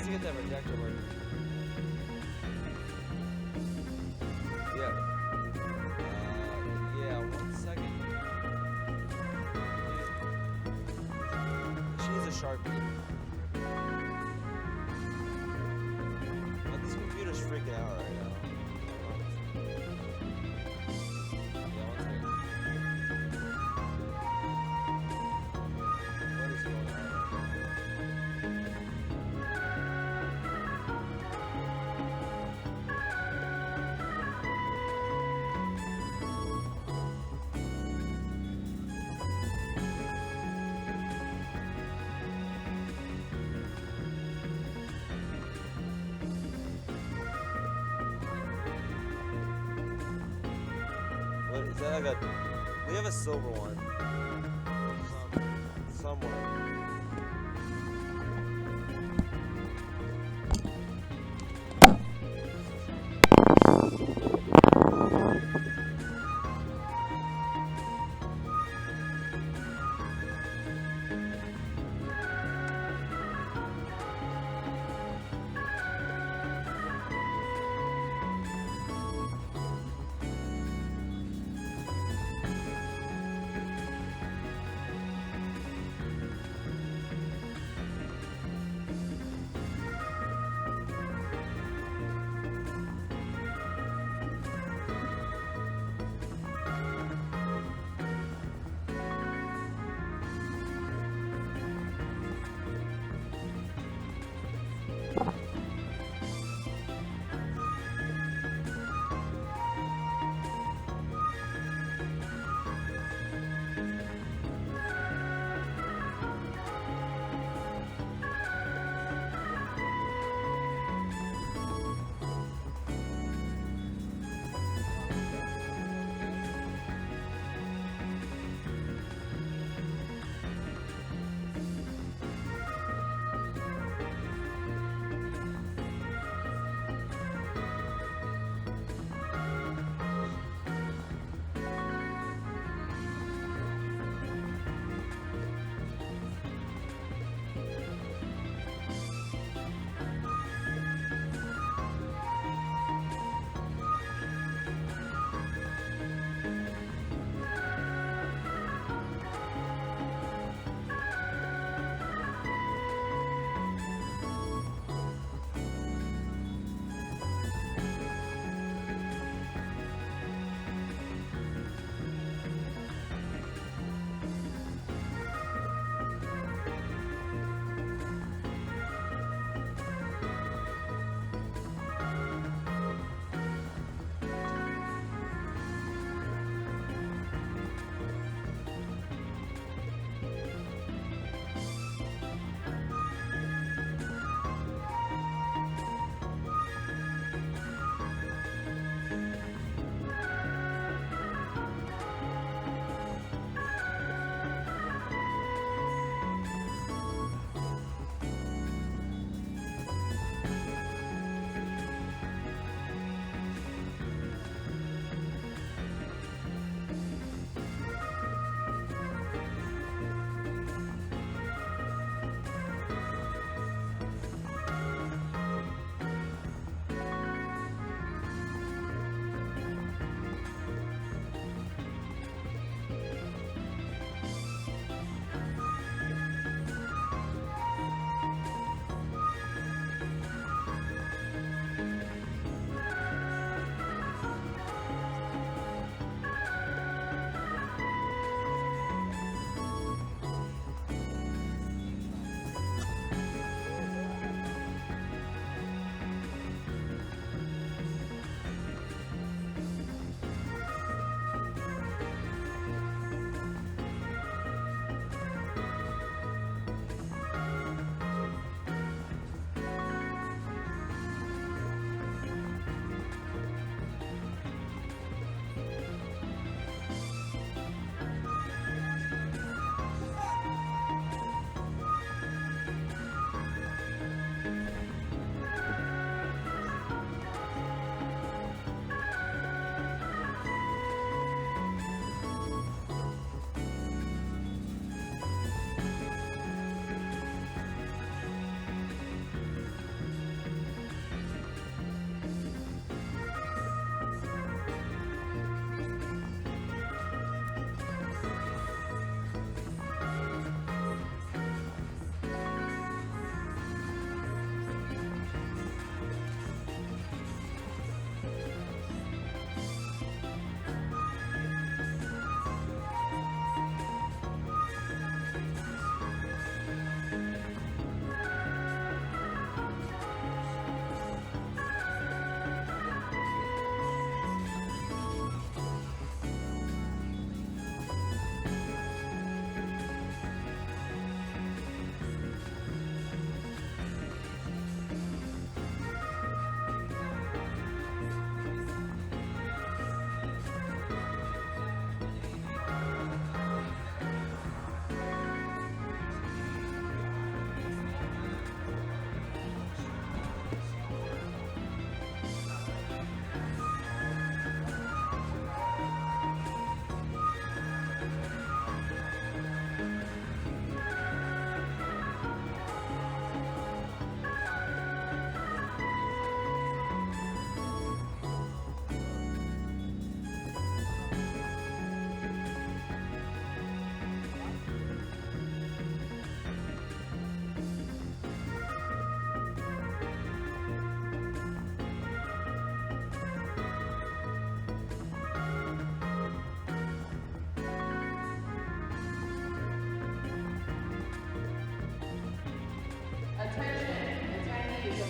to get that projector working. Yeah. Yeah, 1 second. She needs a Sharpie. This computer's freaking out right now. Yeah, 1 second. What is going on? What is that like a? We have a silver one. Somewhere.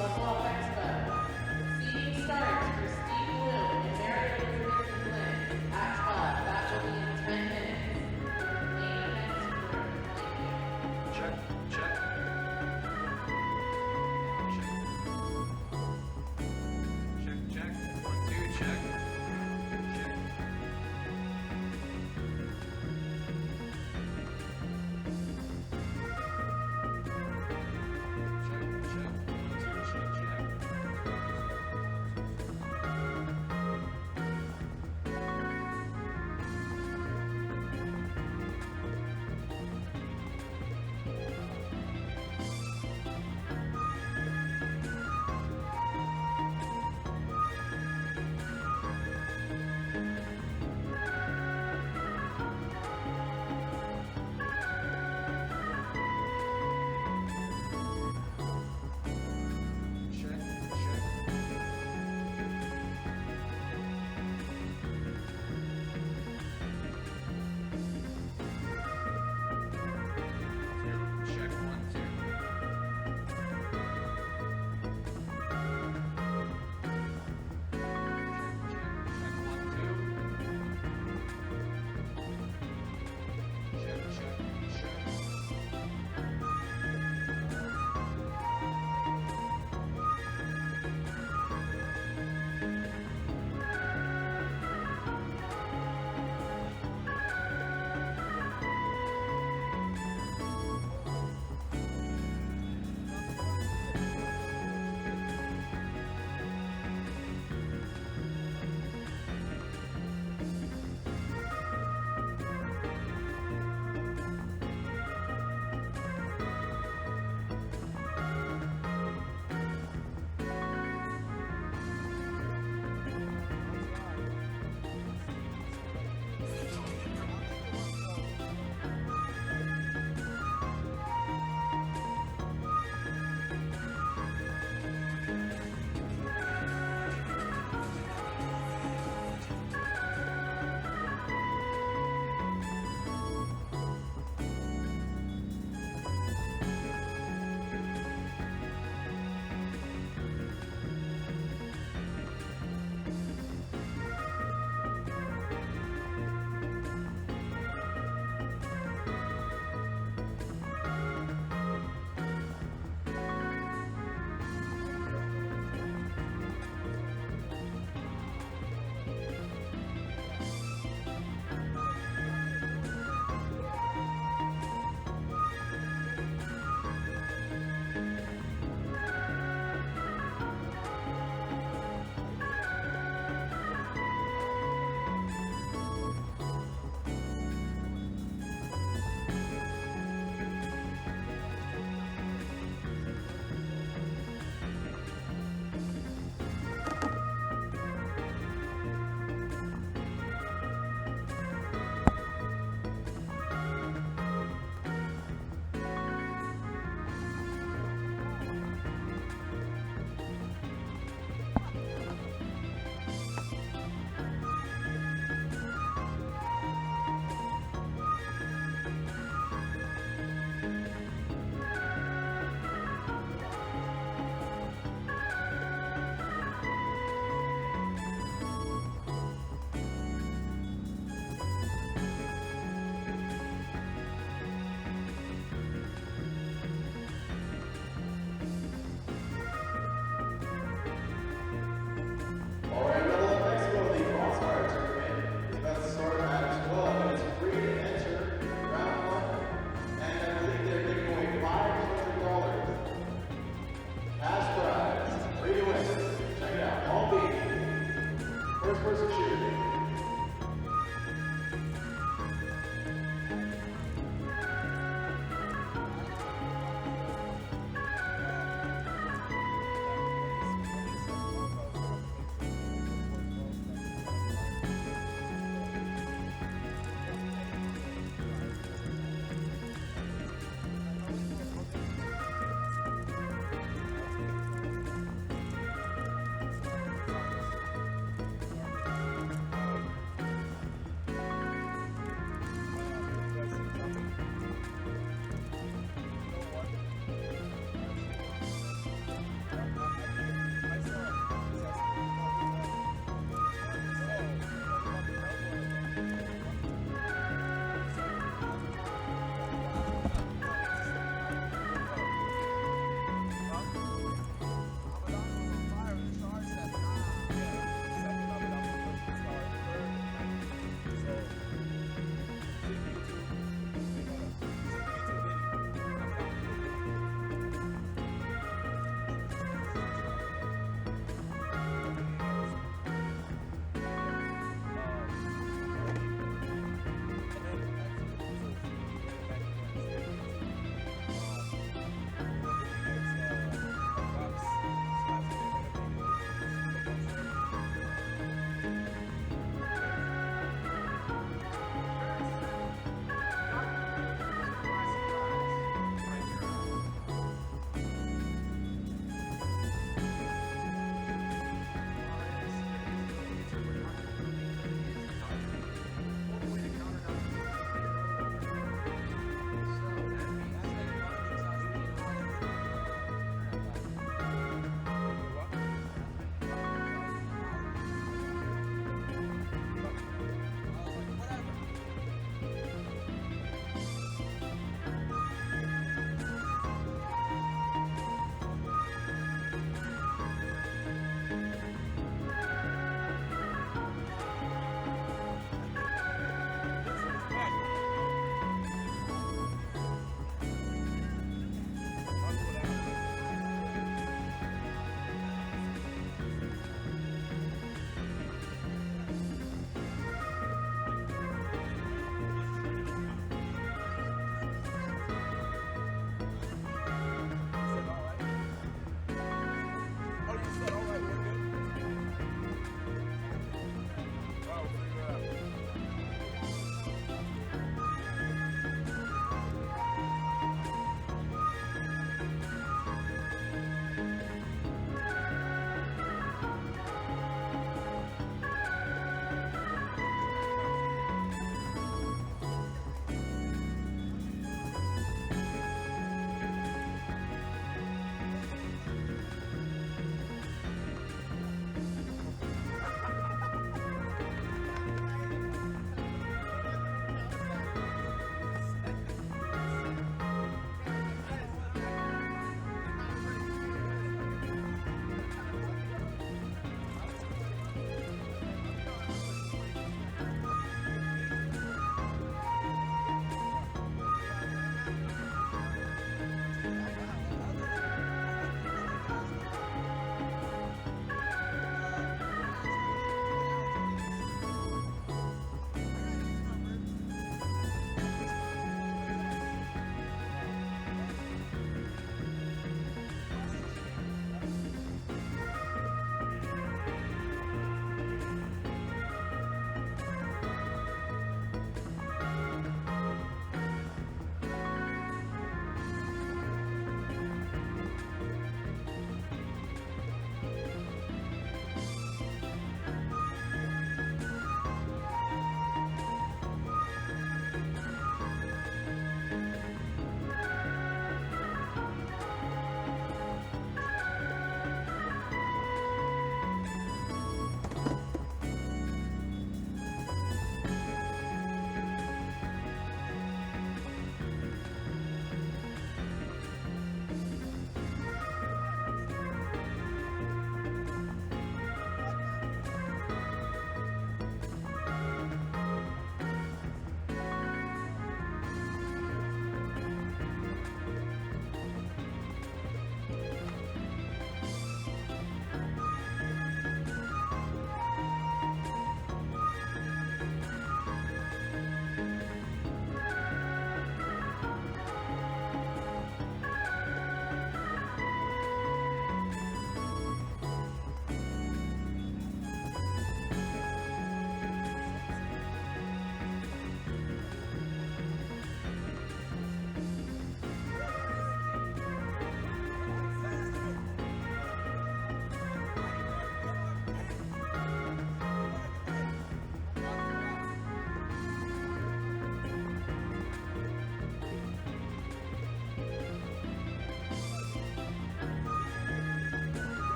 Buckle Up Expo. Seating starts for Steve Bloom and Mary Elizabeth Flynn at 12. That will be in 10 minutes. Main event room. Check, check. Check, check. 1, 2, check. Check. Check, check. 1, 2, check, check.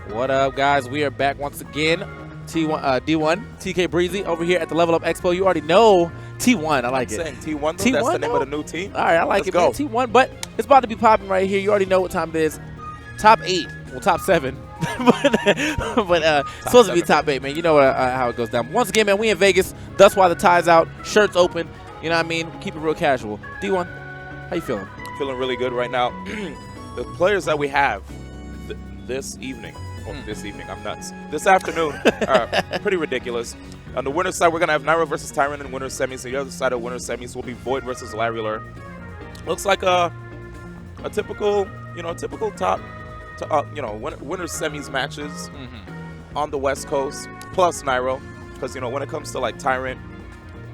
What up, guys? We are back once again. D1, TK Breezy over here at the Level Up Expo. You already know T1. I like I'm it. saying T1, though, T1, that's the name though? of the new team. All right, I like Let's it, go. man. T1, but it's about to be popping right here. You already know what time it is. Top 8. Well, top 7. but supposed to be 7. top 8, man. You know how it goes down. Once again, man, we in Vegas. That's why the tie's out. Shirts open. You know what I mean? Keep it real casual. D1, how you feeling? Feeling really good right now. The players that we have this evening, I'm nuts. This afternoon are pretty ridiculous. On the winner's side, we're going to have Nairo versus Tyrant in winner's semis. The other side of winner's semis will be Void versus Larry Lure. Looks like a typical, top, winner's semis matches on the West Coast, plus Nairo. Because, when it comes to like Tyrant,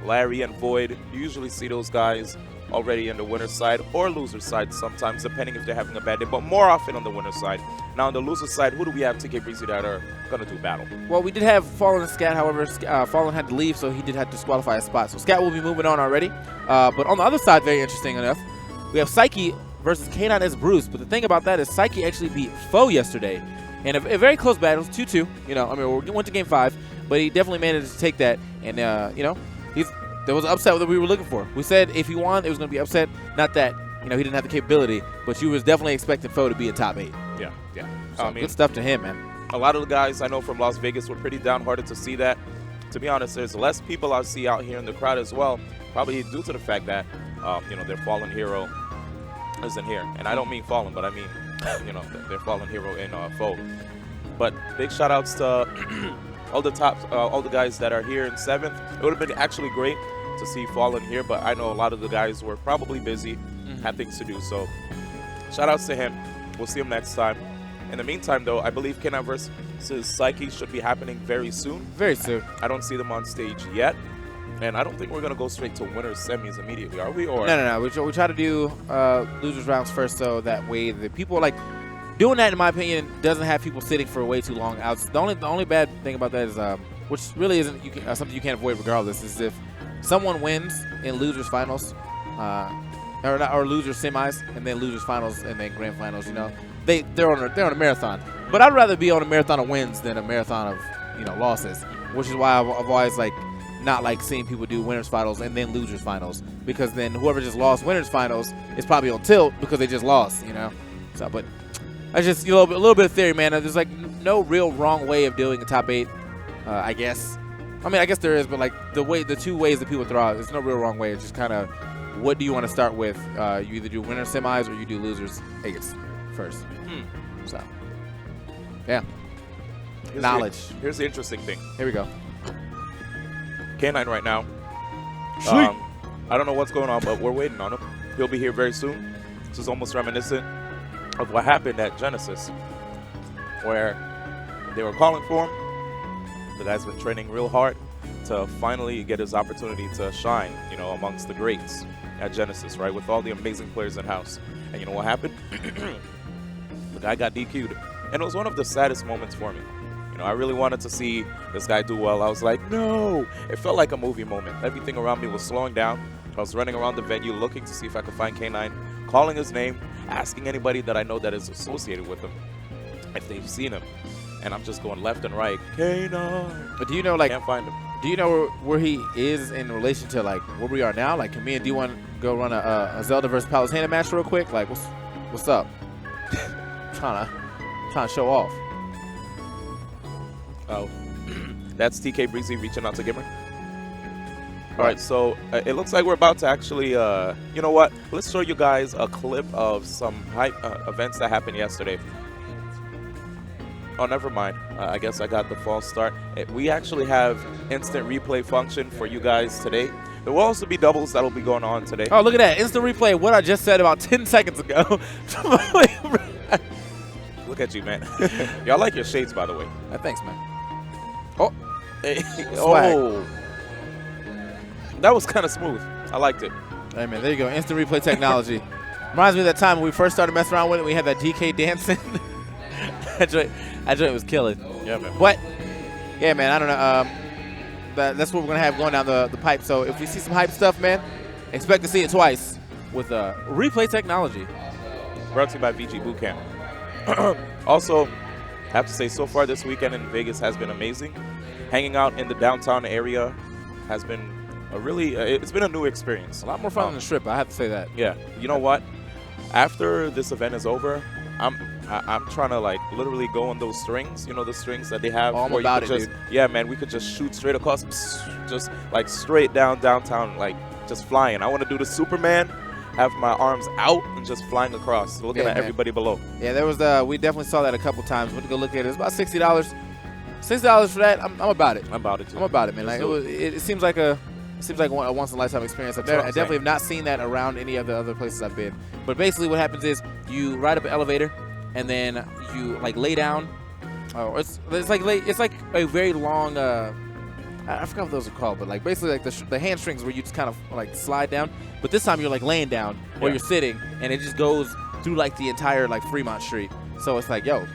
Larry, and Void, you usually see those guys already in the winner's side or loser's side sometimes, depending if they're having a bad day, but more often on the winner's side. Now, on the loser's side, who do we have, TK Breezy, that are going to do battle? Well, we did have Fallen and Scat. However, Fallen had to leave, so he did have to disqualify a spot. So Scat will be moving on already. But on the other side, very interesting enough, we have Psyche versus K9 as Bruce. But the thing about that is Psyche actually beat Foe yesterday in a very close battle. It was 2-2. We went to game 5, but he definitely managed to take that. And, there was an upset that we were looking for. We said if he won, it was going to be upset. Not that, he didn't have the capability, but you was definitely expecting Foe to be a top 8. Yeah. So good stuff to him, man. A lot of the guys I know from Las Vegas were pretty downhearted to see that. To be honest, there's less people I see out here in the crowd as well, probably due to the fact that, their fallen hero isn't here. And I don't mean fallen, but I mean, their fallen hero in Foe. But big shout outs to all the guys that are here in 7th. It would have been actually great to see Fallen here, but I know a lot of the guys were probably busy, had things to do. So shout outs to him. We'll see him next time. In the meantime, though, I believe K9 versus Psyche should be happening very soon. Very soon. I don't see them on stage yet. And I don't think we're going to go straight to winner's semis immediately, are we? Or No. We try to do losers rounds first, so that way the people doing that, in my opinion, doesn't have people sitting for way too long. The only bad thing about that is, which really isn't something you can't avoid regardless, is if someone wins in losers finals, or losers semis, and then losers finals, and then grand finals. They're on a marathon. But I'd rather be on a marathon of wins than a marathon of losses, which is why I've always not seeing people do winners finals and then losers finals, because then whoever just lost winners finals is probably on tilt because they just lost. So, but that's just a little bit of theory, man. There's no real wrong way of doing a top 8, I guess. I mean, I guess there is, but the 2 ways that people throw out, there's no real wrong way. It's just kind of, what do you want to start with? You either do winner semis or you do losers 8s first. So, yeah. Here's the interesting thing. Here we go. K9 right now. I don't know what's going on, but we're waiting on him. He'll be here very soon. This is almost reminiscent of what happened at Genesis, where they were calling for him. The guy's been training real hard to finally get his opportunity to shine, amongst the greats at Genesis, right, with all the amazing players in-house. And you know what happened? The guy got DQ'd. And it was one of the saddest moments for me. I really wanted to see this guy do well. I was like, no. It felt like a movie moment. Everything around me was slowing down. I was running around the venue looking to see if I could find K9, calling his name, asking anybody that I know that is associated with him if they've seen him. And I'm just going left and right, K9. But do you know, can't find him. Do you know where he is in relation to where we are now? Can me and D1 go run a Zelda versus Palutena match real quick? What's up? trying to show off. Oh, that's TK Breezy reaching out to Gimmer. All right, so it looks like we're about to actually, you know what? Let's show you guys a clip of some hype events that happened yesterday. Oh, never mind. I guess I got the false start. We actually have instant replay function for you guys today. There will also be doubles that'll be going on today. Oh, look at that. Instant replay. What I just said about 10 seconds ago. Look at you, man. Y'all like your shades, by the way. Thanks, man. Oh. Hey, Swag. oh. That was kind of smooth. I liked it. Hey, man, there you go. Instant replay technology. Reminds me of that time when we first started messing around with it. We had that DK dancing. That joint was killing. Yeah, man. But, yeah, man, I don't know. That's what we're going to have going down the pipe. So if we see some hype stuff, man, expect to see it twice with replay technology. Brought to you by VG Bootcamp. Also, have to say, so far this weekend in Vegas has been amazing. Hanging out in the downtown area has been a really, it's been a new experience. A lot more fun than the Strip, I have to say that. Yeah, you know what? After this event is over, I'm trying to like literally go on those strings. You know the strings that they have. Oh, I'm where you about could it, just, dude. Yeah, man, we could just shoot straight across, just like straight downtown, like just flying. I want to do the Superman, have my arms out and just flying across, looking Yeah, at man. everybody below. Yeah, there was we definitely saw that a couple times. Went to go look at it. It's about $60. $60 for that. I'm about it. I'm about it too. I'm about it, man. Like Let's do it seems like a once in a lifetime experience. I That's what I'm definitely saying. have not seen that around any of the other places I've been. But basically, what happens is you ride up an elevator, and then you like lay down. Oh, it's like a very long. I forgot what those are called, but like basically like the hamstrings where you just kind of like slide down. But this time you're like laying down or Yeah. you're sitting, and it just goes through like the entire like Fremont Street. So it's like, yo,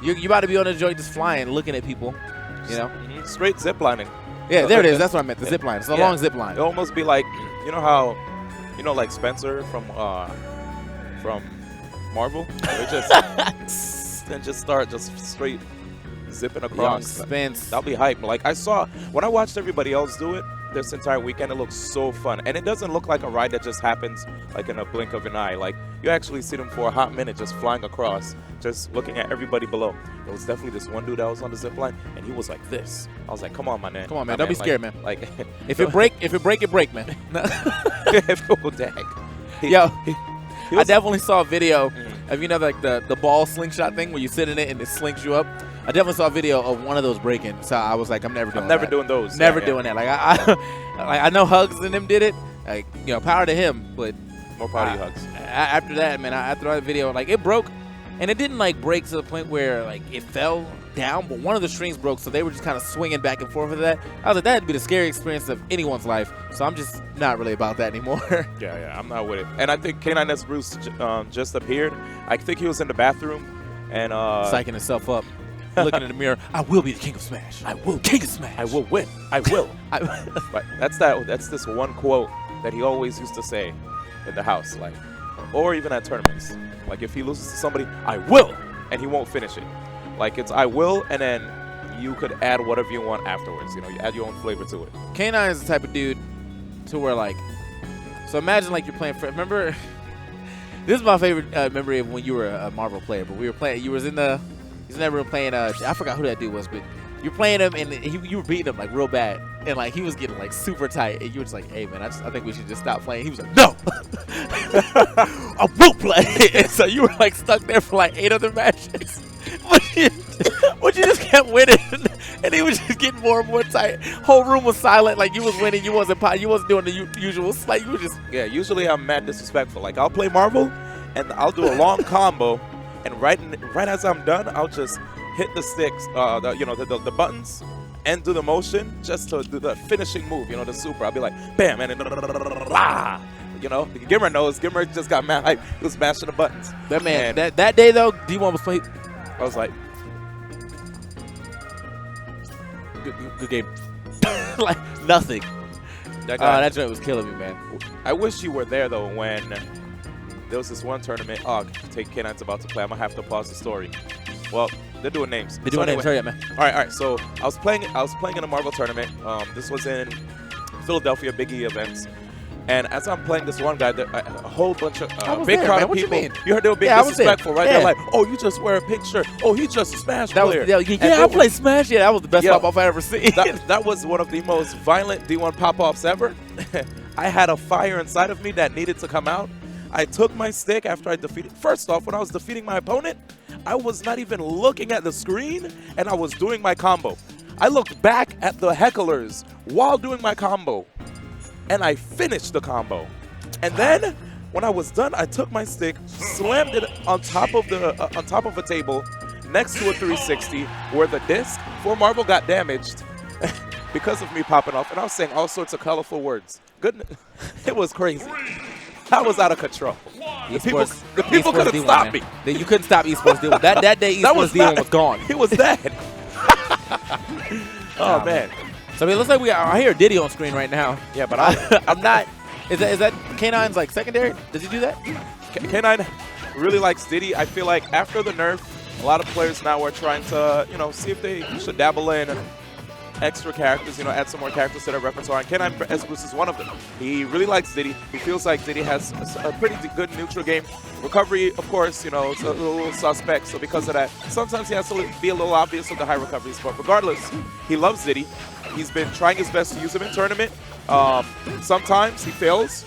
you about to be on a joint just flying, looking at people, you know? Mhm. Straight ziplining. Yeah, there it is. That's what I meant. The zip line. It's a Yeah. long zip line. It'll almost be like, you know how, like Spencer from Marvel, they just and just start just straight zipping Young across. Spence. That'll be hype. Like I saw when I watched everybody else do it this entire weekend, it looks so fun, and it doesn't look like a ride that just happens like in a blink of an eye. Like you actually see them for a hot minute just flying across, just looking at everybody below. There was definitely this one dude that was on the zip line, and he was like this. I was like, come on, my man. Come on, man. My Don't be like- scared, man. Like If it break, it break, man. oh, dang. Yo, he I was- definitely saw a video Mhm. of, you know, like the ball slingshot thing where you sit in it and it slings you up. I definitely saw a video of one of those breaking. So I was like, I'm never doing I'm never that. doing those. Never Yeah, doing that. Like I know Hugs and them did it. Like, you know, power to him. But yeah. More party hugs. after that, man, after that video, like it broke, and it didn't like break to the point where like it fell down, but one of the strings broke, so they were just kind of swinging back and forth with that. I was like, that'd be the scary experience of anyone's life. So I'm just not really about that anymore. Yeah, I'm not with it. And I think K9S Bruce just appeared. I think he was in the bathroom and Psyching himself up, looking in the mirror. I will be the king of Smash. I will king of Smash. I will win. I will. I, But that's this one quote that he always used to say in the house, like, or even at tournaments. Like if he loses to somebody, I will, and he won't finish it. Like it's I will, and then you could add whatever you want afterwards. You know, you add your own flavor to it. K9 is the type of dude to where like, so imagine like you're playing. Remember, this is my favorite memory of when you were a Marvel player. But we were playing. You was in that room playing. I forgot who that dude was, but you're playing him and you were beating him like real bad, and like he was getting like super tight, and you were just like, hey man, I think we should just stop playing. He was like, no, I will play. And so you were like stuck there for like 8 other matches. But you just kept winning, and he was just getting more and more tight. Whole room was silent, like you was winning. You wasn't doing the usual. Like you were just. Yeah, usually I'm mad disrespectful. Like I'll play Marvel, and I'll do a long combo, and right as I'm done, I'll just hit the sticks, the buttons, and do the motion just to do the finishing move. You know, the super. I'll be like, bam, and then you know, Gimmer knows. Gimmer just got mad. Like, he was mashing the buttons. That man, And that day though, D1 was playing. I was like, Good game. Like nothing. that guy. That joint was killing me, man. I wish you were there though when there was this one tournament. Oh, take K9's about to play. I'm gonna have to pause the story. Well, they're doing names. They're doing names. Hurry up, man. All right. So I was playing in a Marvel tournament. This was in Philadelphia, Big E events. And as I'm playing this one guy, a whole bunch of I was big there, crowd man. of What you people. mean? You heard they were being Yeah, I was there. disrespectful, right? Yeah. They're like, "Oh, you just wear a picture. Oh, he's just a Smash That was player." yeah. And I it played was- Smash. Yeah, that was the best Yo, pop off I ever seen. that was one of the most violent D1 pop-offs ever. I had a fire inside of me that needed to come out. I took my stick after I defeated. First off, when I was defeating my opponent, I was not even looking at the screen, and I was doing my combo. I looked back at the hecklers while doing my combo, and I finished the combo. And then, when I was done, I took my stick, slammed it on top of a table next to a 360, where the disc for Marvel got damaged because of me popping off, and I was saying all sorts of colorful words. Goodness, it was crazy. I was out of control. The people Esports couldn't D1, stop man. me. You couldn't stop Esports D1. That day, That Esports was D1 not- was gone. He was dead. Oh man. So I mean, it looks like I hear Diddy on screen right now. Yeah, but I'm not. Is that K9's like secondary? Does he do that? K9 really likes Diddy. I feel like after the nerf A lot of players now are trying to, see if they should dabble in extra characters, add some more characters to their repertoire. And K9 S. Bruce is one of them. He really likes Diddy. He feels like Diddy has a pretty good neutral game. Recovery, of course, it's a little suspect. So because of that, sometimes he has to be a little obvious with the high recoveries. But regardless, he loves Diddy. He's been trying his best to use him in tournament. Sometimes he fails.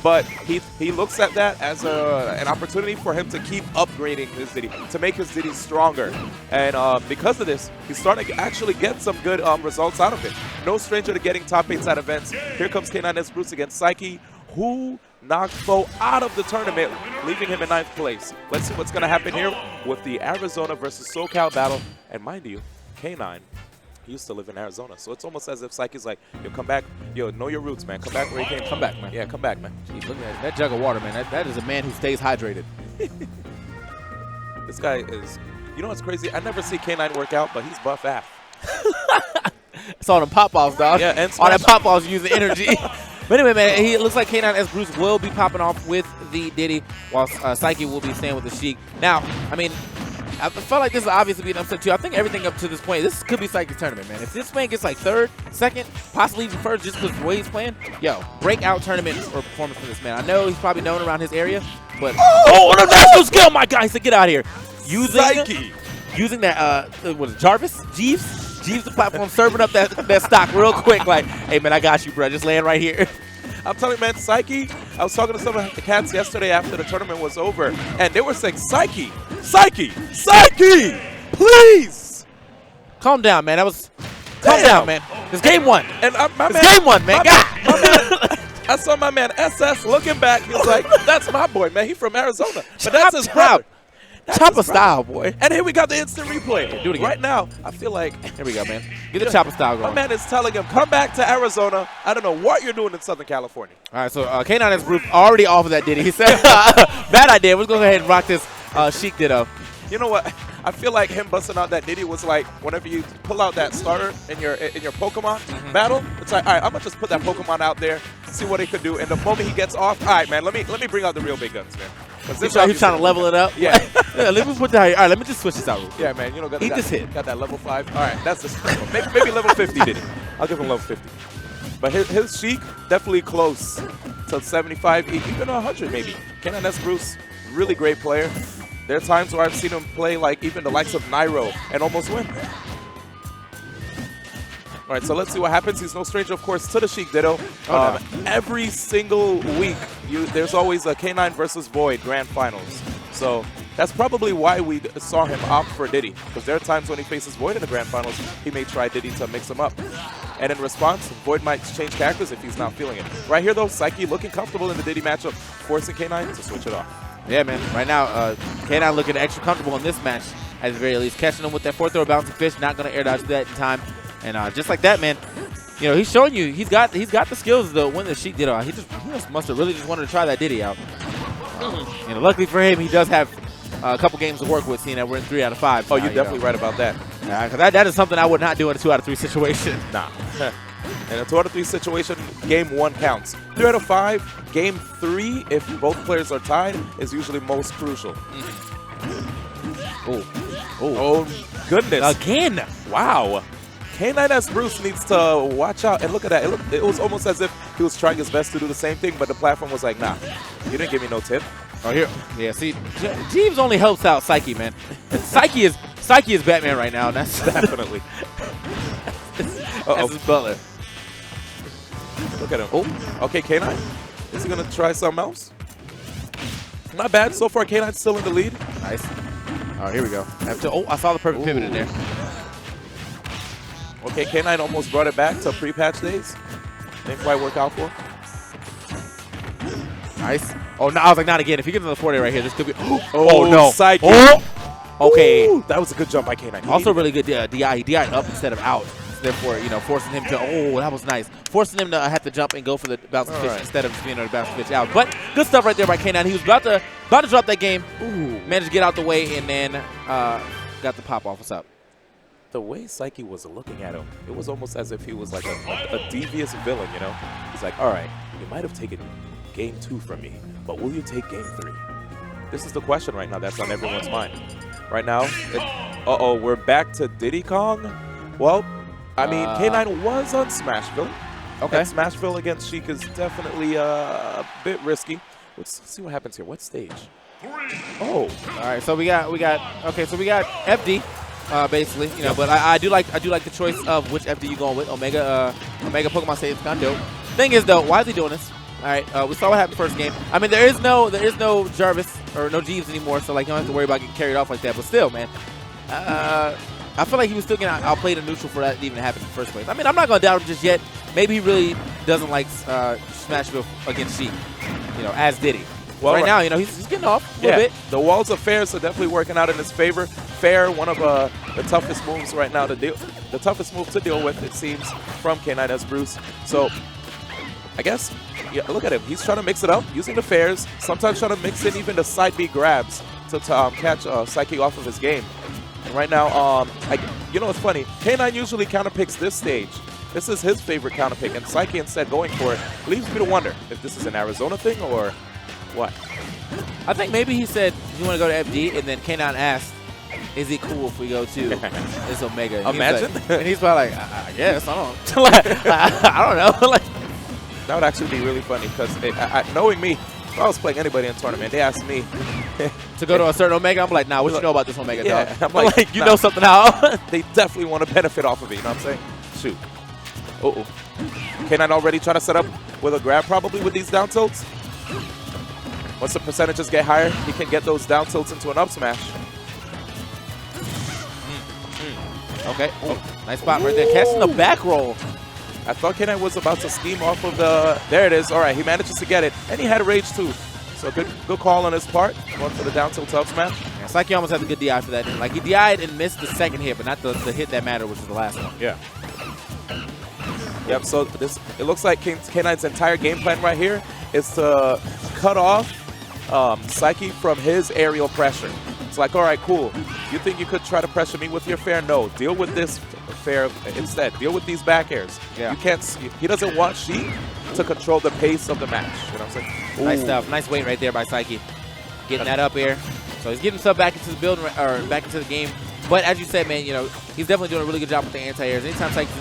But he looks at that as an opportunity for him to keep upgrading his Diddy, to make his Diddy stronger. And because of this, he's starting to actually get some good results out of it. No stranger to getting top 8s at events. Here comes K9 S. Bruce against Psyche, who knocked Bo out of the tournament, leaving him in 9th place. Let's see what's going to happen here with the Arizona versus SoCal battle. And mind you, K9, he used to live in Arizona, so it's almost as if Psyche's like, yo, come back, yo, know your roots, man. Come back where you came. Come back, man. Yeah, come back, man. Jeez, look at that jug of water, man. That is a man who stays hydrated. This guy is, what's crazy? I never see K9 work out, but he's buff AF. It's all them pop-offs, dog. Yeah, and all that pop-offs using energy. But anyway, man, it looks like K9 S. Bruce will be popping off with the Diddy, while Psyche will be staying with the Sheik. Now, I mean, I felt like this will obviously be an upset too. I think everything up to this point, this could be Psyche's tournament, man. If this man gets like 3rd, 2nd, possibly even 1st just because the way he's playing, yo, breakout tournament or performance for this man. I know he's probably known around his area, but oh, the national skill, my guy. He said, get out of here. Using that, what is it, Jarvis? Jeeves the platform, serving up that stock real quick. Like, hey, man, I got you, bro. Just land right here. I'm telling you, man, Psyche, I was talking to some of the cats yesterday after the tournament was over, and they were saying, Psyche, please. Calm down, man. Calm down, man. It's game 1. And game 1, man. I saw my man SS looking back. He was like, that's my boy, man. He from Arizona. But that's his brother. Chopper style, boy. And here we got the instant replay. Do it again. Right now, I feel like... Here we go, man. Get the chopper style going. My man is telling him, come back to Arizona. I don't know what you're doing in Southern California. All right, so K9 S. Bruce already off of that Diddy. He said, bad idea. Let's go ahead and rock this Sheik Ditto. You know what? I feel like him busting out that Diddy was like whenever you pull out that starter in your Pokemon battle, it's like, all right, I'm gonna just put that Pokemon out there, see what he could do. And the moment he gets off, all right, man, let me bring out the real big guns, man. He's trying to level it up. Yeah. Yeah, let me put that here. All right, let me just switch this out real quick. Yeah, man, got this hit. Got that level 5. All right, that's just maybe level 50 Diddy. I'll give him level 50. But his Sheik definitely close to 75, even 100 maybe. K9 S. Bruce, really great player. There are times where I've seen him play like even the likes of Nairo and almost win. All right, so let's see what happens. He's no stranger, of course, to the Sheik Ditto. Every single week, there's always a K9 versus Void Grand Finals. So that's probably why we saw him opt for Diddy, because there are times when he faces Void in the Grand Finals, he may try Diddy to mix him up. And in response, Void might change characters if he's not feeling it. Right here, though, Psyche looking comfortable in the Diddy matchup, forcing K9 to switch it off. Yeah, man. Right now, K9 looking extra comfortable in this match, at the very least. Catching him with that 4th throw bouncing fish, not going to air dodge that in time. And just like that, man, he's showing you he's got the skills to win the Sheik Ditto. He just must have really just wanted to try that Diddy out. Luckily for him, he does have a couple games to work with, seeing that we're in 3 out of 5. Oh, you're definitely right about that. Because that is something I would not do in a 2 out of 3 situation. Nah. In a 2 out of 3 situation, game 1 counts. 3 out of 5, game 3, if both players are tied, is usually most crucial. Oh, goodness. Again. Wow. K9 S. Bruce needs to watch out. And look at that. It was almost as if he was trying his best to do the same thing, but the platform was like, nah, you didn't give me no tip. Oh, here. Yeah, see, Jeeves only helps out Psyche, man. Psyche is Batman right now. And that's definitely. That's his butler. Look at him. Oh, okay, K9. Is he going to try something else? Not bad. So far, K9's still in the lead. Nice. Oh, here we go. I saw the perfect pivot in there. Okay, K9 almost brought it back to pre-patch days. Didn't quite work out for him. Nice. Oh, no, I was like, not again. If he gets another 4-day right here, this could be... Oh, no. Psyche. Oh! Okay. Ooh, that was a good jump by K9. Also really good DI. He DI'd up instead of out. Therefore, forcing him to... Oh, that was nice. Forcing him to have to jump and go for the bouncing fish instead of just being able to bounce the fish out. But good stuff right there by K9. He was about to drop that game. Ooh. Managed to get out the way and then got the pop off. What's up? The way Psyche was looking at him, it was almost as if he was like a devious villain, He's like, all right, you might have taken game 2 from me, but will you take game 3? This is the question right now that's on everyone's mind. right now. Uh-oh, we're back to Diddy Kong. Well, I mean, K9 was on Smashville. Okay. And Smashville against Sheik is definitely a bit risky. Let's see what happens here. What stage? Oh, All right, so we got FD, basically, you know. But I do like the choice of which FD you going with. Omega Pokemon Stadium's kind of dope. Thing is though, why is he doing this? All right, we saw what happened first game. I mean, there is no Jarvis or no Jeeves anymore, so like you don't have to worry about getting carried off like that. But still, man, I feel like he was still getting outplayed in neutral for that to even happen in the first place. I mean, I'm not gonna doubt him just yet. Maybe he really doesn't like Smashville against Sheik, you know, as Diddy. Well, right now, you know, he's getting off a little bit. The walls of Fairs are definitely working out in his favor. Fair, one of the toughest moves right now to deal, the toughest move to deal with, it seems, from K9S Bruce. So, I guess, yeah, look at him. He's trying to mix it up using the Fairs. Sometimes trying to mix in even the side B grabs to catch Psyche off of his game. And right now, you know what's funny? K9 usually counterpicks this stage. This is his favorite counterpick, and Psyche instead going for it leaves me to wonder if this is an Arizona thing or what. I think maybe he said you want to go to FD, and then K9 asked, "Is it cool if we go to this Omega?" And Imagine. he's like, and he's probably like, "I guess I don't, like, I don't know." Like, that would actually be really funny because knowing me, if I was playing anybody in a tournament, they asked me to go to a certain Omega, I'm like, "Nah, what you know about this Omega, yeah, dog?" I'm like, you nah. know something now. They definitely want to benefit off of it. You know what I'm saying? Shoot. Uh-oh. K9 already trying to set up with a grab probably with these down tilts. Once the percentages get higher, he can get those down tilts into an up smash. Okay. Oh, nice spot right there. Catching the back roll. I thought K9 was about to scheme off of the... There it is. All right, he manages to get it. And he had a rage too. So good call on his part. Going for the down tilt up smash. Yeah, Psyche almost had a good DI for that. Like, he DI'd and missed the second hit, but not the hit that mattered, which was the last one. Yeah. Yep, so it looks like K9's entire game plan right here is to cut off Psyche from his aerial pressure. It's like, all right, cool. You think you could try to pressure me with your fair? No, deal with this fair instead. Deal with these back airs. Yeah. You can't. He doesn't want Sheik to control the pace of the match. You know what I'm saying? Nice Ooh. stuff. Nice weight right there by Psyche. Getting that up air. So he's getting himself back into the building, or back into the game. But as you said, man, you know, he's definitely doing a really good job with the anti-airs. Anytime Psyche's,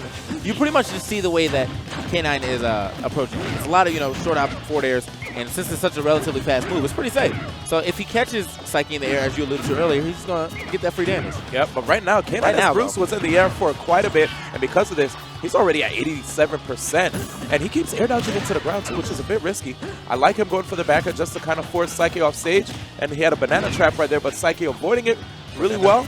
you pretty much just see the way that K9 is approaching. It's a lot of, you know, short out forward airs. And since it's such a relatively fast move, it's pretty safe. So if he catches Psyche in the air, as you alluded to earlier, he's just going to get that free damage. Yep, but right now, K9 Bruce was in the air for quite a bit. And because of this, he's already at 87%. And he keeps air dodging into the ground, too, which is a bit risky. I like him going for the backer just to kind of force Psyche off stage. And he had a banana trap right there, but Psyche avoiding it really well.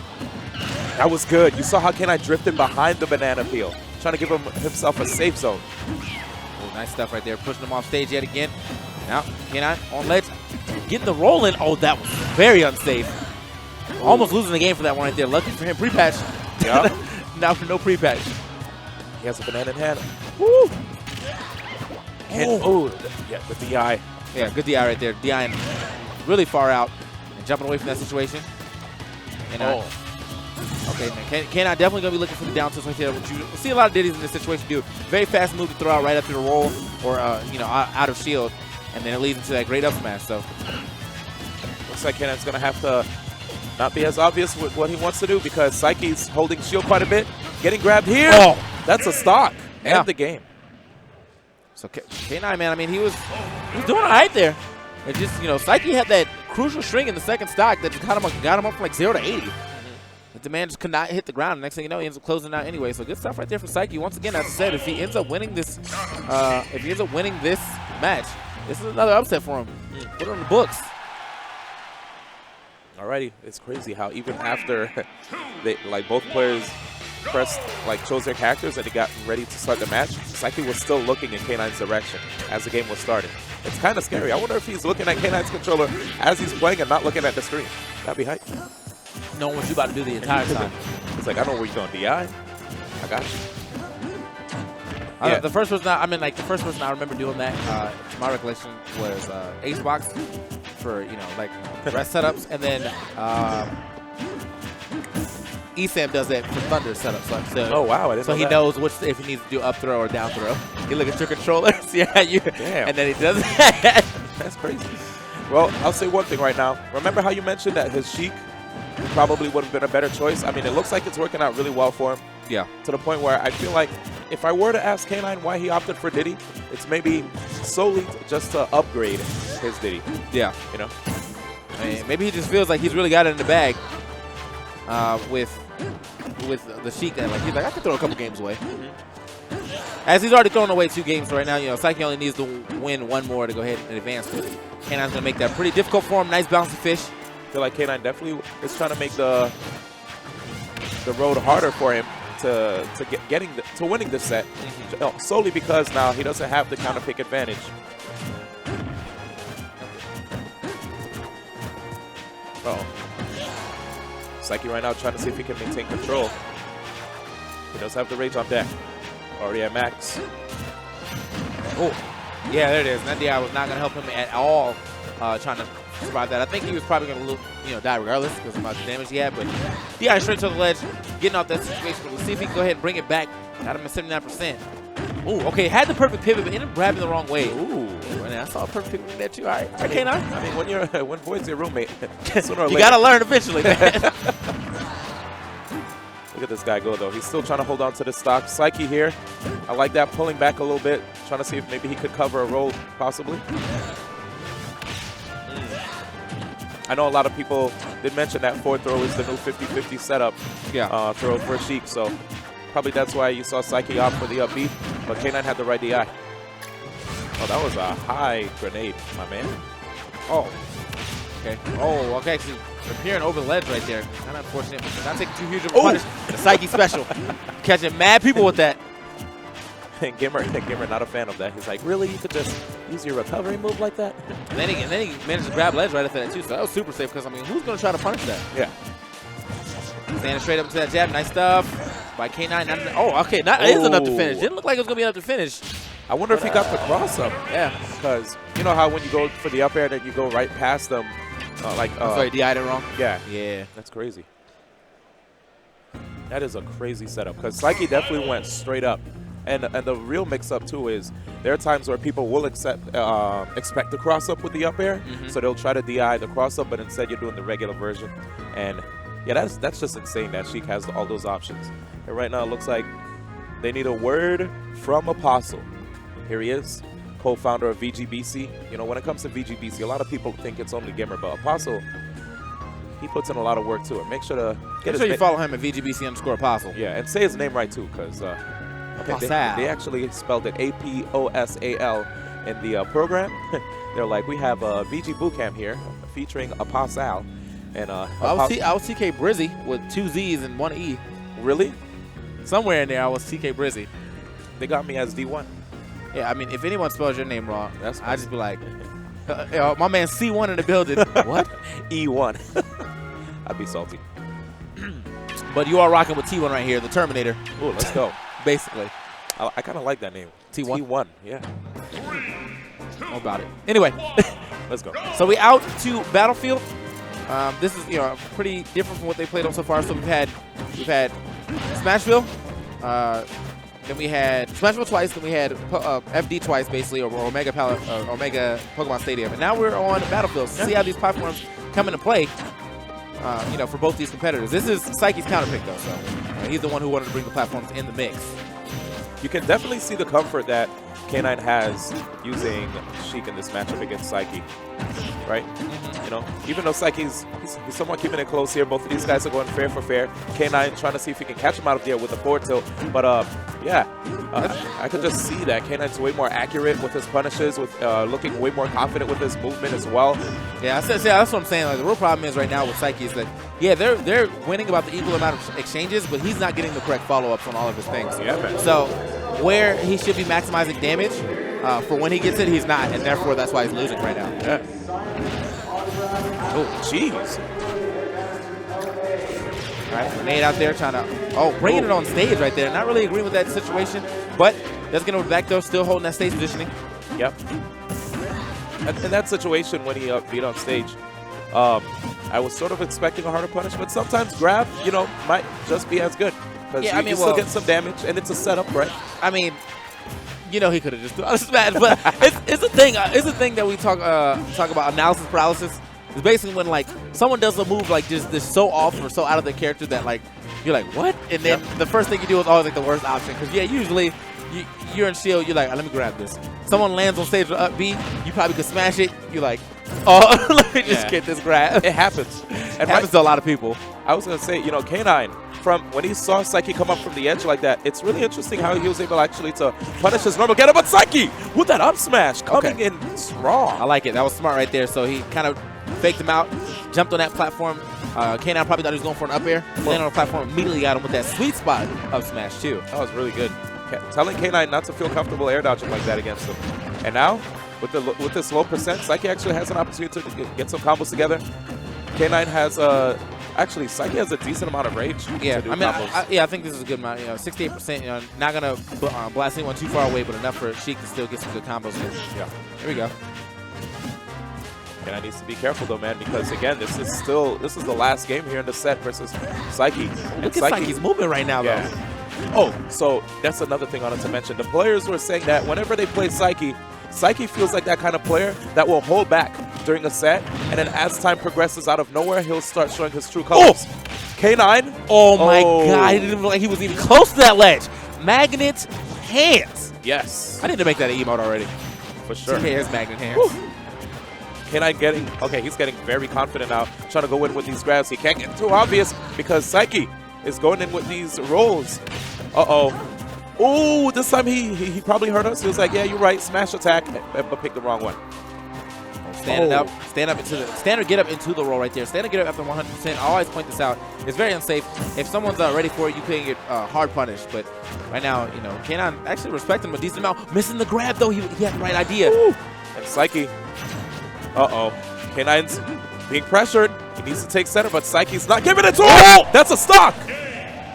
That was good. You saw how K9 drifted behind the banana peel, trying to give himself a safe zone. Oh, nice stuff right there. Pushing him off stage yet again. Now, K9 on ledge. Getting the roll in. Oh, that was very unsafe. Almost losing the game for that one right there. Lucky for him. Pre-patch. Yep. Now for no pre-patch. He has a banana in hand. Woo! And, yeah, the DI. Yeah, good DI right there. DI really far out and jumping away from that situation. And, okay, man. K9 definitely going to be looking for the down tilts right there, which you see a lot of Diddies in this situation do. Very fast move to throw out right after the roll or, you know, out of shield. And then it leads into that great up smash. So looks like K9's going to have to not be as obvious with what he wants to do because Psyche's holding shield quite a bit. Getting grabbed here. Oh. That's a stock. Yeah. And the game. So K9, man, I mean, he was doing all right there. It just, you know, Psyche had that crucial string in the second stock that just got him up from like 0 to 80. But the man just could not hit the ground. Next thing you know, he ends up closing out anyway. So good stuff right there for Psyche. Once again, as I said, if he ends up winning this, match, this is another upset for him. Put it on the books. Alrighty, it's crazy how even after they both players chose their characters and they got ready to start the match, Psyche was still looking in K9's direction as the game was starting. It's kind of scary. I wonder if he's looking at K9's controller as he's playing and not looking at the screen. That'd be hype. Knowing what you about to do the entire time. It's like, I know where you're going, DI. I got you. Yeah. The first person I remember doing that, to my recollection, was Xbox for, you know, like rest setups, and then ESAM does that for Thunder setups. So, oh wow! I didn't know he that. knows if he needs to do up throw or down throw. You look at your controllers, Damn. and then he does that. That's crazy. Well, I'll say one thing right now. Remember how you mentioned that his Sheik probably would have been a better choice. I mean, it looks like it's working out really well for him. Yeah. To the point where I feel like if I were to ask K9 why he opted for Diddy, it's maybe solely just to upgrade his Diddy. Yeah. You know? I mean, maybe he just feels like he's really got it in the bag with the Sheik. That like he's like, I can throw a couple games away. As he's already thrown away 2 games right now, you know, Psyche only needs to win 1 more to go ahead and advance. But K9's going to make that pretty difficult for him. Nice bouncy fish. I feel like K9 definitely is trying to make the road harder for him to winning this set, solely because now he doesn't have the counter pick advantage. Uh-oh. Psyche right now trying to see if he can maintain control. He does have the rage on deck. Already at max. Oh, yeah, there it is. That DI was not going to help him at all trying to survive that. I think he was probably going to die regardless because of how much damage he had. But DI straight to the ledge, getting out that situation. We'll see if he can go ahead and bring it back. Got him at 79%. Ooh, okay, had the perfect pivot, but ended up grabbing the wrong way. Ooh, man, I saw a perfect pivot there too. All right, K9. I mean, when Void's your roommate, sooner or You later. got to learn eventually, man. Look at this guy go, though. He's still trying to hold on to the stock. Psyche here. I like that, pulling back a little bit, trying to see if maybe he could cover a roll, possibly. I know a lot of people did mention that forward throw is the new 50-50 setup throw for Sheik, so probably that's why you saw Psyche opt for the up B, but K9 had the right DI. Oh, that was a high grenade, my man. Oh, okay. Oh, okay, actually appearing over the ledge right there. Kind of unfortunate, but not taking too huge of a punish. The Psyche special. Catching mad people with that. And Gimmer not a fan of that. He's like, really? You could just use your recovery move like that? And then he managed to grab ledge right after that too, so that was super safe because, I mean, who's going to try to punish that? Yeah. Standing straight up into that jab. Nice stuff by K9. Oh, okay, that is enough to finish. Didn't look like it was going to be enough to finish. I wonder if he got the cross up. Yeah. Because you know how when you go for the up air, then you go right past them. Sorry, DI'd it wrong? Yeah. Yeah. That's crazy. That is a crazy setup because Psyche definitely went straight up. And the real mix-up, too, is there are times where people will expect the cross-up with the up air, so they'll try to DI the cross-up, but instead you're doing the regular version. And, yeah, that's just insane that Sheik has all those options. And right now it looks like they need a word from Apostle. Here he is, co-founder of VGBC. You know, when it comes to VGBC, a lot of people think it's only Gimmer, but Apostle, he puts in a lot of work to it. Make sure to Make sure you follow him at VGBC_Apostle. Yeah, and say his name right, too, because they actually spelled it A-P-O-S-A-L in the program. They're like, we have a VG Bootcamp here featuring Apostle. And I was TK Brizzy with 2 Z's and 1 E. Really? Somewhere in there, I was TK Brizzy. They got me as D1. Yeah, I mean, if anyone spells your name wrong, I just be like, my man C1 in the building. What? E1. I'd be salty. But you are rocking with T1 right here, the Terminator. Ooh, let's go. Basically. I kind of like that name. T1? T1, yeah. How about it? Anyway. Let's go. So we out to Battlefield. This is pretty different from what they played on so far. So we've had Smashville, then we had Smashville twice, then we had FD twice, basically, or Omega Pokemon Stadium, and now we're on Battlefield. So see how these platforms come into play. For both these competitors. This is Psyche's counterpick, though, so he's the one who wanted to bring the platforms in the mix. You can definitely see the comfort that K9 has using Sheik in this matchup against Psyche, right? You know, even though Psyche's he's somewhat keeping it close here. Both of these guys are going fair for fair. K9 trying to see if he can catch him out of there with the forward tilt, but I could just see that K9's way more accurate with his punishes, with looking way more confident with his movement as well. Yeah, that's what I'm saying. Like, the real problem is right now with Psyche is that, they're winning about the equal amount of exchanges, but he's not getting the correct follow-ups on all of his things. Yeah, man. So where he should be maximizing damage, for when he gets it, he's not, and therefore that's why he's losing right now. Yeah. Oh, jeez. All right, grenade out there trying to, bringing it on stage right there. Not really agreeing with that situation, but that's going to back though, still holding that stage positioning. Yep. In that situation when he beat on stage, I was sort of expecting a harder punish, but sometimes grab, might just be as good. Because you still get some damage, and it's a setup, right? I mean, he could have just done this match, but it's a thing. It's a thing that we talk about analysis paralysis. It's basically when like someone does a move like just so off or so out of their character that like you're like what, and then the first thing you do is always like the worst option because usually you're in shield, you're like let me grab this. Someone lands on stage with up B, you probably could smash it. You're like, oh, let me just get this grab. It happens. It happens to a lot of people. I was gonna say, you know, K9 from when he saw Psyche come up from the edge like that, it's really interesting how he was able actually to punish his normal getter, but Psyche with that up smash coming in strong. I like it. That was smart right there. So he kind of faked him out, jumped on that platform. K9 probably thought he was going for an up air. Landed on the platform, immediately got him with that sweet spot up smash too. That was really good. Telling K9 not to feel comfortable air dodging like that against him. And now, with this low percent, Psyche actually has an opportunity to get some combos together. K9 has actually Psyche has a decent amount of rage. Yeah, to do I mean, combos. I think this is a good amount. 68%. Not gonna blast anyone too far away, but enough for Sheik to still get some good combos. Yeah. Here we go. K9 needs to be careful though, man, because again, this is the last game here in the set versus Psyche. And Look at Psyche's movement right now, though. Oh, so that's another thing I wanted to mention. The players were saying that whenever they play Psyche, Psyche feels like that kind of player that will hold back during a set, and then as time progresses out of nowhere, he'll start showing his true colors. K9. Oh my God, he didn't look like he was even close to that ledge. Magnet hands. Yes. I need to make that an emote already. For sure. Here's magnet hands. Whew. K9 he's getting very confident now, trying to go in with these grabs. He can't get too obvious because Psyche is going in with these rolls. Oh, this time he probably heard us. He was like, yeah, you're right, smash attack, but pick the wrong one. Stand up or get up into the roll right there. Stand or get up after 100%. I always point this out. It's very unsafe. If someone's ready for it, you can get hard punished. But right now, K9 actually respecting him a decent amount. Missing the grab though, he had the right idea. Ooh. And Psyche, K9's being pressured. He needs to take center, but Psyche's not giving it to him. That's a stock.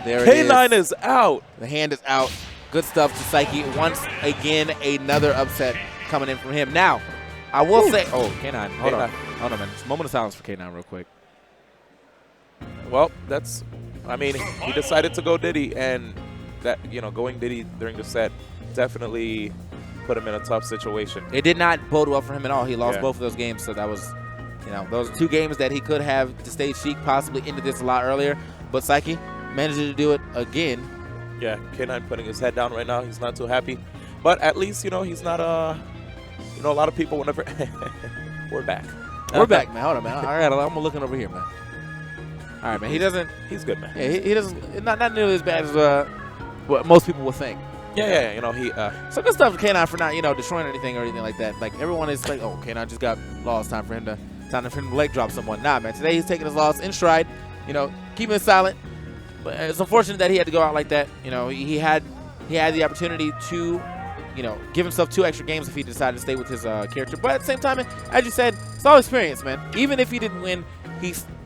There K9 is out. The hand is out. Good stuff to Psyche. Once again, another upset coming in from him. Now, I will say, K9, hold on, man. Just a moment of silence for K9 real quick. Well, he decided to go Diddy, and that, going Diddy during the set definitely put him in a tough situation. It did not bode well for him at all. He lost both of those games, so that was, those 2 games that he could have to stage Sheik possibly into this a lot earlier. But Psyche managed to do it again. Yeah, K9 putting his head down right now. He's not too happy. But at least, he's not, a lot of people whenever... We're back. We're back, man. Hold on, man. All right, I'm looking over here, man. All right, man. He's good, man. Yeah, he doesn't... Not nearly as bad as what most people would think. Yeah, So good stuff for K9 for not, destroying anything or anything like that. Like, everyone is like, oh, K9 just got lost. Time for him to leg drop someone. Nah, man. Today he's taking his loss in stride. Keeping it silent. But it's unfortunate that he had to go out like that. He had the opportunity to, give himself 2 extra games if he decided to stay with his character. But at the same time, as you said, it's all experience, man. Even if he didn't win,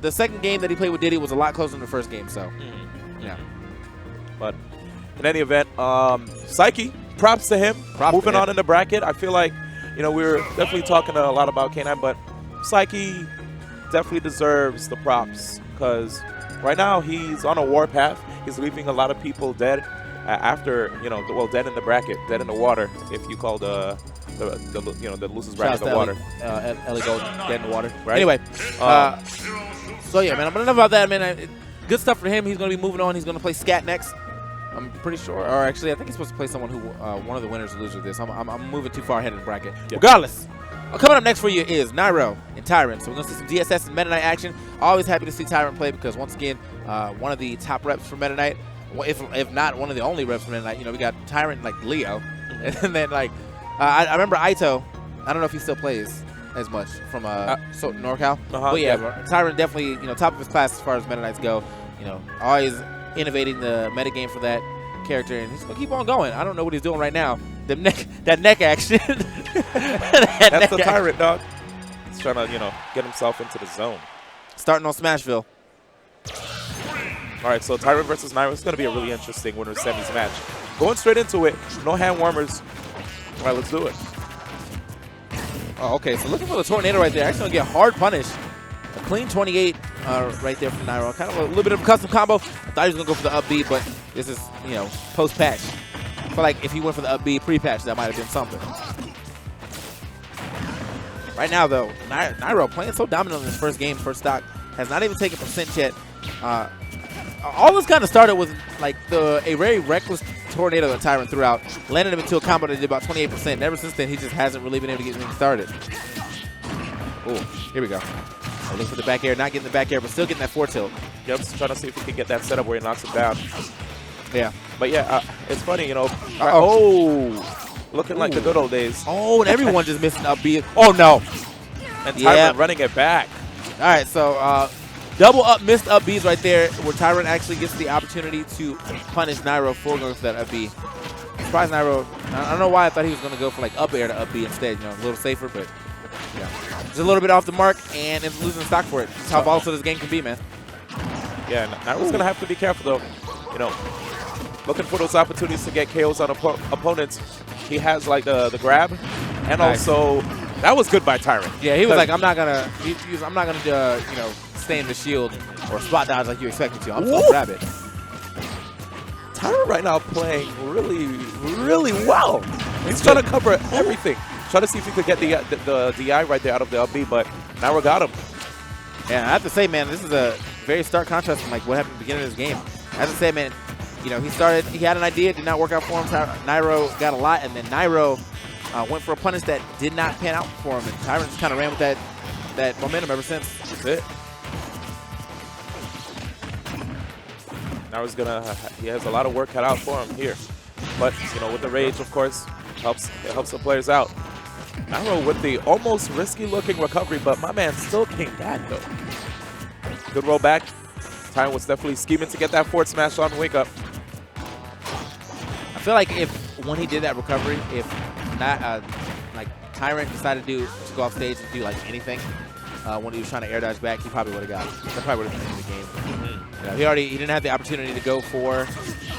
the second game that he played with Diddy was a lot closer than the first game. So, yeah. But in any event, Psyche, props to him. Moving on in the bracket, I feel like, we were definitely talking a lot about K9, but Psyche definitely deserves the props because right now he's on a warpath. He's leaving a lot of people dead after, dead in the bracket, dead in the water, if you call the losers bracket in the water. Ellie Golden, dead in the water. Right? Anyway, so yeah, man. But enough about that, man. Good stuff for him. He's going to be moving on. He's going to play Scat next. I'm pretty sure, or actually, I think he's supposed to play someone who, one of the winners or losers of this. I'm moving too far ahead in the bracket. Yeah. Regardless, coming up next for you is Nairo and Tyrant. So we're going to see some DSS and Meta Knight action. Always happy to see Tyrant play because, once again, one of the top reps for Meta Knight, if not one of the only reps for Meta Knight. We got Tyrant like Leo, and then I remember Aito. I don't know if he still plays as much from NorCal, but yeah, Tyrant definitely top of his class as far as Meta Knights go. Always innovating the meta game for that character, and he's gonna keep on going. I don't know what he's doing right now. That neck action. That's the Tyrant, dog. He's trying to get himself into the zone. Starting on Smashville. All right, so Tyrant versus Nairo is gonna be a really interesting winner semis match. Going straight into it, no hand warmers. All right, let's do it. Oh, okay. So looking for the tornado right there. Actually gonna get hard punished. A clean 28 right there from Nairo. Kind of a little bit of a custom combo. I thought he was going to go for the up B, but this is, post-patch. I feel like if he went for the up B pre-patch, that might have been something. Right now, though, Nairo playing so dominant in his first game, first stock, has not even taken % yet. All this kind of started with like a very reckless tornado that Tyrant threw out, landed him into a combo that did about 28%. And ever since then, he just hasn't really been able to get anything started. Oh, here we go. Looking for the back air, not getting the back air, but still getting that forward tilt. Yep, just trying to see if he can get that setup where he knocks him down. Yeah. But yeah, it's funny, you know. Oh, looking like the good old days. Oh, and everyone just missing up B. Oh, no. And Tyrant Yeah. running it back. All right, so double up, missed up Bs right there, where Tyrant actually gets the opportunity to punish Nairo for going for that up B. Surprised Nairo. I don't know why I thought he was going to go for like up air to up B instead. You know, a little safer, but yeah, just a little bit off the mark, and it's losing stock for it. That's how volatile this game can be, man. Yeah, Nairo's going to have to be careful, though. You know, looking for those opportunities to get KOs on opponents. He has like the grab, and Nice. also that was good by Tyrant. Yeah, he was like, I'm not gonna, I'm not gonna, you know, stay in the shield or spot dodge like you expect me to. I'm just gonna grab it. Tyrant right now playing really, really well. He's trying to cover everything. Trying to see if he could get the DI right there out of the up B, but Nairo got him. Yeah, I have to say, man, this is a very stark contrast from like what happened at the beginning of this game. I have to say, man, you know, he had an idea, did not work out for him. Nairo got a lot, and then Nairo went for a punish that did not pan out for him, and Tyrant just kind of ran with that momentum ever since. That's it. Nairo's he has a lot of work cut out for him here. But, you know, with the rage, of course, it helps the players out. Nairo with the almost risky-looking recovery, but my man still came back, though. Good roll back. Tyrant was definitely scheming to get that forward smash on Wake Up. I feel like when he did that recovery, if not, like Tyrant decided to go off stage and do like anything when he was trying to air dodge back, he probably would have got it. That probably would have been the game. You know, he didn't have the opportunity to go for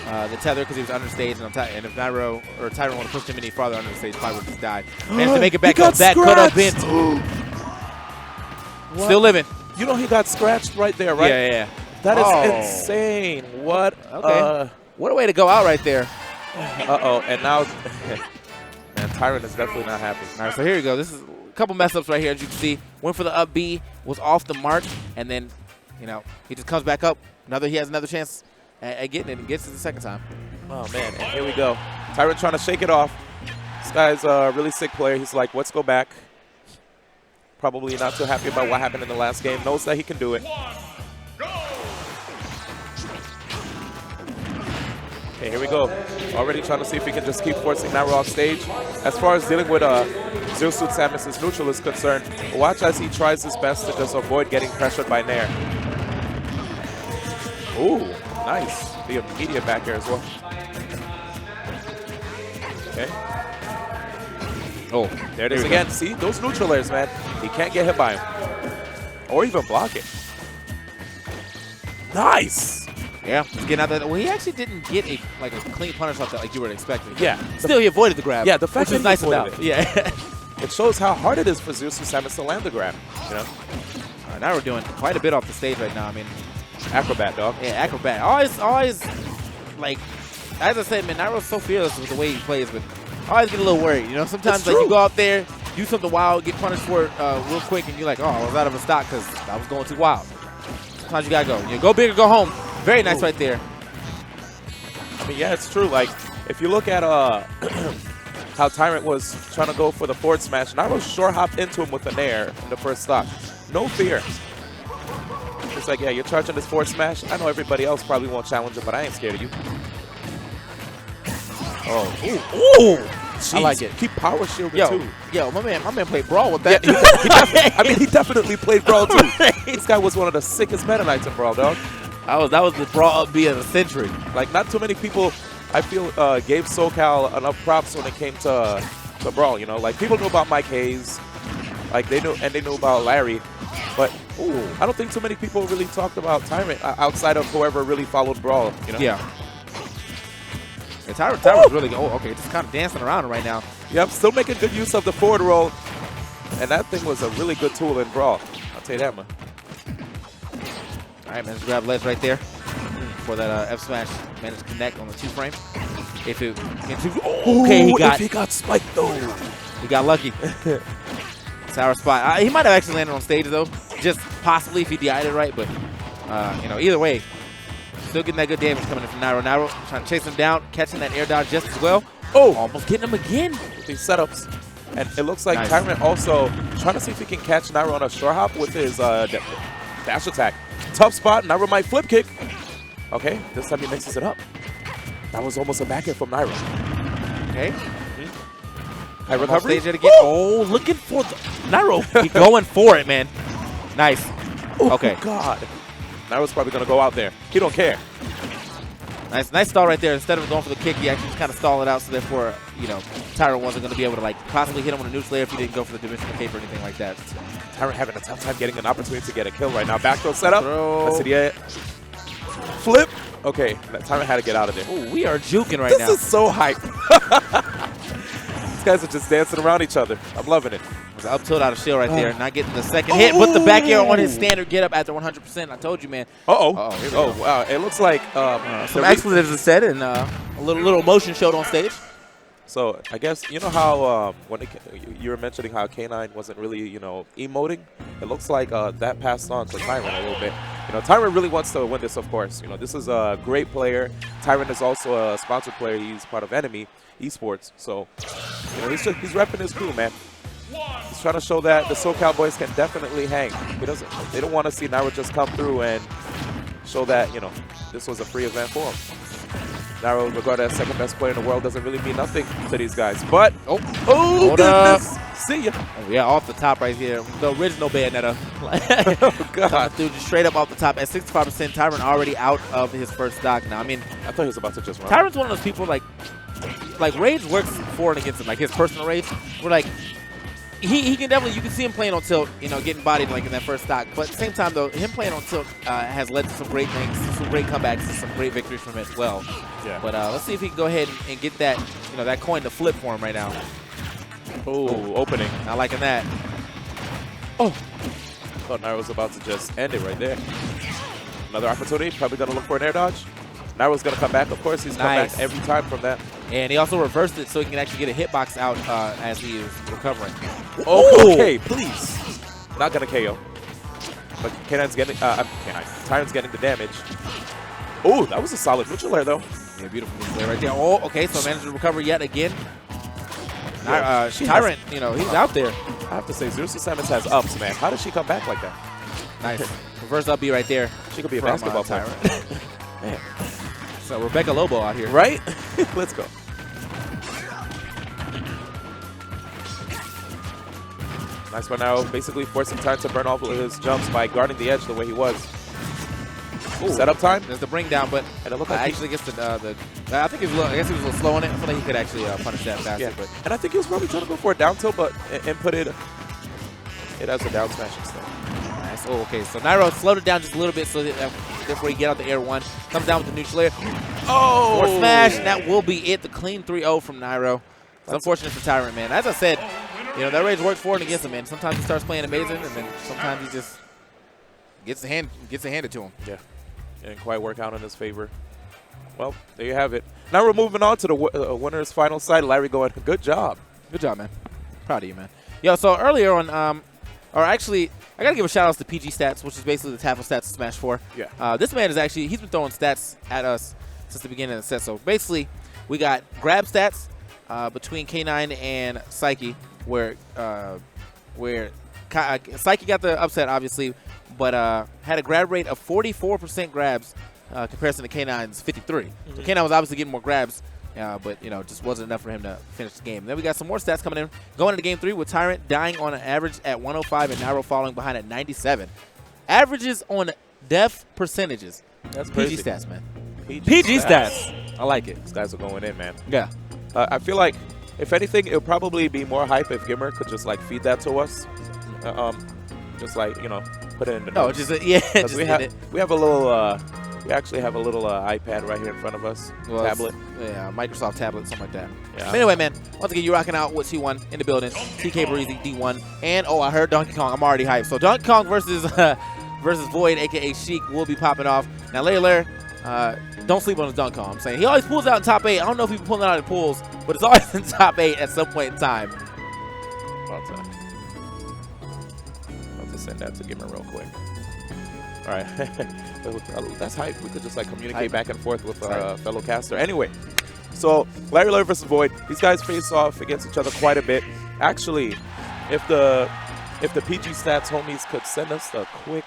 the tether because he was understage, and if Nairo or Tyrant would have pushed him any farther under the stage, probably would have just died. Managed to make it back up. That could have been. Still living. You know he got scratched right there, right? Yeah. That is insane. What? Okay. What a way to go out right there. Uh-oh. And now, man, Tyrant is definitely not happy. All right, so here we go. This is a couple mess ups right here, as you can see. Went for the up B, was off the mark, and then, you know, he just comes back up. He has another chance at getting it and gets it the second time. Oh, man, and here we go. Tyrant trying to shake it off. This guy's a really sick player. He's like, let's go back. Probably not too happy about what happened in the last game. Knows that he can do it. Okay, here we go. Already trying to see if he can just keep forcing Nairo off stage. As far as dealing with Zero Suit Samus's neutral is concerned, watch as he tries his best to just avoid getting pressured by Nair. Ooh, nice. The immediate back air as well. Okay. Oh, there it is again. See, those neutral airs, man. He can't get hit by him. Or even block it. Nice. Yeah, he's getting out that. Well, he actually didn't get a clean punish off that like you were expecting. Yeah. Still, he avoided the grab. Yeah, the fact which is that he nice avoided about it. Yeah. It shows how hard it is for Zeus and Samus to land the grab. You know? Now we're doing quite a bit off the stage right now. I mean, acrobat, dog. Yeah, acrobat. Always, like, as I said, man, Nairo's so fearless with the way he plays, but I always get a little worried. You know, sometimes like you go out there, do something wild, get punished for it real quick, and you're like, oh, I was out of a stock because I was going too wild. Sometimes you gotta go. You go big or go home. Very nice right there. I mean, yeah, it's true. Like, if you look at how Tyrant was trying to go for the forward smash, Nairo sure hopped into him with an air in the first stock. No fear. It's like, yeah, you're charging this forward smash. I know everybody else probably won't challenge it, but I ain't scared of you. Oh, ooh. Jeez. I like it. Keep power shielding too. Yo, my man played Brawl with that. Yeah, he definitely played Brawl too. This guy was one of the sickest Meta Knights in Brawl, dog. That was the Brawl up B of the century. Like, not too many people, I feel, gave SoCal enough props when it came to Brawl, you know? Like, people knew about Mike Hayes, like, they knew about Larry, but I don't think too many people really talked about Tyrant outside of whoever really followed Brawl, you know? Yeah. Tyrant's really good. Oh, okay, just kind of dancing around right now. Yep, still making good use of the forward roll, and that thing was a really good tool in Brawl. I'll tell you that, man. All right, man, let's grab ledge right there for that F smash. Managed to connect on the 2-frame. If it okay, he got spiked though. He got lucky. Tower spot. He might have actually landed on stage, though. Just possibly if he DI'd it right. But, you know, either way, still getting that good damage coming in from Nairo. Nairo trying to chase him down, catching that air dodge just as well. Oh, almost getting him again. With these setups. And it looks like Nice. Tyrant also trying to see if he can catch Nairo on a short hop with his dash attack. Tough spot. Nairo might flip kick. Okay, this time he mixes it up. That was almost a back air from Nairo. Okay. High On recovery. stage yet again. Oh, looking for the Nairo. He going for it, man. Nice. Oh, Okay. God. Nairo's probably going to go out there. He don't care. Nice stall right there. Instead of going for the kick, he actually just kind of stalled it out. So therefore, you know, Tyrant wasn't going to be able to like possibly hit him with a neutral air if he didn't go for the dimensional cape or anything like that. So, Tyrant having a tough time getting an opportunity to get a kill right now. Back throw setup. Throw. Let's see the flip. Okay, Tyrant had to get out of there. ooh, we are juking right This now. is so hype. These guys are just dancing around each other. I'm loving it. It was up tilt out of shield right there. Not getting the second hit, but the back air on his standard get up after 100%. I told you, man. Uh-oh. Uh-oh, here we Oh, go. wow. It looks like Some expletives are said and a little emotion showed on stage. So I guess you know how when you were mentioning how K9 wasn't really emoting. It looks like that passed on to Tyrant a little bit. You know, Tyrant really wants to win this, of course. You know, this is a great player. Tyrant is also a sponsored player. He's part of Enemy Esports. So you know, he's repping his crew, man. He's trying to show that the SoCal boys can definitely hang. They don't want to see Nairo just come through and show that this was a free event for him. Nairo, regarded as second best player in the world, doesn't really mean nothing to these guys. But Oh, oh goodness, see ya. Oh, yeah, off the top right here. The original Bayonetta. Oh God, Dude, just straight up off the top. At 65%, Tyrant already out of his first stock now. I mean, I thought he was about to just run. Tyrant's one of those people, like Rage works for and against him. Like, his personal Rage, where, like, he can definitely, you can see him playing on tilt, getting bodied, like, in that first stock. But at the same time, though, him playing on tilt has led to some great things, some great comebacks, and some great victories from him as well. Yeah. But let's see if he can go ahead and get that, that coin to flip for him right now. Oh, opening. Not liking that. Oh, thought Nairo was about to just end it right there. Another opportunity. Probably gonna look for an air dodge. Nairo's gonna come back. Of course, he's come Nice. back every time from that. And he also reversed it so he can actually get a hitbox out as he is recovering. Oh, okay, please. Not gonna KO. But K9's getting, Tyrant's getting the damage. Oh, that was a solid neutral air though. Yeah, beautiful play right there. Oh, okay, so managed to recover yet again. Yeah, she Tyrant, he's out there. I have to say, Zeus Samus has ups, man. How does she come back like that? Nice. Reverse up B right there. She could be a from, basketball player. Tyrant. Man. So Rebecca Lobo out here. Right? Let's go. Nice one now, basically forcing Tyrant to burn off of his jumps by guarding the edge the way he was. Ooh. Setup time. There's the bring down, but And it looked like he- actually gets I think I guess he was a little slow on it. I feel like he could actually punish that faster. Yeah, But and I think he was probably trying to go for a down tilt, but inputted it as a down smash instead. nice. Oh, okay. So Nairo slowed it down just a little bit so that therefore he get out the air one. Comes down with the neutral air. Oh! Forward smash, and that will be it. The clean 3-0 from Nairo. It's unfortunate for Tyrant, man. As I said, that Rage works for and against him, man. Sometimes he starts playing amazing, and then sometimes he just gets it handed to him. Yeah, didn't quite work out in his favor. Well, there you have it. Now we're moving on to the winner's final side. Larry going, good job. Good job, man. Proud of you, man. Yo, so earlier on, or actually, I got to give a shout out to PG Stats, which is basically the Tafel Stats of Smash 4. Yeah. This man is actually, he's been throwing stats at us since the beginning of the set. So basically, we got grab stats between K9 and Psyche, where Psyche got the upset, obviously, but had a grab rate of 44% grabs comparison to K9's 53. So K9 was obviously getting more grabs, but just wasn't enough for him to finish the game. Then we got some more stats coming in. Going into game 3 with Tyrant dying on an average at 105 and Nairo falling behind at 97. Averages on death percentages. That's PG crazy. stats, man. PG stats. I like it. These guys are going in, man. Yeah. I feel like, if anything, it would probably be more hype if Gimmer could just, feed that to us. Just, put it in the No, notes. just yeah. 'Cause Just we have a little, we actually have a little iPad right here in front of us. Tablet. Yeah, Microsoft tablet, something like that. Yeah. But anyway, man, once again, you're rocking out with T1 in the building. TK Breezy, D1. And, I heard Donkey Kong. I'm already hyped. So Donkey Kong versus Void, a.k.a. Sheik, will be popping off. Now, Lair, don't sleep on his Donkey Kong. I'm saying he always pulls out in top 8. I don't know if he's pulling out in pulls, but it's always in top 8 at some point in time. About time. to send that to Gimmer real quick. All right. That's hype. We could just like communicate back and forth with our fellow caster. Anyway, so Larry Lawyer versus Void. These guys face off against each other quite a bit. Actually, if the PG Stats homies could send us a quick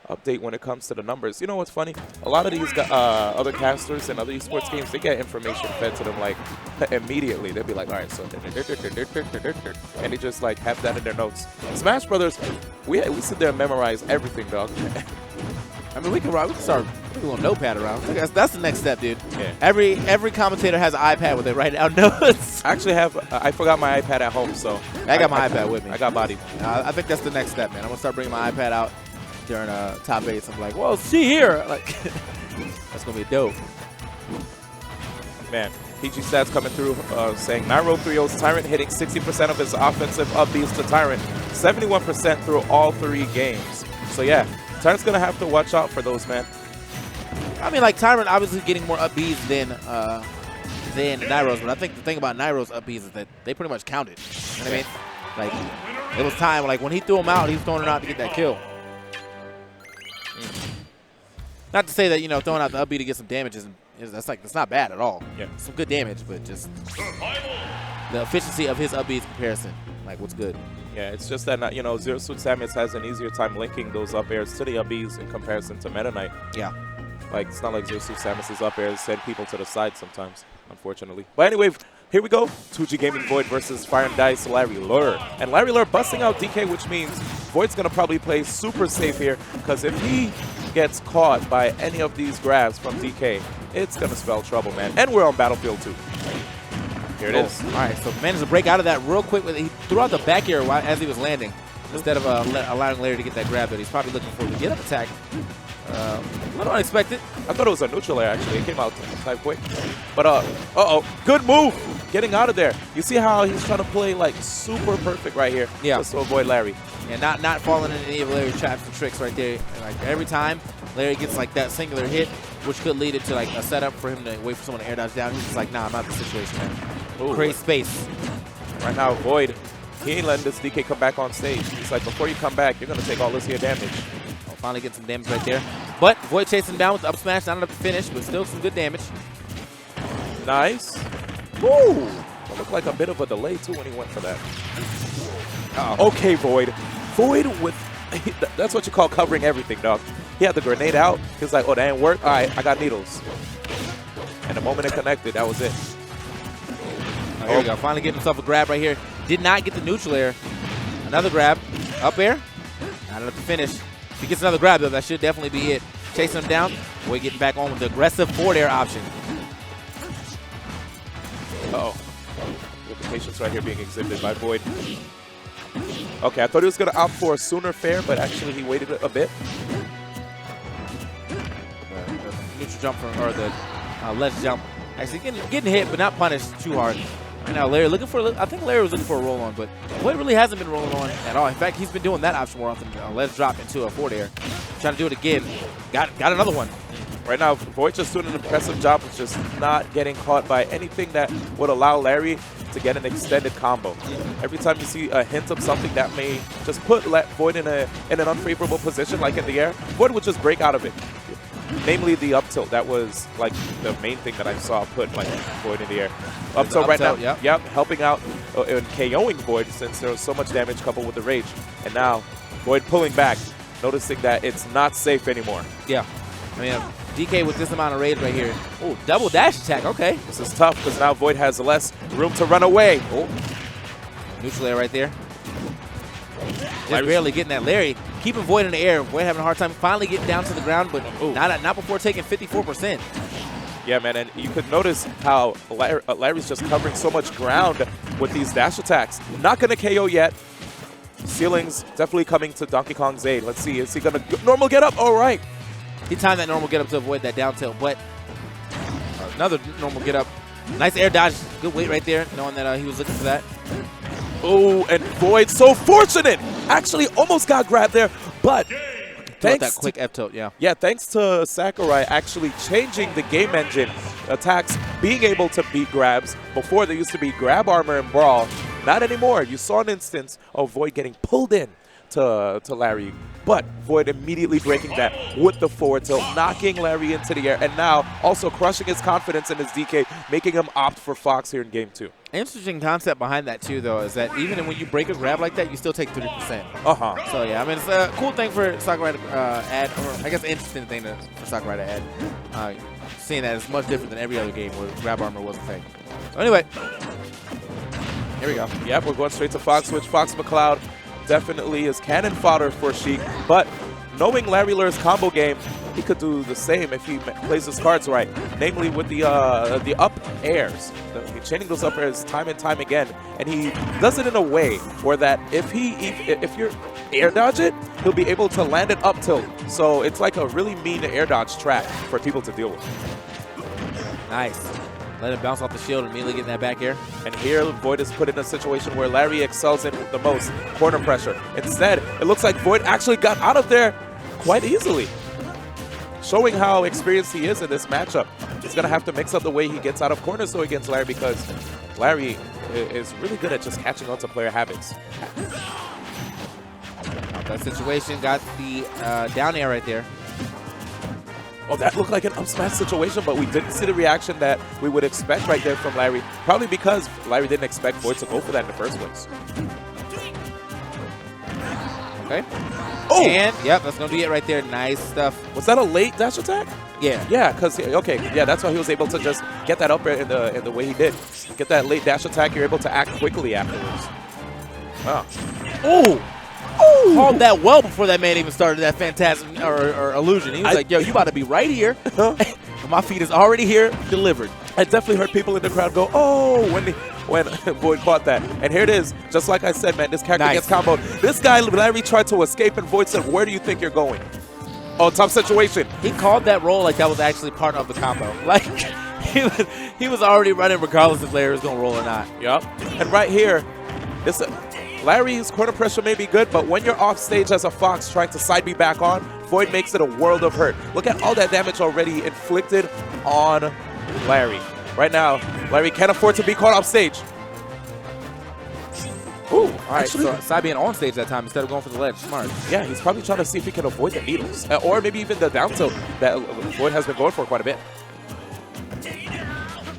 update when it comes to the numbers. You know what's funny? A lot of these other casters and other esports games, they get information fed to them like immediately. They'll be like, all right, so and they just like have that in their notes. Smash Brothers, we sit there and memorize everything, dog. I mean, we can start putting a little notepad around. That's the next step, dude. Yeah. Every commentator has an iPad with it right now. Notes. I actually have. I forgot my iPad at home, so I got my iPad with me. I got bodied. I think that's the next step, man. I'm gonna start bringing my iPad out during top 8. I'm like, well, see here, like that's gonna be dope. Man, PG Stats coming through saying Nairo30's Tyrant hitting 60% of his offensive upbeats to Tyrant, 71% through all 3 games. So yeah, Tyrant's gonna have to watch out for those, man. I mean, like Tyrant obviously getting more upbeats than Nairo's, but I think the thing about Nairo's upbeats is that they pretty much counted. You know what I mean? Like it was time. Like when he threw them out, he was throwing them out to get that kill. Not to say that, you know, throwing out the upbeat to get some damage that's not bad at all. Yeah. Some good damage, but just the efficiency of his upbeats comparison, like what's good. Yeah, it's just that, you know, Zero Suit Samus has an easier time linking those up airs to the upbeats in comparison to Meta Knight. Yeah. Like, it's not like Zero Suit Samus's up airs send people to the side sometimes, unfortunately. But anyway, here we go. 2G Gaming Void versus Fire and Dice Larry Lure. And Larry Lure busting out DK, which means Void's going to probably play super safe here, because if he gets caught by any of these grabs from DK, it's going to spell trouble, man. And we're on Battlefield 2. Here it is. All right, so managed to break out of that real quick. He threw out the back air as he was landing instead of allowing Larry to get that grab, but he's probably looking for the get-up attack. A little unexpected. I thought it was a neutral air, actually. It came out type quick. But, uh-oh, good move. Getting out of there. You see how he's trying to play, like, super perfect right here. Yeah. Just to avoid Larry. And not falling into any of Larry's traps and tricks right there. And like every time Larry gets like that singular hit, which could lead into like a setup for him to wait for someone to air dodge down, he's just like, nah, I'm not in the situation, man. Ooh. Create space. Right now, Void, he ain't letting this DK come back on stage. He's like, before you come back, you're going to take all this here damage. Oh, finally getting some damage right there. But Void chasing him down with the up smash, not enough to finish, but still some good damage. Nice. Woo! It looked like a bit of a delay, too, when he went for that. Uh-oh. Okay, Void. Void with... That's what you call covering everything, dog. He had the grenade out. He was like, oh, that ain't work? All right, I got needles. And the moment it connected, that was it. Oh, here we go. Finally getting himself a grab right here. Did not get the neutral air. Another grab. Up air. Not enough to finish. If he gets another grab, though, that should definitely be it. Chasing him down. Void getting back on with the aggressive forward air option. Uh-oh. With the patience right here being exhibited by Void. Okay, I thought he was going to opt for a sooner fair, but actually he waited a bit. The neutral jump or the ledge jump. Actually getting hit, but not punished too hard. Right now, Larry looking for, I think Larry was looking for a roll on, but Void really hasn't been rolling on at all. In fact, he's been doing that option more often. Ledge drop into a forward air. Trying to do it again. Got another one. Right now, Void just doing an impressive job of just not getting caught by anything that would allow Larry to get an extended combo. Every time you see a hint of something that may just put Void in an unfavorable position, like in the air, Void would just break out of it. Namely the up tilt. That was like the main thing that I saw put like Void in the air. Up tilt right now, yep, helping out and KOing Void since there was so much damage coupled with the rage. And now Void pulling back, noticing that it's not safe anymore. Yeah. I mean, DK with this amount of rage right here. Oh, double dash attack. Okay. This is tough because now Void has less room to run away. Oh. Neutral air right there. Just barely getting that. Larry keeping Void in the air. Void having a hard time finally getting down to the ground, but not before taking 54%. Yeah, man, and you could notice how Larry's just covering so much ground with these dash attacks. Not going to KO yet. Ceilings definitely coming to Donkey Kong's aid. Let's see, is he going to normal get up? All right. He timed that normal get up to avoid that down tilt, but another normal get up. Nice air dodge. Good weight right there, knowing that he was looking for that. Oh, and Void so fortunate. Actually almost got grabbed there, but thanks that quick F tilt, yeah. Yeah, thanks to Sakurai actually changing the game engine. Attacks being able to beat grabs. Before there used to be grab armor and brawl. Not anymore. You saw an instance of Void getting pulled in to Larry. But Void immediately breaking that with the forward tilt, knocking Larry into the air, and now also crushing his confidence in his DK, making him opt for Fox here in game 2. Interesting concept behind that too, though, is that even when you break a grab like that, you still take 30%. So yeah, I mean, it's a cool thing for Sakurai to add, or I guess interesting thing for Sakurai to add. Seeing that it's much different than every other game where grab armor was a thing. So anyway, here we go. Yep, we're going straight to Fox Switch. Fox McCloud definitely is cannon fodder for Sheik, but knowing Larry Lur's combo game, he could do the same if he plays his cards right, namely with the up airs, chaining those up airs time and time again, and he does it in a way where that if you're air dodge it, he'll be able to land it up tilt. So it's like a really mean air dodge trap for people to deal with. Nice. Let him bounce off the shield and immediately get in that back air. And here, Void is put in a situation where Larry excels in the most, corner pressure. Instead, it looks like Void actually got out of there quite easily, showing how experienced he is in this matchup. He's going to have to mix up the way he gets out of corners though against Larry, because Larry is really good at just catching on to player habits. That situation got the down air right there. Oh, that looked like an up smash situation, but we didn't see the reaction that we would expect right there from Larry. Probably because Larry didn't expect Void to go for that in the first place. Okay. Oh! And, yep, that's going to be it right there. Nice stuff. Was that a late dash attack? Yeah. Yeah, because, okay, yeah, that's why he was able to just get that up air in the way he did. Get that late dash attack, you're able to act quickly afterwards. Wow. Oh! Ooh. Called that well before that man even started that phantasm or illusion. He was like, yo, you about to be right here. My feet is already here, delivered. I definitely heard people in the crowd go, oh, when Void caught that. And here it is. Just like I said, man, this character gets comboed. This guy, Larry, tried to escape, and Void said, where do you think you're going? Oh, tough situation. He called that roll like that was actually part of the combo. Like, he was already running regardless if Larry was going to roll or not. Yup. And right here, Larry's corner pressure may be good, but when you're off stage as a Fox trying to side B back on, Void makes it a world of hurt. Look at all that damage already inflicted on Larry. Right now, Larry can't afford to be caught off stage. Ooh, all right, so side being on stage that time instead of going for the ledge. Smart. Yeah, he's probably trying to see if he can avoid the needles, or maybe even the down tilt that Void has been going for quite a bit.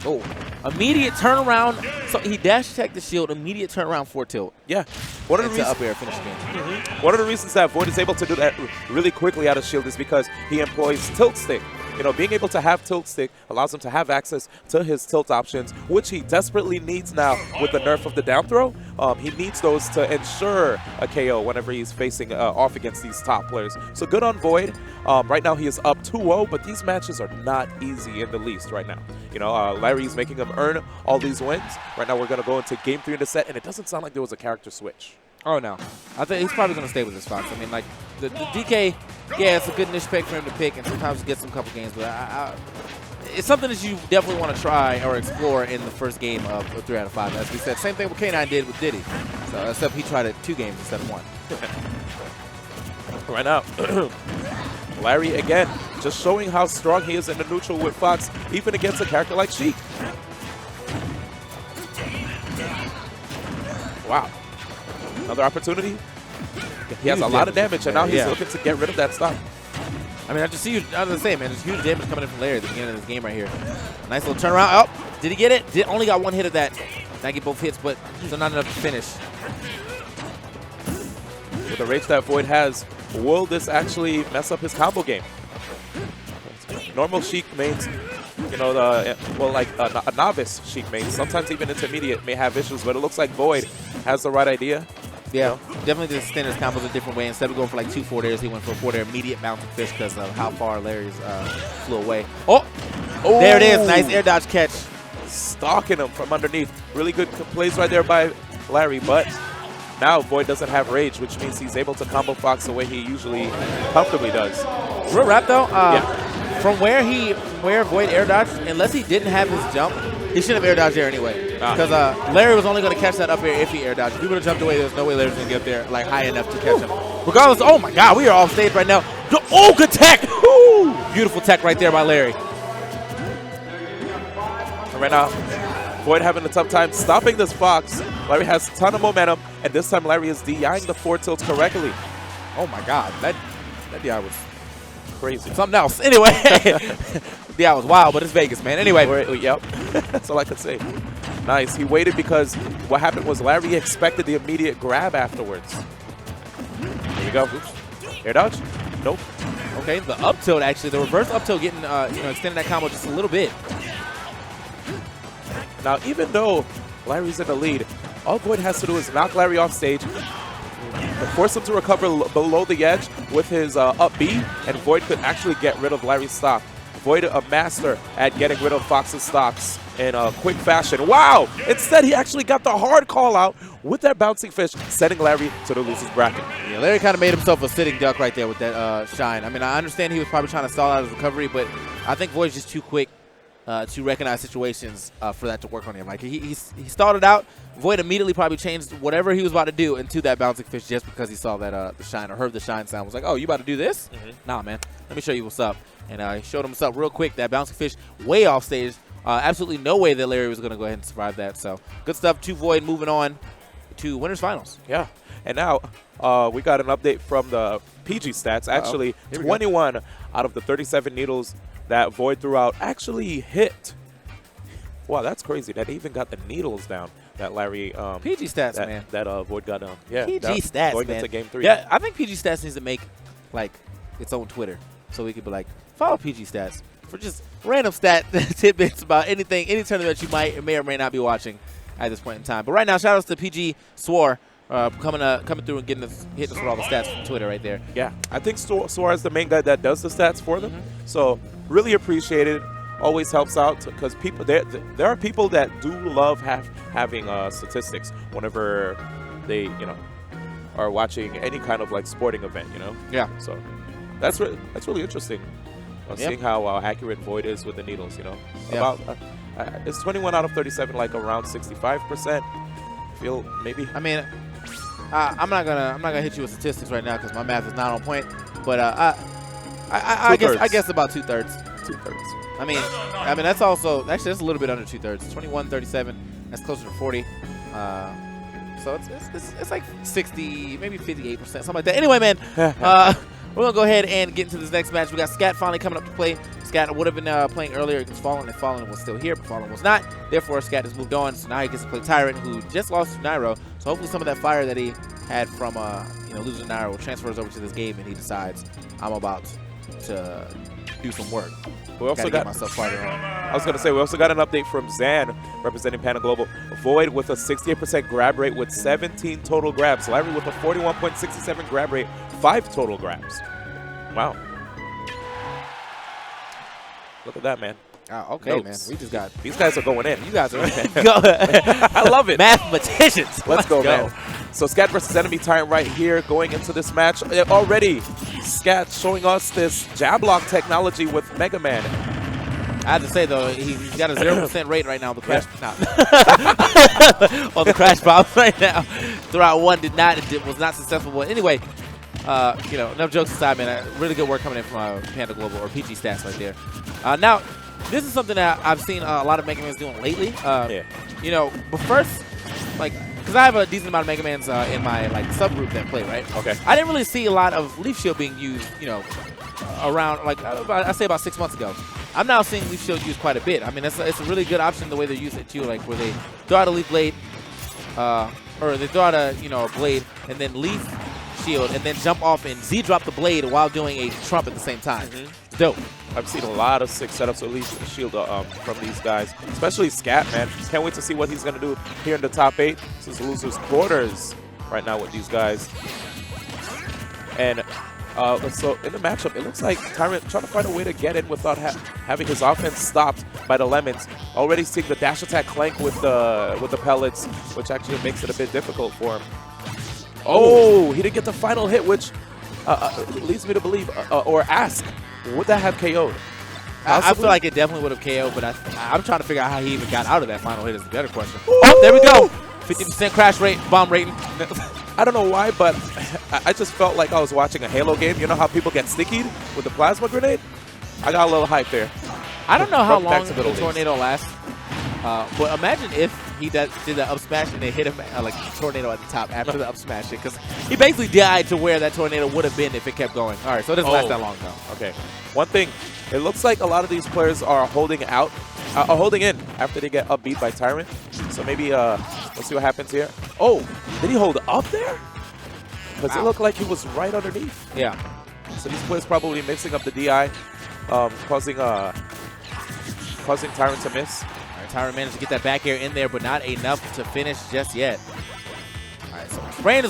Oh, immediate turnaround. So he dash attacked the shield, immediate turnaround for tilt. Yeah. One of the reasons up air finish game. One of the reasons that Void is able to do that really quickly out of shield is because he employs tilt stick. You know, being able to have tilt stick allows him to have access to his tilt options, which he desperately needs now with the nerf of the down throw. He needs those to ensure a KO whenever he's facing off against these top players. So good on Void. Right now he is up 2-0, but these matches are not easy in the least right now. You know, Larry's making him earn all these wins. Right now we're going to go into game 3 in the set, and it doesn't sound like there was a character switch. Oh, no. I think he's probably going to stay with this Fox. I mean, like, the DK, yeah, it's a good niche pick for him to pick, and sometimes he gets some couple games, but it's something that you definitely want to try or explore in the first game of 3 out of 5. As we said, same thing what K9 did with Diddy. So, except he tried it 2 games instead of 1. Right now, Larry, again, just showing how strong he is in the neutral with Fox, even against a character like Sheik. Wow. Another opportunity. He has a lot of damage, and now he's looking to get rid of that stock. I mean, I just see you, I was going to say, man, there's huge damage coming in from Larry at the beginning of this game right here. Nice little turnaround. Oh, did he get it? Only got 1 hit of that. Not get both hits, but still not enough to finish. With the rage that Void has, will this actually mess up his combo game? Normal Sheik mains, you know, like a novice Sheik main, sometimes even intermediate may have issues, but it looks like Void has the right idea. Yeah, definitely just extend his combos a different way. Instead of going for like 2 forward airs, he went for a forward air immediate bouncing fish because of how far Larry's flew away. Oh, there it is. Nice air dodge catch. Stalking him from underneath. Really good plays right there by Larry, but now Void doesn't have rage, which means he's able to combo Fox the way he usually comfortably does. Real rap though, from where Void air dodged, unless he didn't have his jump, he should have air dodged there anyway. Because Larry was only going to catch that up air if he air dodged. If he would have jumped away, there's no way Larry was going to get there like high enough to catch him. Regardless, oh my God, we are off stage right now. Oh, good tech! Ooh, beautiful tech right there by Larry. And right now, Void having a tough time stopping this Fox. Larry has a ton of momentum, and this time Larry is DIing the forward tilt correctly. Oh my God, that DI was Crazy. something else. Anyway, DI was wild, but it's Vegas, man. Anyway, Yep, that's all I could say. Nice. He waited because what happened was Larry expected the immediate grab afterwards. Here we go. Air dodge. Nope. okay, the up tilt actually, the reverse up tilt getting extending that combo just a little bit. Now, even though Larry's in the lead, all Void has to do is knock Larry off stage, force him to recover below the edge with his up B, and Void could actually get rid of Larry's stock. Void, a master at getting rid of Fox's stocks in a quick fashion. Wow! Instead, he actually got the hard call out with that bouncing fish, sending Larry to the losers bracket. Yeah, Larry kind of made himself a sitting duck right there with that shine. I mean, I understand he was probably trying to stall out his recovery, but I think Void's just too quick to recognize situations for that to work on him. Like he stalled it out. Void immediately probably changed whatever he was about to do into that bouncing fish just because he saw that the shine or heard the shine sound. Was like, oh, you about to do this? Nah, man. Let me show you what's up. And he showed him what's up real quick. That bouncing fish way off stage. Absolutely no way that Larry was going to go ahead and survive that. So good stuff to Void. Moving on to winners finals. Yeah. And now we got an update from the PG stats. Actually, 21 out of the 37 needles that Void threw out actually hit. Wow, that's crazy. That they even got the needles down that Larry PG stats, man. That Void got down. Yeah, PG stats, going man. into game 3. Yeah, I think PG stats needs to make like its own Twitter so we could be like, follow PG stats for just random stat tidbits about anything, any tournament that you may or may not be watching at this point in time. But right now, shout outs to PG Swore coming through and hitting us with all the stats from Twitter right there. Yeah, I think Swore is the main guy that does the stats for them. So really appreciate it. Always helps out because people there are people that do love having statistics whenever they are watching any kind of like sporting event. Yeah. So that's really interesting. Seeing how accurate Void is with the needles. About it's 21 out of 37, like around 65%. Feel maybe. I mean, I'm not gonna hit you with statistics right now because my math is not on point. But I guess about 2/3. 2/3. I mean that's also actually that's a little bit under 2/3. 21, 37. That's closer to 40. So it's like 60, maybe 58%, something like that. Anyway, man, we're gonna go ahead and get into this next match. We got Scat finally coming up to play. Scat would have been playing earlier against Fallen, and Fallen was still here, but Fallen was not. Therefore, Scat has moved on, so now he gets to play Tyrant, who just lost to Nairo. So hopefully, some of that fire that he had from losing to Nairo transfers over to this game, and he decides I'm about to do some work. We also got myself farther on. I was going to say, we also got an update from Zan, representing Panda Global. Void with a 68% grab rate with 17 total grabs. Larry with a 41.67 grab rate, 5 total grabs. Wow. Look at that, man. Oh, okay, Notes. man. We just got These guys are going in. you guys are I love it. mathematicians. Let's go, man. So Scat versus Enemy Tyrant right here going into this match. Already, Scat showing us this jab lock technology with Mega Man. I have to say though, he's got a 0% rate right now. The crash, on the crash bombs right now. Throughout one was not successful. But anyway, enough jokes aside, man. Really good work coming in from Panda Global or PG Stats right there. Now, this is something that I've seen a lot of Mega Mans doing lately. But first, because I have a decent amount of Mega Mans in my subgroup that play, right? Okay. I didn't really see a lot of Leaf Shield being used, around I say about 6 months ago. I'm now seeing Leaf Shield used quite a bit. I mean, it's a really good option the way they use it too, where they throw out a Leaf Blade, or they throw out a blade and then Leaf Shield and then jump off and Z drop the blade while doing a trump at the same time. Dope. I've seen a lot of sick setups with Leaf Shield from these guys, especially Scat, man. Can't wait to see what he's going to do here in the top 8. This is losers quarters right now with these guys. And so in the matchup, it looks like Tyrant trying to find a way to get in without having his offense stopped by the Lemons. Already seeing the dash attack clank with the pellets, which actually makes it a bit difficult for him. Oh, he didn't get the final hit, which leads me to believe or ask, would that have KO'd? I feel like it definitely would have KO'd, but I'm trying to figure out how he even got out of that final hit is the better question. Oh, there we go. 50% crash rate, bomb rating. I don't know why, but I just felt like I was watching a Halo game. You know how people get stickied with the plasma grenade? I got a little hype there. I don't know how Back long to the Middle East. tornado lasts, but imagine if he did the up smash and they hit him like tornado at the top after the up smash it because he basically died to where that tornado would have been if it kept going. All right, so it doesn't last that long though. Okay. One thing, it looks like a lot of these players are holding out, holding in after they get upbeat by Tyrant. So maybe let's see what happens here. Oh, did he hold up there? Because it looked like he was right underneath. Yeah. So these players probably mixing up the DI, causing Tyrant to miss. All right, Tyrant managed to get that back air in there, but not enough to finish just yet. All right, so spraying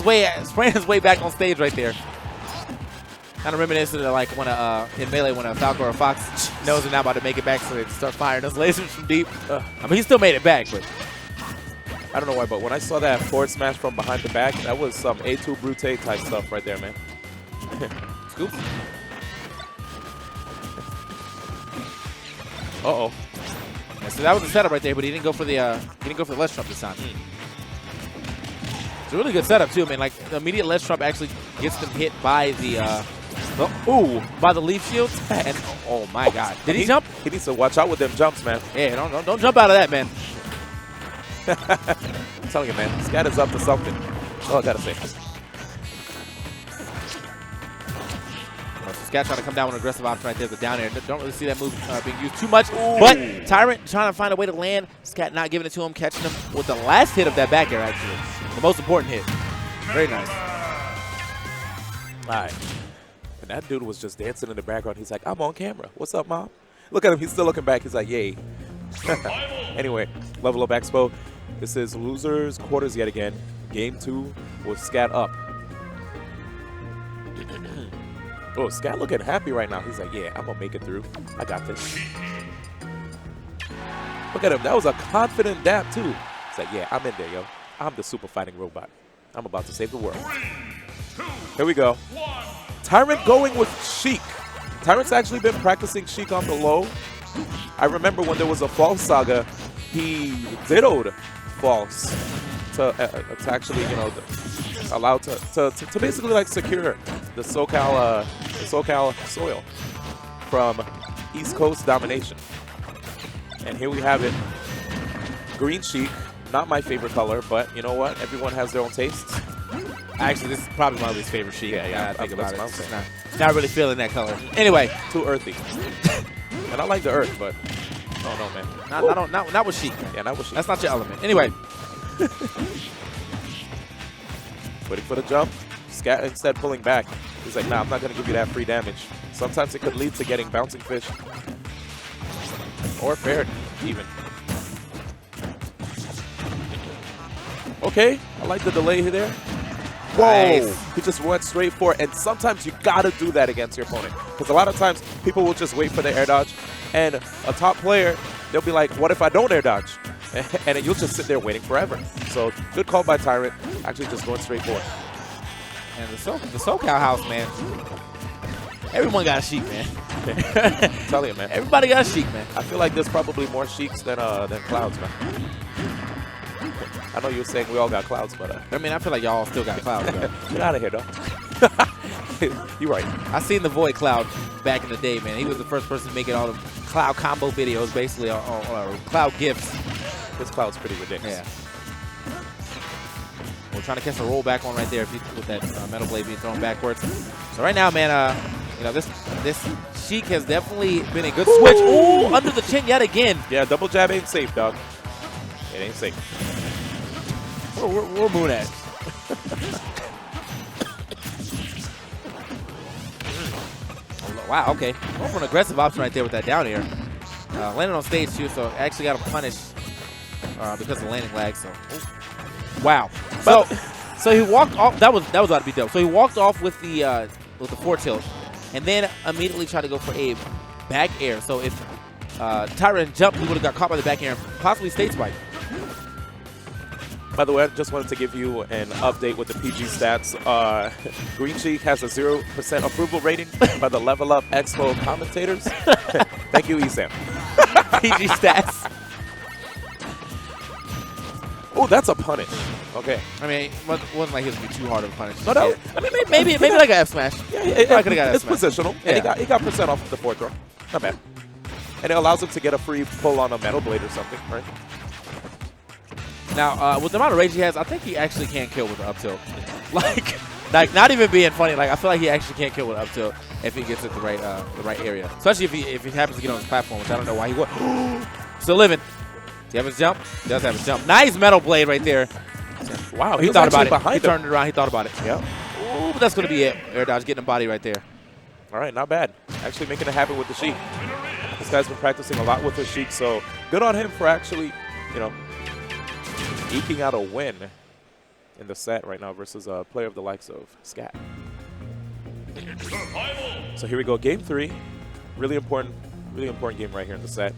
his way back on stage right there. Kind of reminiscent of like when in Melee when a Falcon or a Fox knows they're not about to make it back, so they start firing those lasers from deep. I mean, he still made it back, but I don't know why, but when I saw that forward smash from behind the back, that was some A2 Brute type stuff right there, man. Scoop. Uh-oh. Yeah, so that was the setup right there, but he didn't go for the ledge trump this time. It's a really good setup too, man. Like the immediate ledge trump actually gets them hit by the by the leaf shields, and oh my God, did he jump? He needs to watch out with them jumps, man. Yeah, don't jump out of that, man. I'm telling you, man, Scat is up to something. That's all I gotta say. Scat trying to come down with an aggressive option right there, but down air. Don't really see that move being used too much. But Tyrant trying to find a way to land. Scat not giving it to him, catching him with the last hit of that back air, actually. The most important hit. Very nice. All right. And that dude was just dancing in the background. He's like, I'm on camera. What's up, Mom? Look at him. He's still looking back. He's like, yay. Anyway, Level Up Expo. This is losers quarters yet again. Game 2 with Scat up. Oh, Scat looking happy right now. He's like, yeah, I'm going to make it through. I got this. Look at him. That was a confident dap, too. He's like, yeah, I'm in there, yo. I'm the super fighting robot. I'm about to save the world. Here we go. Tyrant going with Sheik. Tyrant's actually been practicing Sheik on the low. I remember when there was a False Saga, he dittoed False to actually, you know, allow to basically like secure the SoCal soil from East Coast domination. And here we have it. Green Sheik, not my favorite color, but you know what? Everyone has their own tastes. Actually, this is probably my least favorite Sheik. Yeah, I think about it. that's what I'm It's not really feeling that color. Anyway, Too earthy. And I like the earth, but I don't know, man. not with Sheik. Yeah, not with Sheik. That's not your element. Anyway, Waiting for the jump. Scat instead pulling back. He's like, nah, I'm not going to give you that free damage. Sometimes it could lead to getting bouncing fish. Or fair, even. Okay, I like the delay there. Whoa! Nice. He just went straight for it. And sometimes you got to do that against your opponent. Because a lot of times, people will just wait for the air dodge. And a top player, they'll be like, what if I don't air dodge? And then you'll just sit there waiting forever. So, good call by Tyrant. Actually just going straight for it. and the SoCal house, man. Everyone got a Sheik, man. I'm telling you, man. Everybody got a Sheik, man. I feel like there's probably more Sheiks than Clouds, man. I know you were saying we all got Clouds, but I mean, I feel like y'all still got Cloud. Bro. get out of here, though. You're right. I seen the Void Cloud back in the day, man. He was the first person making all the Cloud combo videos, basically, or Cloud gifts. This Cloud's pretty ridiculous. Yeah. We're trying to catch a roll back on right there with that Metal Blade being thrown backwards. So right now, man, you know, this Sheik has definitely been a good switch. Ooh, under the chin yet again. Yeah, double jab ain't safe, dog. It ain't safe. Where Moon at? Wow, okay. Going for an aggressive option right there with that down air. Landing on stage too, so actually got him punished because of the landing lag. So, wow. So he walked off. That was about to be dope. So he walked off with the forward tilt, and then immediately tried to go for a back air. So if Tyrant jumped, he would have got caught by the back air and possibly stage spike. By the way, I just wanted to give you an update with the PG stats. Green Sheik has a 0% approval rating by the Level Up Expo commentators. Thank you, Esam. PG stats. Oh, that's a punish. Okay. I mean, it wasn't like it was going to be too hard of a punish. No, no. I mean, maybe like a F smash. Yeah, I could have got an F it's smash. positional. Yeah. And he got percent off the fourth throw. Not bad. And it allows him to get a free pull on a Metal Blade or something, right? Now, with the amount of rage he has, I think he actually can kill with the up tilt. Like not even being funny. Like I feel like he actually can't kill with up tilt if he gets it the right area. Especially if he happens to get on his platform, which I don't know why he would. Still living. Does he have his jump? He does have his jump. Nice metal blade right there. Wow, He was thought about actually it. He behind him. turned it around. He thought about it. Yep. Ooh, but that's gonna be it. Air dodge getting a body right there. All right, not bad. Actually making it happen with the Sheik. This guy's been practicing a lot with his Sheik, so good on him for actually, you know, eking out a win in the set right now versus a player of the likes of Scat. So here we go, game 3. Really important game right here in the set.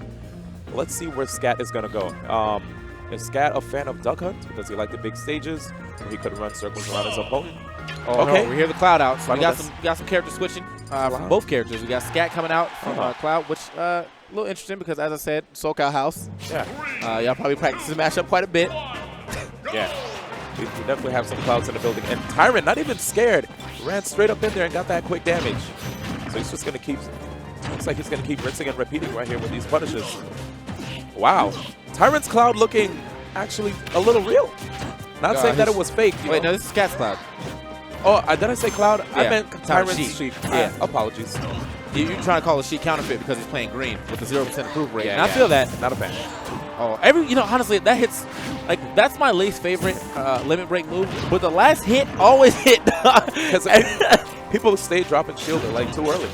Let's see where Scat is gonna go. Is Scat a fan of Duck Hunt? Does he like the big stages where he could run circles around his opponent? Oh, Okay. no, we hear the Cloud out. So we Final got some character switching from both characters. We got Scat coming out from Cloud, which a little interesting because, as I said, SoCal House. Yeah. Y'all probably practice the matchup quite a bit. Yeah. We definitely have some Clouds in the building. And Tyrant, not even scared, ran straight up in there and got that quick damage. So he's just going to keep, looks like he's going to keep rinsing and repeating right here with these punishes. Wow. Tyrant's Cloud looking actually a little real. Not saying that it was fake. You Wait, know. no, this is Cat's Cloud. Oh, did I say Cloud? I Yeah, meant Tyrant's Tyrant's Sheik. Sheik. Yeah. Apologies. You're trying to call a Sheik counterfeit because he's playing green with the 0% approval rate. Yeah, And I feel that. Not a fan. Oh, honestly, that hits. Like, that's my least favorite limit break move. But the last hit always hit. Because people stay dropping shield like too early.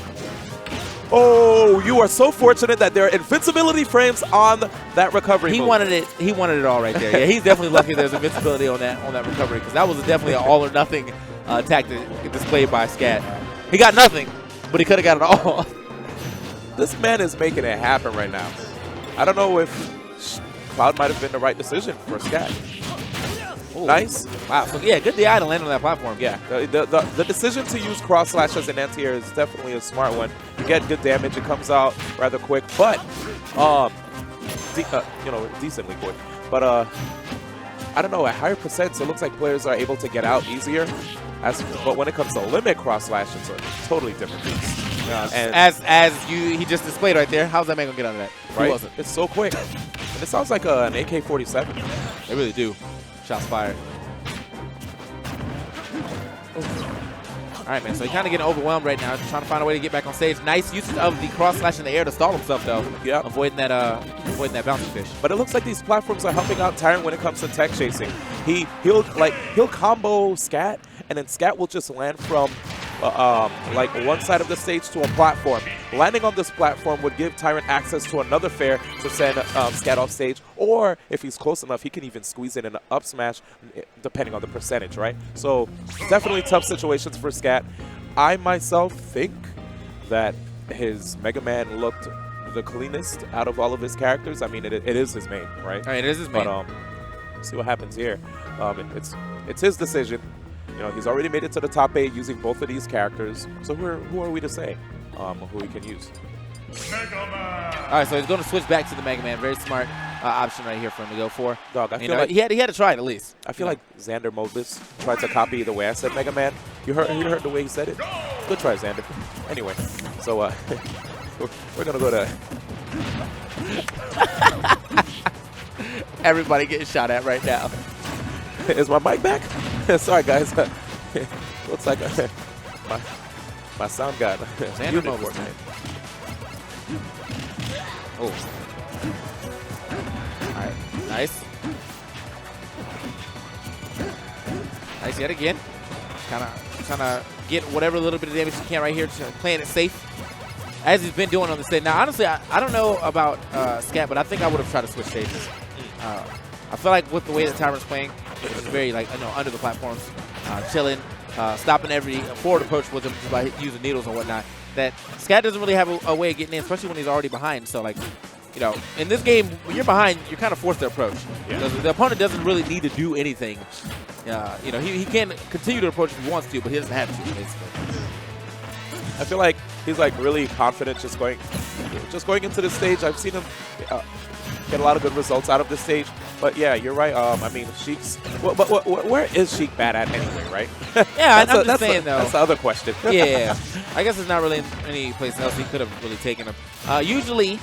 Oh, you are so fortunate that there are invincibility frames on that recovery. He move. wanted it. He wanted it all right there. Yeah, he's definitely lucky there's invincibility on that recovery because that was definitely an all or nothing tactic displayed by Scat. He got nothing, but he could have got it all. This man is making it happen right now. I don't know if Cloud might have been the right decision for Scat. Ooh. Nice. Wow. So yeah, good DI to land on that platform. Yeah, the decision to use cross slash as an anti-air is definitely a smart one. You get good damage, it comes out rather quick, but decently quick. But I don't know, at higher percents, it looks like players are able to get out easier. But when it comes to limit cross slash, it's a totally different beast. And As he just displayed right there, how's that man gonna get out of that? He right, wasn't. it's so quick, and it sounds like an AK-47. They really do. Shots fired. All right, man. So he's kind of getting overwhelmed right now. Just trying to find a way to get back on stage. Nice usage of the cross slash in the air to stall himself, though. Yeah. Avoiding that bouncy fish. But it looks like these platforms are helping out Tyrant when it comes to tech chasing. He'll combo Scat, and then Scat will just land from like one side of the stage to a platform. Landing on this platform would give Tyrant access to another fair to send Scat off stage, or if he's close enough, he can even squeeze in an up smash, depending on the percentage, right? So definitely tough situations for Scat. I myself think that his Mega Man looked the cleanest out of all of his characters. I mean, it is his main, right? All right, it is his main. But see what happens here. It's his decision. You know, he's already made it to the top 8 using both of these characters. So who are we to say who he can use? All right, so he's going to switch back to the Mega Man. Very smart option right here for him to go for. Dog, I You feel know, like he had to try it at least. I feel like Xander Mobus tried to copy the way I said Mega Man. You heard the way he said it? Good try, Xander. Anyway, so we're gonna go to Everybody getting shot at right now. Is my mic back? Sorry, guys. Looks like my sound got Xander muted Mobus, for a minute. Oh. All right, nice. Nice yet again. Kind of get whatever little bit of damage he can right here, just playing it safe, as he's been doing on the stage. Now, honestly, I don't know about Scat, but I think I would have tried to switch stages. I feel like with the way that Tyrant's playing, it's very like under the platforms, chilling, stopping every forward approach with him by using needles and whatnot. That Scat doesn't really have a way of getting in, especially when he's already behind. So like, you know, in this game, when you're behind, you're kind of forced to approach. Yeah. Because the opponent doesn't really need to do anything. You know, he can continue to approach if he wants to, but he doesn't have to, basically. I feel like he's like really confident just going into the stage. I've seen him get a lot of good results out of this stage. But yeah, you're right. I mean, Sheik's. Where is Sheik bad at anyway, right? Yeah, I'm just saying though. That's the other question. Yeah, I guess it's not really any place else he could have really taken him. Usually,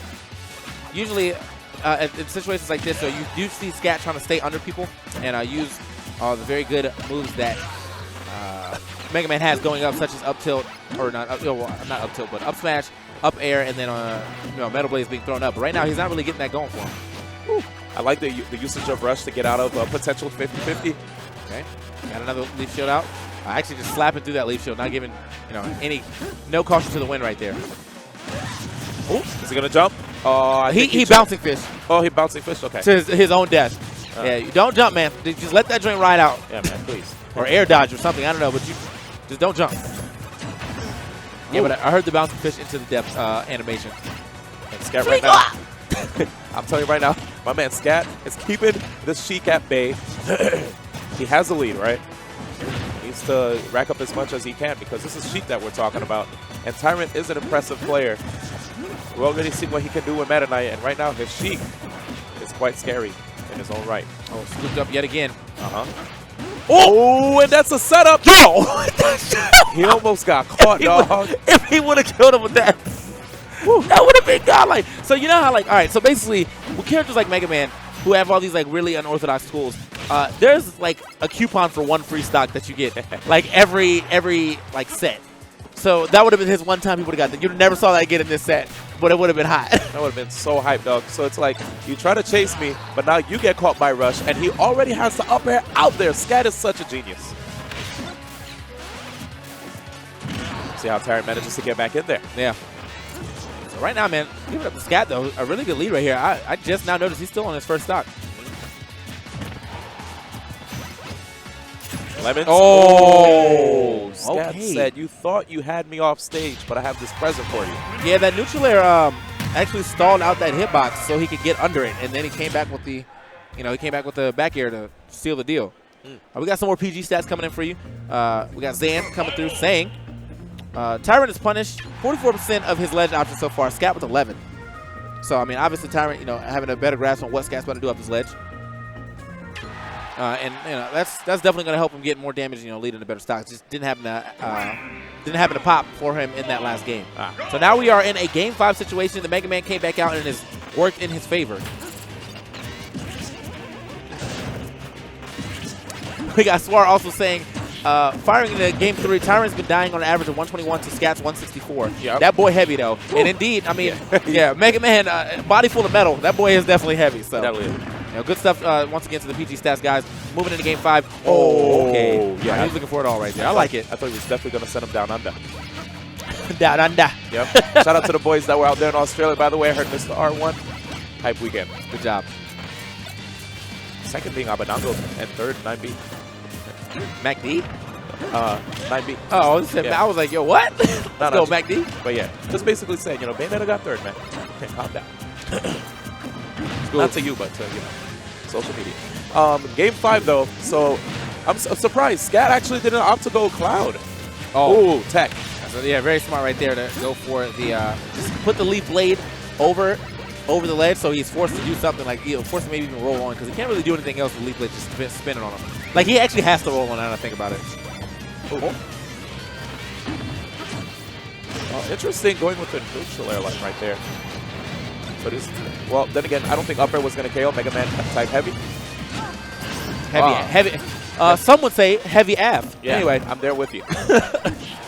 in situations like this, so you do see Scat trying to stay under people and use the very good moves that Mega Man has going up, such as up tilt, or not up tilt, but up smash, up air, and then Metal Blade is being thrown up. But right now, he's not really getting that going for him. Woo. I like the usage of Rush to get out of potential 50-50. Okay, got another leaf shield out. Actually just slapping through that leaf shield, not giving no caution to the wind right there. Oh, is he gonna jump? He bouncing fish. Oh, he bouncing fish. Okay. To his own death. Yeah, you don't jump, man. Just let that joint ride out. Yeah, man, please. Or air dodge or something. I don't know, but you just don't jump. Yeah, but I heard the bouncing fish into the depths animation. And Scat right now. I'm telling you right now, my man Scat is keeping this Sheik at bay. He has the lead, right? He needs to rack up as much as he can because this is Sheik that we're talking about. And Tyrant is an impressive player. We already see what he can do with Meta Knight, and right now his Sheik is quite scary in his own right. Oh, scooped up yet again. Oh, and that's a setup. Yo! He almost got caught, dog. If he would have killed him with that, that would have been godlike. So you know how, like, all right, so basically, with characters like Mega Man, who have all these, like, really unorthodox tools, there's, like, a coupon for one free stock that you get, like, every like, set. So that would have been his one time he would have got that. You never saw that again in this set, but it would have been hot. That would have been so hype, dog. So it's like, you try to chase me, but now you get caught by Rush, and he already has the up air out there. Scat is such a genius. See how Tyrant manages to get back in there. Yeah. So right now, man, give it up to Scat, though. A really good lead right here. I just now noticed he's still on his first stock. Lemons. Oh, Scat okay. said, you thought you had me off stage, but I have this present for you. Yeah, that neutral air actually stalled out that hitbox so he could get under it, and then he came back with the, back air to seal the deal. We got some more PG stats coming in for you. We got Zan coming through saying, Tyrant is punished 44% of his ledge options so far. Scat with 11. So I mean, obviously Tyrant, having a better grasp on what Scat's about to do up his ledge. And that's definitely going to help him get more damage, leading to better stocks. Just didn't happen to pop for him in that last game. So now we are in a Game 5 situation. The Mega Man came back out and has worked in his favor. We got Swar also saying, firing into Game 3, Tyrant's been dying on an average of 121 to Scat's 164. Yep. That boy heavy, though. Woo. And indeed, I mean, yeah, Mega Man, body full of metal. That boy is definitely heavy. So. Definitely. Good stuff once again to the PG stats, guys. Moving into Game 5. Oh, okay. Yeah. He's looking for it all right there. I like it. I thought he was definitely going to send him down under. Down under. Yep. Shout out to the boys that were out there in Australia. By the way, I heard Mr. R1. Hype weekend. Good job. Second being Abenango, and third, 9B. MacD? 9B. Oh, Yeah. I was like, yo, what? Let's go, MacD. But yeah, just basically saying, Bayonetta got third, man. Calm down. Cool. Not to you, but to, social media. Game 5, though, so I'm surprised. Scat actually didn't opt to go Cloud. Oh, tech. So, yeah, very smart right there to go for the, just put the Leaf Blade over the ledge, so he's forced to do something like, forced to maybe even roll on, because he can't really do anything else with Leaf Blade just spinning on him. Like, he actually has to roll on, now that I think about it. Interesting going with the neutral airline right there. But well, then again, I don't think up air was going to KO. Mega Man type heavy. Heavy. Some would say heavy F. Yeah, anyway, I'm there with you.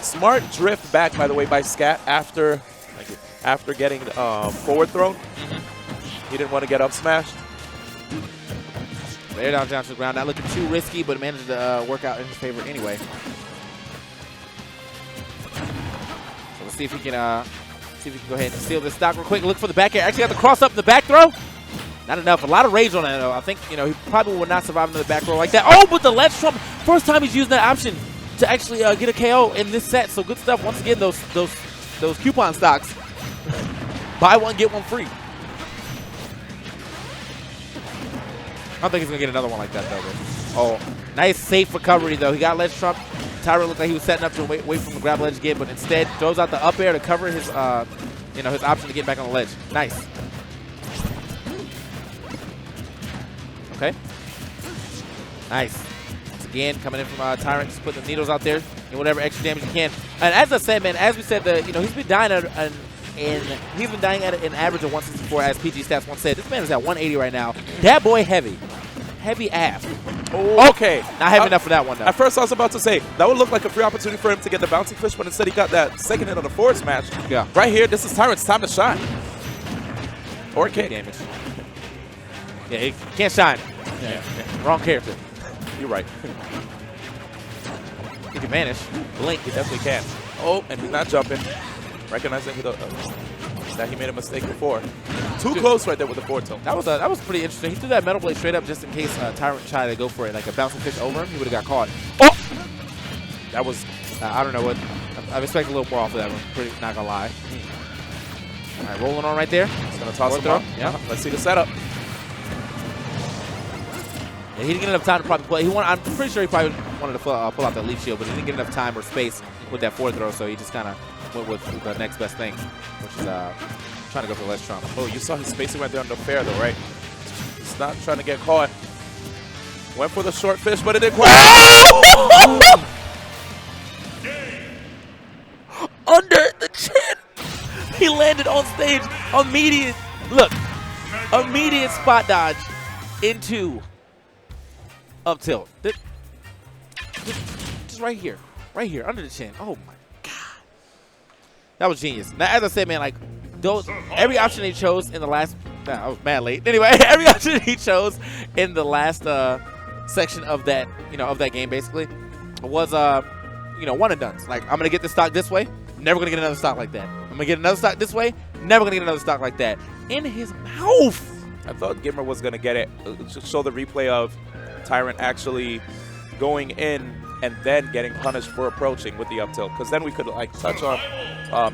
Smart drift back, by the way, by Scat after getting forward thrown. He didn't want to get up smashed. Air down to the ground. Not looking too risky, but managed to work out in his favor anyway. So let's see if he can go ahead and steal this stock real quick. Look for the back air. Actually got the cross up in the back throw. Not enough. A lot of rage on that, though. I think, he probably would not survive into the back row like that. Oh, but the ledge trump. First time he's used that option to actually get a KO in this set. So good stuff. Once again, those coupon stocks. Buy one, get one free. I don't think he's going to get another one like that, though. Oh, nice safe recovery, though. He got ledge trump. Tyrant looked like he was setting up to wait from the grab ledge again, but instead throws out the up air to cover his, his option to get back on the ledge. Nice. Okay. Nice. Once again, coming in from Tyrant, just putting the needles out there and whatever extra damage he can. And as I said, man, as we said, he's been dying he's been dying at an average of 164, as PG Stats once said. This man is at 180 right now. That boy heavy. Heavy ass. Okay. Not heavy enough for that one, though. At first, I was about to say, that would look like a free opportunity for him to get the bouncing fish, but instead he got that second hit on the forward smash. Yeah. Right here, this is Tyrant's time to shine. Or kick. Damage. Yeah, he can't shine. Yeah. Wrong character. You're right. He can vanish. Blink. He definitely can. Oh, and he's not jumping. Recognizing that he made a mistake before. Too close right there with the forward tilt. That was pretty interesting. He threw that Metal Blade straight up just in case Tyrant tried to go for it, like a bouncing fish over him. He would have got caught. Oh! That was, I don't know what. I expect a little more off of that one. Pretty, not gonna lie. All right, rolling on right there. He's gonna toss him throw. up. Yeah. Let's see the setup. Yeah, he didn't get enough time to probably play. I'm pretty sure he probably wanted to pull out that leaf shield, but he didn't get enough time or space with that forward throw, so he just kind of went with the next best thing, which is trying to go for less trauma. Oh, you saw his spacing right there on the fair, though, right? He's not trying to get caught. Went for the short fish, but it didn't quite. Under the chin. He landed on stage. Immediate spot dodge into up tilt. Just right here. Right here, under the chin. Oh my God. That was genius. Now, as I said, man, like, every option he chose in the last, I was mad late. Anyway, every option he chose in the last section of that, of that game basically was, one and done's. Like, I'm gonna get the stock this way, never gonna get another stock like that. I'm gonna get another stock this way, never gonna get another stock like that. In his mouth. I thought Gimmer was gonna get it. Just show the replay of Tyrant actually going in and then getting punished for approaching with the up tilt, because then we could like touch on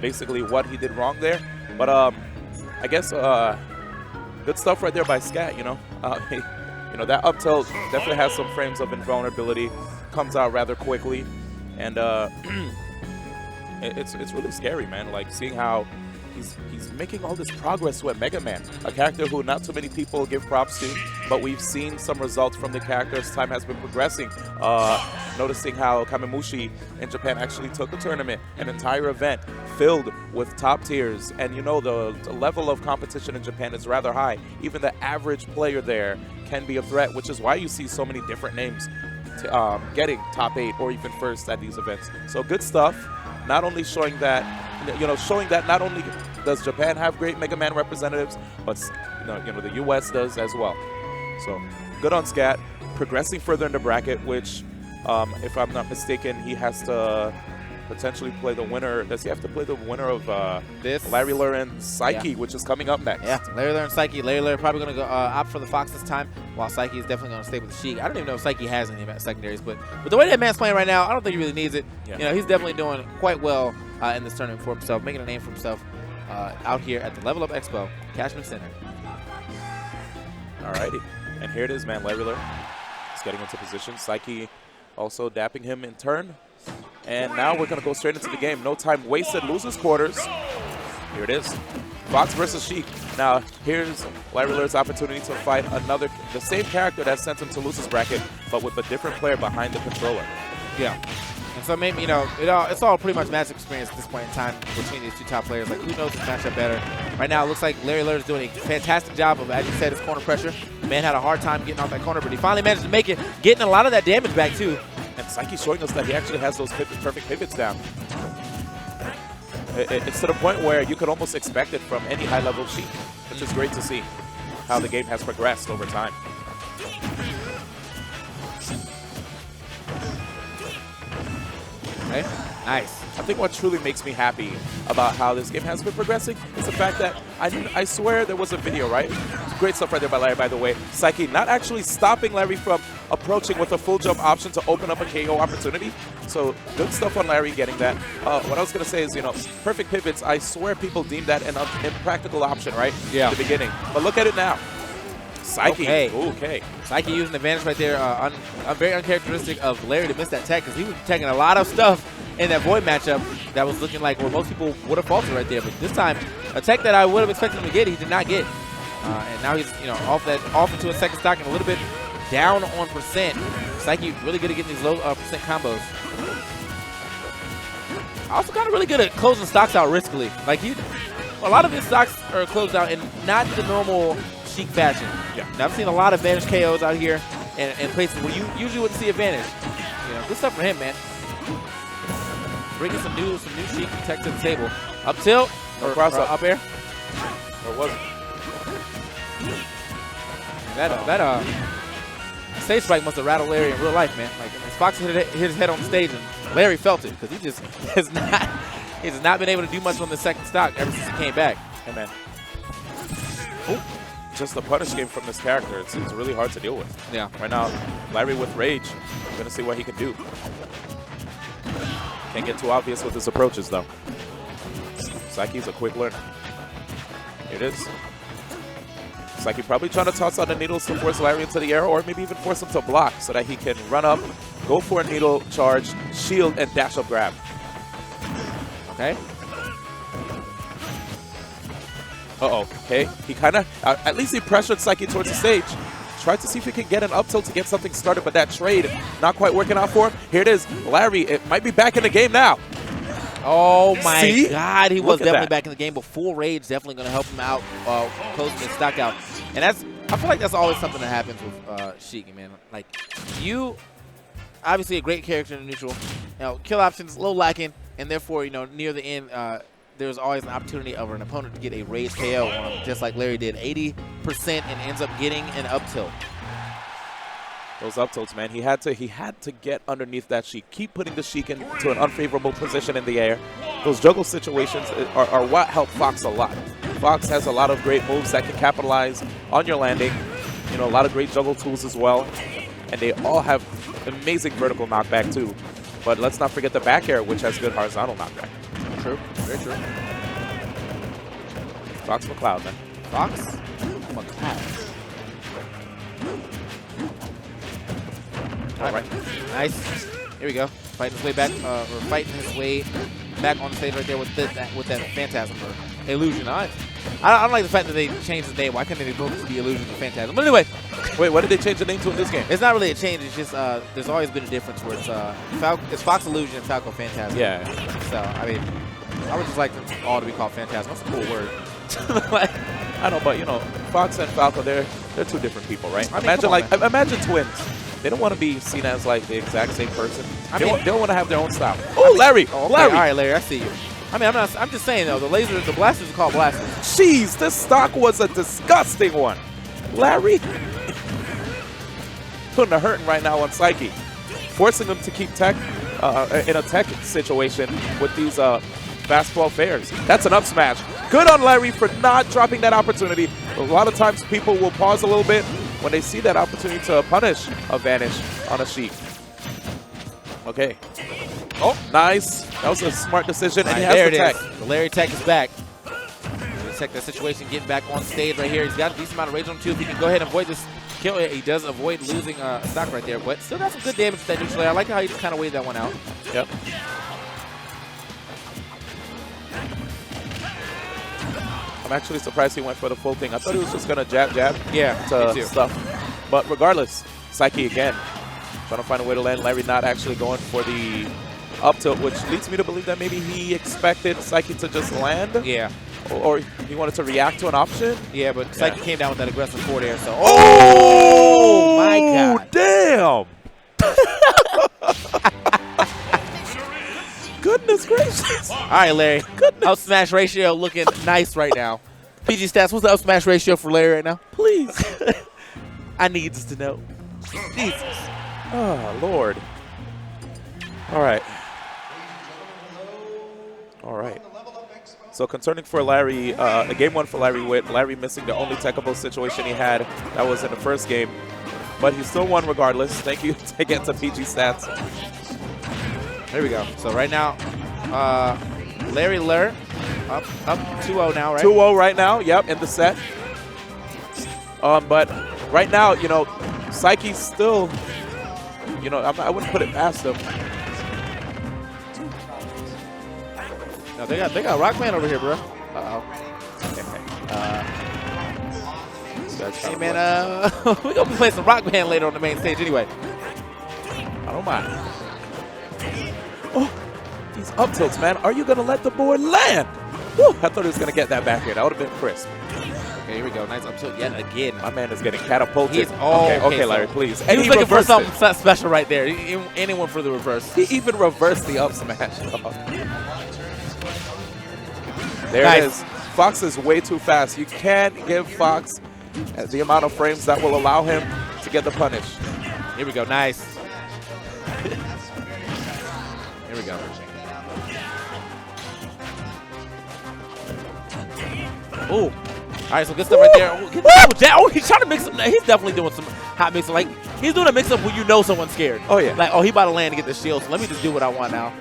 basically what he did wrong there. But I guess good stuff right there by Scat. That up tilt definitely has some frames of invulnerability, comes out rather quickly, and it's really scary, man. Like seeing how he's making all this progress with Mega Man, a character who not too many people give props to, but we've seen some results from the character as time has been progressing. Noticing how Kamemushi in Japan actually took a tournament, an entire event filled with top tiers, and the level of competition in Japan is rather high. Even the average player there can be a threat, which is why you see so many different names getting top 8 or even first at these events. So good stuff. Not only showing that, not only does Japan have great Mega Man representatives, but the U.S. does as well. So good on Scat, progressing further in the bracket, which, if I'm not mistaken, he has to potentially play the winner. Does he have to play the winner of this Larry Lur and Psyche, which is coming up next? Yeah, Larry Lur and Psyche. Larry Lur probably going to go opt for the Fox this time, while Psyche is definitely going to stay with the Sheik. I don't even know if Psyche has any secondaries, but the way that man's playing right now, I don't think he really needs it. Yeah. He's definitely doing quite well in this tournament for himself, making a name for himself out here at the Level Up Expo, Cashman Center. Alrighty, and here it is, man. Larry Lur is getting into position. Psyche also dapping him in turn. And now we're going to go straight into the game. No time wasted. Loses quarters. Here it is. Fox versus Sheik. Now, here's Larry Lur's opportunity to fight the same character that sent him to losers bracket, but with a different player behind the controller. Yeah. And so maybe, it's all pretty much match experience at this point in time between these two top players. Like, who knows this matchup better? Right now, it looks like Larry Lur is doing a fantastic job of, as you said, his corner pressure. The man had a hard time getting off that corner, but he finally managed to make it, getting a lot of that damage back, too. And Psyche showing us that he actually has those perfect pivots down. It's to the point where you could almost expect it from any high-level Sheik, which is great to see how the game has progressed over time. Okay, nice. I think what truly makes me happy about how this game has been progressing is the fact that I swear there was a video, right? Great stuff right there by Larry, by the way. Psyche not actually stopping Larry from approaching with a full jump option to open up a KO opportunity. So good stuff on Larry getting that. What I was going to say is, perfect pivots, I swear people deemed that an impractical option, right? Yeah. At the beginning. But look at it now. Psyche. Okay. Psyche using the advantage right there. Very uncharacteristic of Larry to miss that tech, because he was taking a lot of stuff in that Void matchup that was looking like where most people would have faltered right there. But this time, a tech that I would have expected him to get, he did not get. And now he's off into a second stock and a little bit down on percent. Psyche really good at getting these low percent combos. Also kind of really good at closing stocks out riskily. Like a lot of his stocks are closed out in not the normal Sheik fashion. Yeah. Now, I've seen a lot of Vanish KOs out here and places where you usually wouldn't see a Vanish. You know, good stuff for him, man. Bringing some new Sheik tech to the table. Up tilt or cross or up. up air. Or was it? That stage spike must have rattled Larry in real life, man. Like Fox hit his head on the stage and Larry felt it because he just has not been able to do much on the second stock ever since he came back. Hey, man. Oh, just the punish game from this character. It's really hard to deal with. Yeah. Right now, Larry with Rage. We're going to see what he can do. Can't get too obvious with his approaches, though. Psyche's a quick learner. Here it is. Psyche probably trying to toss out the needles to force Larry into the air, or maybe even force him to block so that he can run up, go for a needle charge, shield, and dash up grab. Okay. Uh-oh. Okay. He kind of, at least he pressured Psyche towards the stage. Tried to see if he could get an up tilt to get something started, but that trade not quite working out for him. Here it is. Larry, it might be back in the game now. Oh my See? God, he was Look at definitely that. back in the game, but full rage definitely going to help him out, closing his stock out. And I feel like that's always something that happens with Sheik, man. Like, you, obviously a great character in neutral, kill options a little lacking, and therefore, near the end, there's always an opportunity of an opponent to get a rage KO on him, just like Larry did, 80%, and ends up getting an up tilt. Those up tilts, man. He had to get underneath that Sheik. Keep putting the Sheik into an unfavorable position in the air. Those juggle situations are what help Fox a lot. Fox has a lot of great moves that can capitalize on your landing. A lot of great juggle tools as well. And they all have amazing vertical knockback too. But let's not forget the back air, which has good horizontal knockback. True, very true. Fox McCloud, man. Fox McCloud. All right. Nice. Here we go. Fighting his way back, or fighting his way back on the stage right there with that Phantasm or Illusion. I don't like the fact that they changed the name. Why couldn't they both be Illusion or Phantasm? But anyway. Wait, what did they change the name to in this game? It's not really a change. It's just there's always been a difference where it's Fox Illusion and Falco Phantasm. Yeah. So, I mean, I would just like them all to be called Phantasm. That's a cool word. I know, but Fox and Falco, they're two different people, right? I mean, Imagine twins. They don't want to be seen as like the exact same person. They want to have their own style. Larry! Oh, Okay, Larry! all right, Larry, I see you. I mean, I'm just saying though, the blasters are called blasters. Jeez, this stock was a disgusting one. Larry putting a hurting right now on Psyche, forcing him to keep tech in a tech situation with these fastball fairs. That's an up smash. Good on Larry for not dropping that opportunity. A lot of times people will pause a little bit when they see that opportunity to punish a Vanish on a Sheik. Okay. Oh, nice. That was a smart decision, and he has there the it tech. is. The Larry tech is back. Check that situation, getting back on stage right here. He's got a decent amount of rage on him too. If he can go ahead and avoid this kill, he does avoid losing stock right there, but still got some good damage to that neutral layer. I like how he just kind of weighed that one out. Yep. I'm actually surprised he went for the full thing. I thought he was just going to jab Yeah, me to too. stuff. But regardless, Psyche again, trying to find a way to land. Larry not actually going for the up tilt, which leads me to believe that maybe he expected Psyche to just land. Yeah. Or he wanted to react to an option. Yeah, but Psyche came down with that aggressive forward air, so. Oh, my God. Damn. Goodness gracious. All right, Larry. Up smash ratio looking nice right now. PG Stats, what's the up smash ratio for Larry right now? Please. I need to know. Jesus. Oh, Lord. All right. All right. So concerning for Larry, a game one for Larry with Larry missing the only techable situation he had. That was in the first game. But he still won regardless. Thank you again to PG Stats. There we go. So right now, Larry Lur up 2-0 now, right? 2-0 right now, yep, in the set. But right now, Psyche's still, I wouldn't put it past him. No, they got Rockman over here, bro. Hey man, we're gonna be playing some Rock Band later on the main stage anyway. I don't mind. Oh, these up tilts, man. Are you gonna let the board land? Whew, I thought he was going to get that back here. That would have been crisp. Okay, here we go. Nice up tilt yet again. My man is getting catapulted. He's okay, okay, Larry, so please. He And was looking for reversed it. something special right there. Anyone for the reverse. He even reversed the up smash. There Nice. it is. Fox is way too fast. You can't give Fox the amount of frames that will allow him to get the punish. Here we go. Nice. Here we go. Ooh. All right, so good stuff right there. Oh, he's trying to mix up. He's definitely doing some hot mixing. Like, he's doing a mix-up when you know someone's scared. Oh, yeah. Like, oh, he about to land to get the shield, so let me just do what I want now.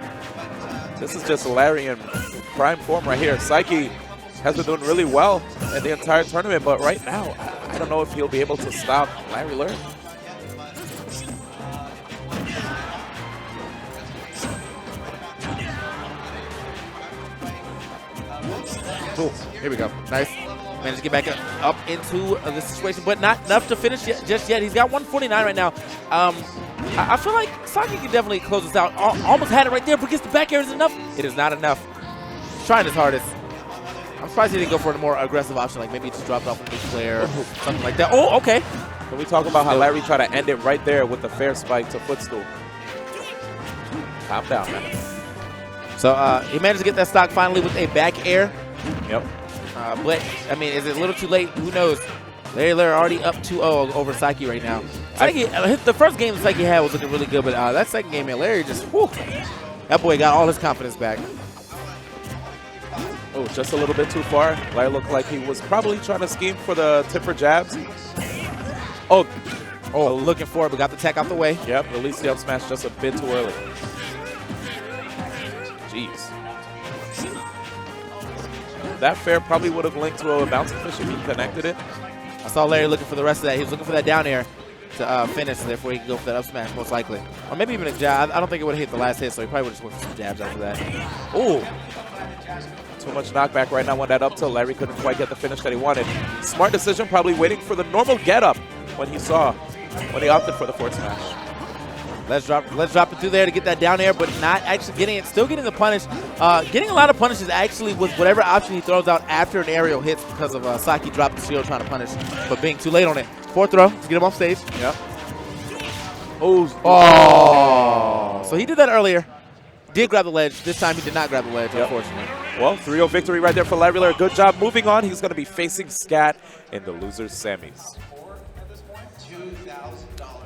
This is just Larry in prime form right here. Psyche has been doing really well in the entire tournament, but right now, I don't know if he'll be able to stop Larry Lurk. Cool. Here we go. Nice. Managed to get back up into the situation, but not enough to finish just yet. He's got 149 right now. I feel like Saki can definitely close this out. Almost had it right there, but gets the back air. Is it enough? It is not enough. He's trying his hardest. I'm surprised he didn't go for a more aggressive option, like maybe just dropped off a big flare, something like that. Oh, okay. Can we talk about how Larry tried to end it right there with the fair spike to footstool? Calm down, man. So he managed to get that stock finally with a back air. Yep. But, I mean, is it a little too late? Who knows? Larry already up 2-0 over Psyche right now. Psyche, the first game Psyche had was looking really good, but that second game, man, Larry just, whew, that boy got all his confidence back. Oh, just a little bit too far. Larry looked like he was probably trying to scheme for the tip for jabs. Oh, looking for it, but got the tech out the way. Yep, released the up smash just a bit too early. Jeez. That fair probably would have linked to a bouncing fish if he connected it. I saw Larry looking for the rest of that. He was looking for that down air to finish, therefore he can go for that up smash, most likely. Or maybe even a jab. I don't think it would have hit the last hit, so he probably would have just went for some jabs after that. Ooh. Too much knockback right now on that up tilt. Larry couldn't quite get the finish that he wanted. Smart decision, probably waiting for the normal get up when he opted for the forward smash. Let's drop it through there to get that down air, but not actually getting it. Still getting the punish. Getting a lot of punishes actually with whatever option he throws out after an aerial hits because of Saki dropped the shield trying to punish, but being too late on it. Fourth throw to get him off stage. Yep. Oh. So he did that earlier. Did grab the ledge. This time he did not grab the ledge, unfortunately. Well, 3-0 victory right there for Larry Lurk. Good job. Moving on, he's going to be facing Scat in the losers semis.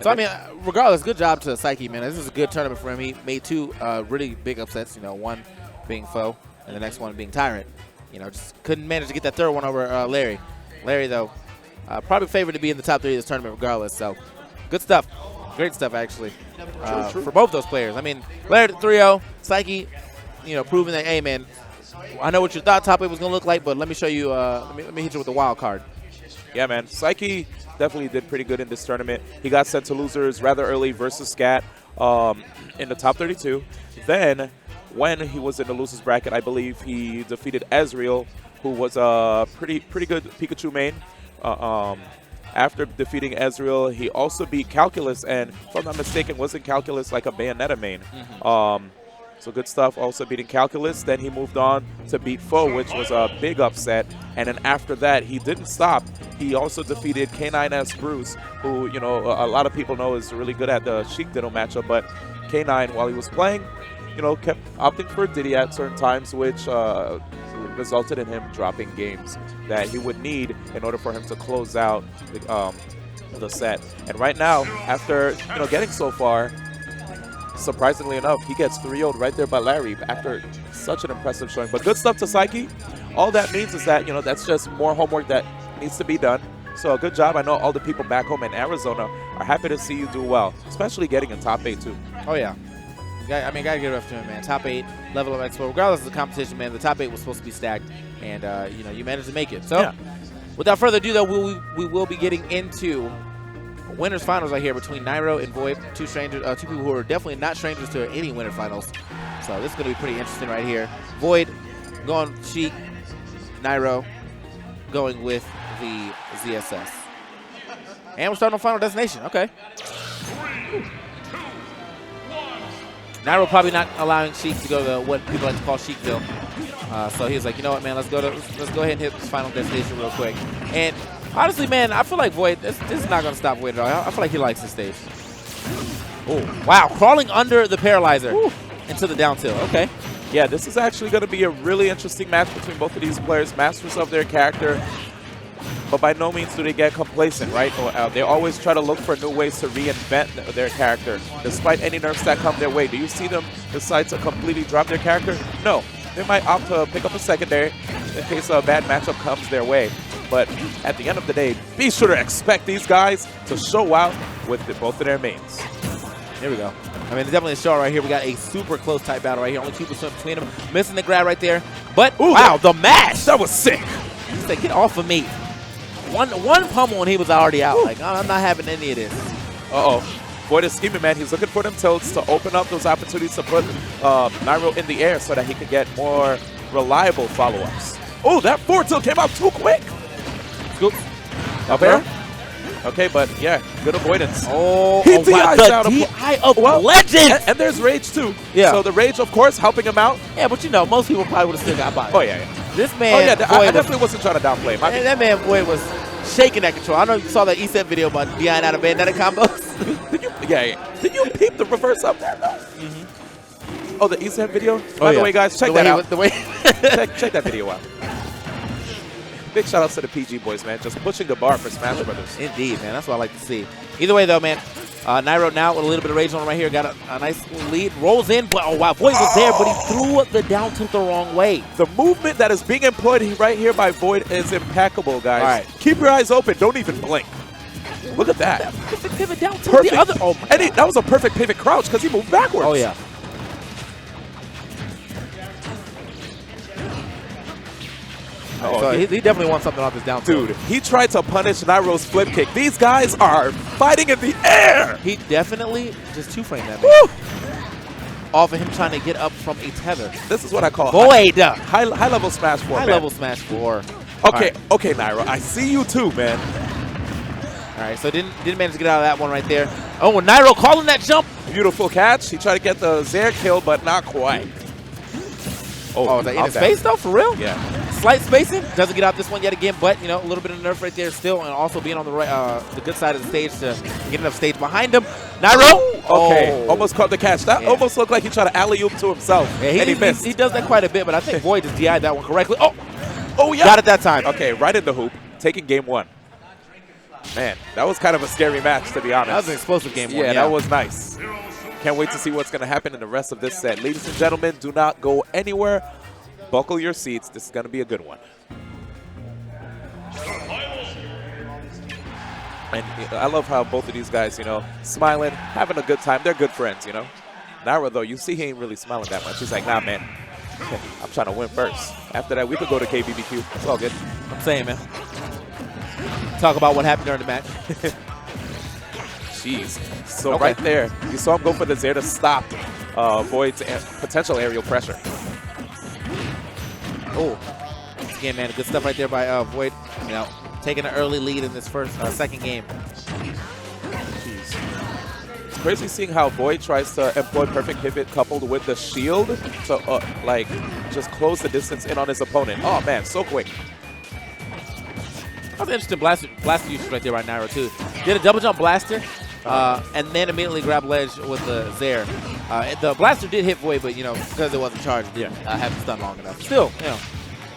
So, I mean, regardless, good job to Psyche, man. This is a good tournament for him. He made two really big upsets, you know, one being Foe and the next one being Tyrant. You know, just couldn't manage to get that third one over Larry. Larry, though, probably favored to be in the top 3 of this tournament regardless. So, good stuff. Great stuff, actually, for both those players. I mean, Larry 3-0, Psyche, you know, proving that, hey, man, I know what you thought top 8 was going to look like, but let me show you, let me hit you with the wild card. Yeah, man. Psyche definitely did pretty good in this tournament. He got sent to losers rather early versus Scat in the top 32. Then, when he was in the losers bracket, I believe he defeated Ezreal, who was a pretty good Pikachu main. After defeating Ezreal, he also beat Calculus, and if I'm not mistaken, wasn't Calculus like a Bayonetta main? So good stuff, also beating Calculus. Then he moved on to beat Foe, which was a big upset. And then after that, he didn't stop. He also defeated K9S Bruce, who, you know, a lot of people know is really good at the Sheik Ditto matchup. But K9, while he was playing, you know, kept opting for Diddy at certain times, which resulted in him dropping games that he would need in order for him to close out the set. And right now, after, you know, getting so far, surprisingly enough, he gets 3-0'd right there by Larry after such an impressive showing. But good stuff to Psyche. All that means is that, you know, that's just more homework that needs to be done. So good job. I know all the people back home in Arizona are happy to see you do well, especially getting in top 8 too. Oh, yeah. I mean, gotta give it up to him, man. Top 8, level of expo. Regardless of the competition, man, the top 8 was supposed to be stacked, and you know, you managed to make it. So, without further ado, though, we will be getting into winners finals right here between Nairo and Void, two people who are definitely not strangers to any winner finals. So this is gonna be pretty interesting right here. Void going Sheik, Nairo going with the ZSS, and we're starting on Final Destination. Okay. Nairo probably not allowing Sheik to go to what people like to call Sheikville. So he was like, you know what, man, let's go ahead and hit this final destination real quick. And honestly, man, I feel like Void, this is not going to stop Void at all. I feel like he likes this stage. Oh, wow. Crawling under the Paralyzer into the down tilt. Okay. Yeah, this is actually going to be a really interesting match between both of these players, masters of their character. But by no means do they get complacent, right? They always try to look for new ways to reinvent their character, despite any nerfs that come their way. Do you see them decide to completely drop their character? No. They might opt to pick up a secondary in case a bad matchup comes their way. But at the end of the day, be sure to expect these guys to show out with both of their mains. Here we go. I mean, it's definitely a show right here. We got a super close type battle right here. Only 2% between them. Missing the grab right there. But, wow, the mash! That was sick. He said, get off of me. One pummel and he was already out. Like, I'm not having any of this. Uh-oh. Void is scheming, man. He's looking for them tilts to open up those opportunities to put Nairo in the air so that he can get more reliable follow-ups. Oh, that forward tilt came out too quick. Scoop. Up air. Okay, but yeah, good avoidance. Oh, He wow, DI's out the of DI of Legends. And there's Rage, too. Yeah. So the Rage, of course, helping him out. Yeah, but you know, most people probably would have still got by. Oh, yeah. This man, Oh, yeah, I Void definitely wasn't trying to downplay him. was, that man, Void was shaking that control. I know you saw that ESET video about DIing out of bandana combos. Did you peep the reverse up there, though? Oh, the ESET video? By the way, guys, check The way that he out. was- the way check that video out. Big shout outs to the PG boys, man. Just pushing the bar for Smash Brothers. Indeed, man. That's what I like to see. Either way, though, man, Nairo now with a little bit of rage on him right here. Got a nice lead. Rolls in, but oh, wow. Void was there, but he threw the down tilt the wrong way. The movement that is being employed right here by Void is impeccable, guys. All right. Keep your eyes open. Don't even blink. Look at that. Perfect pivot down tilt. Perfect. The other. Oh, my And that was a perfect pivot crouch because he moved backwards. Oh, yeah. Oh, So he definitely wants something off this down tilt. dude, he tried to punish Nairo's flip kick. These guys are fighting in the air. He definitely just two-framed that man. Woo! Off of him trying to get up from a tether. This is what I call Void. high level Smash 4, High man. level Smash 4. Okay, okay, Nairo. I see you too, man. All right, so didn't manage to get out of that one right there. Oh, and Nairo calling that jump. Beautiful catch. He tried to get the Zaire kill, but not quite. Oh, is that in out his there. face though? For real? Yeah. Slight spacing. Doesn't get out this one yet again, but you know, a little bit of nerf right there still, and also being on the right, the good side of the stage to get enough stage behind him. Nairo. Okay, almost caught the catch. That Yeah. almost looked like he tried to alley-oop to himself, Yeah, and he missed. he does that quite a bit, but I think Void just DI'd that one correctly. Oh, Oh, yeah. got it that time. Okay, right in the hoop, taking game one. Man, that was kind of a scary match, to be honest. That was an explosive game one. Yeah, that was nice. Can't wait to see what's going to happen in the rest of this set. Ladies and gentlemen, do not go anywhere. Buckle your seats. This is going to be a good one. And I love how both of these guys, you know, smiling, having a good time. They're good friends, you know. Nairo, though, you see he ain't really smiling that much. He's like, nah, man, I'm trying to win first. After that, we could go to KBBQ. It's all good. I'm saying, man. Talk about what happened during the match. Jeez. So Okay. right there, you saw him go for the Zaire to stop Void's potential aerial pressure. Oh, again, man, good stuff right there by Void. You know, taking an early lead in this second game. Jeez. It's crazy seeing how Void tries to employ perfect pivot coupled with the shield to like just close the distance in on his opponent. Oh man, so quick. That was an interesting blaster usage right there by Nairo too. Did a double jump blaster, and then immediately grabbed ledge with the Zaire. The blaster did hit Void, but you know, because it wasn't charged, didn't have to stun long enough. Still, you know,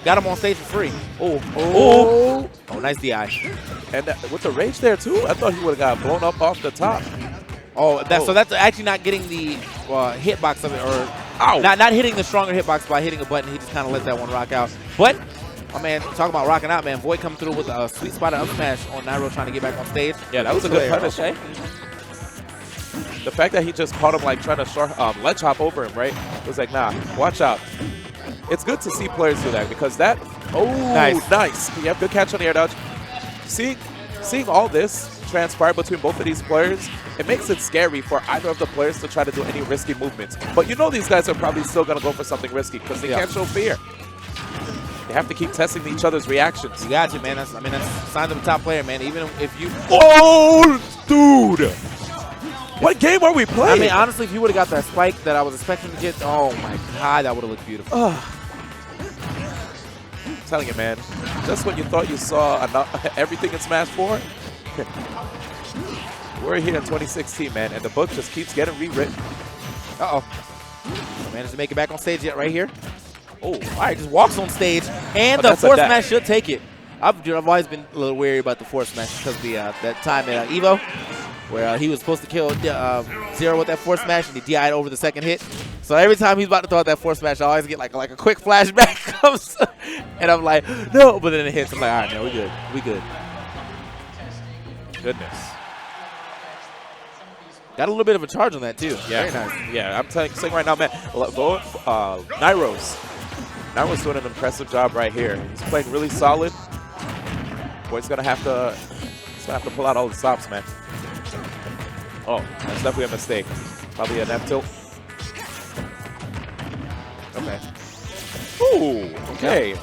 got him on stage for free. Oh, nice DI. And with the rage there too, I thought he would have got blown up off the top. So that's actually not getting the hitbox of it, or Ow. not hitting the stronger hitbox by hitting a button. He just kind of let that one rock out. But, oh man, talking about rocking out, man. Void coming through with a sweet spot of up smash on Nairo trying to get back on stage. Yeah, that was a good punish. Okay. The fact that he just caught him like trying to ledge hop over him, right? It was like, nah, watch out. It's good to see players do that because that, nice. You have good catch on the air dodge. Seeing all this transpire between both of these players, it makes it scary for either of the players to try to do any risky movements. But you know these guys are probably still going to go for something risky because they can't show fear. They have to keep testing each other's reactions. You got you, man. That's signs of a top player, man. Even if you... Oh, dude! What game are we I playing? mean, honestly, if you would have got that spike that I was expecting to get, oh my god, that would have looked beautiful. I'm telling you, man. Just when you thought you saw everything in Smash 4, we're here in 2016, man, and the book just keeps getting rewritten. Uh-oh. Managed to make it back on stage yet right here. Oh, all right, just walks on stage, and the that's a force dash. smash should take it. I've always been a little wary about the force smash because of the that time at Evo where he was supposed to kill Zero with that force smash, and he DI'd over the second hit. So every time he's about to throw out that force smash, I always get like a quick flashback comes, and I'm like, no, but then it hits. I'm like, all right, man, we good, we good. Goodness. Got a little bit of a charge on that too. Yeah. Very nice. Yeah, I'm saying right now, man, Nairo's doing an impressive job right here. He's playing really solid. Boy's gonna have to pull out all the stops, man. Oh, that's definitely a mistake. Probably an F tilt. Okay. Ooh, okay.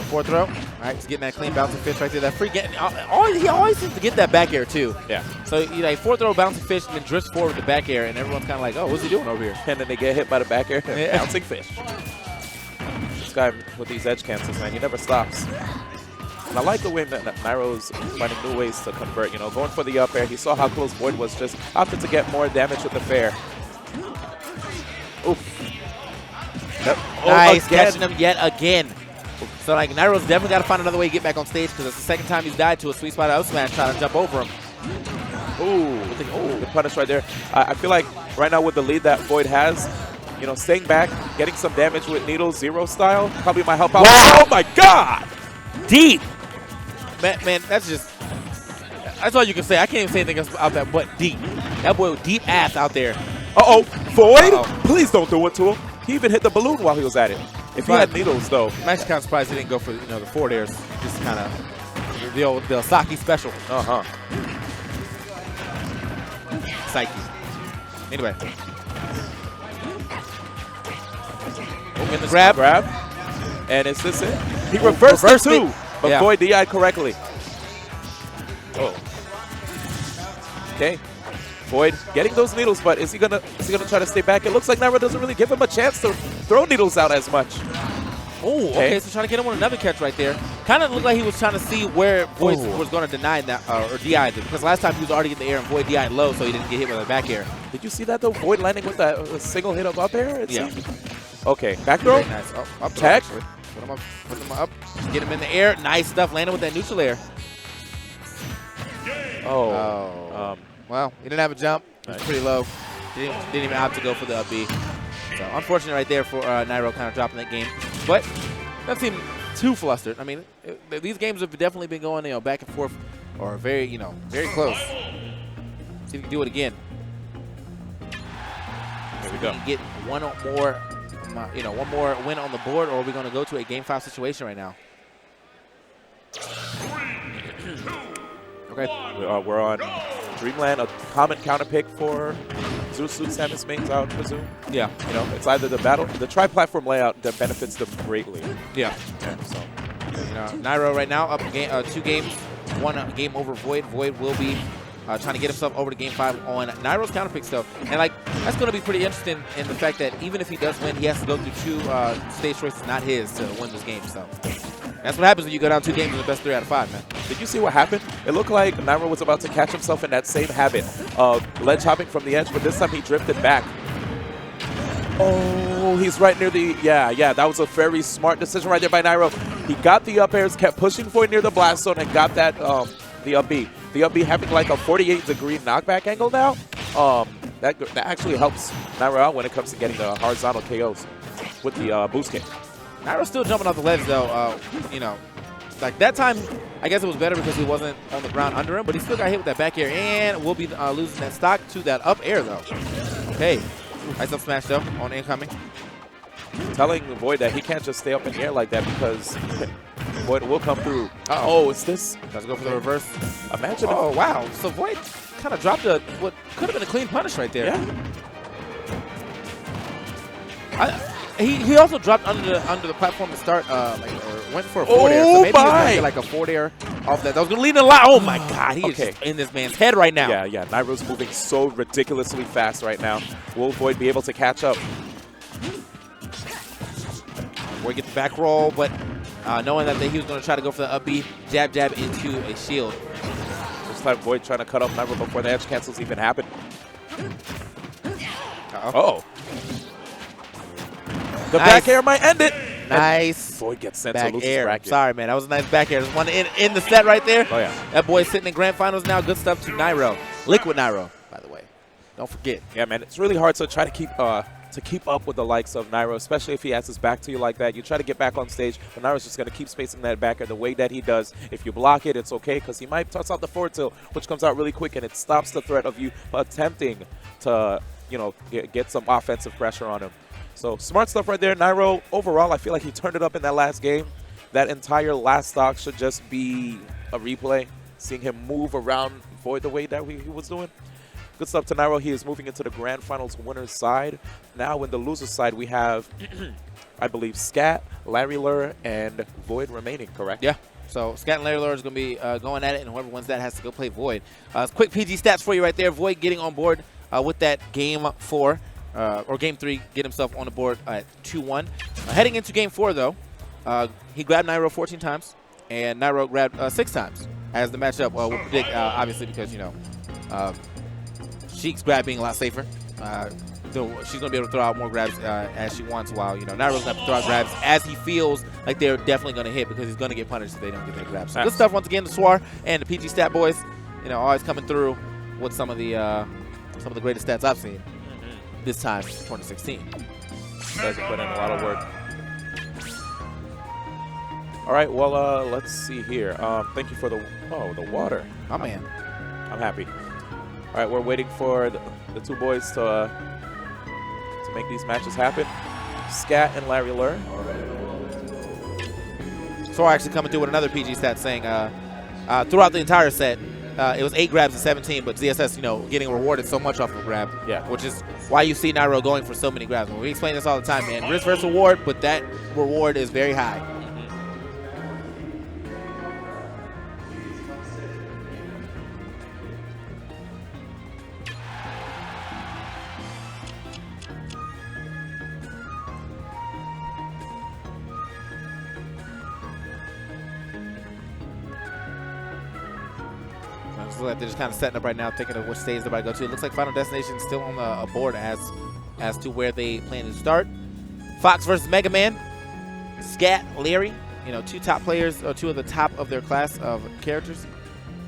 Fourth throw. All right, he's getting that clean bouncing fish right there. That free he always seems to get that back air too. Yeah. So you like fourth throw bouncing fish and then drifts forward with the back air, and everyone's kind of like, oh, what's he doing over here? And then they get hit by the back air. Yeah. Bouncing fish. This guy with these edge cancels, man, he never stops. And I like the way that Nairo's finding new ways to convert. You know, going for the up air. He saw how close Void was, just opted to get more damage with the fair. Oof. Yep. Nice, again. catching him yet again. So like Nairo's definitely got to find another way to get back on stage because it's the second time he's died to a sweet spot out smash trying to jump over him. Ooh, good punish right there. I feel like right now with the lead that Void has, you know, staying back, getting some damage with Needle Zero style probably might help out. Wow. Oh my God! Deep. Man, that's all you can say. I can't even say anything else about that but deep. That boy with deep ass out there. Uh-oh, Void? Uh-oh. Please don't do it to him. He even hit the balloon while he was at it. If he had Needles, though. I'm actually kind of surprised he didn't go for the forward airs. Just kind of the old Saki special. Uh-huh. Psyche. Anyway. In the grab. And is this it? He reversed it too, but yeah. Void DI correctly. Oh. Okay. Void getting those needles, but is he gonna try to stay back? It looks like Nairo doesn't really give him a chance to throw needles out as much. Oh, okay, so trying to get him on another catch right there. Kind of looked like he was trying to see where Void was going to deny that or DI it, because last time he was already in the air and Void DI low, so he didn't get hit with a back air. Did you see that though? Void landing with that single hit up air? Yeah. Okay, back throw. Very nice. Up Tech. Put him up. Get him in the air. Nice stuff. Landing with that neutral air. Oh. Well, he didn't have a jump. It was pretty low. Didn't even opt to go for the up B. So unfortunate right there for Nairo kind of dropping that game. But doesn't seem too flustered. I mean, these games have definitely been going, back and forth, or very close. See if we can do it again. Here we go. Can get one more win on the board, or are we going to go to a Game 5 situation right now? Okay. We're on Dreamland, a common counter pick for Zeus Samus mains, I would presume. Yeah. It's either the tri-platform layout that benefits them greatly. Yeah. So, Nairo right now up 2 games, 1 game over Void. Void will be trying to get himself over to Game 5 on Nairo's counter pick stuff. And that's going to be pretty interesting in the fact that even if he does win, he has to go through 2 stage choices not his to win this game. So that's what happens when you go down 2 games in the best 3 out of 5, man. did you see what happened? It looked like Nairo was about to catch himself in that same habit of ledge hopping from the edge, but this time he drifted back. Oh, he's right near the, yeah, that was a very smart decision right there by Nairo. He got the up airs, kept pushing forward near the blast zone, and got that, the up B. The up B having like a 48-degree knockback angle now. That actually helps Nairo out when it comes to getting the horizontal KOs with the boost kick. Nairo's still jumping off the ledge, though. Like that time, I guess it was better because he wasn't on the ground under him, but he still got hit with that back air, and will be losing that stock to that up air, though. Okay. Nice up smash, though, on incoming. Telling Void that he can't just stay up in the air like that because Void will come through. Oh, it's this. Let's go for the reverse. Imagine. Oh, wow. So Void kind of dropped what could have been a clean punish right there. Yeah. He also dropped under the platform to start, or went for a forward air. So maybe he was gonna get like a forward air off that. That was going to lead in a lot. Oh, my God. He is Okay. just in this man's head right now. Yeah. Nairo's moving so ridiculously fast right now. Will Void be able to catch up? Void gets the back roll, but knowing that he was going to try to go for the up B, jab into a shield. This time Void trying to cut off Nairo before the edge cancels even happen. Uh-oh. Oh. The back air might end it. Nice. Void gets sent Back to lose air. bracket. Sorry, man. That was a nice back air. There's one in the set right there. Oh, yeah. That boy's sitting in grand finals now. Good stuff to Nairo. Liquid Nairo, by the way. Don't forget. Yeah, man. It's really hard to try to keep up with the likes of Nairo, especially if he has his back to you like that. You try to get back on stage, but Nairo's just going to keep spacing that back air the way that he does. If you block it, it's okay because he might toss out the forward tilt, which comes out really quick, and it stops the threat of you attempting to, get some offensive pressure on him. So smart stuff right there. Nairo, overall, I feel like he turned it up in that last game. That entire last stock should just be a replay, seeing him move around Void the way that he was doing. Good stuff to Nairo. He is moving into the grand finals winner's side. Now in the loser's side, we have, I believe, Scat, Larry Lurr, and Void remaining, correct? Yeah. So Scat and Larry Lurr is going to be going at it, and whoever wins that has to go play Void. Quick PG stats for you right there. Void getting on board with that game 4. Or game 3, get himself on the board at 2-1. Heading into game 4, though, he grabbed Nairo 14 times, and Nairo grabbed 6 times as the matchup. We'll predict, obviously, because, Sheik's grab being a lot safer. So she's going to be able to throw out more grabs as she wants, while, Nairo's going to have to throw out grabs as he feels like they're definitely going to hit, because he's going to get punished if they don't get their grabs. So good stuff once again to Swar and the PG Stat boys, always coming through with some of the greatest stats I've seen. This time, 2016. Guys have put in a lot of work. All right, well, let's see here. Thank you for the water. Oh, man. I'm happy. All right, we're waiting for the two boys to make these matches happen. Scat and Larry Lurr. So actually coming through with another PG stat saying throughout the entire set, it was 8 grabs to 17, but ZSS, getting rewarded so much off of grab, which is why you see Nairo going for so many grabs. We explain this all the time, man. Risk versus reward, but that reward is very high. Looks like they're just kind of setting up right now, thinking of which stage they're about to go to. It looks like Final Destination is still on the board as to where they plan to start. Fox versus Mega Man. Scat, Larry, 2 top players, or 2 of the top of their class of characters.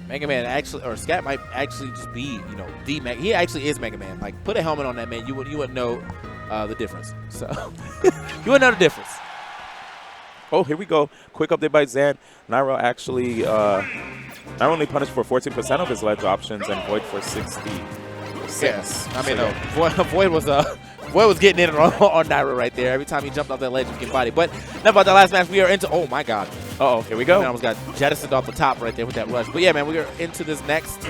Mega Man actually, or Scat might actually just be, the Mega. He actually is Mega Man. Like, put a helmet on that man, you wouldn't know the difference. So you wouldn't know the difference. Oh, here we go. Quick update by Zan. Nairo actually not only punished for 14% of his ledge options and Void for 60. Yes, I mean, Void was getting in on Nairo right there. Every time he jumped off that ledge, he was getting bodied. But enough about that last match. We are into. Oh my God. Uh-oh, here we go. Man, almost got jettisoned off the top right there with that rush. But yeah, man, we are into this next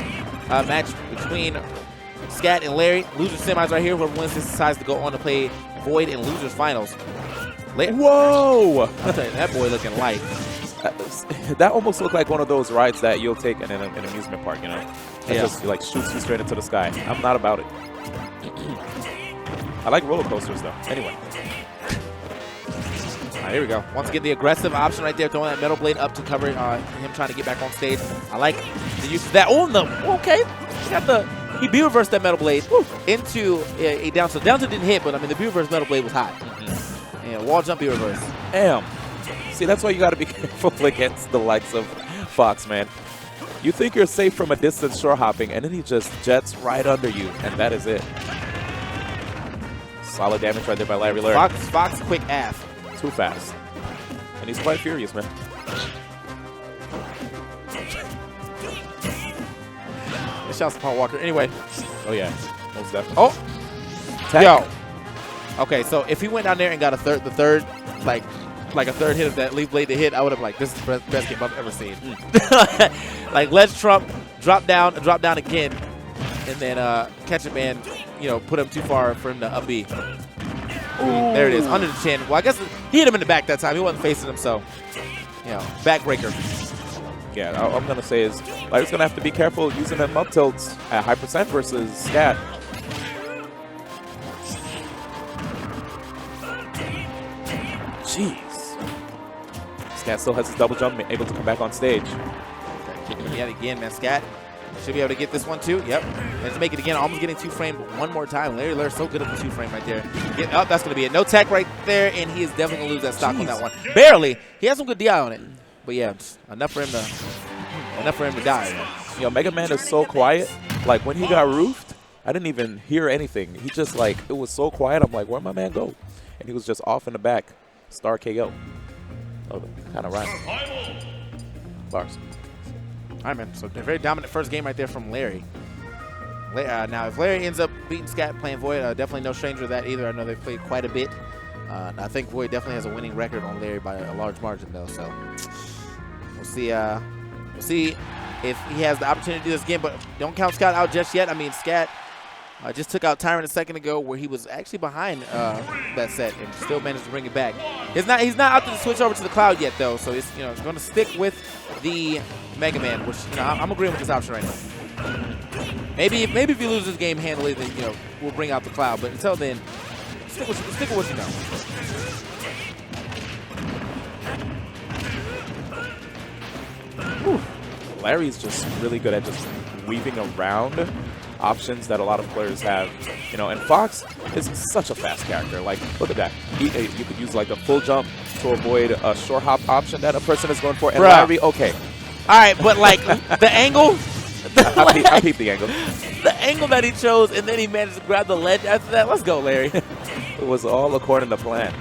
match between Scat and Larry. Losers semis right here. Whoever wins this decides to go on to play Void in losers finals. Whoa! I'm telling you, that boy looking light. That almost looked like one of those rides that you'll take in an amusement park, It Yeah. just like shoots you straight into the sky. I'm not about it. I like roller coasters though. Anyway. All right, here we go. Once again, the aggressive option right there, throwing that metal blade up to cover him trying to get back on stage. I like the use of that. Oh, no. Okay. He B-reversed that metal blade into a down tilt. Down tilt didn't hit, but I mean, the B-reverse metal blade was hot. And wall jump B-reverse. Damn. See, that's why you got to be careful against the likes of Fox, man. You think you're safe from a distance shore hopping, and then he just jets right under you, and that is it. Solid damage right there by Larry Lurr. Fox quick ass. Too fast. And he's quite furious, man. Shouts to Paul Walker. Anyway. Oh, yeah. Most definitely. Oh. Tech. Yo. Okay, so if he went down there and got the third, like a third hit of that leaf blade to hit, I would have this is the best game I've ever seen. Like ledge trump, drop down again, and then catch a man, put him too far for him to up B. There it is, under the chin. Well, I guess he hit him in the back that time. He wasn't facing him, so backbreaker. Yeah, I'm going to say is Larry's going to have to be careful using them up tilts at high percent versus Scat. Jeez. Scat still has his double jump, able to come back on stage. Yet again, man. Scat should be able to get this one too. Yep. And to make it again, almost getting 2-framed one more time. Larry Lur's so good at the 2-frame right there. Oh, that's going to be it. No tech right there, and he is definitely going to lose that stock on that one. Barely. He has some good DI on it. But yeah, enough for him to die. Man. Yo, Mega Man is so quiet. Like, when he got roofed, I didn't even hear anything. He just, like, it was so quiet. I'm like, where'd my man go? And he was just off in the back. Star KO. Oh, kind of right. Bars. All right, man. So a very dominant first game right there from Larry. Now, if Larry ends up beating Scat playing Void, definitely no stranger to that either. I know they've played quite a bit. I think Void definitely has a winning record on Larry by a large margin, though. So we'll see. We'll see if he has the opportunity to do this again. But don't count Scat out just yet. I mean, Scat just took out Tyrant a second ago, where he was actually behind that set and still managed to bring it back. He's not out to switch over to the Cloud yet, though. So it's it's going to stick with the Mega Man, which I'm agreeing with this option right now. Maybe if you lose this game handily, then we'll bring out the Cloud. But until then, stick with what you know. Whew. Larry's just really good at just weaving around options that a lot of players have, and Fox is such a fast character. Like, look at that. You could use like a full jump to avoid a short hop option that a person is going for. And Larry, okay. All right, but like the angle, I peeped the angle. The angle that he chose, and then he managed to grab the ledge after that. Let's go, Larry. It was all according to plan.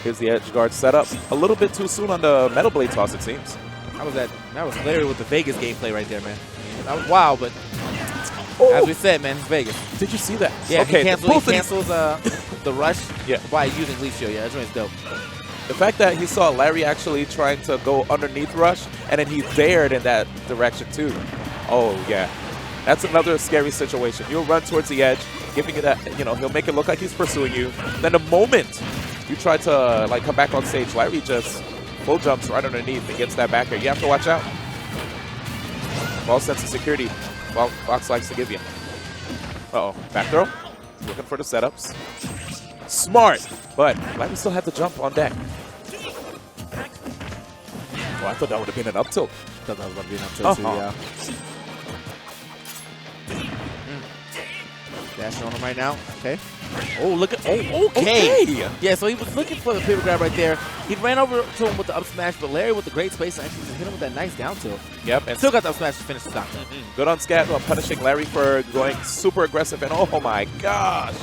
Here's the edge guard setup. A little bit too soon on the Metal Blade toss, it seems. That was Larry with the Vegas gameplay right there, man. That was wild, but as we said, man, it's Vegas. Did you see that? Yeah, okay, he cancels the rush by using Leaf Shield. Yeah, that's really dope. The fact that he saw Larry actually trying to go underneath rush, and then he dared in that direction too. Oh, yeah. That's another scary situation. You'll run towards the edge, giving it that, he'll make it look like he's pursuing you. Then the moment you try to, like, come back on stage, Larry just full jumps right underneath and gets that back air. You have to watch out. False sense of security. Well, Fox likes to give you. Uh-oh. Back throw. Looking for the setups. Smart. But Larry still had the jump on deck. Oh, I thought that would have been an up tilt. I thought that was going to be an up tilt, too, yeah. Dashing on him right now. Okay. Oh, look at. Oh, okay. Yeah, so he was looking for the pivot grab right there. He ran over to him with the up smash, but Larry with the great space actually hit him with that nice down tilt. Yep. And still got the up smash to finish the stock. Good on Scat, punishing Larry for going super aggressive. And oh my gosh.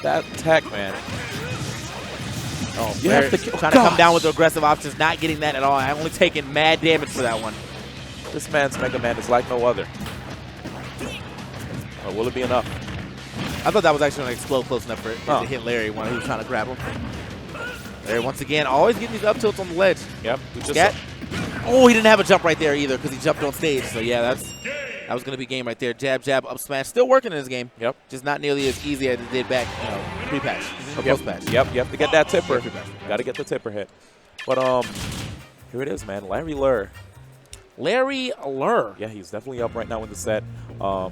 That tech, man. Oh, you have to trying to come down with the aggressive options, not getting that at all. I'm only taking mad damage for that one. This man's Mega Man is like no other. Or will it be enough? I thought that was actually going to explode close enough for it to hit Larry when he was trying to grab him. Larry, once again, always getting these up tilts on the ledge. Yep. Scat. Oh, he didn't have a jump right there either because he jumped on stage. So, yeah, that was going to be game right there. Jab, jab, up smash. Still working in this game. Yep. Just not nearly as easy as it did back pre-patch or post-patch. Yep, you have to get that tipper. Got to get the tipper hit. But here it is, man. Larry Lur. Larry Lur. Yeah, he's definitely up right now in the set.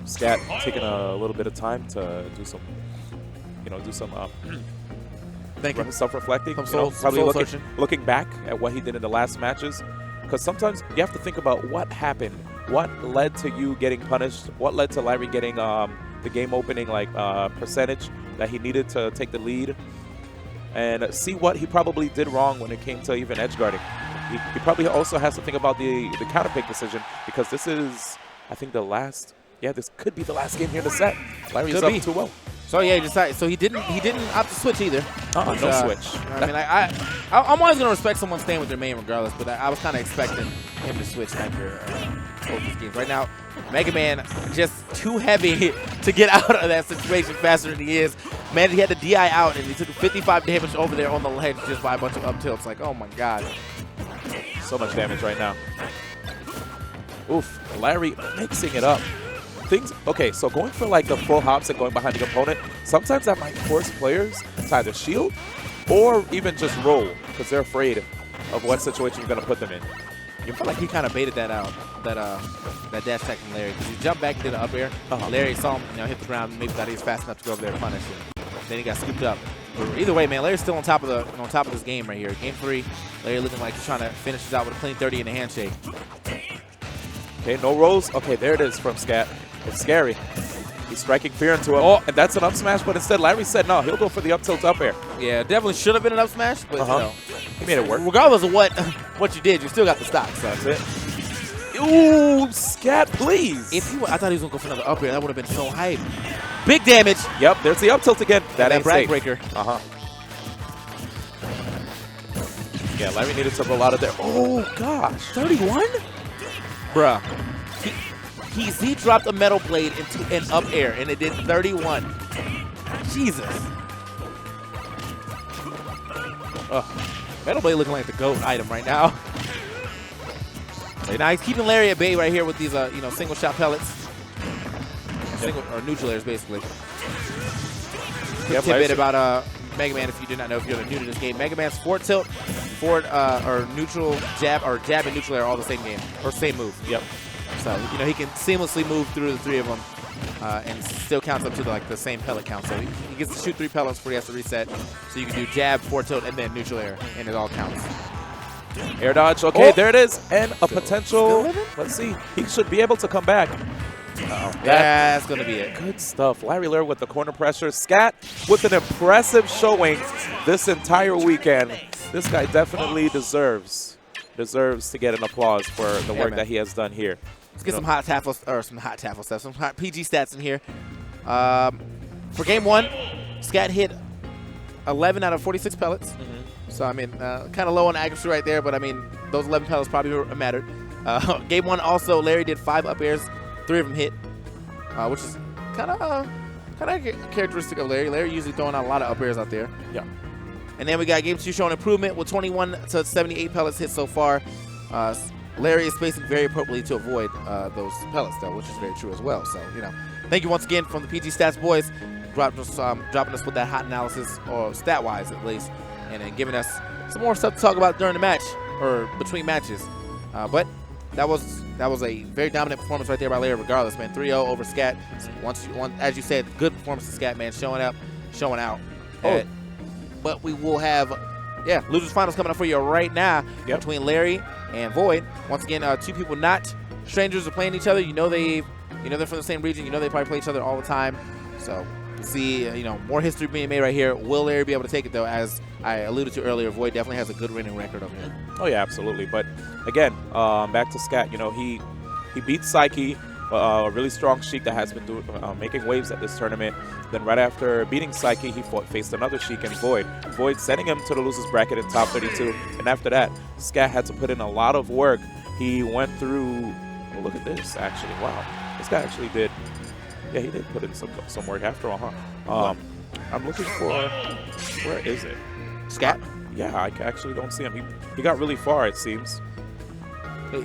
Scat taking a little bit of time to do some, self-reflecting. Probably looking back at what he did in the last matches. Because sometimes you have to think about what happened, what led to you getting punished, what led to Larry getting the game-opening percentage that he needed to take the lead, and see what he probably did wrong when it came to even edge guarding. He probably also has to think about the counter pick decision, because this is, I think, the last. Yeah, this could be the last game here in the set. Larry's up 2-0. So yeah, he decided. So he didn't opt to switch either. No switch. I mean, I'm always gonna respect someone staying with their main regardless, but I was kind of expecting him to switch after both these games. Right now, Mega Man just too heavy to get out of that situation faster than he is. Man, he had the DI out and he took 55 damage over there on the ledge just by a bunch of up tilts. Like, oh my god, so much damage right now. Oof, Larry mixing it up. Okay, so going for like the full hops and going behind the opponent, sometimes that might force players to either shield or even just roll because they're afraid of what situation you're going to put them in. I feel like he kind of baited that out, that dash attack from Larry. Because he jumped back and did an up air. Larry saw him, hit the ground, maybe thought he was fast enough to go over there and punish him. Then he got scooped up. But either way, man, Larry's still on top of this game right here. Game 3, Larry looking like he's trying to finish this out with a clean 30 and a handshake. Okay, no rolls. Okay, there it is from Scat. It's scary. He's striking fear into him. Oh, and that's an up smash, but instead Larry said no, he'll go for the up tilt up air. Yeah, definitely should have been an up smash, but He made it work. regardless of what you did, you still got the stock. So That's it. Ooh, Scat, please. I thought he was gonna go for another up air. That would have been so hype. Big damage. Yep, there's the up tilt again. That ain't brag safe. breaker. Yeah, Larry needed to roll out of there. Oh, gosh. 31? Bruh. He dropped a metal blade into an up air, and it did 31. Jesus. Metal blade looking like the GOAT item right now. So now he's keeping Larry at bay right here with these, single shot pellets. Or neutral airs, basically. Quick tidbit about Mega Man, if you did not know, if you're new to this game. Mega Man's forward tilt, or neutral jab, or jab and neutral air are all the same game, or same move. Yep. So, he can seamlessly move through the 3 of them and still counts up to the same pellet count. So he gets to shoot 3 pellets before he has to reset. So you can do jab, forward tilt, and then neutral air, and it all counts. Air dodge. Okay, Oh. there it is. And a potential. living? Let's see. He should be able to come back. That's going to be it. Good stuff. Larry Lair with the corner pressure. Scat with an impressive showing this entire weekend. This guy definitely deserves to get an applause for the work man. that he has done here. Let's get some hot PG stats in here. For game 1, Scat hit 11 out of 46 pellets. So, kind of low on accuracy right there, but, those 11 pellets probably mattered. Game 1 also, Larry did 5 up airs, 3 of them hit, which is kind of characteristic of Larry. Larry usually throwing out a lot of up airs out there. Yeah. And then we got game 2 showing improvement with 21 to 78 pellets hit so far. Larry is spacing very appropriately to avoid those pellets, though, which is very true as well. So, thank you once again from the PG Stats boys, dropping us with that hot analysis, or stat-wise at least, and then giving us some more stuff to talk about during the match, or between matches. But that was a very dominant performance right there by Larry regardless, man. 3-0 over Scat. As you said, good performance to Scat, man, showing up, showing out. But we will have, losers finals coming up for you right now between Larry and Void. Once again, 2 people not strangers are playing each other. They're from the same region. They probably play each other all the time. So see, more history being made right here. Will Larry be able to take it though? As I alluded to earlier, Void definitely has a good winning record over him. Oh yeah, absolutely. But again, back to Scat. He beat Psyche, a really strong Sheik that has been making waves at this tournament. Then right after beating Psyche, he faced another Sheik in Void. Void sending him to the losers bracket in top 32. And after that, Scat had to put in a lot of work. He went through. Oh, look at this, actually. Wow, this guy actually did. Yeah, he did put in some work after all, huh? I'm looking for. Where is it? Scat? Yeah, I actually don't see him. He got really far, it seems.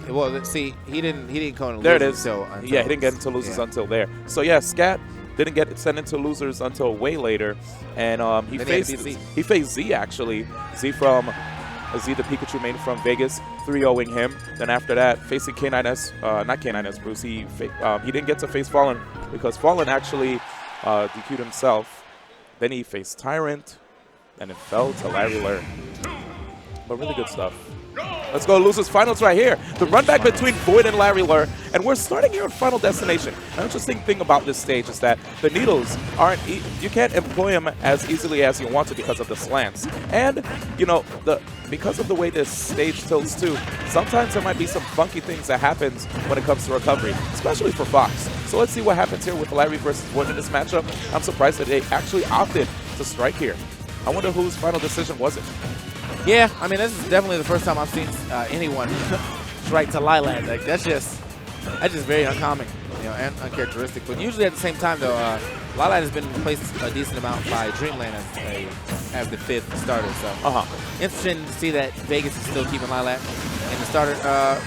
Well, let's see, he didn't go into There it losers is. until Yeah, he didn't get into losers until there. So yeah, Scat didn't get sent into losers until way later, and he Then he had to faced beat Z. Z actually. Z the Pikachu main from Vegas, 3-0ing him. Then after that, facing K9S, not K9S Bruce. He didn't get to face Fallen because Fallen actually DQ'd himself. Then he faced Tyrant, and it fell to Larry Lair. But really good stuff. Let's go losers finals right here. The run back between Void and Larry Lair. And we're starting here at Final Destination. An interesting thing about this stage is that the needles aren't, you can't employ them as easily as you want to because of the slants. And, because of the way this stage tilts too, sometimes there might be some funky things that happens when it comes to recovery, especially for Fox. So let's see what happens here with Larry versus Void in this matchup. I'm surprised that they actually opted to strike here. I wonder whose final decision was it? Yeah, this is definitely the first time I've seen anyone strike to Lilat. Like that's just very uncommon, and uncharacteristic. But usually at the same time, though, Lilat has been replaced a decent amount by Dreamland as the 5th starter. So interesting to see that Vegas is still keeping Lilat in the starter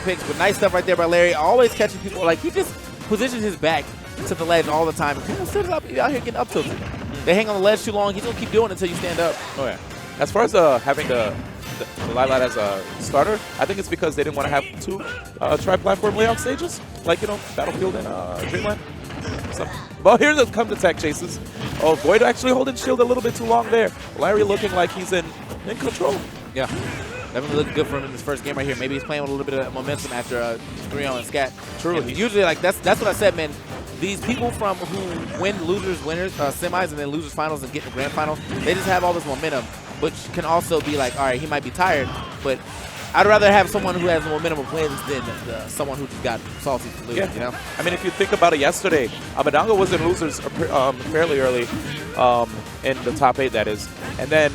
picks. But nice stuff right there by Larry. Always catching people. Like he just positions his back to the ledge all the time. And people sit up out here getting up tilted. They hang on the ledge too long. He's gonna keep doing it until you stand up. Oh yeah. As far as having the Lylat as a starter. I think it's because they didn't want to have two tri-platform layout stages, like, you know, Battlefield and Dreamland. So, but here comes the tech chases. Oh, Void actually holding shield a little bit too long there. Larry looking like he's in control. Yeah. Definitely looked good for him in this first game right here. Maybe he's playing with a little bit of momentum after 3-0 and scat. True. And usually, like, that's what I said, man. These people from who win losers, winners, semis, and then losers finals and get to grand finals, they just have all this momentum, which can also be like, all right, he might be tired, but I'd rather have someone who has the momentum of playing than someone who just got salty to lose, you know? I mean, if you think about it yesterday, Abadongo was in losers fairly early in the top 8, that is. And then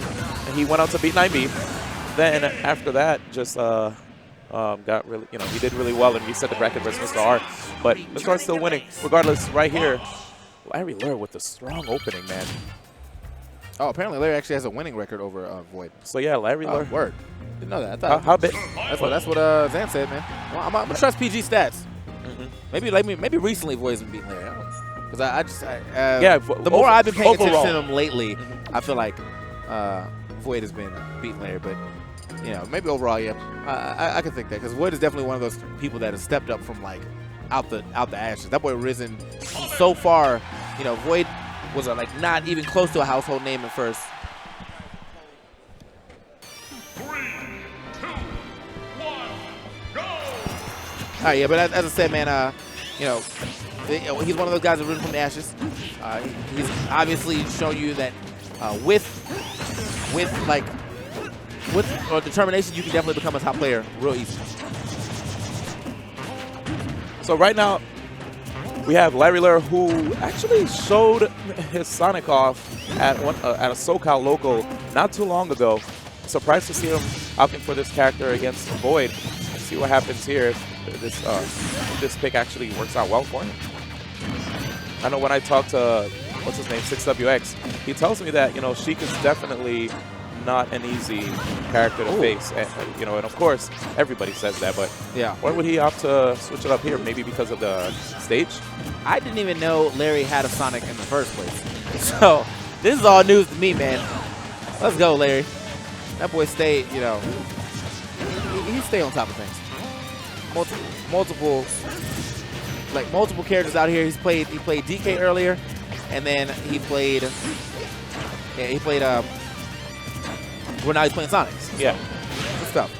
he went out to beat 9B. Then after that, just got really, you know, he did really well and reset the bracket versus Mr. R. But Mr. R still winning. Regardless, right here, Larry Lure with a strong opening, man. Oh, apparently Larry actually has a winning record over Void. So yeah, Larry Lure. Word. Didn't know that. I thought How big? That's what Zan said, man. Well, I'm gonna trust PG stats. Maybe recently Void's been beating Larry. Because the more I've been paying attention to him lately, I feel like Void has been beating Larry, but you know, maybe overall, yeah, I can think that because Void is definitely one of those people that has stepped up from like out the ashes. That boy risen so far. You know, Void was like not even close to a household name at first. 3, 2, 1, go! All right, yeah, but as I said, man, you know, he's one of those guys that risen from the ashes. He's obviously shown you that with determination, you can definitely become a top player real easy. So right now, we have Larry Lure, who actually showed his Sonic off at a SoCal local not too long ago. Surprised to see him opting for this character against Void. Let's see what happens here if this pick actually works out well for him. I know when I talked to, what's his name, 6WX, he tells me that, you know, Sheik is definitely not an easy character to face. And, you know, and of course, everybody says that, but yeah, why would he opt to switch it up here? Maybe because of the stage? I didn't even know Larry had a Sonic in the first place. So this is all news to me, man. Let's go, Larry. That boy stayed, you know, he stayed on top of things. Multiple characters out here. He played DK earlier, and then he played well, now he's playing Sonics. Yeah. Good stuff.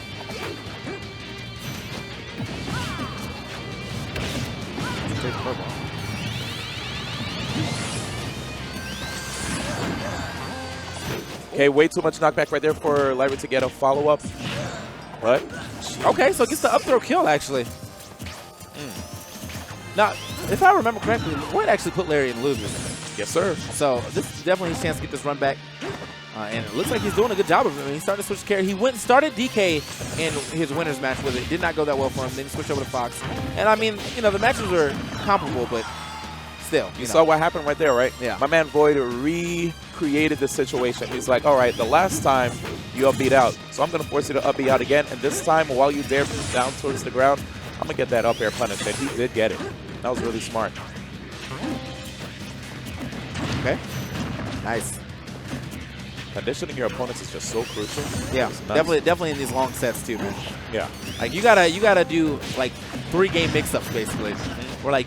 Okay, way too much knockback right there for Larry to get a follow-up. What? Okay, so gets the up throw kill, actually. Now, if I remember correctly, Void actually put Larry in losers. Yes, sir. So this is definitely his chance to get this run back. And it looks like he's doing a good job of it. I mean, he's starting to switch character. He went and started DK in his winners match with it. Did not go that well for him. Then he switched over to Fox. And I mean, you know, the matches were comparable, but still. You saw what happened right there, right? Yeah. My man Void recreated the situation. He's like, all right, the last time you up beat out, so I'm going to force you to up beat out again. And this time, while you dare down towards the ground, I'm going to get that up air punish. And he did get it. That was really smart. Okay. Nice. Conditioning your opponents is just so crucial. Yeah, definitely in these long sets too, man. Yeah. Like you gotta do like 3-game mix-ups basically. Where like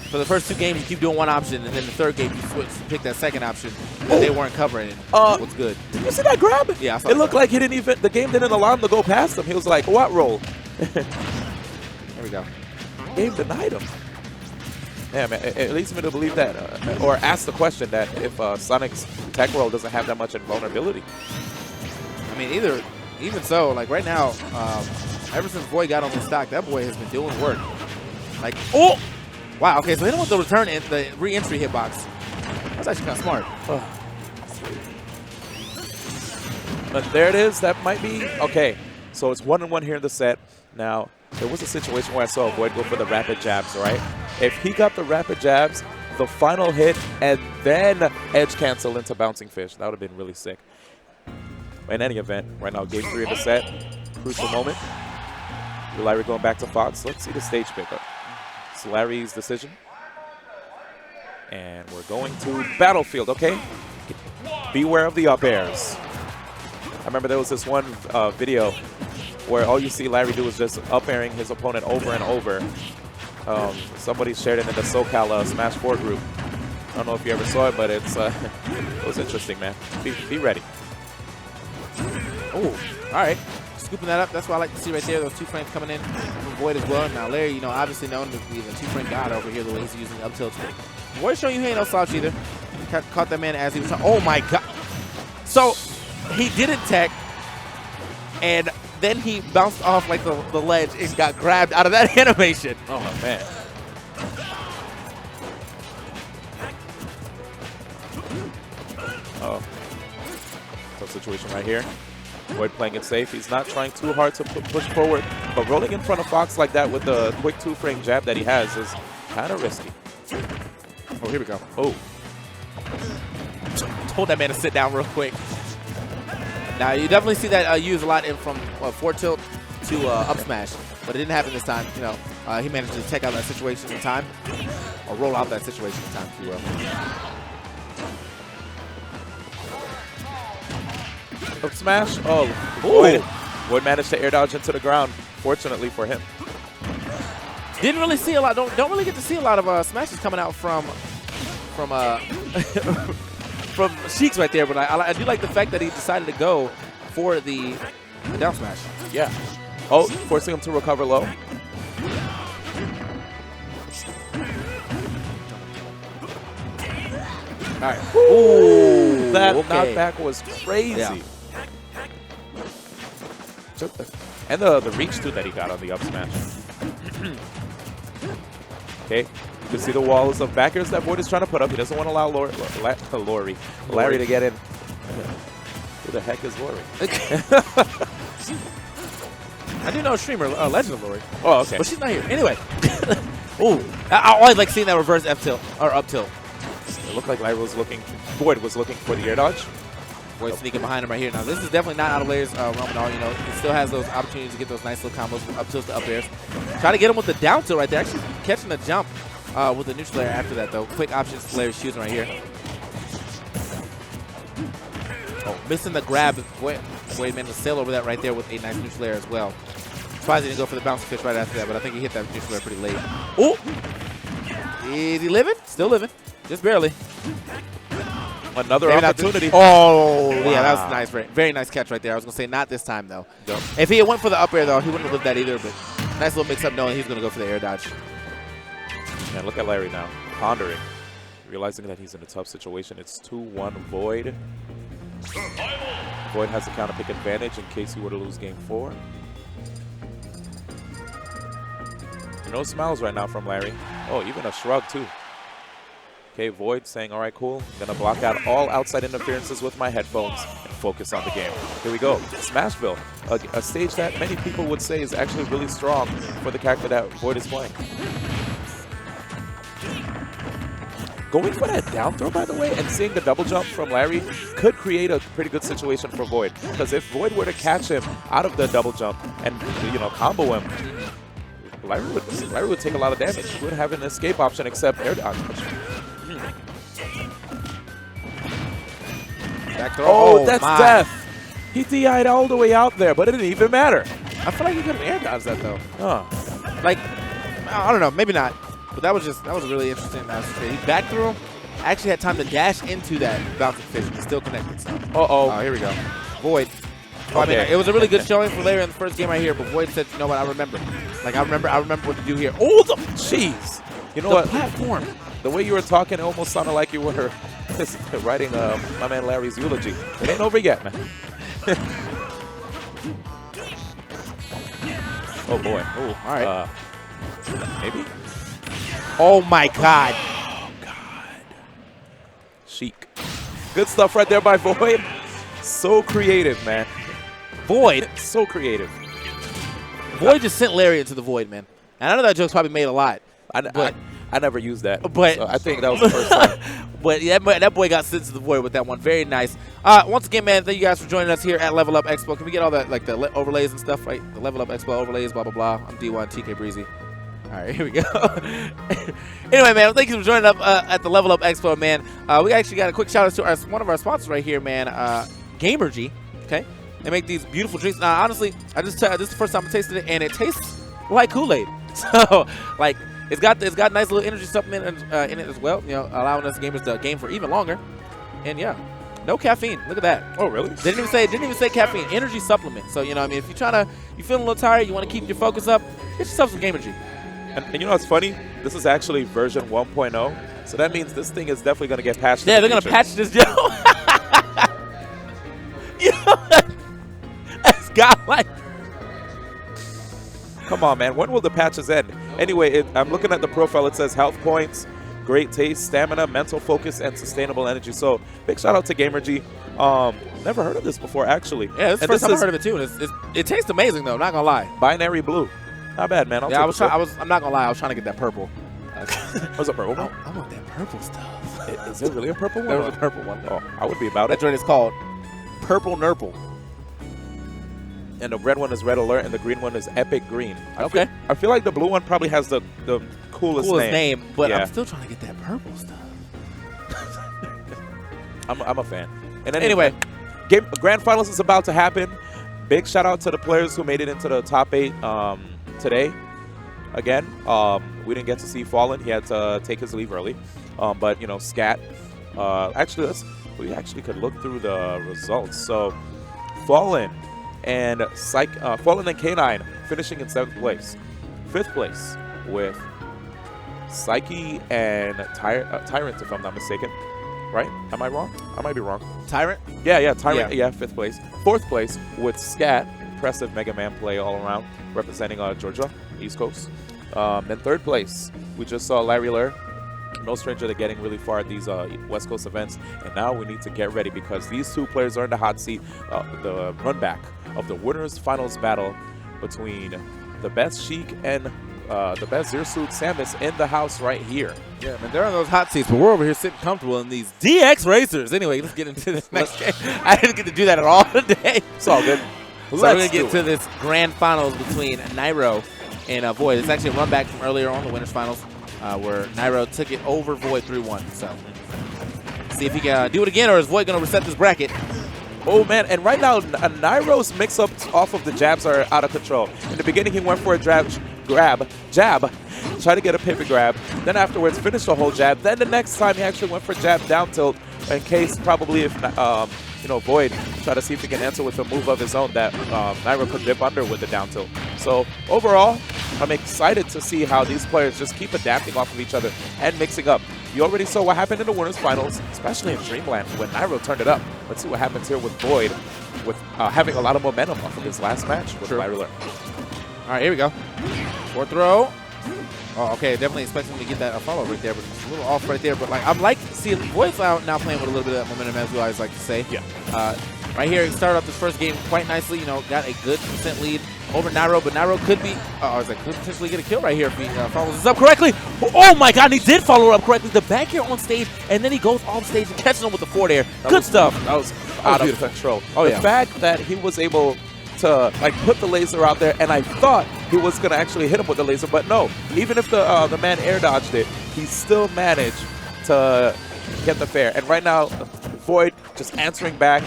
for the first 2 games you keep doing one option, and then the 3rd game you pick that second option that they weren't covering. What's good? Did you see that grab? Yeah, I saw it looked like he didn't even. The game didn't allow him to go past him. He was like, "What roll?" There we go. Game denied him. Yeah, man, it leads me to believe that, or ask the question that if Sonic's tech roll doesn't have that much invulnerability. I mean, even so, like right now, ever since Void got on the stock, that boy has been doing work. Like, oh, wow. Okay, so hit him with the return and the re-entry hitbox. That's actually kind of smart. But there it is. That might be okay. So it's 1-1 here in the set. Now there was a situation where I saw Void go for the rapid jabs, right? If he got the rapid jabs, the final hit, and then edge cancel into bouncing fish, that would have been really sick. In any event, right now, game 3 of the set, crucial moment. Larry going back to Fox. Let's see the stage pickup. It's Larry's decision. And we're going to Battlefield, okay? Beware of the up airs. remember there was this one video where all you see Larry do is just up airing his opponent over and over. Somebody shared it in the SoCal Smash 4 group. I don't know if you ever saw it, but it's it was interesting, man. Be ready. Oh, all right. Scooping that up. That's what I like to see right there. Those 2 frames coming in from Void as well. Now, Larry, you know, obviously known to be the 2-frame god over here, the way he's using up tilt. Void showing you he ain't no slouch either. Caught that man as he was. Oh, my God. So, he didn't tech, and then he bounced off like the ledge and got grabbed out of that animation. Oh, man. Oh. Tough situation right here. Void playing it safe. He's not trying too hard to push forward, but rolling in front of Fox like that with the quick 2-frame jab that he has is kind of risky. Oh, here we go. Oh. Told that man to sit down real quick. Now, you definitely see that used a lot in from forward tilt to up smash, but it didn't happen this time. You know, he managed to take out that situation in time, or roll out that situation in time, if you will. Up smash. Oh, Void managed to air dodge into the ground, fortunately for him. Didn't really see a lot. Don't really get to see a lot of smashes coming out from from Sheik's right there, but I do like the fact that he decided to go for the down smash. Yeah. Oh, forcing him to recover low. All right. Ooh, That okay. knockback was crazy. Yeah. And the reach, too, that he got on the up smash. Okay. You can see the walls of backers that Void is trying to put up. He doesn't want to allow Larry to get in. Who the heck is Lori? I do know a streamer, Legend of Lori. Oh, okay. But she's not here. Anyway. Ooh. I always like seeing that reverse F tilt, or up tilt. It looked like Larry was looking, Void was looking for the air dodge. Void sneaking behind him right here. Now, this is definitely not out of Larry's realm at all. You know, he still has those opportunities to get those nice little combos from up tilts to up airs. Try to get him with the down tilt right there. Actually catching the jump with the neutral air after that, though. Quick options for Larry's shooting right here. Oh, missing the grab. Void managed to sail over that right there with a nice neutral air as well. Surprised he didn't go for the bouncing fish right after that, but I think he hit that neutral air pretty late. Oh! Is he living? Still living. Just barely. Another Maybe opportunity. Oh, yeah, Wow. that was nice. Very nice catch right there. I was going to say not this time, though. Yep. If he had went for the up air, though, he wouldn't have lived that either, but nice little mix-up knowing he's going to go for the air dodge. Man, look at Larry now, pondering, realizing that he's in a tough situation. It's 2-1 Void. Void has the counter pick advantage in case he were to lose game 4. No smiles right now from Larry. Oh, even a shrug, too. Okay, Void saying, all right, cool. I'm going to block out all outside interferences with my headphones and focus on the game. Here we go. Smashville, a stage that many people would say is actually really strong for the character that Void is playing. Going for that down throw, by the way, and seeing the double jump from Larry could create a pretty good situation for Void. Because if Void were to catch him out of the double jump and, you know, combo him, Larry would take a lot of damage. He would have an escape option except air dodge. Back throw. Oh, that's my. death. He DI'd all the way out there, but it didn't even matter. I feel like he could have air dodged that, though. Oh. Like, I don't know, maybe not. But that was really interesting. He back threw him. Actually had time to dash into that bouncing fish and still connected. So. Uh-oh. Oh, here we go. Void. Well, I mean, it was a really good showing for Larry in the first game right here, but Void said, you know what, I remember. Like, I remember what to do here. Oh, the Jeez. You know the what? platform. The way you were talking, it almost sounded like you were writing my man Larry's eulogy. It ain't over yet, man. Oh, boy. Oh, all right. Maybe? Oh, my God. Oh, God. Chic. Good stuff right there by Void. So creative, man. Void. So creative. Void just sent Larry into the void, man. And I know that joke's probably made a lot. I never used that. But So I think that was the first time. But yeah, that boy got sent to the void with that one. Very nice. Once again, man, thank you guys for joining us here at Level Up Expo. Can we get all that, like the overlays and stuff, right? The Level Up Expo overlays, blah, blah, blah. I'm D1, TK Breezy. All right, here we go. Anyway, man, thank you for joining up at the Level Up Expo, man. We actually got a quick shout out to one of our sponsors right here, man, Gamergy. Okay, They make these beautiful drinks. Now, honestly, this is the first time I tasted it, and it tastes like Kool-Aid. So, like, it's got nice little energy supplement in it as well. You know, allowing us gamers to game for even longer. And yeah, no caffeine. Look at that. Oh, really? They didn't even say caffeine. Energy supplement. So you know, what I mean, if you feeling a little tired, you want to keep your focus up, get yourself some Gamergy. And you know what's funny? This is actually version 1.0. So that means this thing is definitely going to get patched. Yeah, in the they're gonna future. patch this, yo. It's got like. Come on, man. When will the patches end? Anyway, I'm looking at the profile. It says health points, great taste, stamina, mental focus, and sustainable energy. So big shout out to Gamergy. Never heard of this before, actually. Yeah, this is the first time I heard of it too. And it tastes amazing though. Not gonna lie. Binary blue. Not bad, man. I'm not gonna lie. I was trying to get that purple. What's a purple one? I want that purple stuff. Is it really a purple one? There was a purple one. Oh, I would be about That it. joint is called Purple Nurple. And the red one is Red Alert, and the green one is Epic Green. Okay. I feel like the blue one probably has the coolest name, but Yeah. I'm still trying to get that purple stuff. I'm a fan. And Anyway, Grand Finals is about to happen. Big shout out to the players who made it into the top 8 today. Again, we didn't get to see Fallen. He had to take his leave early. But, you know, Scat. Actually, we actually could look through the results. So, Fallen and Fallen and K9 finishing in 7th place. 5th place with Psyche and Tyrant, if I'm not mistaken. Right? Am I wrong? I might be wrong. Tyrant. Yeah, Tyrant. Yeah. Yeah, 5th place. 4th place with Scat. Impressive Mega Man play all around, representing Georgia, East Coast. Then 3rd place, we just saw Larry Lair. No stranger to getting really far at these West Coast events. And now we need to get ready because these two players are in the hot seat. The run back of the winners finals battle between the best Sheik and the best Zero Suit Samus in the house right here. Yeah, man, they're on those hot seats, but we're over here sitting comfortable in these DX racers. Anyway, let's get into this next game. I didn't get to do that at all today. It's all good. So we're going to get to this grand finals between Nairo and Void. It's actually a run back from earlier on, the winners finals, where Nairo took it over Void 3-1. So see if he can do it again, or is Void going to reset this bracket? Oh, man. And right now, Nairo's mix-ups off of the jabs are out of control. In the beginning, he went for a jab, try to get a pivot grab. Then afterwards, finish the whole jab. Then the next time, he actually went for jab down tilt in case probably if, Void try to see if he can answer with a move of his own that Nairo could dip under with the down tilt. So overall, I'm excited to see how these players just keep adapting off of each other and mixing up. You already saw what happened in the winners finals, especially in Dreamland when Nairo turned it up. Let's see what happens here with Void, with having a lot of momentum off of his last match with Larry Lair. All right, here we go. Fourth throw. Oh, okay, definitely expecting him to get that follow right there, but it's a little off right there. But like, I'm like seeing Void's now playing with a little bit of that momentum, as we always like to say. Yeah. Right here, he started off this first game quite nicely. You know, got a good % lead over Nairo, but Nairo could be, could potentially get a kill right here if he follows this up correctly. Oh my God, he did follow up correctly. The back air on stage, and then he goes off stage and catches him with the forward air. Good stuff. That was out of control. Oh, the yeah. fact that he was able to like put the laser out there, and I thought he was gonna actually hit him with the laser, but no. Even if the man air dodged it, he still managed to get the fair. And right now, Void just answering back.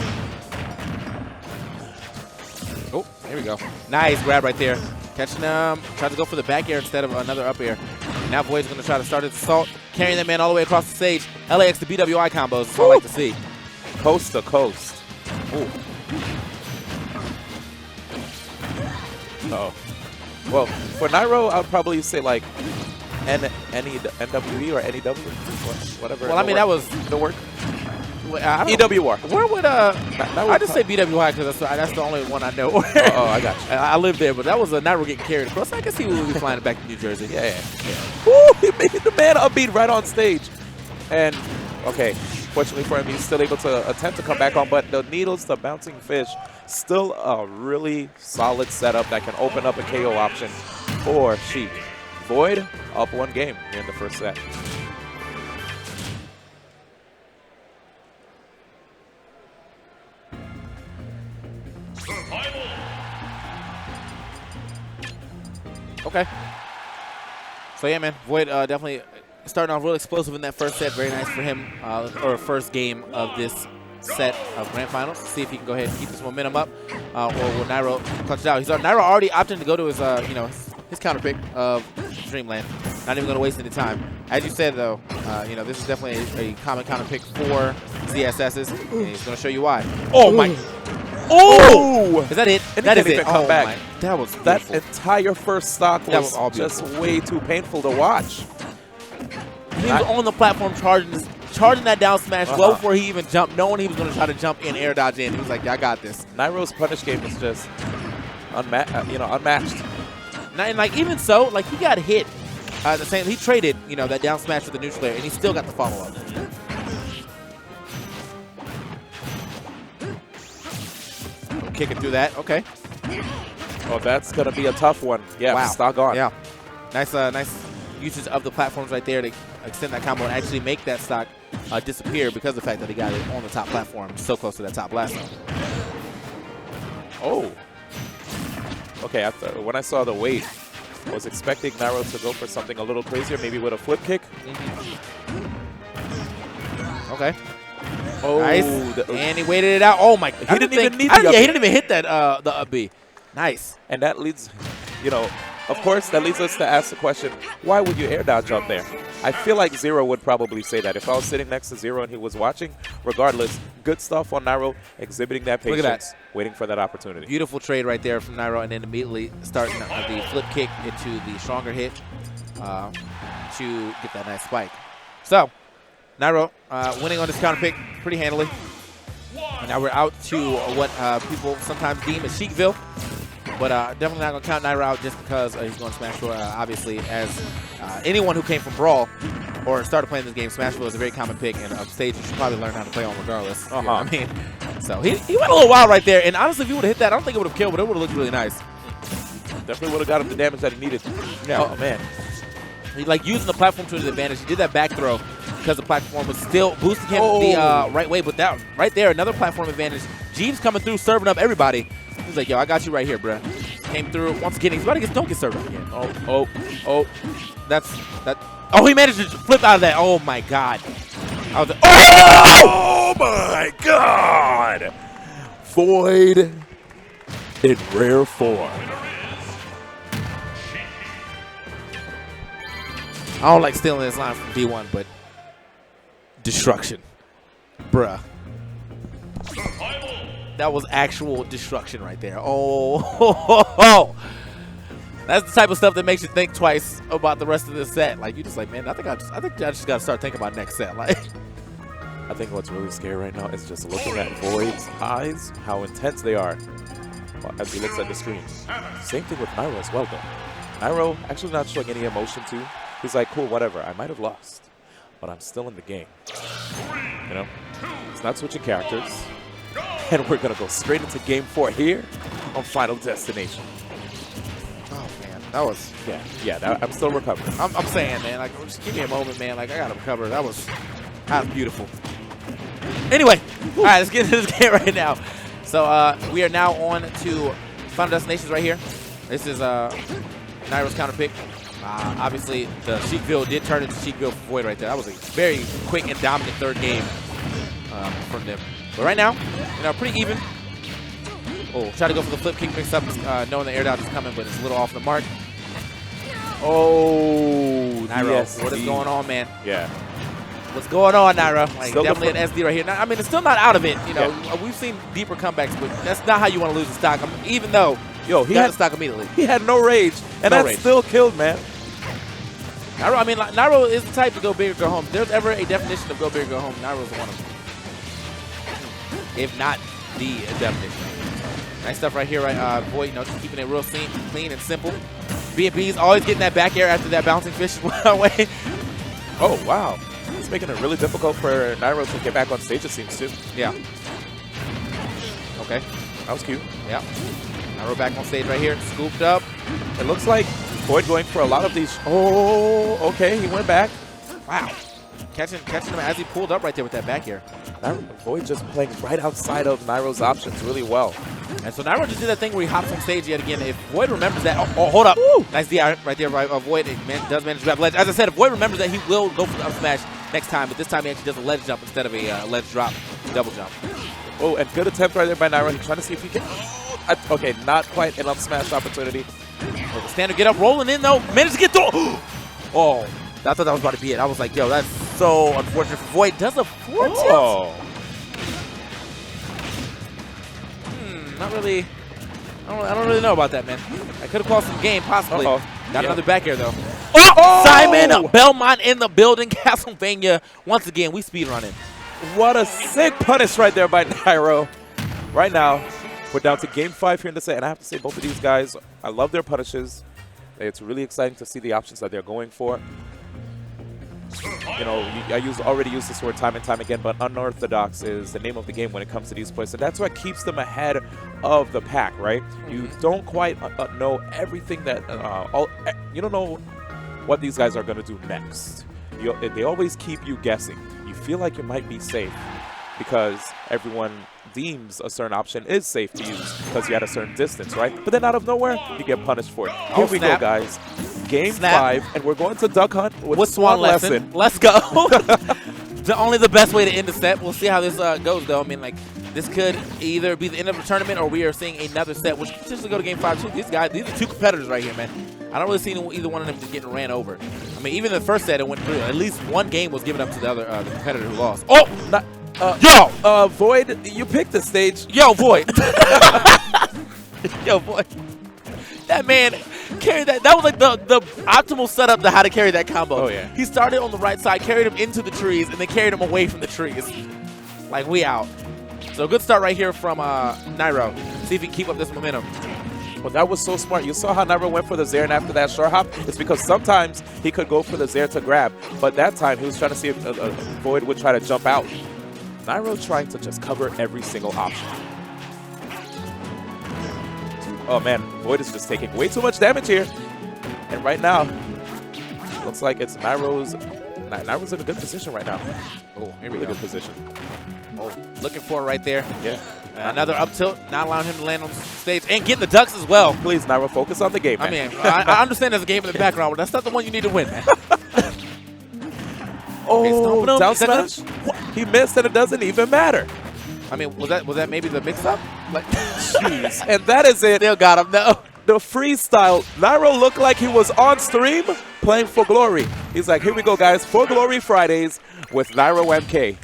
Oh, here we go. Nice grab right there. Catching him. Tried to go for the back air instead of another up air. Now Void's going to try to start his assault, carrying that man all the way across the stage. LAX to BWI combos. That's what I like to see. Coast to coast. Ooh. Oh. Well, for Nairo, I would probably say like NWE or NEW, whatever. Well, I mean, that was the work. I don't- EWR. Where would I just say BWI because that's the only one I know. Oh, I got you. I live there, but that was a Nairo getting carried across. I guess he will be flying it back to New Jersey. Yeah. Woo, he made the man upbeat right on stage. And, okay, fortunately for him, he's still able to attempt to come back on, but the needles, the bouncing fish, still a really solid setup that can open up a KO option for Sheik. Void up 1 game here in the first set. Okay. So yeah, man, Void definitely starting off real explosive in that first set. Very nice for him, or first game of this set of Grand Finals. See if he can go ahead and keep this momentum up. or will Nairo clutch it out? Nairo already opting to go to his, his counter pick of Dreamland. Not even going to waste any time. As you said, though, this is definitely a common counter pick for ZSSs, and he's going to show you why. Oh, my. Oh! Is that it? And That he is can't it. even come Oh, back. my. That was That beautiful. entire first stock That was was all just beautiful. way too painful to watch. He was on the platform charging that down smash well Uh-huh. before he even jumped, knowing he was going to try to jump in, air dodge in. He was like, I got this. Nairo's punish game is just unmatched. And like even so, like he got hit. The same, he traded, that down smash with the neutral air, and he still got the follow up. Kicking through that, okay. Oh, that's gonna be a tough one. Yeah, Wow. stock on. Yeah, nice usage of the platforms right there to extend that combo and actually make that stock disappear because of the fact that he got it on the top platform, so close to that top blast zone. Oh. Okay, when I saw the weight, I was expecting Nairo to go for something a little crazier, maybe with a flip kick. Okay. Oh, Nice. And he waited it out. Oh my! He didn't even need the up Yeah, B. he didn't even hit that the up B. Nice. And that leads, of course, that leads us to ask the question, why would you air dodge up there? I feel like Zero would probably say that. If I was sitting next to Zero and he was watching, regardless, good stuff on Nairo, exhibiting that Look patience, at that. waiting for that opportunity. Beautiful trade right there from Nairo, and then immediately starting the flip kick into the stronger hit to get that nice spike. So, Nairo winning on this counter pick pretty handily. And now we're out to what people sometimes deem as Sheikville. But definitely not going to count Nairo out just because he's going to Smashville. Obviously, as anyone who came from Brawl or started playing this game, Smashville is a very common pick and a stage you should probably learn how to play on regardless. You know what I mean? So he went a little wild right there. And honestly, if he would have hit that, I don't think it would have killed, but it would have looked really nice. Definitely would have got him the damage that he needed. Yeah. Oh, man. He using the platform to his advantage. He did that back throw because the platform was still boosting him Oh. the right way. But that right there, another platform advantage. Jeeves coming through, serving up everybody. He's like, yo, I got you right here, bruh. Came through once again. He's about to don't get served up again. Oh. That's that. Oh, he managed to flip out of that. Oh my God. I was like, Oh my God! Void in rare form. I don't like stealing this line from D1, but destruction, bruh. That was actual destruction right there. Oh, that's the type of stuff that makes you think twice about the rest of this set. Like you just like, man, I think I just gotta start thinking about next set. Like, I think what's really scary right now is just looking at Void's eyes, how intense they are as he looks at the screen. Same thing with Nairo as well, though. Nairo actually not showing any emotion too. He's like, cool, whatever. I might have lost, but I'm still in the game. He's not switching characters. And we're going to go straight into Game 4 here on Final Destination. oh man, that was. I'm still recovering. I'm saying, man, like, just give me a moment, man. Like, I gotta recover. That was beautiful. Anyway, all right, let's get into this game right now. So we are now on to Final Destinations right here. This is Nairo's counter pick. Obviously, the Sheikville did turn into Sheikville for Void right there. That was a very quick and dominant third game from them. But right now, pretty even. Oh, try to go for the flip kick mix up, knowing the air dodge is coming, but it's a little off the mark. Oh, Nairo, yes, what is going on, man? Yeah. What's going on, Nairo? Like, Still definitely an SD right here. Now, I mean, it's still not out of it. We've seen deeper comebacks, but that's not how you want to lose a stock. Even though He got had the stock immediately. He had no rage, and No that rage. still killed, man. Nairo is the type to go big or go home. If there's ever a definition of go big or go home, Nairo's one of them. If not the definition. Nice stuff right here, right? Void, just keeping it real clean and simple. B&B's always getting that back air after that bouncing fish away. Oh, wow. It's making it really difficult for Nairo to get back on stage, it seems, too. Yeah. Okay. That was cute. Yeah. Nairo back on stage right here, scooped up. It looks like Void going for a lot of these. Oh, okay, he went back. Wow. Catching him as he pulled up right there with that back air. Void just playing right outside of Nairo's options really well. And so Nairo just did that thing where he hops on stage yet again. If Void remembers that, hold up. Woo! Nice DI right there by Void. It does manage to grab ledge. As I said, if Void remembers that, he will go for the up smash next time, but this time he actually does a ledge jump instead of a ledge drop double jump. Oh, and good attempt right there by Nairo. He's trying to see if he can. Oh, Okay, not quite an up smash opportunity. Standard get up, rolling in though. Managed to get through. Oh, I thought that was about to be it. I was like, yo, that's so unfortunate for Void. Does a 4 tilt? Oh. Not really. I don't really know about that, man. I could have caused some game, possibly. Uh-oh. Got Yeah. another back air, though. Oh! Simon Belmont in the building. Castlevania. Once again, we speed running. What a sick punish right there by Nairo. Right now, we're down to game 5 here in the set, and I have to say both of these guys, I love their punishes. It's really exciting to see the options that they're going for. You know, I already used this word time and time again, but unorthodox is the name of the game when it comes to these players, and that's what keeps them ahead of the pack, right? You don't quite know everything that you don't know what these guys are going to do next. They always keep you guessing. You feel like you might be safe because everyone deems a certain option is safe to use because you're at a certain distance, right? But then out of nowhere, you get punished for it. Here we go, guys. Game 5, and we're going to Duck Hunt with Swan Lesson. Let's go. Only the best way to end the set. We'll see how this goes, though. I mean, like, this could either be the end of the tournament or we are seeing another set, which could potentially go to game 5 too. These are two competitors right here, man. I don't really see either one of them just getting ran over. I mean, even the first set, it went through. At least one game was given up to the other the competitor who lost. Oh! Void, you picked the stage. Yo, Void. Yo, Void. That man carried that. That was like the optimal setup to how to carry that combo. Oh, yeah. He started on the right side, carried him into the trees, and then carried him away from the trees. Like, we out. So good start right here from Nairo. See if he can keep up this momentum. Well, that was so smart. You saw how Nairo went for the Zair, and after that short hop, it's because sometimes he could go for the Zair to grab, but that time he was trying to see if Void would try to jump out. Nairo trying to just cover every single option. Oh man, Void is just taking way too much damage here. And right now, looks like it's Nairo's in a good position right now. Oh, really good position. Oh, looking for it right there. Yeah. Another up tilt, not allowing him to land on stage and getting the ducks as well. Please, Nairo, focus on the game, man. I mean, I understand there's a game in the background, but that's not the one you need to win, man. Oh, Okay, down smash. He missed, and it doesn't even matter. I mean, was that maybe the mix-up? Like, Jeez. And that is it. still got him, no. The freestyle. Nairo looked like he was on stream playing For Glory. He's like, here we go, guys. For Glory Fridays with Nairo MK.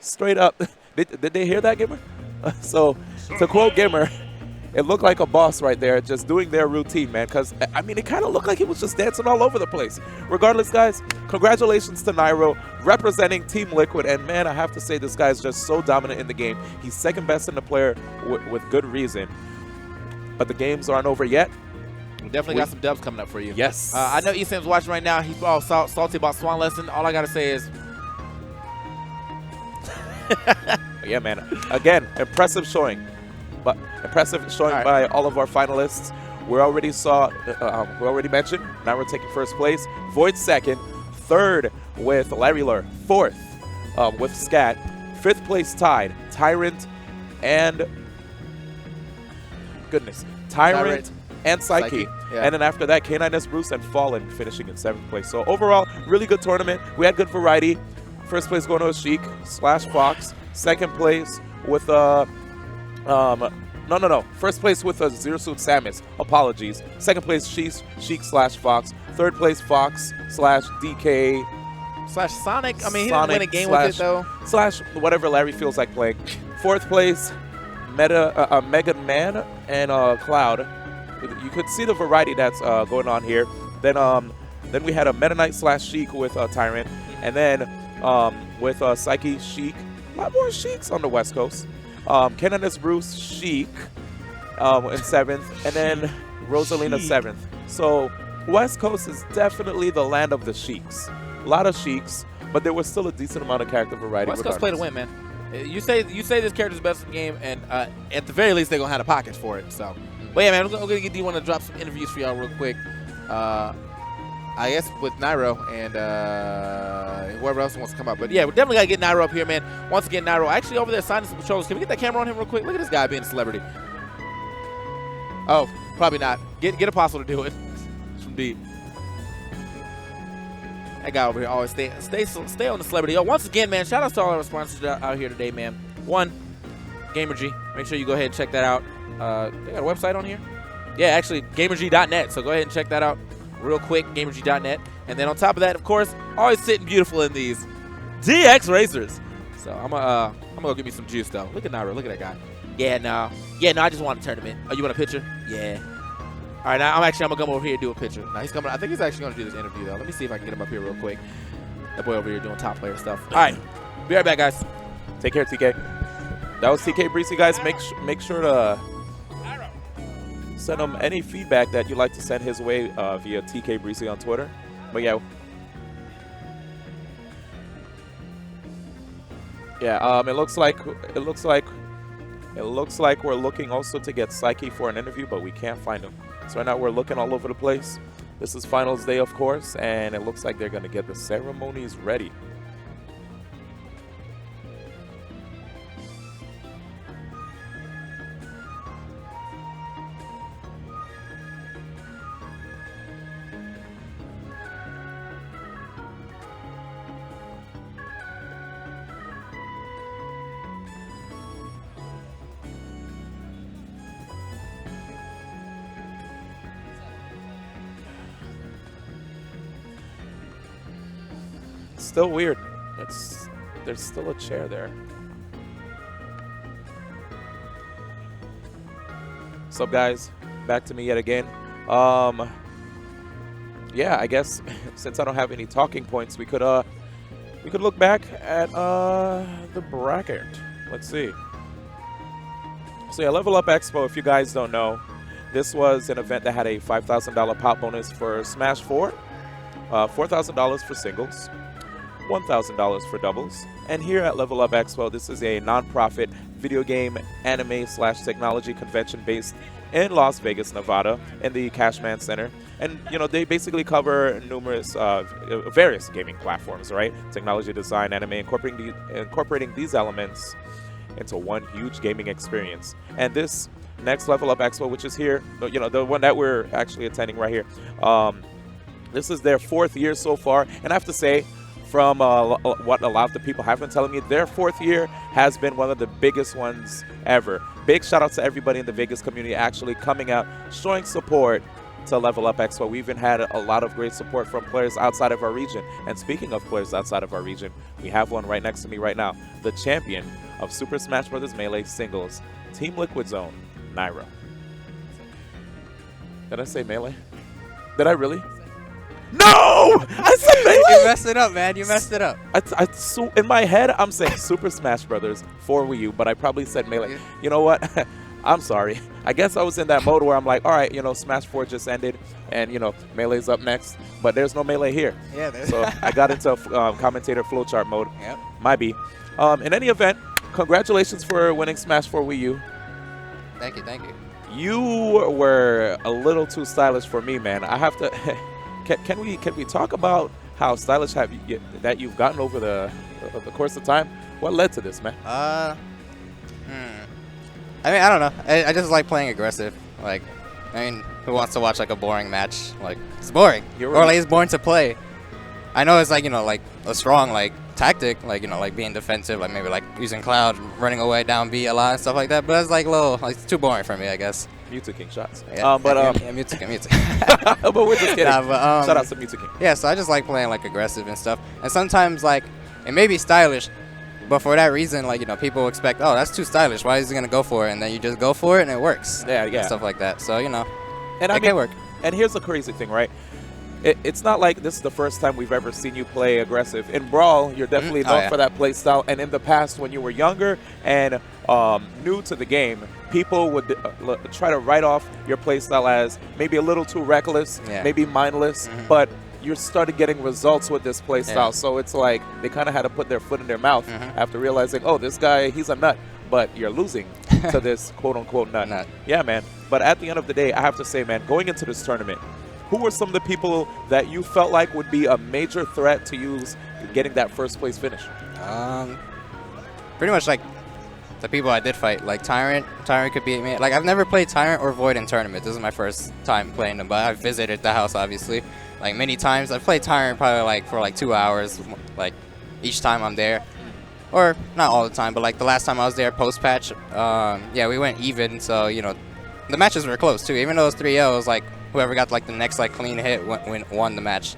Straight up. Did they hear that, Gamer? So, to quote Gamer, it looked like a boss right there just doing their routine, man. Because, I mean, it kind of looked like he was just dancing all over the place. Regardless, guys, congratulations to Nairo representing Team Liquid. And, man, I have to say this guy is just so dominant in the game. He's second best in the player with good reason. But the games aren't over yet. We definitely got some dubs coming up for you. Yes. I know Esam's watching right now. He's all salty about Swan Lesson. All I got to say is... Yeah, man. Again, impressive showing. But impressive showing by all of our finalists. We already mentioned Nairo taking first place, Void second, third with Larry Lur, fourth with Scat, fifth place tied, Tyrant and Tyrant and Psyche. Yeah. And then after that, K9S Bruce and Fallen finishing in 7th place. So overall, really good tournament. We had good variety. First place going to Sheik/Fox. Second place with First place with Zero Suit Samus. Apologies. Second place Sheik/Fox. Third place Fox/DK. /Sonic. I mean, he didn't Sonic win a game with it, though. / whatever Larry feels like playing. Fourth place Mega Man and Cloud. You could see the variety that's going on here. Then we had a Meta Knight /Sheik with Tyrant. And then with Psyche, Sheik. A lot more Sheiks on the West Coast. K9S Bruce, Sheik in 7th. And then Rosalina 7th. So West Coast is definitely the land of the Sheiks. A lot of Sheiks, but there was still a decent amount of character variety. West Coast play to win, man. You say this character's best in the game, and at the very least, they're going to have the pockets for it. So, but yeah, man, I'm going to get D1 to drop some interviews for y'all real quick. I guess with Nairo and whoever else wants to come up. But yeah, we definitely got to get Nairo up here, man. Once again, Nairo actually over there signing some patrols. Can we get that camera on him real quick? Look at this guy being a celebrity. Oh, probably not. Get Apostle to do it. It's from deep. That guy over here always stay on the celebrity. Yo, once again, man, shout out to all our sponsors out here today, man. One, Gamer G. Make sure you go ahead and check that out. They got a website on here? Yeah, actually, gamerg.net. So go ahead and check that out real quick, gamerg.net. And then on top of that, of course, always sitting beautiful in these DX Racers. So I'm gonna go give me some juice though. Look at Nairo, look at that guy. Yeah, no, I just want a tournament. Oh, you want a picture? Yeah. All right, now I'm gonna come over here and do a picture. Now he's coming. I think he's actually gonna do this interview though. Let me see if I can get him up here real quick. That boy over here doing top player stuff. All right, be right back, guys. Take care, TK. That was TK Breezy, guys. Make sure to send him any feedback that you'd like to send his way via TK Breezy on Twitter. But yeah. Yeah, it looks like we're looking also to get Psyche for an interview, but we can't find him. So right now we're looking all over the place. This is finals day, of course, and it looks like they're going to get the ceremonies ready. Still weird. There's still a chair there. What's up, guys? Back to me yet again. Yeah, I guess since I don't have any talking points, we could look back at the bracket. Let's see. So yeah, Level Up Expo, if you guys don't know, this was an event that had a $5,000 pop bonus for Smash 4, $4,000 for singles, $1,000 for doubles. And here at Level Up Expo, this is a non-profit video game anime/technology convention based in Las Vegas, Nevada, in the Cashman Center. And you know, they basically cover numerous various gaming platforms, right? Technology, design, anime, incorporating these elements into one huge gaming experience. And this next Level Up Expo, which is here, you know, the one that we're actually attending right here, this is their 4th year so far. And I have to say, from what a lot of the people have been telling me, their 4th year has been one of the biggest ones ever. Big shout out to everybody in the Vegas community actually coming out, showing support to Level Up Expo. We even had a lot of great support from players outside of our region. And speaking of players outside of our region, we have one right next to me right now, the champion of Super Smash Bros. Melee singles, Team Liquid Zone, Nairo. Did I say Melee? Did I really? No! I said Melee! You messed it up, man. You messed it up. So in my head, I'm saying Super Smash Brothers for Wii U, but I probably said Melee. You know what? I'm sorry. I guess I was in that mode where I'm like, all right, you know, Smash 4 just ended, and, you know, Melee's up next, but there's no Melee here. Yeah, there's So I got into commentator flowchart mode. Yep. Might be. In any event, congratulations for winning Smash 4 Wii U. Thank you, thank you. You were a little too stylish for me, man. I have to... Can we talk about how stylish that you've gotten over the course of time? What led to this, man? I mean, I don't know. I just like playing aggressive. Like, I mean, who wants to watch like a boring match? Like, it's boring. You're Or right. like it's boring to play. I know it's like, you know, like a strong like tactic, like, you know, like being defensive, like maybe like using Cloud, running away down B a lot and stuff like that. But it's like like it's too boring for me, I guess. Mewtwo King shots. Yeah, Mewtwo. But we're just kidding. Nah, but, Shout out to Mewtwo King. Yeah, so I just like playing like aggressive and stuff. And sometimes like it may be stylish, but for that reason, like, you know, people expect, oh, that's too stylish. Why is he gonna go for it? And then you just go for it and it works. Yeah. And stuff like that. So, you know, And it can work. And here's the crazy thing, right? It's not like this is the first time we've ever seen you play aggressive. In Brawl, you're definitely known for that play style. And in the past, when you were younger and new to the game, people would try to write off your play style as maybe a little too reckless, maybe mindless, but you started getting results with this play style. So it's like they kind of had to put their foot in their mouth after realizing, oh, this guy, he's a nut, but you're losing to this quote-unquote nut. Yeah, man. But at the end of the day, I have to say, man, going into this tournament, who were some of the people that you felt like would be a major threat to you getting that first place finish? Pretty much like the people I did fight, like Tyrant. Tyrant could beat me. Like, I've never played Tyrant or Void in tournament. This is my first time playing them, but I've visited the house, obviously, like many times. I've played Tyrant probably like for like 2 hours, like each time I'm there. or not all the time, but like the last time I was there post patch, yeah, we went even. So you know, the matches were close too. Even though it was 3-0, it was like whoever got like the next like clean hit won the match.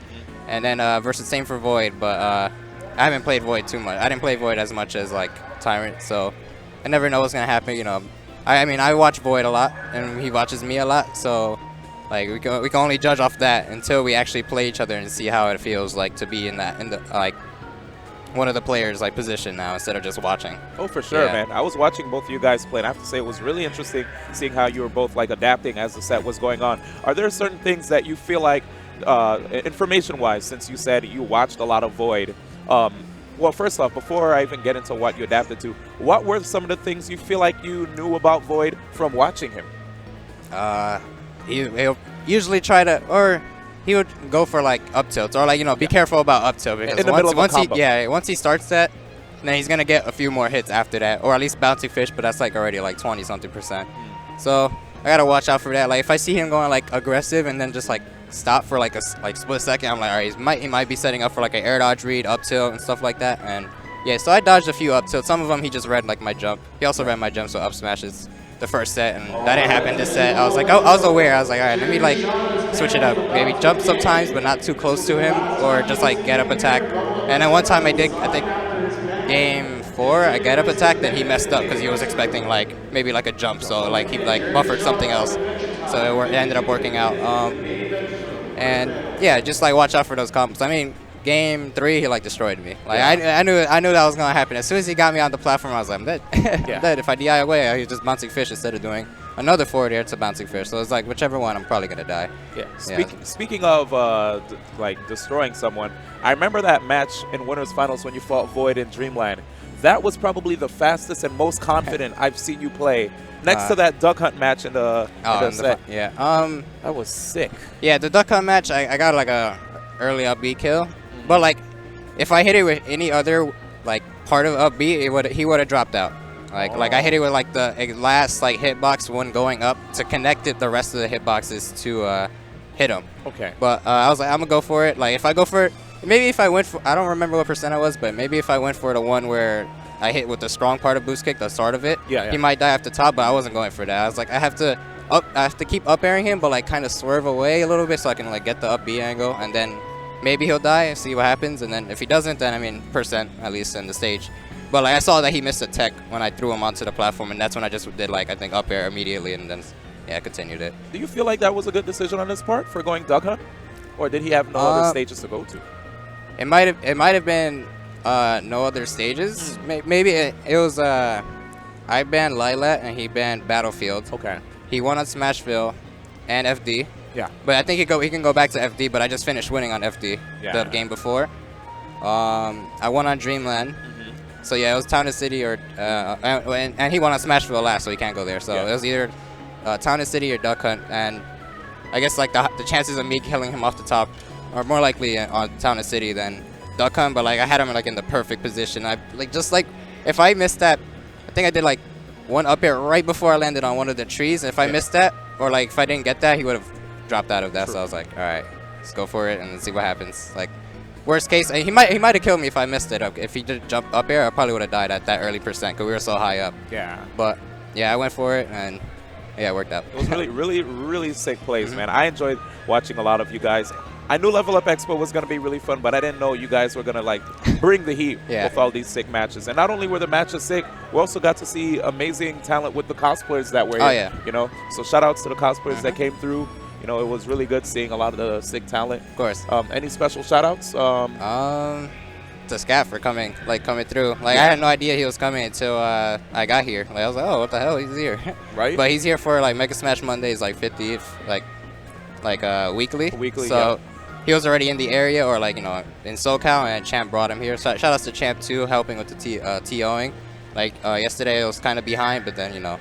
And then versus same for Void, but I haven't played Void too much. I didn't play Void as much as like Tyrant, so I never know what's gonna happen. You know, I mean I watch Void a lot, and he watches me a lot, so like we can only judge off that until we actually play each other and see how it feels like to be in the like one of the players like position now instead of just watching. Oh, for sure, Yeah. man. I was watching both of you guys play, and I have to say it was really interesting seeing how you were both like adapting as the set was going on. Are there certain things that you feel like, information-wise, since you said you watched a lot of Void, well, first off, before I even get into what you adapted to, what were some of the things you feel like you knew about Void from watching him? He'll usually try to, or he would go for like up tilts, or like, you know, be careful about up tilt, because In the middle of a combo. once he starts that, then he's gonna get a few more hits after that, or at least bouncing fish, but that's like already like 20-something%. So I gotta watch out for that. Like if I see him going like aggressive and then just like stop for like a split second, I'm like, all right, he might be setting up for like an air dodge read, up tilt and stuff like that. And yeah, so I dodged a few up tilts. Some of them he just read like my jump. He also read my jump, so up smashes the first set, and that didn't happen this set. I was like, I was aware. I was like, all right, let me like switch it up. Maybe jump sometimes, but not too close to him, or just like get up attack. And then one time I did, I think game 4, I get up attack, then he messed up because he was expecting like maybe like a jump, so like he like buffered something else. So it ended up working out. And yeah, just like watch out for those combos. I mean, game 3 he like destroyed me. Like I knew that was gonna happen. As soon as he got me on the platform, I was like, I'm dead. I'm dead. If I DI away, he was just bouncing fish instead of doing another forward air to bouncing fish. So it's like whichever one, I'm probably gonna die. Yeah. Speaking of like destroying someone, I remember that match in Winners Finals when you fought Void in Dreamland. That was probably the fastest and most confident I've seen you play. Next to that Duck Hunt match in the set. That was sick. Yeah, the Duck Hunt match, I got like a early up B kill. But like, if I hit it with any other like part of up B, he would have dropped out. Like I hit it with like the last like hitbox one going up to connect it the rest of the hitboxes to hit him. Okay. But I was like, I'm gonna go for it. Like if I go for it, maybe if I went for, I don't remember what percent I was, but maybe if I went for the one where I hit with the strong part of boost kick, the start of it, he might die off the top. But I wasn't going for that. I was like, I have to keep up airing him, but like kind of swerve away a little bit so I can like get the up B angle, and then maybe he'll die and see what happens. And then if he doesn't, then I mean percent at least in the stage. But like I saw that he missed a tech when I threw him onto the platform, and that's when I just did like I think up air immediately, and then yeah, I continued it. Do you feel like that was a good decision on his part for going Duck Hunt, or did he have no other stages to go to? It might have been no other stages. Maybe it was I banned Lilat and he banned Battlefield. Okay. He won on Smashville and FD. Yeah. But I think he can go back to FD. But I just finished winning on FD the game before. I won on Dreamland. So yeah, it was Town and City or and he won on Smashville last, so he can't go there. So it was either Town and City or Duck Hunt, and I guess like the chances of me killing him off the top are more likely on Town and City than Duck Hunt. But like I had him like in the perfect position. I like if I missed that, I think I did like one up air right before I landed on one of the trees. And if I missed that, or like if I didn't get that, he would have dropped out of that. So I was like, all right, let's go for it and see what happens. Like. Worst case, he might have killed me if I missed it. If he did jump up air, I probably would have died at that early percent because we were so high up. Yeah. But yeah, I went for it and yeah, it worked out. It was really sick plays, man. I enjoyed watching a lot of you guys. I knew Level Up Expo was gonna be really fun, but I didn't know you guys were gonna like bring the heat with all these sick matches. And not only were the matches sick, we also got to see amazing talent with the cosplayers that were here. You know, so shout outs to the cosplayers that came through. You know, it was really good seeing a lot of the sick talent. Of course. Any special shout-outs? To Scat for coming through. Like, I had no idea he was coming until I got here. Like, I was like, oh, what the hell? He's here. Right. But he's here for, like, Mega Smash Mondays, like, 50th, weekly. Weekly, so he was already in the area or, like, you know, in SoCal, and Champ brought him here. So shout outs to Champ, too, helping with the TOing. Like, yesterday it was kind of behind, but then, you know,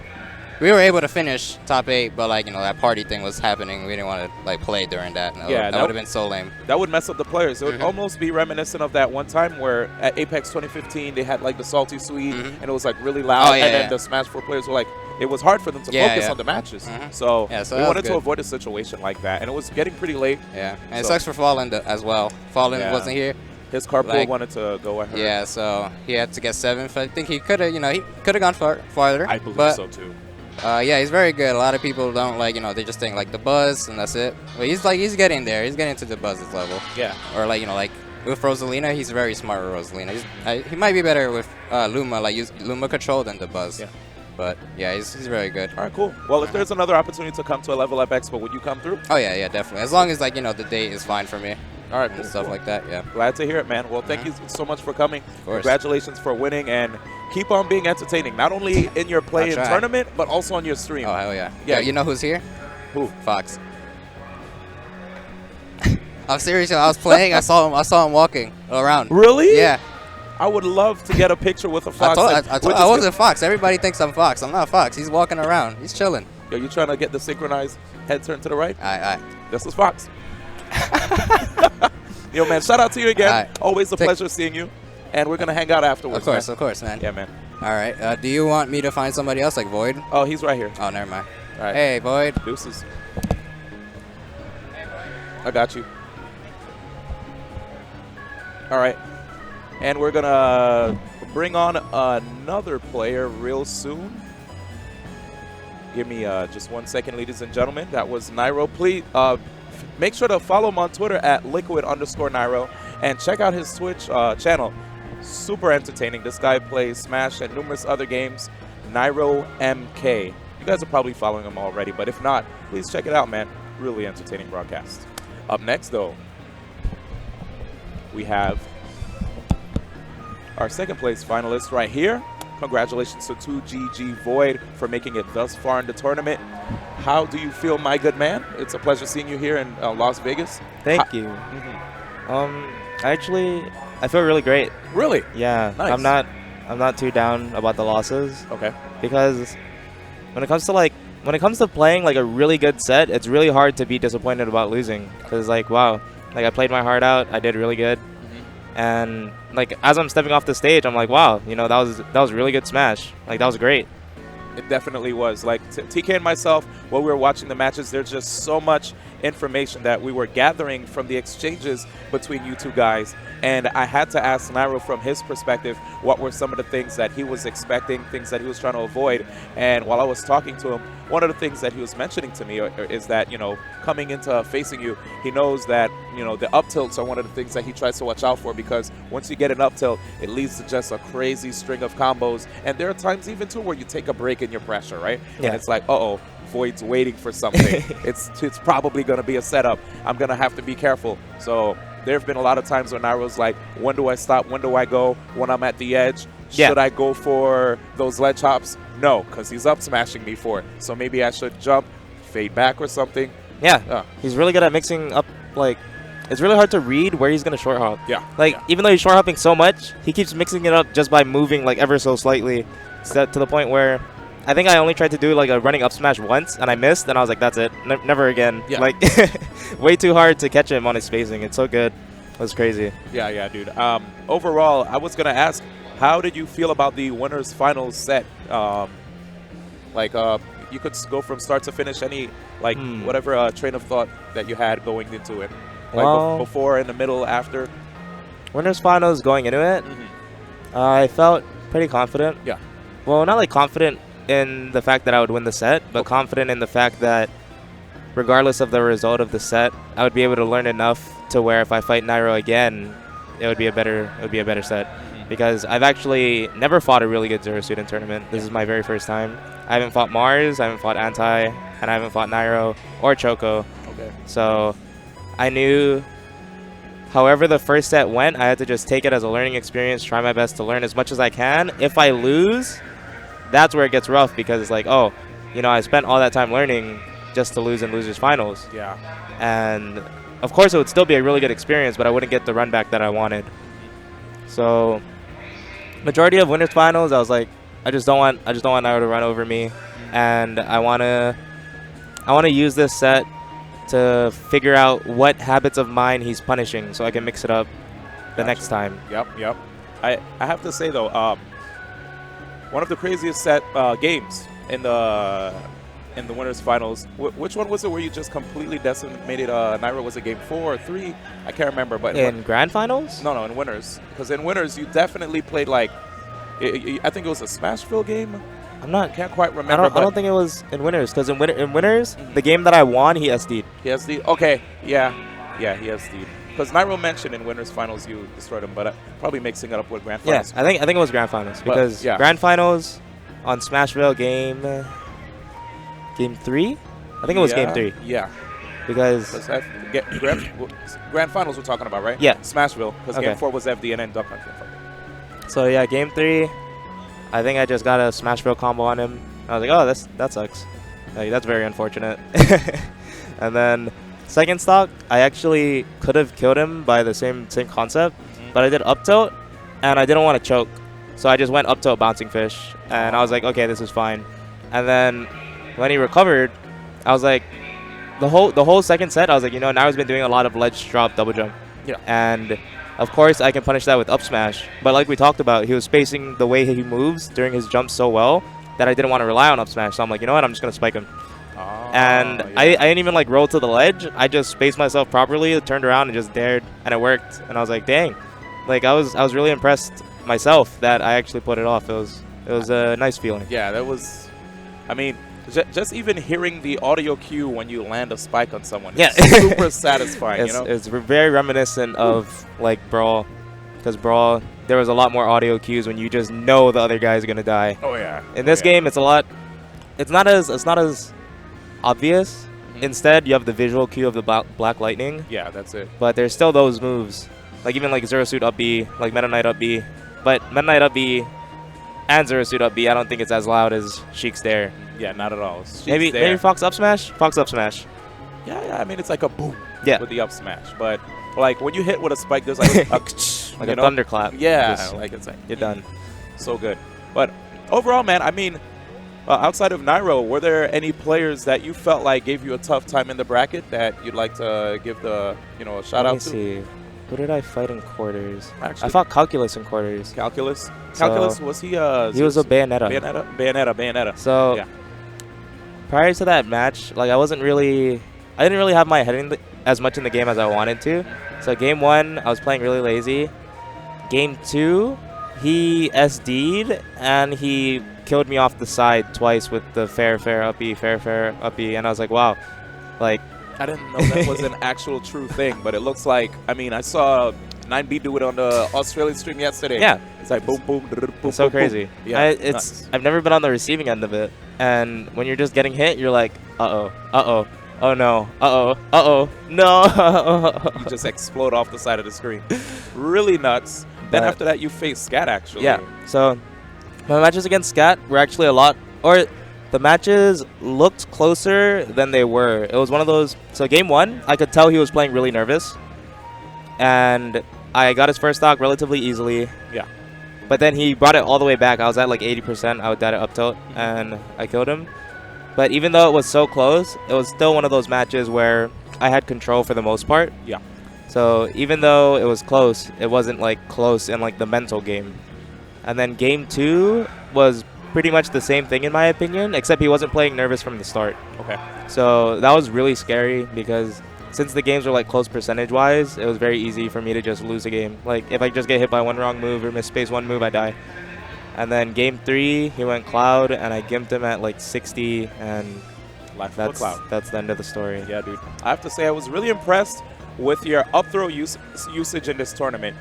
we were able to finish top 8, but like, you know, that party thing was happening. We didn't want to like play during that. No, that would have been so lame. That would mess up the players. It would almost be reminiscent of that one time where at Apex 2015 they had like the Salty Sweet and it was like really loud. And then the Smash 4 players were like, it was hard for them to focus on the matches. So we wanted to avoid a situation like that, and it was getting pretty late. Yeah, and it sucks for Fallen as well. Fallen wasn't here. His carpool Like- wanted to go ahead. Yeah, so he had to get 7th. I think he could have, he could have gone farther. I believe but, so too. Yeah, he's very good. A lot of people don't like, they just think like the buzz and that's it. But he's getting there. He's getting to the buzz's level. Yeah. Or like, like with Rosalina, he's very smart with Rosalina. He might be better with Luma, like use Luma control than the buzz. Yeah. But yeah, he's very good. All right, cool. Well, if there's another opportunity to come to a Level Up Expo, would you come through? Oh yeah, definitely. As long as like, the date is fine for me. All right, And cool, stuff cool. like that, yeah. Glad to hear it, man. Well, thank you so much for coming. Of course. Congratulations for winning, and keep on being entertaining, not only in your play I'll in try. tournament, but also on your stream. Oh hell yeah. Yeah. Yeah, you know who's here? Who? Fox. I'm serious. I was playing. I saw him walking around. Really? Yeah. I would love to get a picture with a I fox. told, like, I, we're told, just I wasn't Fox. Everybody thinks I'm Fox. I'm not Fox. He's walking around. He's chilling. Yo, you trying to get the synchronized head turn to the right? Alright. This is Fox. Yo, man, shout out to you again. All right. Always a Take- pleasure seeing you. And we're going to hang out afterwards. Of course, man. Yeah, man. All right. Do you want me to find somebody else like Void? Oh, he's right here. Oh, never mind. All right. Hey, Void. Deuces. I got you. All right. And we're going to bring on another player real soon. Give me just 1 second, ladies and gentlemen. That was Nairo. Please make sure to follow him on Twitter at liquid_Nairo and check out his Twitch channel. Super entertaining. This guy plays Smash and numerous other games. Nairo MK. You guys are probably following him already, but if not, please check it out, man. Really entertaining broadcast. Up next, though, we have our second place finalist right here. Congratulations to 2GG Void for making it thus far in the tournament. How do you feel, my good man? It's a pleasure seeing you here in Las Vegas. Thank you. Actually, I feel really great. Really? Yeah, Nice. I'm not too down about the losses Okay. because when it comes to playing like a really good set, it's really hard to be disappointed about losing because like wow, like I played my heart out, I did really good, and like as I'm stepping off the stage, I'm like wow, that was a really good Smash, like that was great. It definitely was. Like TK and myself, while we were watching the matches, there's just so much information that we were gathering from the exchanges between you two guys. And I had to ask Nairo from his perspective, what were some of the things that he was expecting, things that he was trying to avoid. And while I was talking to him, one of the things that he was mentioning to me is that, coming into facing you, he knows that, the up tilts are one of the things that he tries to watch out for, because once you get an up tilt, it leads to just a crazy string of combos. And there are times even too where you take a break in your pressure, right? Yeah. And it's like, uh-oh, Void's waiting for something. it's probably going to be a setup. I'm going to have to be careful. So there have been a lot of times when Nairo's like, when do I stop? When do I go? When I'm at the edge? Yeah. Should I go for those ledge hops? No, because he's up smashing me for it. So maybe I should jump, fade back or something. Yeah, he's really good at mixing up. Like, it's really hard to read where he's gonna short hop. Yeah. Like, even though he's short hopping so much, he keeps mixing it up just by moving like ever so slightly, to the point where I think I only tried to do like a running up smash once and I missed, and I was like, that's it, never again. Yeah. Like, way too hard to catch him on his spacing. It's so good. It was crazy. Yeah, dude. Overall, I was gonna ask, how did you feel about the winners finals set? You could go from start to finish, any whatever train of thought that you had going into it, like Well, before, in the middle, after. Winners finals going into it, I felt pretty confident. Yeah. Well, not like confident in the fact that I would win the set, but confident in the fact that regardless of the result of the set, I would be able to learn enough to where if I fight Nairo again, it would be a better set. Because I've actually never fought a really good Zero Student tournament. This is my very first time. I haven't fought Mars, I haven't fought Anti, and I haven't fought Nairo or Choco. Okay. So I knew however the first set went, I had to just take it as a learning experience, try my best to learn as much as I can. If I lose, that's where it gets rough, because it's like, oh, I spent all that time learning just to lose in losers finals. Yeah. And Of course, it would still be a really good experience, but I wouldn't get the run back that I wanted. So majority of winners finals, I was like, I just don't want Nairo to run over me, and I wanna use this set to figure out what habits of mine he's punishing, so I can mix it up the next time. Yep. I have to say though, one of the craziest set games in the in the winners finals. Which one was it where you just completely decimated Nairo? Was it game 4 or 3? I can't remember. But In grand finals? no, in winners. Because in winners, you definitely played like, I think it was a Smashville game. I'm not. Can't quite I remember. don't think it was in winners because in winners, the game that I won, he SD'd. He has the okay, yeah, he has the because Nairo mentioned in winners finals you destroyed him, but probably mixing it up with grand Yeah, finals. I think it was grand finals because yeah. grand finals on Smashville game 3. I think it was game 3 Yeah, because because grand finals we're talking about, right? Yeah. Smashville because Okay. game 4 was FD and then Duck Hunt. so yeah, game 3. I think I just got a Smashville combo on him. I was like, oh, that sucks. Like, that's very unfortunate. And then second stock, I actually could have killed him by the same concept, but I did up tilt, and I didn't want to choke, so I just went up tilt bouncing fish, and I was like, okay, this is fine. And then when he recovered, I was like, the whole second set, I was like, you know, Nairo's been doing a lot of ledge drop double jump, Yeah. and of course I can punish that with up smash. But like we talked about, he was spacing the way he moves during his jumps so well that I didn't want to rely on up smash. So I'm like, you know what, I'm just gonna spike him. And I didn't even like roll to the ledge. I just spaced myself properly, turned around and just dared, and it worked. And I was like, dang, like I was really impressed myself that I actually put it off. It was a nice feeling. Yeah, that was. I mean, just even hearing the audio cue when you land a spike on someone, Yeah. is super satisfying. It's, You know. it's very reminiscent of like Brawl, because Brawl there was a lot more audio cues when you just know the other guy is gonna die. Oh yeah. In this game, it's not as obvious. Instead, you have the visual cue of the black lightning, Yeah, that's it. but there's still those moves, like even like Zero Suit up B, like Meta Knight up B. But Meta Knight up B and Zero Suit up B, I don't think it's as loud as Sheik's there. Yeah, not at all. She's Maybe there. Fox up smash. Fox up smash. Yeah. I mean, it's like a boom. Yeah. With the up smash, but like when you hit with a spike, there's like a Like you a know? thunderclap. Yeah, Just like it's like you're done. so good. But overall, man, I mean, outside of Nairo, were there any players that you felt like gave you a tough time in the bracket that you'd like to give the a shout Let me out to? see. Who did I fight in quarters? Actually, I fought Calculus in quarters. Calculus. So- Calculus was he? He was a Bayonetta. Bayonetta. So Yeah. prior to that match, like I didn't really have my head in as much in the game as I wanted to. So game 1, I was playing really lazy. Game 2, he SD'd and he killed me off the side twice with the fair uppy, fair uppy, and I was like, wow, like I didn't know that was an actual true thing, but it looks like. I mean, I saw 9B do it on the Australian stream yesterday. yeah, It's like boom, boom, boom, it's so boom, crazy. Boom. Yeah, nuts. I've never been on the receiving end of it, and when you're just getting hit, you're like, oh no, no. You just explode off the side of the screen. Really nuts. Then But- after that, you face Scat actually. Yeah. So my matches against Scat were actually the matches looked closer than they were. It was one of those. So game 1, I could tell he was playing really nervous, and I got his first stock relatively easily. Yeah. But then he brought it all the way back. I was at like 80%. I would dad it up tilt, and I killed him. But even though it was so close, it was still one of those matches where I had control for the most part. Yeah. So even though it was close, it wasn't like close in like the mental game. And then game 2 was pretty much the same thing in my opinion, except he wasn't playing nervous from the start. Okay. So that was really scary because since the games were like close percentage-wise, it was very easy for me to just lose a game. Like if I just get hit by one wrong move or misspace one move, I die. And then game 3, he went Cloud, and I gimped him at like 60, and Life of a Cloud. that's the end of the story. Yeah, dude. I have to say, I was really impressed with your up throw usage in this tournament.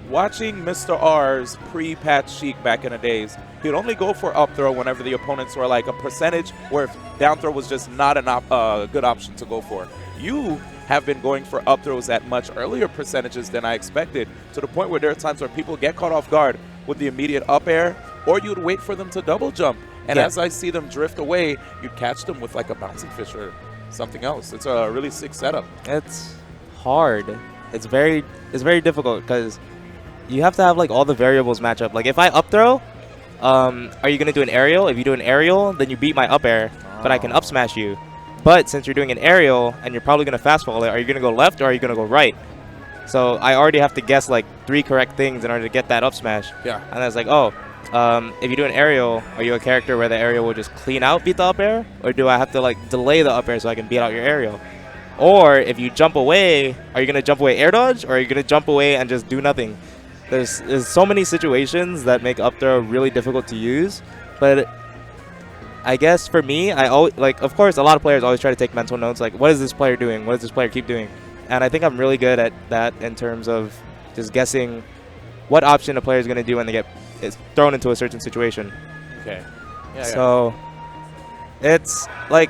Watching Mr. R's pre-patch Sheik back in the days, he'd only go for up throw whenever the opponents were like a percentage, where if down throw was just not a good option to go for. You have been going for up throws at much earlier percentages than I expected, to the point where there are times where people get caught off guard with the immediate up air, or you'd wait for them to double jump. And Yeah. as I see them drift away, you'd catch them with like a bouncing fish or something else. It's a really sick setup. It's hard. It's very difficult because you have to have like all the variables match up. Like if I up throw, are you gonna do an aerial? If you do an aerial, then you beat my up air, but I can up smash you. But since you're doing an aerial and you're probably gonna fast fall it, are you gonna go left or are you gonna go right? So I already have to guess like 3 correct things in order to get that up smash. Yeah. And I was like, oh, if you do an aerial, are you a character where the aerial will just clean out, beat the up air? Or do I have to like delay the up air so I can beat out your aerial? Or if you jump away, are you going to jump away air dodge? Or are you going to jump away and just do nothing? There's so many situations that make up throw really difficult to use. But I guess for me, I always, like, of course, a lot of players always try to take mental notes. Like, what is this player doing? What does this player keep doing? And I think I'm really good at that in terms of just guessing what option a player is going to do when they get thrown into a certain situation. Okay. Yeah. So it's like,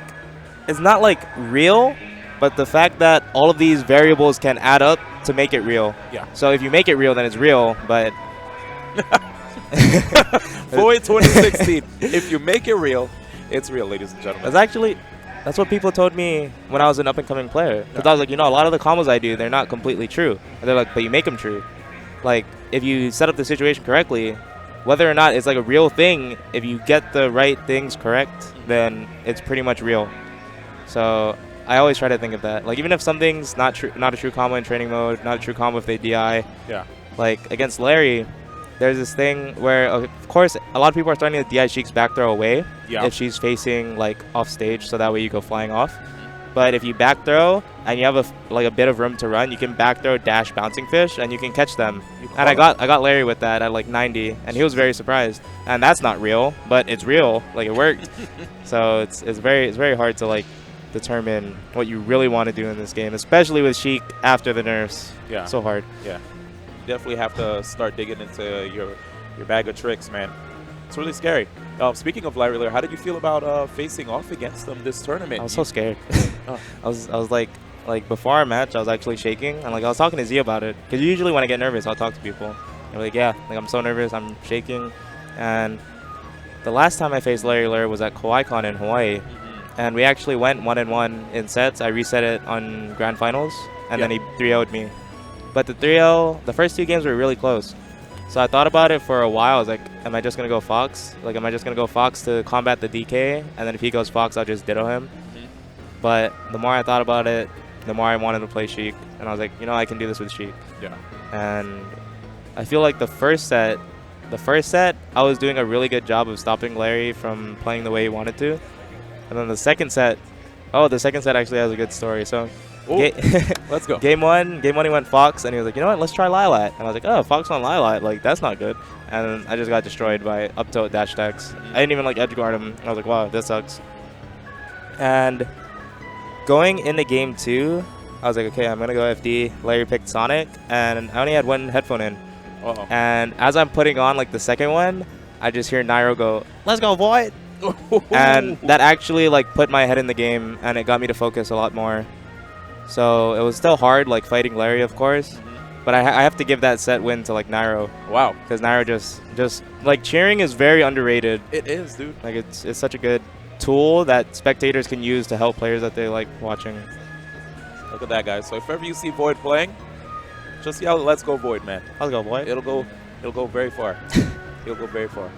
it's not like real, but the fact that all of these variables can add up to make it real. Yeah. So if you make it real, then it's real, but Void 2016. If you make it real, it's real, ladies and gentlemen. that's what people told me when I was an up-and-coming player. Because I was like, a lot of the combos I do, they're not completely true. And they're like, but you make them true. Like, if you set up the situation correctly, whether or not it's like a real thing, if you get the right things correct, then it's pretty much real. So I always try to think of that. Like, even if something's not a true combo in training mode, not a true combo if they DI. Yeah. Like, against Larry, there's this thing where, of course, a lot of people are starting to DI Sheik's back throw away if she's facing, like, off stage, so that way you go flying off. But if you back throw and you have a bit of room to run, you can back throw dash bouncing fish and you can catch them. And I got Larry with that at like 90, and he was very surprised. And that's not real, but it's real. Like, it worked. So it's very hard to like determine what you really want to do in this game, especially with Sheik after the nerfs. Yeah. So hard. Yeah. Definitely have to start digging into your bag of tricks, man. It's really scary. Speaking of Larry Lair, how did you feel about facing off against them this tournament? I was so scared. I was like before our match, I was actually shaking, and like I was talking to Z about it, because usually when I get nervous, I'll talk to people. They're like, yeah, like I'm so nervous, I'm shaking. And the last time I faced Larry Lair was at KawaiCon in Hawaii, and we actually went 1-1 in sets. I reset it on Grand Finals, and then he 3-0'd me. But the 3-0, the first two games were really close. So I thought about it for a while. I was like, am I just going to go Fox? Like, am I just going to go Fox to combat the DK? And then if he goes Fox, I'll just ditto him. But the more I thought about it, the more I wanted to play Sheik. And I was like, I can do this with Sheik. Yeah. And I feel like the first set, I was doing a really good job of stopping Larry from playing the way he wanted to. And then the second set actually has a good story. So let's go. Game one he went Fox, and he was like, you know what, let's try Lilat. And I was like, oh, Fox on Lilat, like, that's not good. And I just got destroyed by up tilt dash attacks. I didn't even like edge guard him. I was like, wow, this sucks. And going into game two, I was like, okay, I'm gonna go FD. Larry picked Sonic, and I only had one headphone in. And as I'm putting on like the second one, I just hear Nairo go, let's go Void. And that actually like put my head in the game, and it got me to focus a lot more. So it was still hard, like fighting Larry, of course, but I have to give that set win to like Nairo. Wow. Because Nairo just like cheering is very underrated. It is, dude. Like it's such a good tool that spectators can use to help players that they like watching. Look at that, guys. So if ever you see Void playing, just yell, "Let's go Void, man." Let's go Void. It'll go very far. It'll go very far.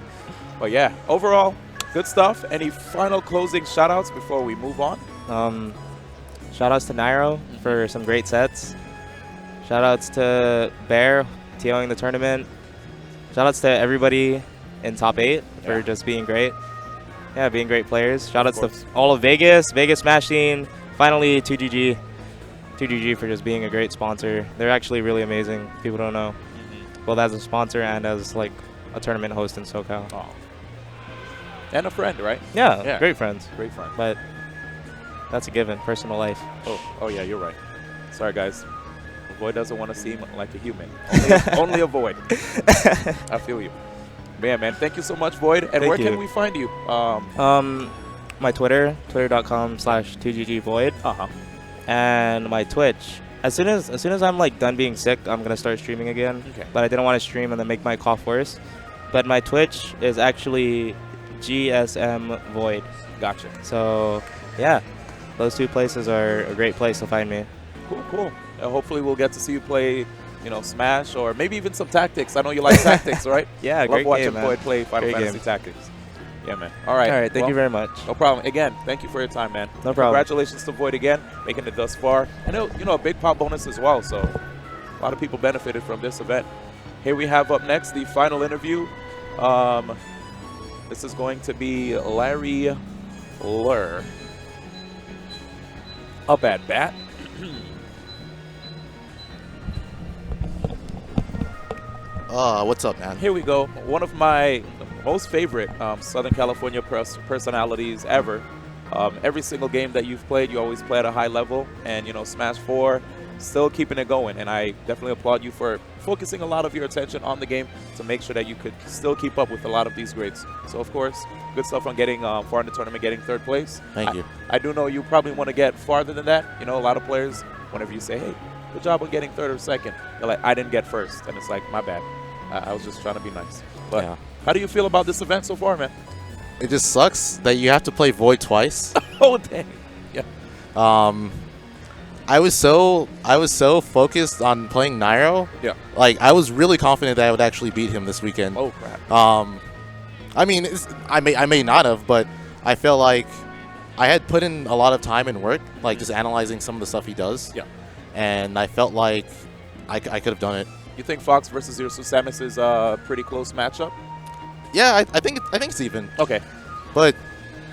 But yeah, overall, good stuff. Any final closing shout-outs before we move on? Shout-outs to Nairo for some great sets. Shout-outs to Bear, TOing the tournament. Shout-outs to everybody in top 8 for just being great. Yeah, being great players. Shout-outs to all of Vegas, Vegas Smash Scene. Finally, 2GG. 2GG for just being a great sponsor. They're actually really amazing. People don't know. Both as a sponsor and as like a tournament host in SoCal. Oh. And a friend, right? Yeah, great friends. Great friend. But that's a given. Personal life. Oh yeah, you're right. Sorry, guys. Void doesn't want to seem like a human. Only a Void. I feel you. Man, thank you so much, Void. And where can we find you? My Twitter, twitter.com/2ggvoid. And my Twitch. As soon as I'm like done being sick, I'm gonna start streaming again. Okay. But I didn't want to stream and then make my cough worse. But my Twitch is actually GSM Void. Gotcha. So yeah, those two places are a great place to find me. Cool. Hopefully we'll get to see you play, Smash or maybe even some Tactics. I know you like Tactics, right? Yeah, Love great watching game, man. Void play Final Great Fantasy game. Tactics. Yeah, man. All right. Thank you very much. No problem. Again, thank you for your time, man. No problem. Congratulations to Void again, making it thus far. And, a big pop bonus as well. So a lot of people benefited from this event. Here we have up next the final interview This is going to be Larry Lur. Up at bat. What's up, man? Here we go. One of my most favorite Southern California personalities ever. Every single game that you've played, you always play at a high level. And, you know, Smash 4, still keeping it going. And I definitely applaud you for focusing a lot of your attention on the game to make sure that you could still keep up with a lot of these grades. So, of course, good stuff on getting far in the tournament, getting 3rd place. Thank you. I do know you probably want to get farther than that. You know, a lot of players, whenever you say, hey, good job on getting 3rd or 2nd, they're like, I didn't get 1st. And it's like, my bad. I was just trying to be nice. But Yeah. how do you feel about this event so far, man? It just sucks that you have to play Void twice. Oh, dang. Yeah. I was so focused on playing Nairo. Yeah. Like, I was really confident that I would actually beat him this weekend. Oh, crap. I mean, I may not have, but I felt like I had put in a lot of time and work, like just analyzing some of the stuff he does. Yeah. And I felt like I could have done it. You think Fox versus Zero Samus is a pretty close matchup? Yeah, I think it's even. Okay. But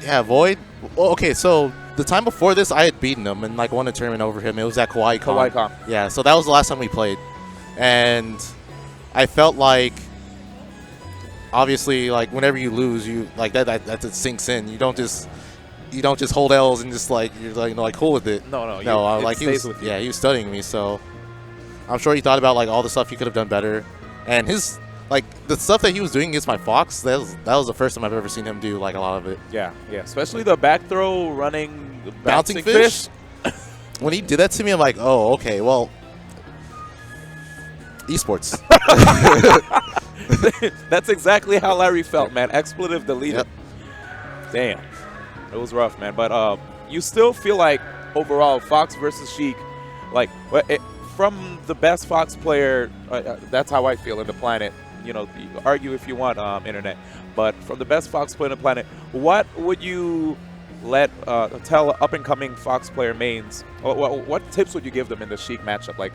yeah, Void. Well, okay, so the time before this, I had beaten him and like won a tournament over him. It was at Kawaii Con. Kawaii Con. Yeah, so that was the last time we played, and I felt like obviously like whenever you lose, you like that it sinks in. You don't just hold L's and just like you're like cool with it. No. No, it like he stays was with you. yeah he was studying me, so I'm sure he thought about like all the stuff he could have done better, and his. Like, the stuff that he was doing against my Fox, that was the first time I've ever seen him do, like, a lot of it. Yeah. Especially the back throw running Bouncing fish? When he did that to me, I'm like, oh, okay, well, esports. That's exactly how Larry felt, man. Expletive deleted. Yep. Damn. It was rough, man. But you still feel like, overall, Fox versus Sheik, like, from the best Fox player, that's how I feel in the planet. You know, argue if you want, internet. But from the best Fox player on the planet, what would you tell up-and-coming Fox player mains? What tips would you give them in the Sheik matchup? Like,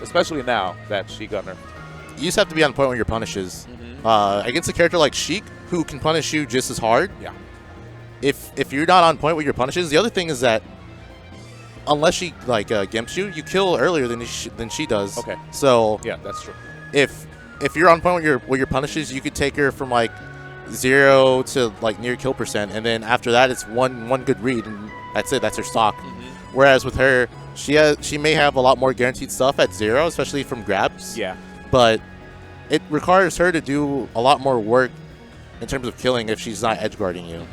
especially now that Sheik Gunner. You just have to be on point with your punishes. Against a character like Sheik, who can punish you just as hard. Yeah. If you're not on point with your punishes, the other thing is that unless she like gimps you, you kill earlier than she does. Okay. So Yeah, that's true. if you're on point with your punishes, you could take her from like 0 to like near kill percent, and then after that it's one good read, and that's it. That's her stock. Whereas with her, she may have a lot more guaranteed stuff at 0, especially from grabs. Yeah. But it requires her to do a lot more work in terms of killing if she's not edge guarding you.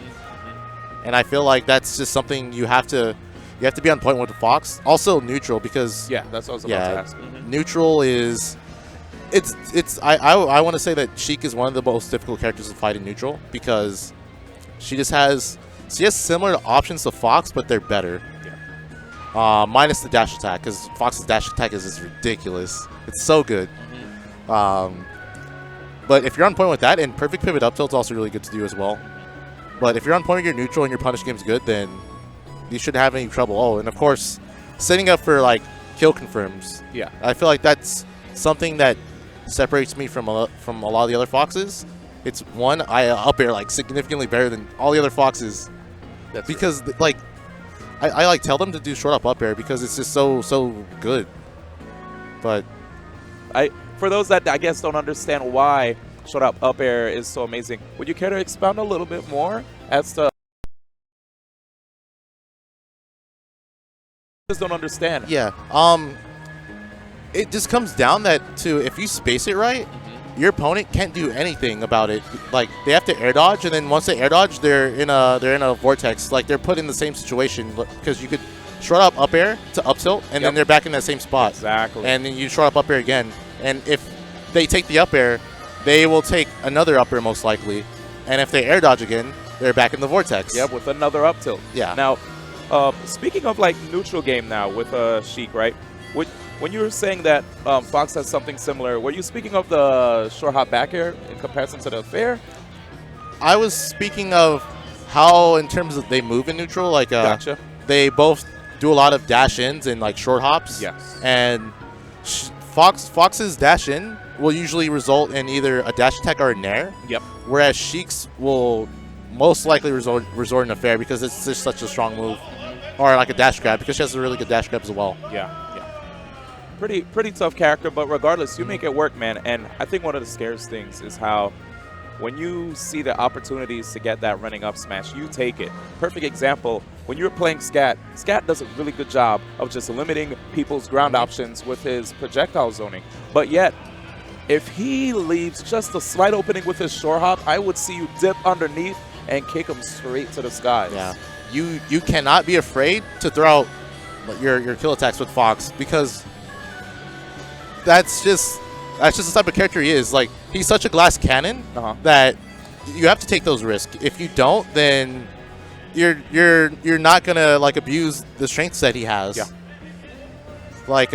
And I feel like that's just something you have to be on point with the Fox. Also neutral, because Yeah, that's what I was about to ask. neutral is I want to say that Sheik is one of the most difficult characters to fight in neutral, because she has similar options to Fox, but they're better. Minus the dash attack, because Fox's dash attack is just ridiculous. It's so good. But if you're on point with that, and perfect pivot up tilt is also really good to do as well. But if you're on point with your neutral and your punish game's good, then you shouldn't have any trouble. Oh, and of course, setting up for like kill confirms. Yeah. I feel like that's something that separates me from a lot of the other Foxes. It's one, I up air like significantly better than all the other Foxes. That's because like I like tell them to do short up air because it's just so good. But for those that I guess don't understand why short up air is so amazing, would you care to expound a little bit more as to just don't understand? yeah, it just comes down to if you space it right, your opponent can't do anything about it. Like, they have to air dodge, and then once they air dodge, they're in a vortex. Like, they're put in the same situation, because you could short up air to up tilt, and then they're back in that same spot. Exactly. And then you short up air again, and if they take the up air, they will take another up air most likely, and if they air dodge again, they're back in the vortex. Yep, with another up tilt. Yeah. Now, speaking of like neutral game now with Sheik, right? When you were saying that Fox has something similar, were you speaking of the short hop back air in comparison to the fair? I was speaking of how, in terms of they move in neutral, like Gotcha. they both do a lot of dash ins and like short hops. Yes. And Fox's dash in will usually result in either a dash attack or a nair. Yep. Whereas Sheik's will most likely resort in a fair because it's just such a strong move, or like a dash grab because she has a really good dash grab as well. Yeah. Pretty tough character, but regardless, you make it work, man. And I think one of the scariest things is how when you see the opportunities to get that running up smash, you take it. Perfect example, when you're playing Scat does a really good job of just limiting people's ground options with his projectile zoning. But yet, if he leaves just a slight opening with his shore hop, I would see you dip underneath and kick him straight to the skies. Yeah, you cannot be afraid to throw out your kill attacks with Fox because that's just the type of character he is. Like, he's such a glass cannon that you have to take those risks. If you don't, then you're not gonna like abuse the strengths that he has. Yeah. Like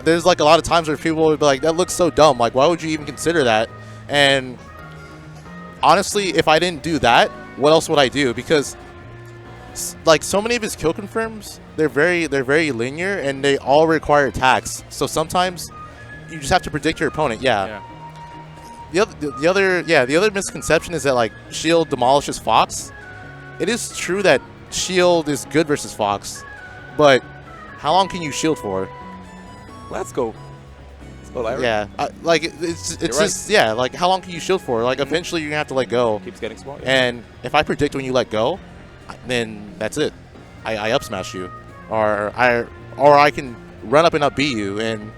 there's like a lot of times where people would be like, that looks so dumb. Like, why would you even consider that? And honestly, if I didn't do that, what else would I do? Because like so many of his kill confirms, they're very linear and they all require attacks. So sometimes you just have to predict your opponent. Yeah. The other misconception is that like Shield demolishes Fox. It is true that Shield is good versus Fox, but how long can you shield for? Let's go, Lyra. Yeah, like it's You're just yeah, like how long can you shield for? Like eventually you're gonna have to let go. Keeps getting small. And if I predict when you let go, then that's it. I up smash you, or I can run up and up B you, and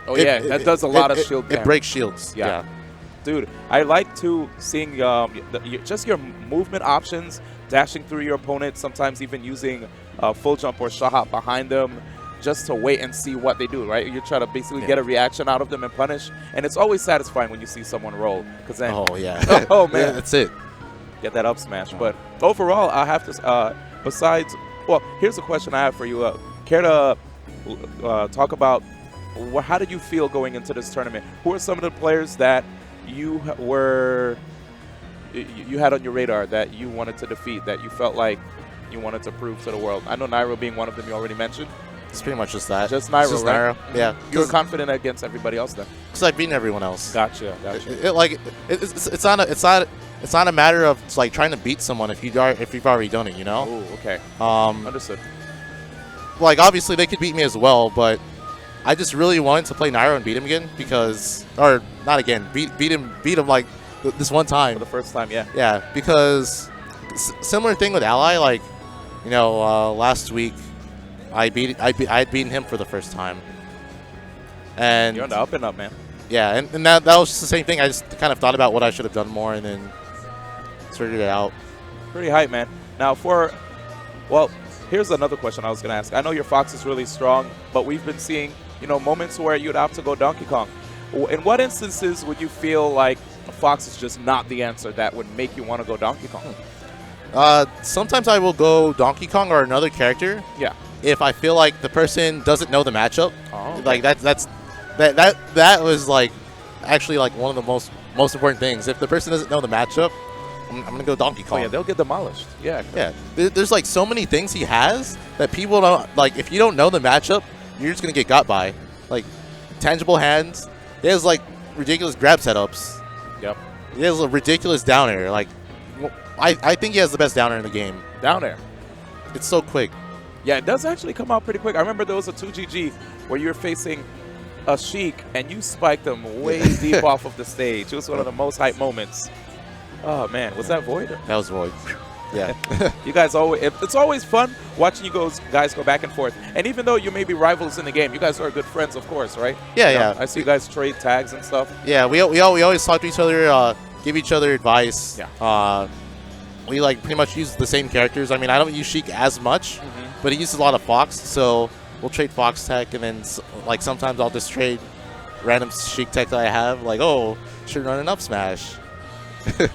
that does a lot of shield. It breaks shields. Yeah. Dude, I like to seeing just your movement options, dashing through your opponent, sometimes even using full jump or shot hop behind them, just to wait and see what they do, right? You try to basically get a reaction out of them and punish, and it's always satisfying when you see someone roll. Cause then, oh yeah, oh man, yeah, that's it. Get that up smash. But overall, I have to. Besides, well, here's a question I have for you. Care to talk about how did you feel going into this tournament? Who are some of the players that you had on your radar that you wanted to defeat, that you felt like you wanted to prove to the world? I know Nairo being one of them you already mentioned. It's pretty much just that. Just Nairo, just right? Nairo. Yeah. You were confident against everybody else then? Because I've beaten everyone else. Gotcha. It's not a matter of like trying to beat someone if you've already done it, you know? Oh, okay. Understood. Like obviously they could beat me as well, but I just really wanted to play Nairo and beat him again because, or not again, beat him like this one time. For the first time, yeah. Yeah, because similar thing with Ally, like, you know, last week I had beaten him for the first time. And you're on the up and up, man. Yeah, and that was just the same thing. I just kind of thought about what I should have done more and then figured it out. Pretty hype, man. Now here's another question I was going to ask. I know your Fox is really strong, but we've been seeing, you know, moments where you'd have to go Donkey Kong. In what instances would you feel like Fox is just not the answer that would make you want to go Donkey Kong? Sometimes I will go Donkey Kong or another character. Yeah. If I feel like the person doesn't know the matchup. Oh, okay. Like that was like actually like one of the most important things. If the person doesn't know the matchup, I'm gonna go Donkey Kong. Oh yeah, they'll get demolished. Yeah. Yeah. There's like so many things he has that people don't like. If you don't know the matchup, you're just gonna get got by. Like tangible hands. He has like ridiculous grab setups. Yep. He has a ridiculous down air. Like I think he has the best down air in the game. Down air. It's so quick. Yeah, it does actually come out pretty quick. I remember there was a 2GG where you were facing a Sheik and you spiked him way deep off of the stage. It was one of the most hype moments. Oh man, was that Void? That was Void. Yeah. You guys it's always fun watching you guys go back and forth. And even though you may be rivals in the game, you guys are good friends, of course, right? Yeah, yeah. I see you guys trade tags and stuff. Yeah, we always talk to each other, give each other advice. Yeah. We like pretty much use the same characters. I mean, I don't use Sheik as much, but he uses a lot of Fox, so we'll trade Fox tech, and then like sometimes I'll just trade random Sheik tech that I have. Like, oh, should run an up smash.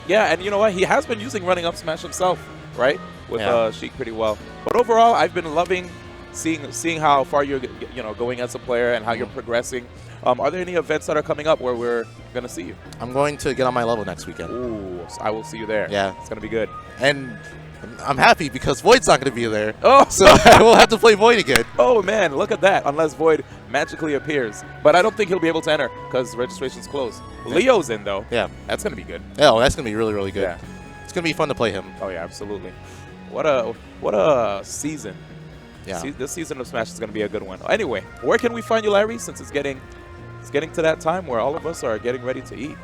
Yeah, and you know what? He has been using running up smash himself, right? With Sheik pretty well. But overall, I've been loving seeing how far you're going as a player and how you're progressing. Are there any events that are coming up where we're gonna see you? I'm going to get on my level next weekend. Ooh, so I will see you there. Yeah, it's gonna be good. And I'm happy because Void's not going to be there. Oh, So I will have to play Void again. oh man, look at that. Unless Void magically appears. But I don't think he'll be able to enter because registration's closed. Leo's in, though. Yeah. That's going to be good. Oh, that's going to be really, really good. Yeah. It's going to be fun to play him. Oh, yeah, absolutely. What a season. Yeah. This season of Smash is going to be a good one. Anyway, where can we find you, Larry, since it's getting to that time where all of us are getting ready to eat?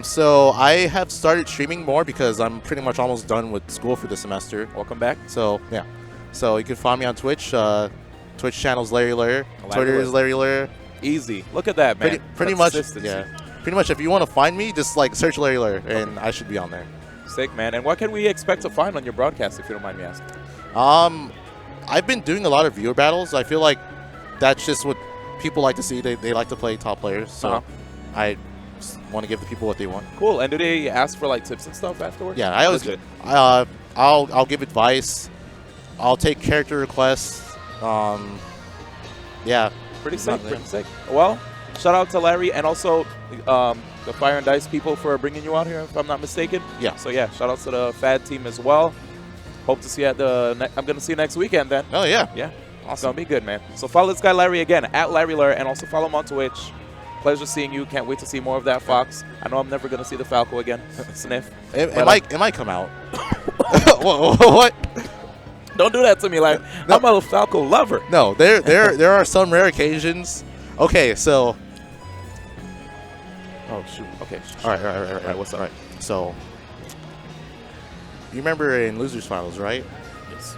So I have started streaming more because I'm pretty much almost done with school for the semester. Welcome back. So, yeah. So you can find me on Twitch. Twitch channel's Larry Lair. Larry Twitter Lair. is Larry Lair. Easy. Look at that, man. Pretty much, Consistency. yeah. Pretty much, if you want to find me, just like search Larry Lair, and I should be on there. Sick, man. And what can we expect to find on your broadcast, if you don't mind me asking? I've been doing a lot of viewer battles. I feel like that's just what people like to see. They like to play top players, so Uh-huh. I just want to give the people what they want. Cool. And do they ask for like tips and stuff afterwards? Yeah, I always Legit. I'll give advice. I'll take character requests. Yeah. Pretty sick. Not- Pretty sick. Well, shout out to Larry and also the Fire and Dice people for bringing you out here, if I'm not mistaken. Yeah. So yeah, shout out to the FAD team as well. Hope to see you at the. I'm gonna see you next weekend then. Oh yeah. Yeah. It's gonna be good, man. So follow this guy Larry again at Larry Lair, and also follow him on Twitch. Pleasure seeing you. Can't wait to see more of that Fox. I know I'm never gonna see the Falco again. Sniff. It But, might come out. What? Don't do that to me, like I'm a Falco lover. No, there are some rare occasions. Okay, so Oh shoot. Okay. all right. What's up? All right. So you remember in losers finals, right? Yes.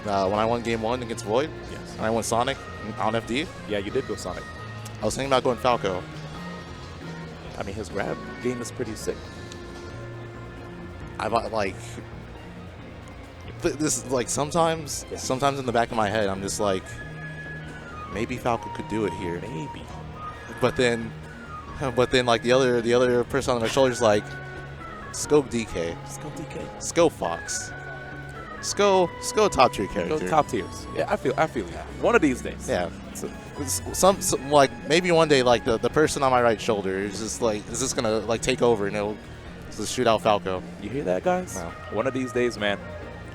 When I won game 1 against Void, Yes. and I went Sonic on FD. Yeah, you did go Sonic. I was thinking about going Falco. I mean, his grab game is pretty sick. I like this. Is like sometimes in the back of my head, I'm just like, maybe Falco could do it here. Maybe. But then like the other person on my shoulder's like, Scope DK, Let's go DK. Scope Fox, Sco top tier Go character. top tiers. Yeah, I feel you. One of these days. Yeah. So, some like maybe one day like the person on my right shoulder is just gonna like take over and it'll just shoot out Falco. You hear that, guys? No. One of these days, man.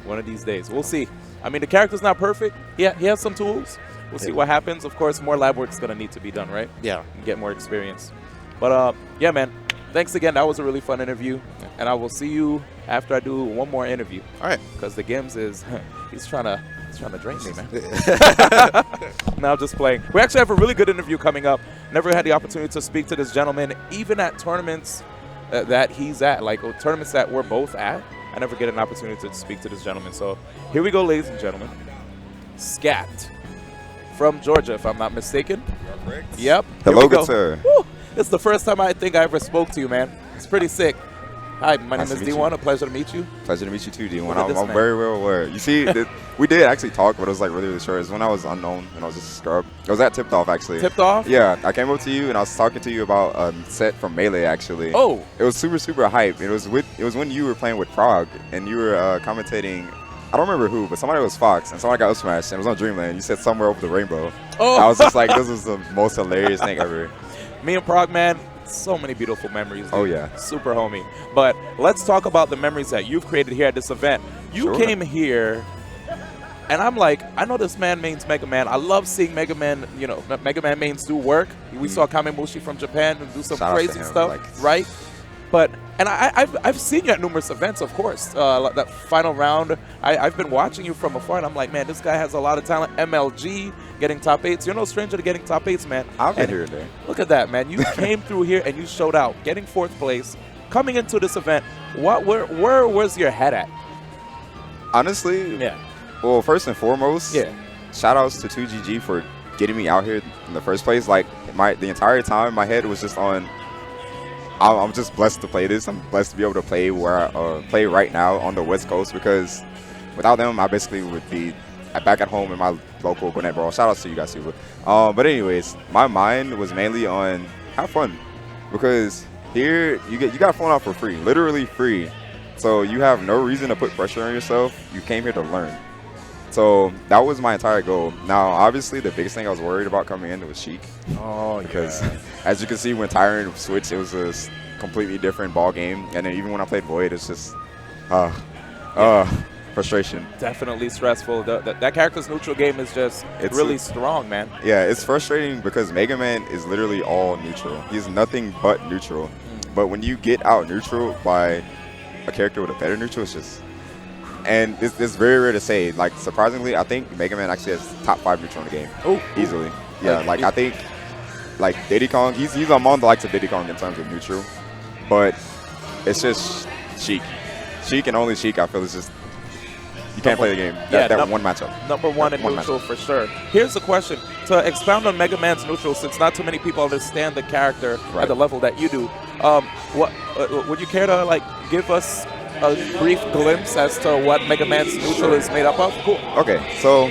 One of these days. We'll see. I mean, the character's not perfect. Yeah, he has some tools. We'll see what happens. Of course, more lab work's gonna need to be done, right? Yeah. And get more experience. But yeah, man. Thanks again. That was a really fun interview, and I will see you after I do one more interview. All right. Because the Gims is he's trying to drain me, man. No, I'm just playing. We actually have a really good interview coming up. Never had the opportunity to speak to this gentleman, even at tournaments that he's at, like tournaments that we're both at. I never get an opportunity to speak to this gentleman. So here we go, ladies and gentlemen. Scat from Georgia, if I'm not mistaken. Correct. Yep. Hello, Here we good go. sir. Woo. It's the first time I think I ever spoke to you, man. It's pretty sick. Hi, my Nice name to is meet D1. you. A pleasure to meet you. Pleasure to meet you too, D1. Look at this I'm man. very well aware. You see, we did actually talk, but it was like really, really short. It was when I was unknown and I was just a scrub. I was at Tipped Off actually. Tipped Off? Yeah, I came up to you and I was talking to you about a set from Melee actually. Oh. It was super, super hype. It was when you were playing with Frog and you were commentating. I don't remember who, but somebody was Fox and somebody got up smashed and it was on Dreamland. You said somewhere over the rainbow. Oh. I was just like, this is the most hilarious thing ever. Me and Prague, man, so many beautiful memories. Dude. Oh, yeah. Super homie. But let's talk about the memories that you've created here at this event. You Sure. came here, and I'm like, I know this man mains Mega Man. I love seeing Mega Man, Mega Man mains do work. We saw Kamemushi from Japan do some Shout out to crazy him, stuff, like- right? But, and I've seen you at numerous events, of course. Like that final round, I've been watching you from afar, and I'm like, man, this guy has a lot of talent. MLG, getting top 8s. You're no stranger to getting top 8s, man. I've been And here today. Look at that, man. You came through here and you showed out, getting 4th place. Coming into this event, where was your head at? Honestly, Yeah. well, first and foremost, Yeah. shout outs to 2GG for getting me out here in the first place. Like the entire time, my head was just on. I'm just blessed to play this. I'm blessed to be able to play where I play right now on the West Coast because without them, I basically would be back at home in my local Gwinnett Brawl. Shout outs to you guys too. But anyways, my mind was mainly on have fun because here you got flown out for free, literally free. So you have no reason to put pressure on yourself. You came here to learn. So that was my entire goal. Now, obviously, the biggest thing I was worried about coming in was Sheik. Oh, Because as you can see, when Tyrant switched, it was a completely different ball game. And then even when I played Void, it's just, for frustration. Definitely stressful. That character's neutral game is just It's really a- strong, man. Yeah, it's frustrating because Mega Man is literally all neutral. He's nothing but neutral. But when you get out neutral by a character with a better neutral, it's just... And it's very rare to say. Like, surprisingly, I think Mega Man actually has top 5 neutral in the game. Oh, Easily. Yeah, like, I think, like, Diddy Kong, he's among the likes of Diddy Kong in terms of neutral. But it's just Sheik. Sheik and only Sheik, I feel, is just... You can't play the game. That one matchup. Number one in One neutral for sure. Here's the question. To expound on Mega Man's neutral, since not too many people understand the character Right. at the level that you do, what would you care to, like, give us a brief glimpse as to what Mega Man's neutral is made up of? Cool. Okay, so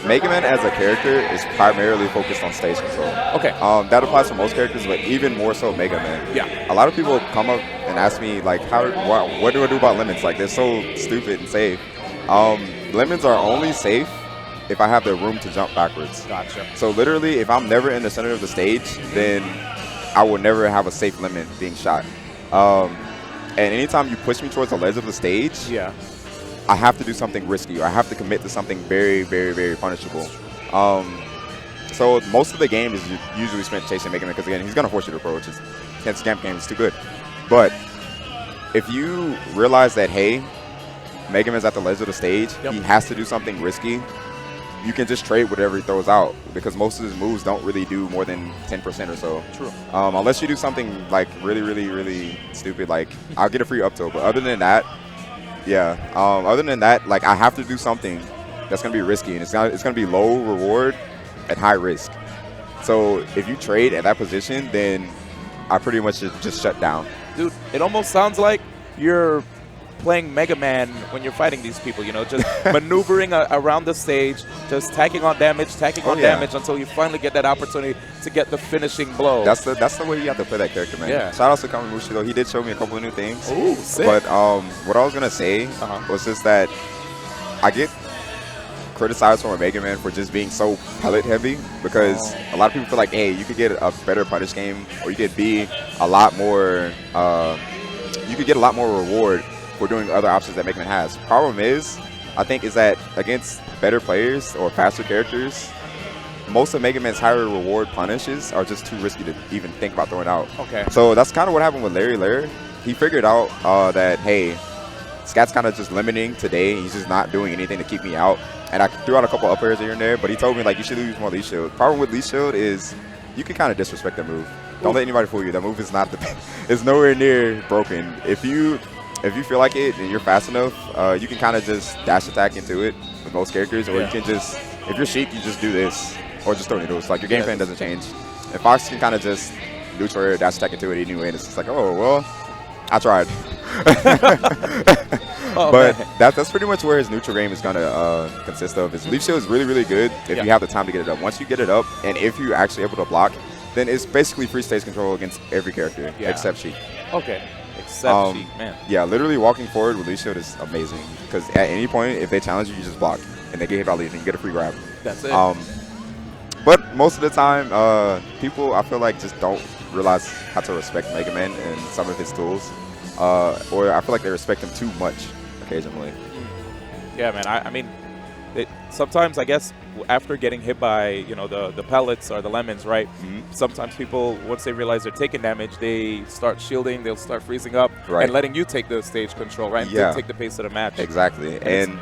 Mega Man as a character is primarily focused on stage control. Okay. That applies for most characters, but even more so Mega Man. Yeah. A lot of people come up and ask me, like, what do I do about lemons? Like, they're so stupid and safe. Lemons are only safe if I have the room to jump backwards. Gotcha. So literally, if I'm never in the center of the stage, then I will never have a safe lemon being shot. And anytime you push me towards the ledge of the stage, Yeah. I have to do something risky, or I have to commit to something very, very, very punishable. So most of the game is usually spent chasing Mega Man because, again, he's going to force you to throw, which is, against Scamp Game, it's too good. But if you realize that, hey, Mega Man's at the ledge of the stage, Yep. he has to do something risky, you can just trade whatever he throws out because most of his moves don't really do more than 10% or so. True. Unless you do something like really, really, really stupid, like I'll get a free up tilt. But other than that, yeah. Other than that, like I have to do something that's gonna be risky, and it's gonna be low reward at high risk. So if you trade at that position, then I pretty much just shut down. Dude, it almost sounds like you're playing Mega Man when you're fighting these people, you know, just maneuvering around the stage, just tacking on damage until you finally get that opportunity to get the finishing blow. That's the way you have to play that character, man. Yeah. Shout out to Kamimushi though. He did show me a couple of new things. Ooh, sick. But what I was gonna say was just that I get criticized from a Mega Man for just being so pellet heavy because a lot of people feel like, hey, you could get a better punish game, or you could be a lot more. You could get a lot more reward for doing other options that Mega Man has. Problem is, I think, is that against better players or faster characters, most of Mega Man's higher reward punishes are just too risky to even think about throwing out. Okay. So that's kind of what happened with Larry Lair. He figured out that, hey, Scat's kind of just limiting today. He's just not doing anything to keep me out. And I threw out a couple up airs here and there, but he told me, like, you should use more Leaf Shield. Problem with Leaf Shield is you can kind of disrespect that move. Don't let anybody fool you. That move is not it's nowhere near broken. If you feel like it and you're fast enough, you can kind of just dash attack into it with most characters, or you can just, if you're Sheik, you just do this, or just throw needles. Like, your game plan doesn't change. And Fox can kind of just neutral air, dash attack into it anyway, and it's just like, oh, well, I tried. But that's pretty much where his neutral game is going to consist of. His Leaf Shield is really, really good if you have the time to get it up. Once you get it up, and if you're actually able to block, then it's basically free stage control against every character except Sheik. Okay. Except Sheik, man. Yeah, literally walking forward with Leaf Shield is amazing because at any point, if they challenge you, you just block, and they get hit by lead, and you get a free grab. That's it. But most of the time, people, I feel like, just don't realize how to respect Mega Man and some of his tools. Or I feel like they respect him too much occasionally. Yeah, man. I mean, sometimes I guess after getting hit by, you know, the pellets or the lemons, right? Sometimes people, once they realize they're taking damage, they start shielding, they'll start freezing up, Right. and letting you take the stage control, right? Yeah. Take the pace of the match. Exactly. And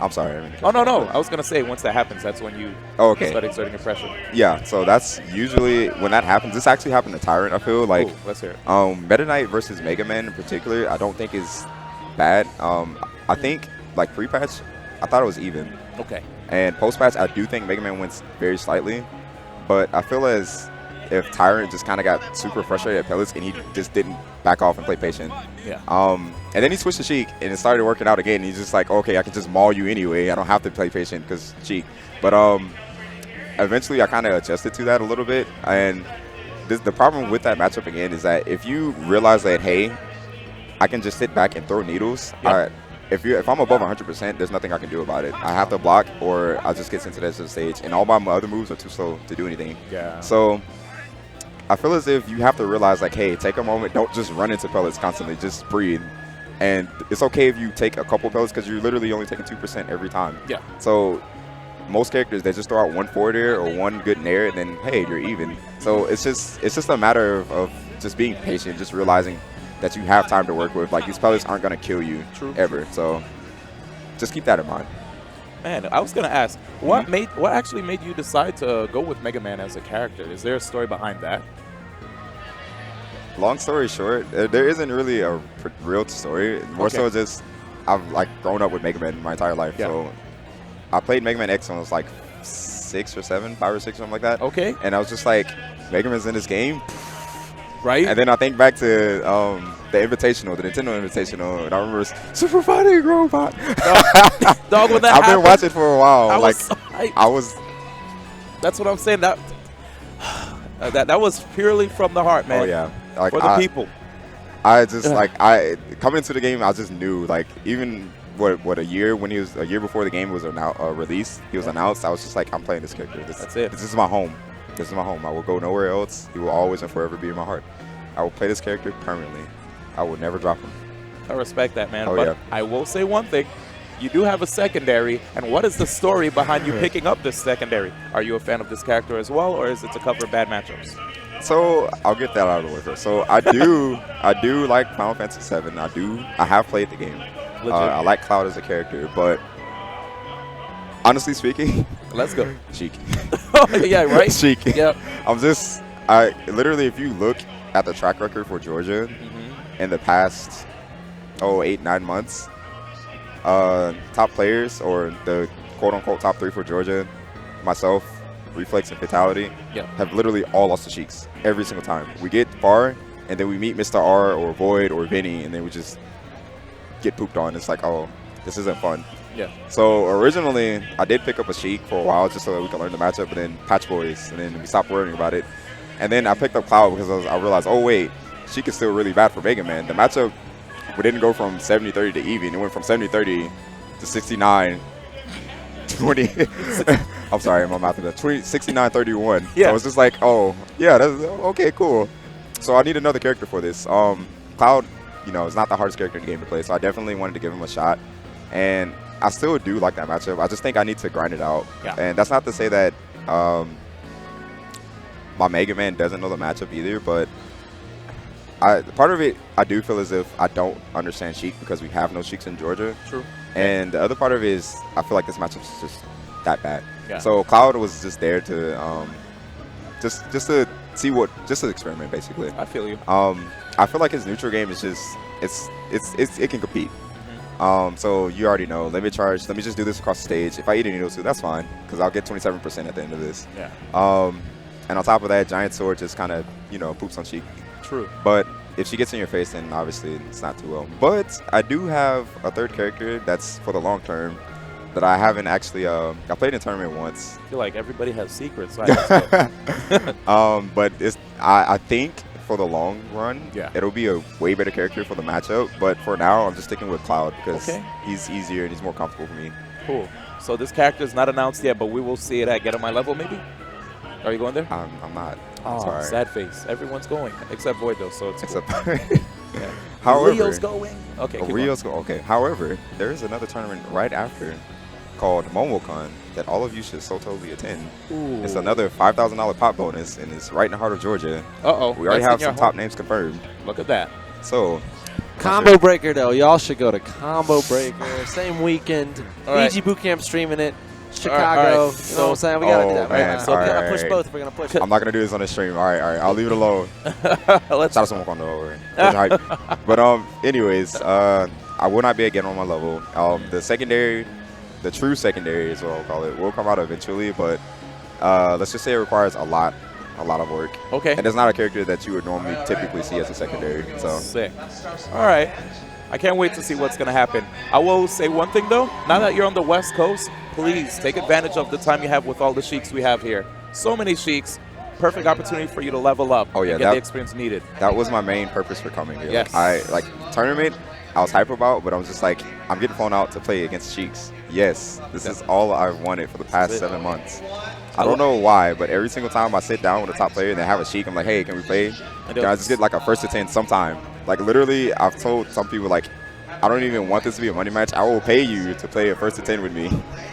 I'm sorry. I didn't mean to Oh, cut you no. off. I was going to say, once that happens, that's when you Okay. start exerting your pressure. Yeah, so that's usually when that happens. This actually happened to Tyrant, I feel like. Ooh, let's hear it. Meta Knight versus Mega Man in particular, I don't think is bad. I think, like, pre-patch, I thought it was even. Okay. And post-patch, I do think Mega Man wins very slightly. But I feel as if Tyrant just kind of got super frustrated at pellets and he just didn't back off and play patient. Yeah. And then he switched to Sheik and it started working out again. He's just like, okay, I can just maul you anyway. I don't have to play patient because Sheik. But eventually I kind of adjusted to that a little bit. And the problem with that matchup again is that if you realize that, hey, I can just sit back and throw needles, if I'm above 100%, there's nothing I can do about it. I have to block or I'll just get sent to the edge of the stage. And all my other moves are too slow to do anything. Yeah. So I feel as if you have to realize, like, hey, take a moment. Don't just run into pellets constantly. Just breathe. And it's okay if you take a couple pellets because you're literally only taking 2% every time. Yeah. So most characters, they just throw out one forward air or one good nair, and then, hey, you're even. So it's just a matter of just being patient, just realizing that you have time to work with. Like, these pellets aren't going to kill you ever. So just keep that in mind. Man, I was gonna ask, what actually made you decide to go with Mega Man as a character? Is there a story behind that? Long story short, there isn't really a real story. More so just I've like grown up with Mega Man my entire life. Yeah. So I played Mega Man X when I was like 6 or 7, 5 or 6, something like that. Okay. And I was just like, Mega Man's in this game. Right. And then I think back to the Invitational, the Nintendo Invitational, and I remember Super Fighting Robot. Dog, when that I've been happened, watching for a while. I like was so hyped. I was. That's what I'm saying. That that was purely from the heart, man. Oh yeah. Like For the people. I just coming into the game, I just knew, like, even a year before the game was released, he was announced. I was just like, I'm playing this character. That's it. This is my home. This is my home. I will go nowhere else. He will always and forever be in my heart. I will play this character permanently. I will never drop him. I respect that, man. Oh, but yeah. I will say one thing. You do have a secondary, and what is the story behind you picking up this secondary? Are you a fan of this character as well, or is it to cover bad matchups? So I'll get that out of the way first. So I do like Final Fantasy VII. I have played the game. I like Cloud as a character, but honestly speaking, let's go. Sheik. Yeah, right? Sheik. Yep. I literally, if you look at the track record for Georgia in the past 8-9 months, top players, or the quote-unquote top 3 for Georgia, myself, Reflex, and Fatality, have literally all lost to Sheiks every single time. We get far, and then we meet Mr. R or Void or Vinny, and then we just get pooped on. It's like, oh, this isn't fun. Yeah. So originally, I did pick up a Sheik for a while just so that we could learn the matchup, and then Patch Boys, and then we stopped worrying about it. And then I picked up Cloud because I realized, oh wait, Sheik is still really bad for Mega Man. The matchup, we didn't go from 70-30 to even. It went from 70-30 to 69-20. I'm sorry, my mouth is 69-31. Yeah. So it's just like, oh, yeah, that's okay, cool. So I need another character for this. Cloud, is not the hardest character in the game to play, so I definitely wanted to give him a shot. And I still do like that matchup. I just think I need to grind it out. Yeah. And that's not to say that my Mega Man doesn't know the matchup either, but part of it, I do feel as if I don't understand Sheik because we have no Sheiks in Georgia. True. And the other part of it is I feel like this matchup is just that bad. Yeah. So Cloud was just there to just to see just to experiment, basically. I feel you. I feel like his neutral game is just it can compete. So you already know. Let me just do this across the stage. If I eat a needle too, that's fine because I'll get 27% at the end of this. Yeah. And on top of that, Giant Sword just kind of poops on Sheik. True. But if she gets in your face, then obviously it's not too well. But I do have a third character that's for the long term that I haven't actually. I played in a tournament once. I feel like everybody has secrets. Right? But I think for the long run, Yeah. it'll be a way better character for the matchup. But for now, I'm just sticking with Cloud because Okay. he's easier and he's more comfortable for me. Cool. So this character is not announced yet, but we will see it at Get On My Level, maybe? Are you going there? I'm not. Oh, sorry. sad face. Everyone's going except Void, though, so it's Except, cool. Yeah. however, Leo's going. Okay, keep Rio's go. Okay. However, there is another tournament right after called MomoCon that all of you should so totally attend. going. It's another $5,000 pop bonus, and it's right in the heart of Georgia. Uh-oh. We already that's have in your some top home. names confirmed. Look at that. So, Combo Breaker, though. Y'all should go to Combo Breaker. Same weekend. All right. EG Bootcamp streaming it. Chicago. all right. You know what I'm saying? We got to do that, right? man. So we got to All push right. both if we're going to push it. I'm not going to do this on the stream. All right. I'll leave it alone. Let's Shout out to someone on the over. But anyways, I will not be again on my level. The secondary, the true secondary is what I'll call it, will come out eventually, but let's just say it requires a lot of work. Okay. And it's not a character that you would normally typically see as a secondary. So Sick. All right. I can't wait to see what's going to happen. I will say one thing, though. Now that you're on the West Coast, please take advantage of the time you have with all the Sheiks we have here. So many Sheiks. Perfect opportunity for you to level up Oh, yeah, and get that- the experience needed. that was my main purpose for coming here. Yes. Tournament, I was hype about, but I was just like, I'm getting flown out to play against Sheiks. Yes, this is all I've wanted for the past 7 months. I don't know why, but every single time I sit down with a top player and they have a Sheik, I'm like, hey, can we play? Can I just get like a 1st to 10 sometime? Like literally, I've told some people like, I don't even want this to be a money match. I will pay you to play a 1st to 10 with me.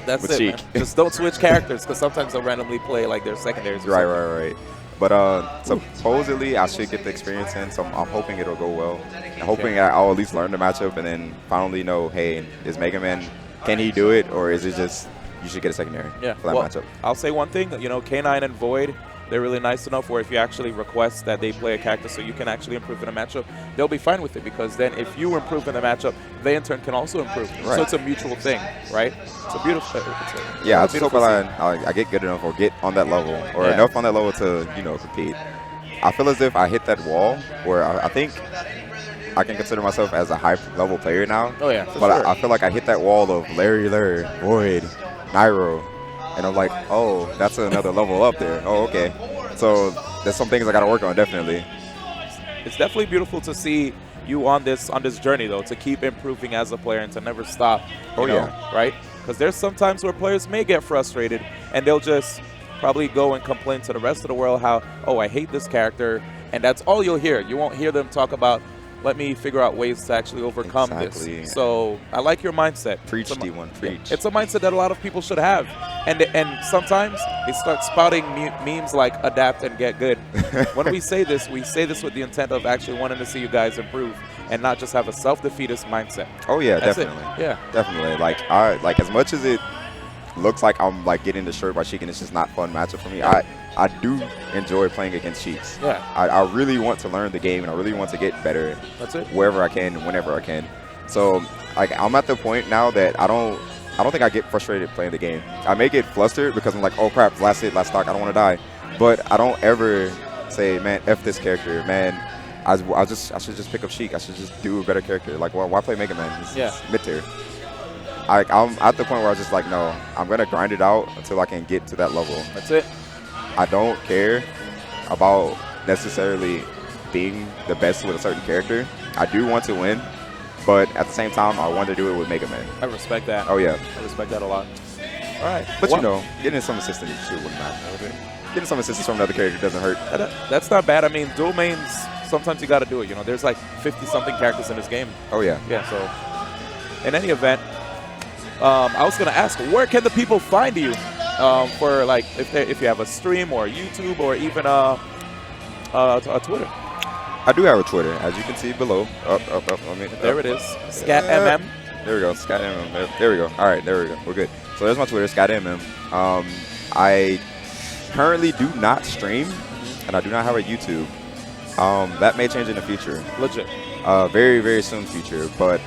That's with it, Sheik. man. Just don't switch characters, because sometimes they'll randomly play like their secondaries. or Right, something. right. But supposedly I should get the experience in, so I'm hoping it'll go well. I'm hoping I'll at least learn the matchup and then finally know, hey, is Mega Man, can he do it, or is it just you should get a secondary Yeah. for that Well, matchup? I'll say one thing. You know, K9 and Void, they're really nice enough where if you actually request that they play a character so you can actually improve in a matchup, they'll be fine with it, because then if you improve in the matchup, they in turn can also improve. Right. So it's a mutual thing, right? It's a beautiful. Yeah, I it's a just hope beautiful scene. I get good enough or get on that level or Yeah. enough on that level to, compete. I feel as if I hit that wall where I think I can consider myself as a high-level player now. Oh, yeah, for But sure. I feel like I hit that wall of Larry, Void, Nairo, and I'm like, oh, that's another level up there. Oh, okay. So there's some things I got to work on, definitely. It's definitely beautiful to see you on this journey, though, to keep improving as a player and to never stop. You know, yeah. Right? Because there's some times where players may get frustrated and they'll just probably go and complain to the rest of the world how, oh, I hate this character, and that's all you'll hear. You won't hear them talk about, let me figure out ways to actually overcome Exactly. this. So I like your mindset. Preach, It's a mi- D1, preach. It's a mindset that a lot of people should have. And sometimes they start spouting memes like adapt and get good. When we say this with the intent of actually wanting to see you guys improve and not just have a self-defeatist mindset. Oh, yeah, That's it. definitely. Yeah. Definitely. Like as much as it looks like I'm like getting destroyed by Sheik and it's just not fun matchup for me, I do enjoy playing against Sheiks. Yeah. I really want to learn the game and I really want to get better. That's it. Wherever I can and whenever I can. So like I'm at the point now that I don't think I get frustrated playing the game. I may get flustered because I'm like, oh crap, last hit, last stock, I don't want to die. But I don't ever say, man, F this character, man. I should just pick up Sheik. I should just do a better character. Like, why play Mega Man? It's mid-tier. I'm at the point where I was just like, no, I'm going to grind it out until I can get to that level. That's it. I don't care about necessarily being the best with a certain character. I do want to win, but at the same time, I want to do it with Mega Man. I respect that. Oh, yeah. I respect that a lot. All right. But, Well, getting some assistance shit wouldn't matter. Getting some assistance from another character doesn't hurt. that's not bad. I mean, dual mains, sometimes you got to do it. You know, there's like 50-something characters in this game. Oh, yeah. Yeah, so in any event, I was going to ask, where can the people find you for, like, if you have a stream or YouTube or even a Twitter? I do have a Twitter, as you can see below. There it is. ScatMM. There we go, ScatMM. There we go. All right, there we go. We're good. So there's my Twitter, ScatMM. I currently do not stream, and I do not have a YouTube. That may change in the future. Legit. Very, very soon future, but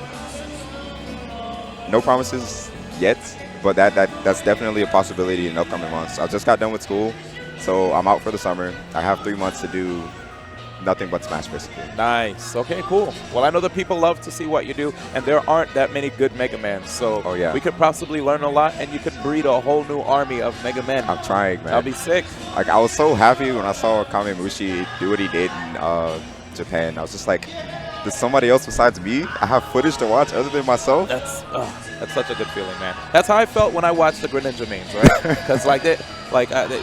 no promises yet. But that's definitely a possibility in upcoming months. I just got done with school, so I'm out for the summer. I have 3 months to do nothing but Smash, basically. Nice. Okay, cool. Well, I know that people love to see what you do, and there aren't that many good Mega Mans. So we could possibly learn a lot, and you could breed a whole new army of Mega Men. I'm trying, man. That'll be sick. Like, I was so happy when I saw Kamemushi do what he did in Japan. I was just like, there's somebody else besides me? I have footage to watch other than myself? That's such a good feeling, man. That's how I felt when I watched the Greninja mains, right? Because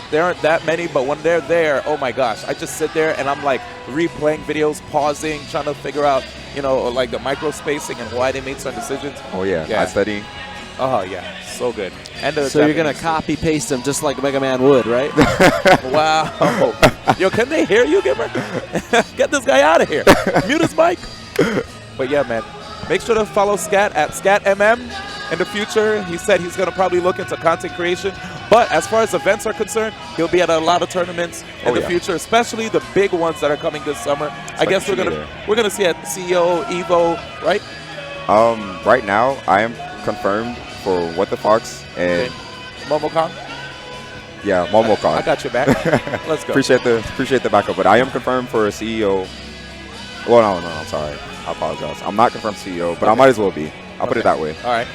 there aren't that many, but when they're there, oh my gosh, I just sit there and I'm like replaying videos, pausing, trying to figure out, like the micro spacing and why they made certain decisions. Oh yeah, I study. Oh yeah, so good. And so you're gonna copy paste them just like Mega Man would, right? Wow. Yo, can they hear you, Gimmer? Get this guy out of here. Mute his mic. But yeah, man. Make sure to follow Scat at ScatMM. In the future, he said he's going to probably look into content creation. But as far as events are concerned, he'll be at a lot of tournaments in the future, especially the big ones that are coming this summer. I guess we're gonna see at CEO, Evo, right? Right now, I am confirmed for What the Fox and MomoCon. Yeah, MomoCon. I got your back. Let's go. Appreciate the backup, but I am confirmed for a CEO. Well, no, I'm sorry. I apologize. I'm not confirmed CEO, but I might as well be. I'll put it that way. All right.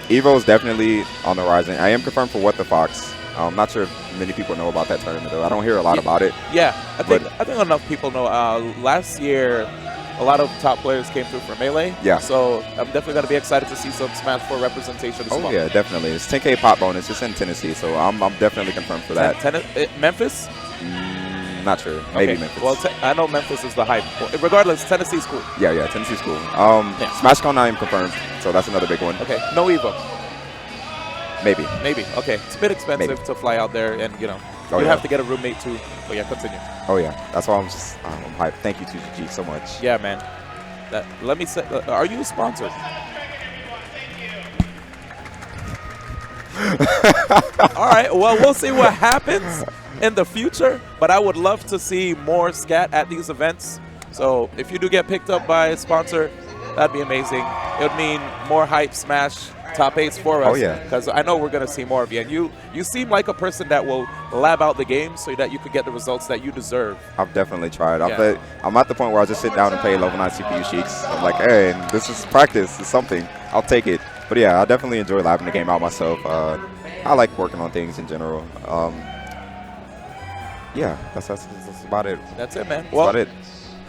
Evo is definitely on the horizon. I am confirmed for What the Fox. I'm not sure if many people know about that tournament, though. I don't hear a lot about it. Yeah, I think enough people know. Last year, a lot of top players came through for Melee. Yeah. So I'm definitely going to be excited to see some Smash 4 representation as well. Oh, yeah, definitely. It's 10K pop bonus. It's in Tennessee, so I'm definitely confirmed for that. Memphis? not sure. Maybe Okay. Memphis. Well, I know Memphis is the hype. Well, regardless, Tennessee's cool. yeah, Tennessee's cool. Yeah. SmashCon not even confirmed, so that's another big one. Okay. No Evo. Maybe. Maybe. Okay. It's a bit expensive Maybe. to fly out there, and you Oh, you yeah. have to get a roommate too. But yeah, continue. Oh yeah, that's why I'm hyped. Thank you 2GG so much. Yeah, man. Let me say, are you sponsored? All right. Well, we'll see what happens in the future, but I would love to see more scat at these events. So if you do get picked up by a sponsor, that'd be amazing. It would mean more hype Smash top 8s for us. Oh, yeah. Because I know we're going to see more of you. And you seem like a person that will lab out the game so that you could get the results that you deserve. I've definitely tried. Yeah. I'm at the point where I just sit down and play level 9 CPU Sheiks. I'm like, hey, this is practice. It's something. I'll take it. But yeah, I definitely enjoy labbing the game out myself. I like working on things in general. Yeah, that's about it. That's it, man. That's Well, about it.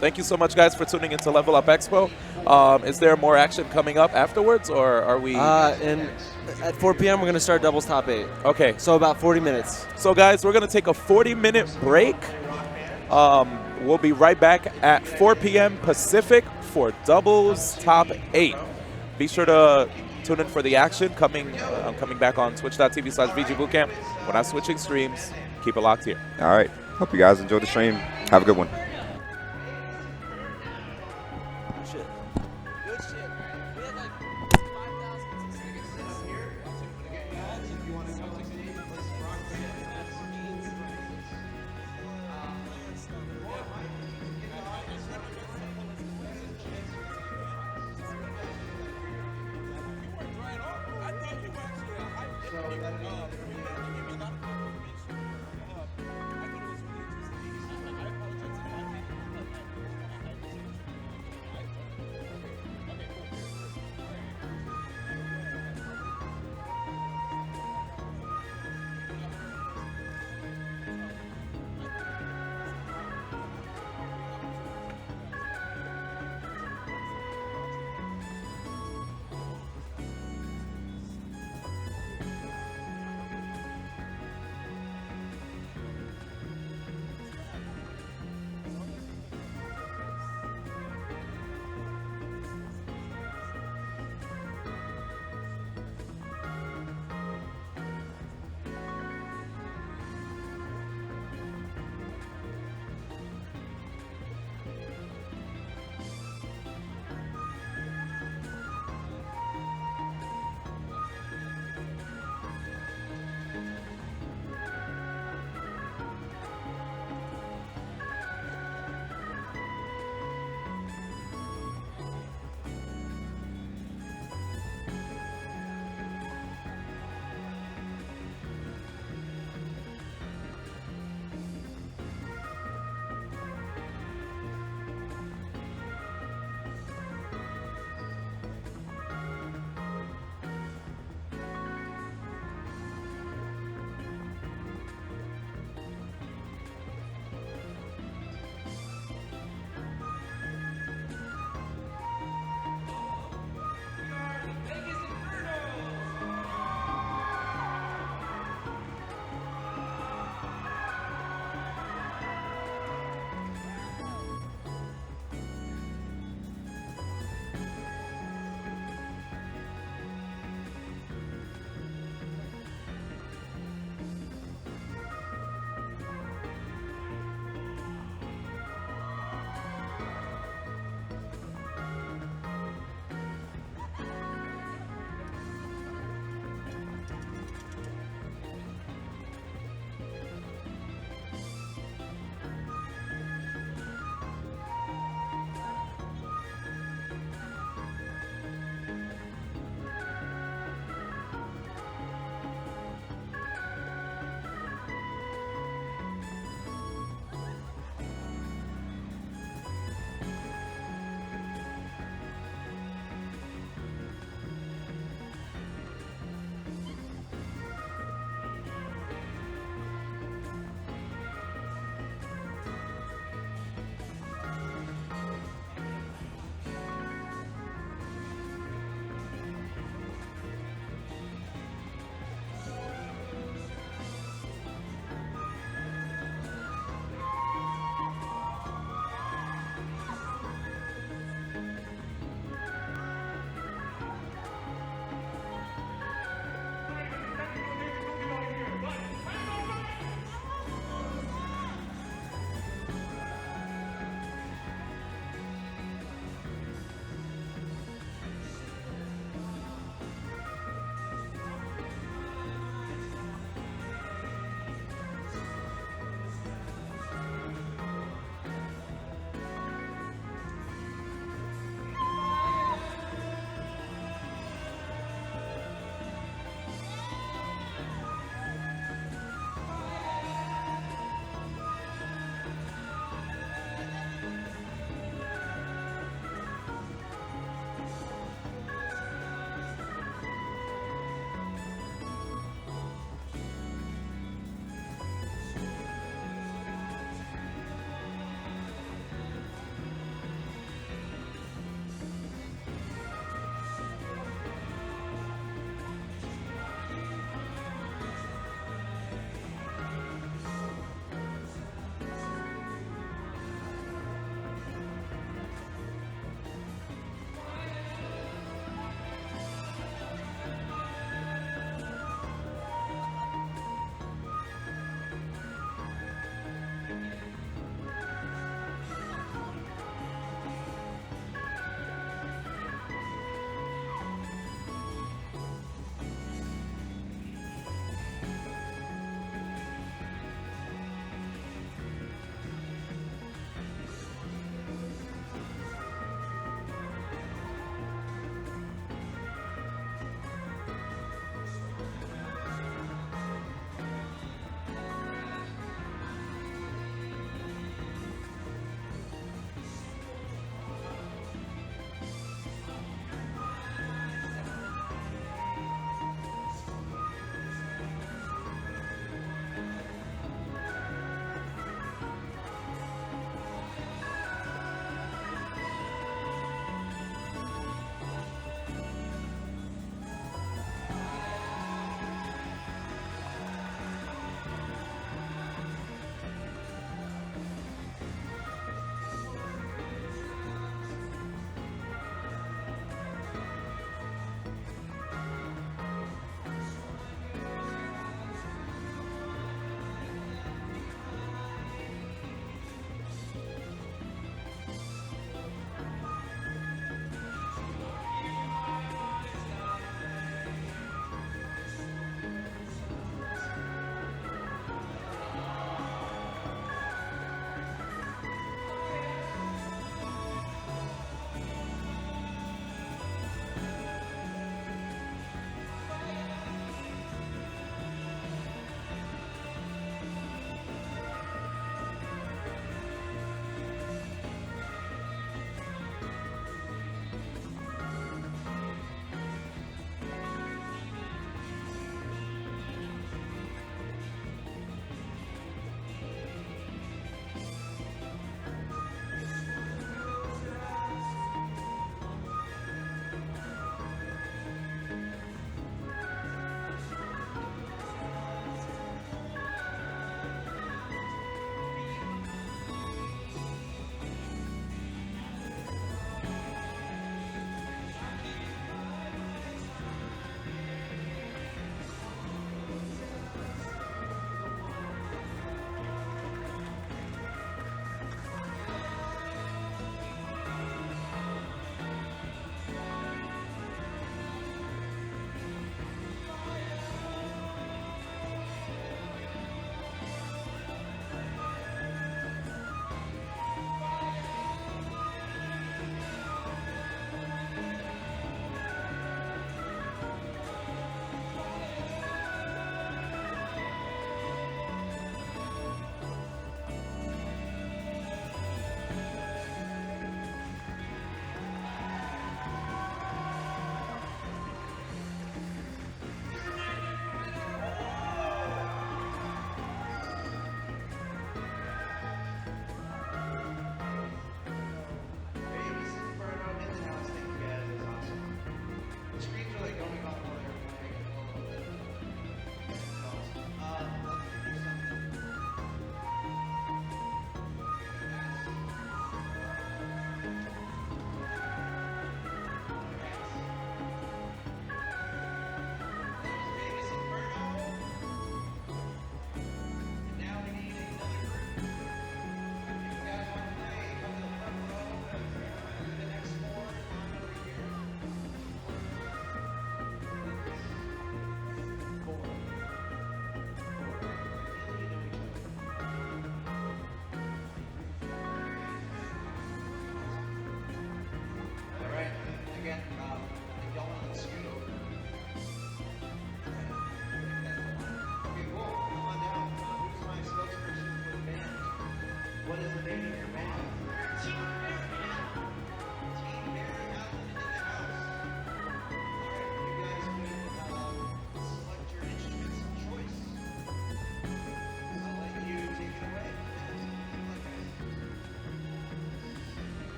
thank you so much, guys, for tuning into Level Up Expo. Is there more action coming up afterwards, or are we? And at 4 p.m. we're gonna start doubles top 8. Okay. So about 40 minutes. So, guys, we're gonna take a 40-minute break. We'll be right back at 4 p.m. Pacific for doubles top 8. Be sure to tune in for the action coming back on twitch.tv/VGBootcamp. We're not switching streams. Keep it locked here. All right. Hope you guys enjoyed the stream. Have a good one.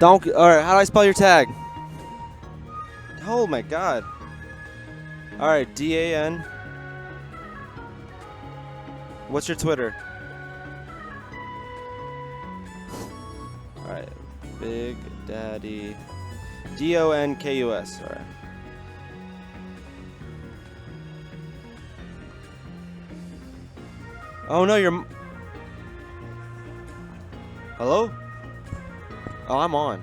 Don't. All right. How do I spell your tag? Oh my God. All right. DAN. What's your Twitter? All right. Big Daddy. DONKUS. All right. Oh no, you're. Hello? Oh, I'm on.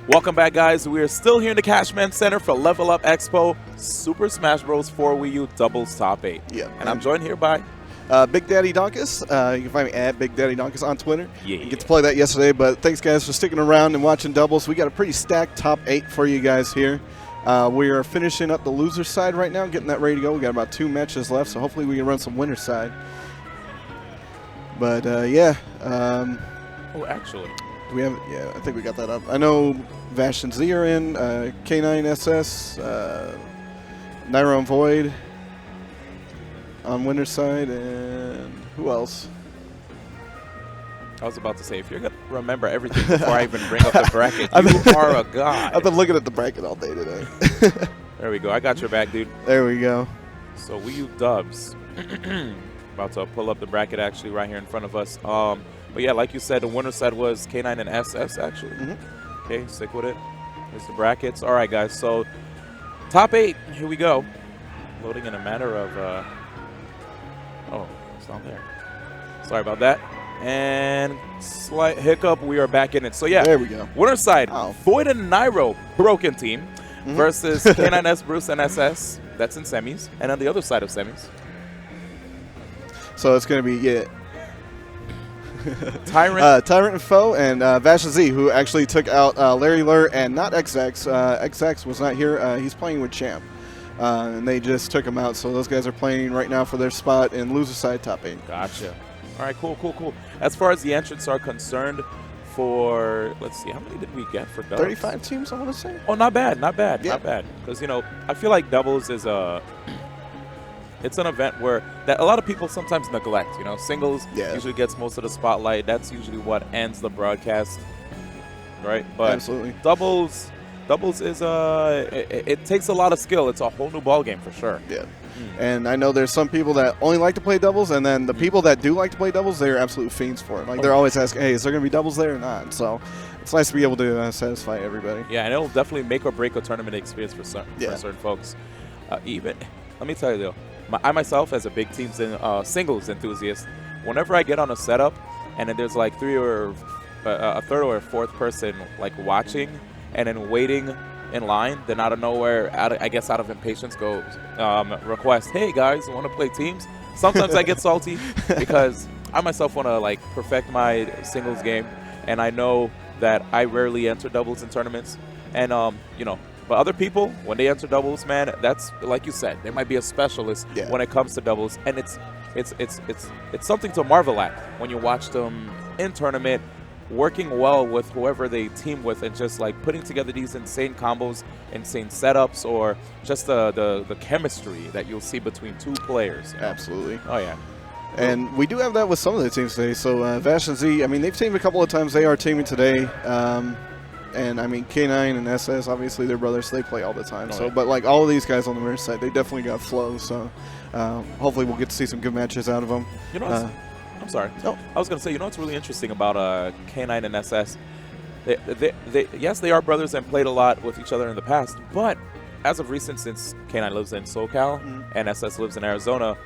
Welcome back, guys. We are still here in the Cashman Center for Level Up Expo Super Smash Bros. 4 Wii U Doubles Top 8. Yeah. And I'm joined here by... Big Daddy Donkus. You can find me at Big Daddy Donkus on Twitter. Yeah. You get to play that yesterday, but thanks, guys, for sticking around and watching doubles. We got a pretty stacked top 8 for you guys here. We are finishing up the loser side right now, getting that ready to go. We got about 2 matches left, so hopefully we can run some winner side. But, yeah. Oh, actually... We have, yeah, I think we got that up. I know Vash and Z are in, K9SS, Nairo and Void on winner's side, and who else? I was about to say, if you're going to remember everything before I even bring up the bracket, you are a god. I've been looking at the bracket all day today. There we go. I got your back, dude. There we go. So Wii U Dubs. About to pull up the bracket actually right here in front of us. But yeah, like you said, the winner side was K9 and SS actually. Okay, stick with it. There's the brackets. All right, guys. So top 8. Here we go. Loading in a matter of. Oh, it's not there. Sorry about that. And slight hiccup. We are back in it. So yeah, there we go. Winner side, Oh. Void and Nairo, broken team, versus K9S Bruce and SS. That's in semis. And on the other side of semis, So it's going to be, yeah. Tyrant. Tyrant and Foe and Vash and Z, who actually took out Larry Lur and not XX. XX was not here. He's playing with Champ. And they just took him out. So those guys are playing right now for their spot in loser side top 8. Gotcha. All right, cool. As far as the entrants are concerned, for, let's see, how many did we get for doubles? 35 teams, I want to say. Oh, not bad. Yeah. Not bad. Because, you know, I feel like doubles is it's an event where that a lot of people sometimes neglect. You know, singles usually gets most of the spotlight. That's usually what ends the broadcast, right? But Absolutely. doubles is it takes a lot of skill. It's a whole new ball game for sure. Yeah. And I know there's some people that only like to play doubles, and then the people that do like to play doubles, they're absolute fiends for it. Like, they're always asking, hey, is there going to be doubles there or not? So it's nice to be able to satisfy everybody. Yeah, and it'll definitely make or break a tournament experience for certain folks. Even, let me tell you though, I myself, as a big teams and singles enthusiast, whenever I get on a setup and then there's like a third or a fourth person like watching and then waiting in line, then out of nowhere, out of impatience goes request, hey guys, want to play teams? Sometimes I get salty because I myself want to like perfect my singles game, and I know that I rarely enter doubles in tournaments, and you know, but other people, when they enter doubles, man, that's like you said, there might be a specialist when it comes to doubles, and it's something to marvel at when you watch them in tournament, working well with whoever they team with, and just like putting together these insane combos, insane setups, or just the chemistry that you'll see between two players. Absolutely. Oh yeah. And we do have that with some of the teams today. So Vash and Z, I mean, they've teamed a couple of times. They are teaming today. And I mean, K9 and SS, obviously they're brothers, so they play all the time. But like all of these guys on the winner's side, they definitely got flow. So hopefully we'll get to see some good matches out of them. You know, I'm sorry. No, I was gonna say, you know what's really interesting about K9 and SS? Yes, they are brothers and played a lot with each other in the past, but as of recent, since K9 lives in SoCal and SS lives in Arizona,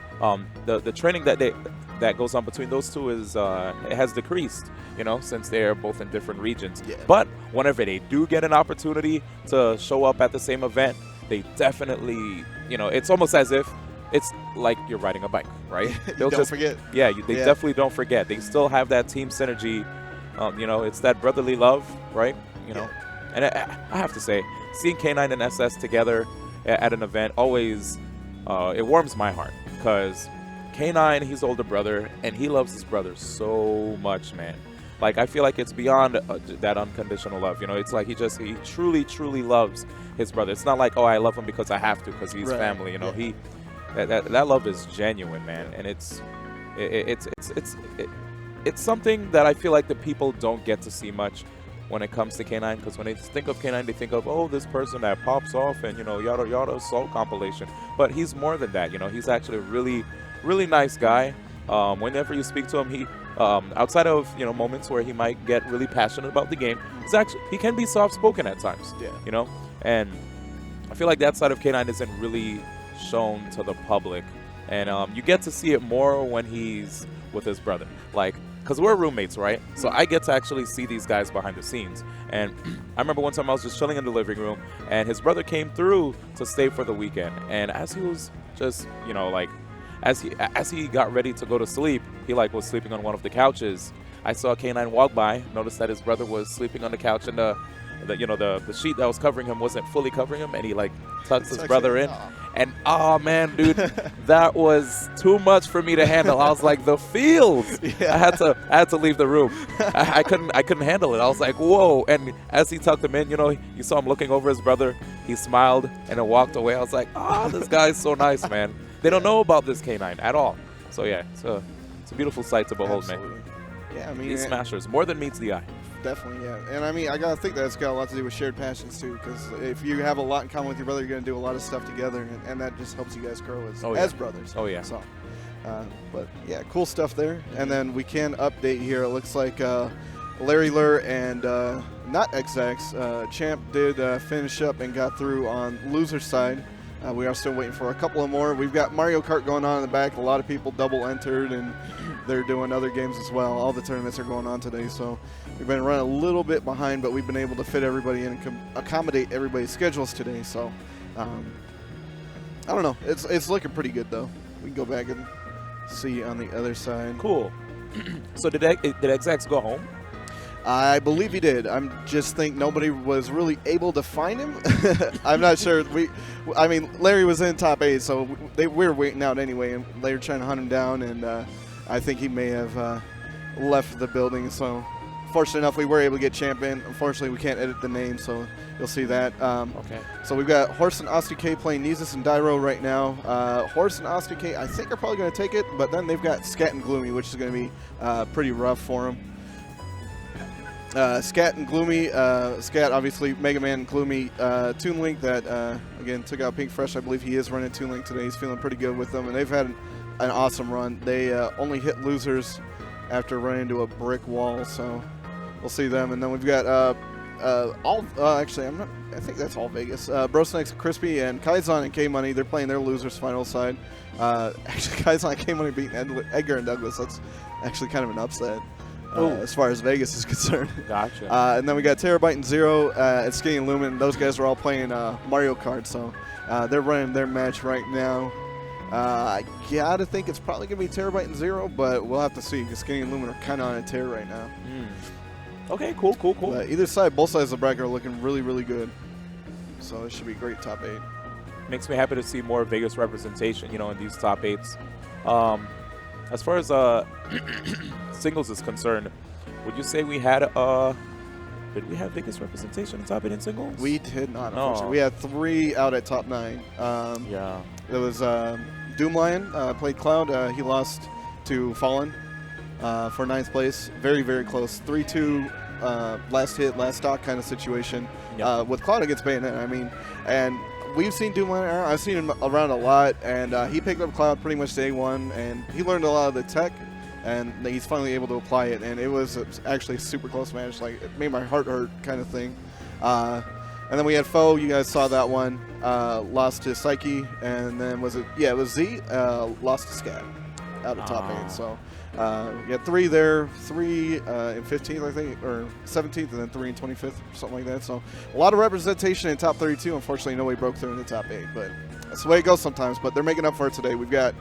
the training that goes on between those two is it has decreased, you know, since they are both in different regions. But whenever they do get an opportunity to show up at the same event, they definitely, you know, it's almost as if it's like you're riding a bike, right? They'll Don't forget. Yeah, they Yeah. definitely don't forget. They still have that team synergy. You know, it's that brotherly love, right? You know, and I have to say, seeing K9 and SS together at an event always it warms my heart because K9, he's older brother, and he loves his brother so much, man. Like, I feel like it's beyond that unconditional love. You know, it's like he truly, truly loves his brother. It's not like, oh, I love him because I have to because he's Right. family. You know, that love is genuine, man, and it's something that I feel like the people don't get to see much when it comes to K9, because when they think of K9, they think of, oh, this person that pops off and, you know, yada yada soul compilation. But he's more than that. You know, he's actually a really, really nice guy. Whenever you speak to him, he outside of, you know, moments where he might get really passionate about the game, he can be soft spoken at times. Yeah. You know, and I feel like that side of K9 isn't really shown to the public, and you get to see it more when he's with his brother, like, because we're roommates, right? So I get to actually see these guys behind the scenes. And I remember one time I was just chilling in the living room, and his brother came through to stay for the weekend, and as he was just, you know, like, as he got ready to go to sleep, he like was sleeping on one of the couches. I saw K9 walk by, noticed that his brother was sleeping on the couch, and the sheet that was covering him wasn't fully covering him, and he like tucks his brother in. And oh man, dude, that was too much for me to handle. I was like, the feels. Yeah. I had to leave the room. I couldn't handle it. I was like, whoa. And as he tucked him in, you know, you saw him looking over his brother. He smiled and then walked away. I was like, oh, this guy's so nice, man. They don't know about this K9 at all. So yeah, it's a beautiful sight to behold, man. Absolutely. Yeah, I mean, These smashers, more than meets the eye. Definitely, yeah. And I mean, I gotta think that's got a lot to do with shared passions too, because if you have a lot in common with your brother, you're gonna do a lot of stuff together, and that just helps you guys grow as brothers. Oh yeah. So, but yeah, cool stuff there. And then we can update here. It looks like Larry Lur and not XX Champ did finish up and got through on loser side. We are still waiting for a couple of more. We've got Mario Kart going on in the back. A lot of people double entered, and they're doing other games as well. All the tournaments are going on today, so we've been running a little bit behind, but we've been able to fit everybody in and accommodate everybody's schedules today. So I don't know. It's looking pretty good though. We can go back and see on the other side. Cool. So did XX go home? I believe he did. I just think nobody was really able to find him. I'm not sure. I mean, Larry was in top 8, so we were waiting out anyway, and they were trying to hunt him down, and I think he may have left the building. So, fortunately enough, we were able to get Champ in. Unfortunately, we can't edit the name, so you'll see that. Okay. So we've got Horse and Osti K playing Neezus and Dyro right now. Horse and Osti K, I think, are probably going to take it, but then they've got Scat and Gloomy, which is going to be pretty rough for them. Scat and Gloomy, Scat obviously Mega Man and Gloomy, Toon Link that again took out Pink Fresh. I believe he is running Toon Link today. He's feeling pretty good with them, and they've had an awesome run. They only hit losers after running into a brick wall, so we'll see them. And then we've got actually I think that's all Vegas. Bro Snakes, Crispy, and Kaizan and K Money. They're playing their losers final side. Actually, Kaizan and K Money beating Edgar and Douglas. That's actually kind of an upset. As far as Vegas is concerned. Gotcha. And then we got Terabyte and Zero and Skinny and Lumen. Those guys are all playing Mario Kart, so they're running their match right now. I gotta think it's probably gonna be Terabyte and Zero, but we'll have to see because Skinny and Lumen are kind of on a tear right now. Okay, cool. Either side, both sides of the bracket are looking really, really good. So it should be a great top 8. Makes me happy to see more Vegas representation, you know, in these top 8s. As far as singles is concerned, would you say we had did we have Vegas representation in top 8 in singles? We did not, unfortunately. We had 3 out at top 9. Yeah. There was Doomlion played Cloud. He lost to Fallen for 9th place. Very, very close. 3-2 last hit, last stock kind of situation with Cloud against Bayonet. I mean, and we've seen Doomlion. I've seen him around a lot, and he picked up Cloud pretty much day one, and he learned a lot of the tech, and he's finally able to apply it, and it was actually a super close match. Like, it made my heart hurt kind of thing. And then we had Foe. You guys saw that one. Lost to Psyche, and then was it Z? Lost to Scat out of top 8. So we had 3 there, 3 in 15th, I think, or 17th, and then 3 in 25th, something like that. So a lot of representation in top 32. Unfortunately, nobody broke through in the top 8, but That's the way it goes sometimes, but they're making up for it today. We've got,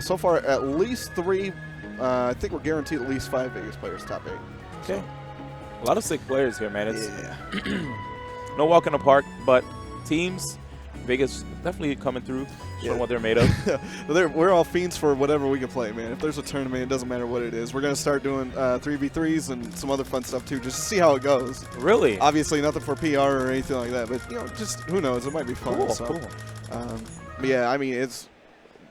so far, at least 3. I think we're guaranteed at least 5 Vegas players, top 8. Okay. A lot of sick players here, man. It's Yeah. no walk in the park, but teams, Vegas definitely coming through, showing what they're made of. We're all fiends for whatever we can play, man. If there's a tournament, it doesn't matter what it is. We're going to start doing 3v3s and some other fun stuff, too, just to see how it goes. Really? Obviously, nothing for PR or anything like that, but, just who knows? It might be fun. Cool, so. cool. But yeah, I mean,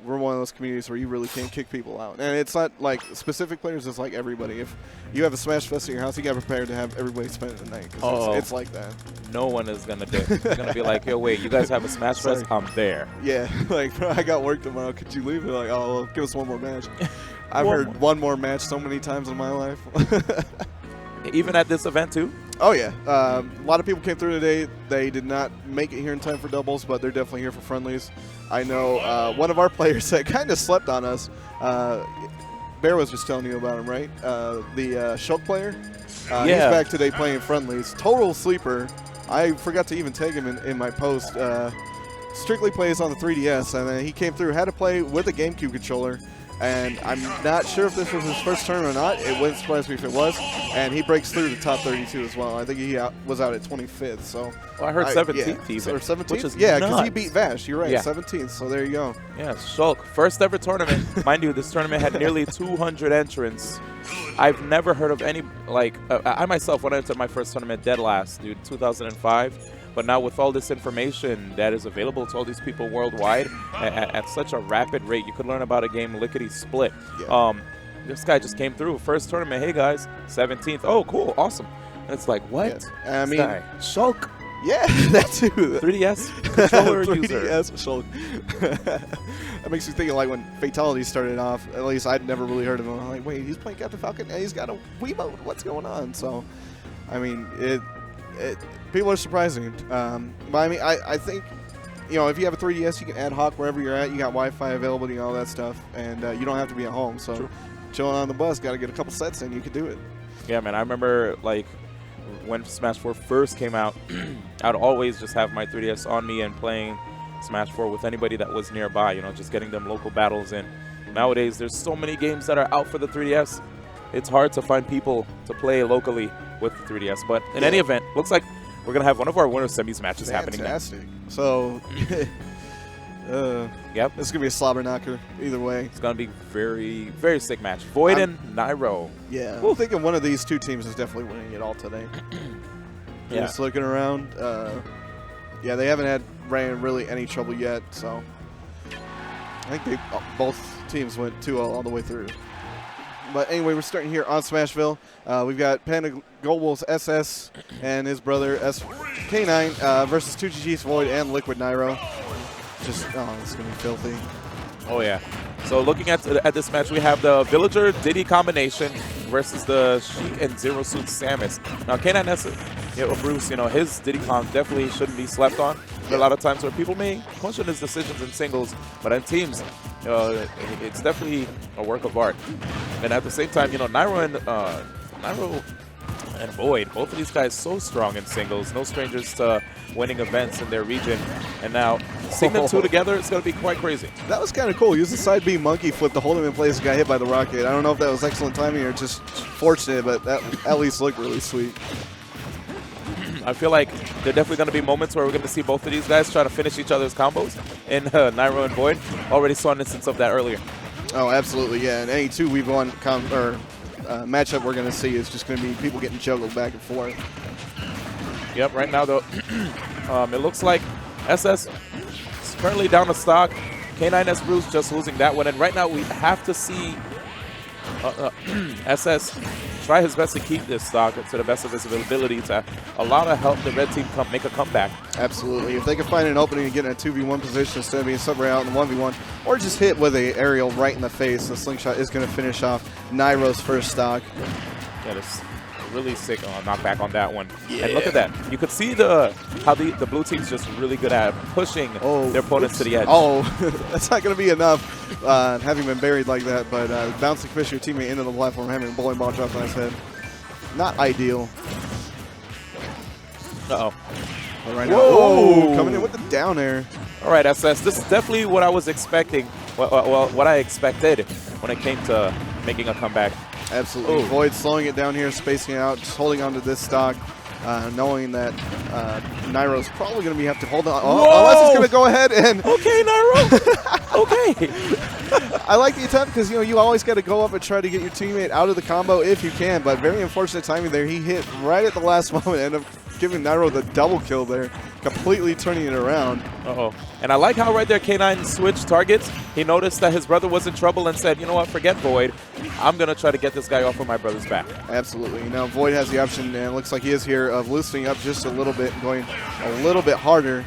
we're one of those communities where you really can't kick people out. And it's not like specific players, it's like everybody. If you have a Smash Fest at your house, you got prepared to have everybody spend the night. 'Cause it's like that. No one is going to do. They're going to be like, yo, wait, you guys have a Smash Fest? I'm there. Yeah, like, bro, I got work tomorrow. Could you leave? They're like, oh, well, give us one more match. I've heard one more match so many times in my life. Even at this event, too? Oh, yeah. A lot of people came through today. They did not make it here in time for doubles, but they're definitely here for friendlies. I know one of our players that kind of slept on us. Bear was just telling you about him, right? The Shulk player. He's back today playing friendlies. Total sleeper. I forgot to even tag him in my post. Strictly plays on the 3DS, and then he came through, had to play with a GameCube controller. And I'm not sure if this was his first turn or not. It wouldn't surprise me if it was. And he breaks through the top 32 as well. I think he was out at 25th. So I heard 17th even. Or 17th? Which is yeah, because he nuts. beat Vash. You're right, Yeah. 17th. So there you go. Yeah, Shulk, first ever tournament. Mind you, this tournament had nearly 200 entrants. I've never heard of any, I myself, when I entered my first tournament, dead last, dude, 2005. But now with all this information that is available to all these people worldwide at such a rapid rate, you could learn about a game lickety-split. Yeah. This guy just came through. First tournament, hey guys, 17th. Oh, cool, awesome. And it's like, what? Yeah. I This mean, guy, Shulk, yeah, that too. 3DS controller user. 3DS Shulk. That makes me think of like when Fatality started off. At least I'd never really heard of him. I'm like, wait, he's playing Captain Falcon and he's got a Wiimote. What's going on? So, I mean, people are surprising. But I mean, I think, if you have a 3DS, you can ad hoc wherever you're at. You got Wi-Fi availability and all that stuff, and you don't have to be at home. So, True. chilling on the bus, got to get a couple sets in, you can do it. Yeah, man, I remember, when Smash 4 first came out, I'd always just have my 3DS on me and playing Smash 4 with anybody that was nearby, just getting them local battles in. Nowadays, there's so many games that are out for the 3DS. It's hard to find people to play locally with the 3DS. But in any event, looks like we're going to have one of our winner semis matches happening now. Fantastic. So, Yep. This is going to be a slobber knocker either way. It's going to be very, very sick match. Void and Nairo. Yeah. I'm thinking one of these two teams is definitely winning it all today. Yeah. Just looking around. Yeah, they haven't ran really any trouble yet, so I think both teams went 2-0 all the way through. But anyway, we're starting here on Smashville. We've got Panda Gold Wolves SS and his brother K9 versus 2GG's Void and Liquid Nairo. It's going to be filthy. Oh, yeah. So looking at this match, we have the Villager Diddy combination versus the Sheik and Zero Suit Samus. Now, K9S, Bruce, his Diddy comp definitely shouldn't be slept on. There are a lot of times where people may question his decisions in singles, but in teams, it's definitely a work of art. And at the same time, Nairo and Void, both of these guys so strong in singles, no strangers to winning events in their region. And now, seeing them two together, it's going to be quite crazy. That was kind of cool. Use the side B monkey flip to hold him in place and got hit by the rocket. I don't know if that was excellent timing or just fortunate, but that at least looked really sweet. I feel like there are definitely going to be moments where we're going to see both of these guys try to finish each other's combos in Nairo and Void. Already saw an instance of that earlier. Oh, absolutely, yeah. And any 2v1 matchup we're going to see is just going to be people getting juggled back and forth. Yep, right now, though, it looks like SS is currently down to stock. K9S Bruce just losing that one. And right now, we have to see SS try his best to keep this stock to the best of his ability to allow to help the red team make a comeback. Absolutely. If they can find an opening and get in a 2v1 position instead of being somewhere out in the 1v1, or just hit with a aerial right in the face, the slingshot is going to finish off Nairo's first stock. Yeah, that's really sick knockback on that one. Yeah. And look at that. You could see how the blue team's just really good at pushing their opponents to the edge. Oh, that's not going to be enough having been buried like that, but bouncing fish your teammate into the platform, having a bowling ball drop on his head. Not ideal. Uh-oh. But right now, coming in with the down air. All right, SS, this is definitely what I was expecting, well, what I expected when it came to making a comeback. Absolutely. Ooh. Void slowing it down here, spacing it out, just holding on to this stock, knowing that Nairo's probably going to have to hold on. Unless he's going to go ahead and... Okay, Nairo. Okay. I like the attempt because, you always got to go up and try to get your teammate out of the combo if you can, but very unfortunate timing there. He hit right at the last moment, ended up giving Nairo the double kill there, completely turning it around. Uh-oh. And I like how right there K9 switched targets. He noticed that his brother was in trouble and said, you know what, forget Void. I'm going to try to get this guy off of my brother's back. Absolutely. Void has the option, and it looks like he is here, of loosening up just a little bit and going a little bit harder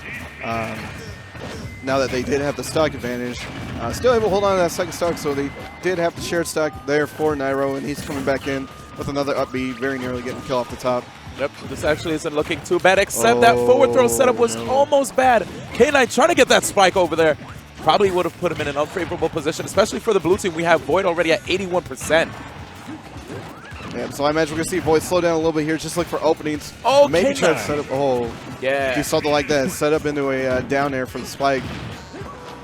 now that they did have the stock advantage. Still able to hold on to that second stock, so they did have the shared stock there for Nairo, and he's coming back in with another up B, very nearly getting a kill off the top. Yep, this actually isn't looking too bad, except that forward throw setup was almost bad. K9 trying to get that spike over there. Probably would have put him in an unfavorable position, especially for the blue team. We have Void already at 81%. Yeah, so I imagine we're going to see Void slow down a little bit here, just look for openings. Oh, maybe K9. try to set up. Oh, yeah. Do something like that. Set up into a down air for the spike.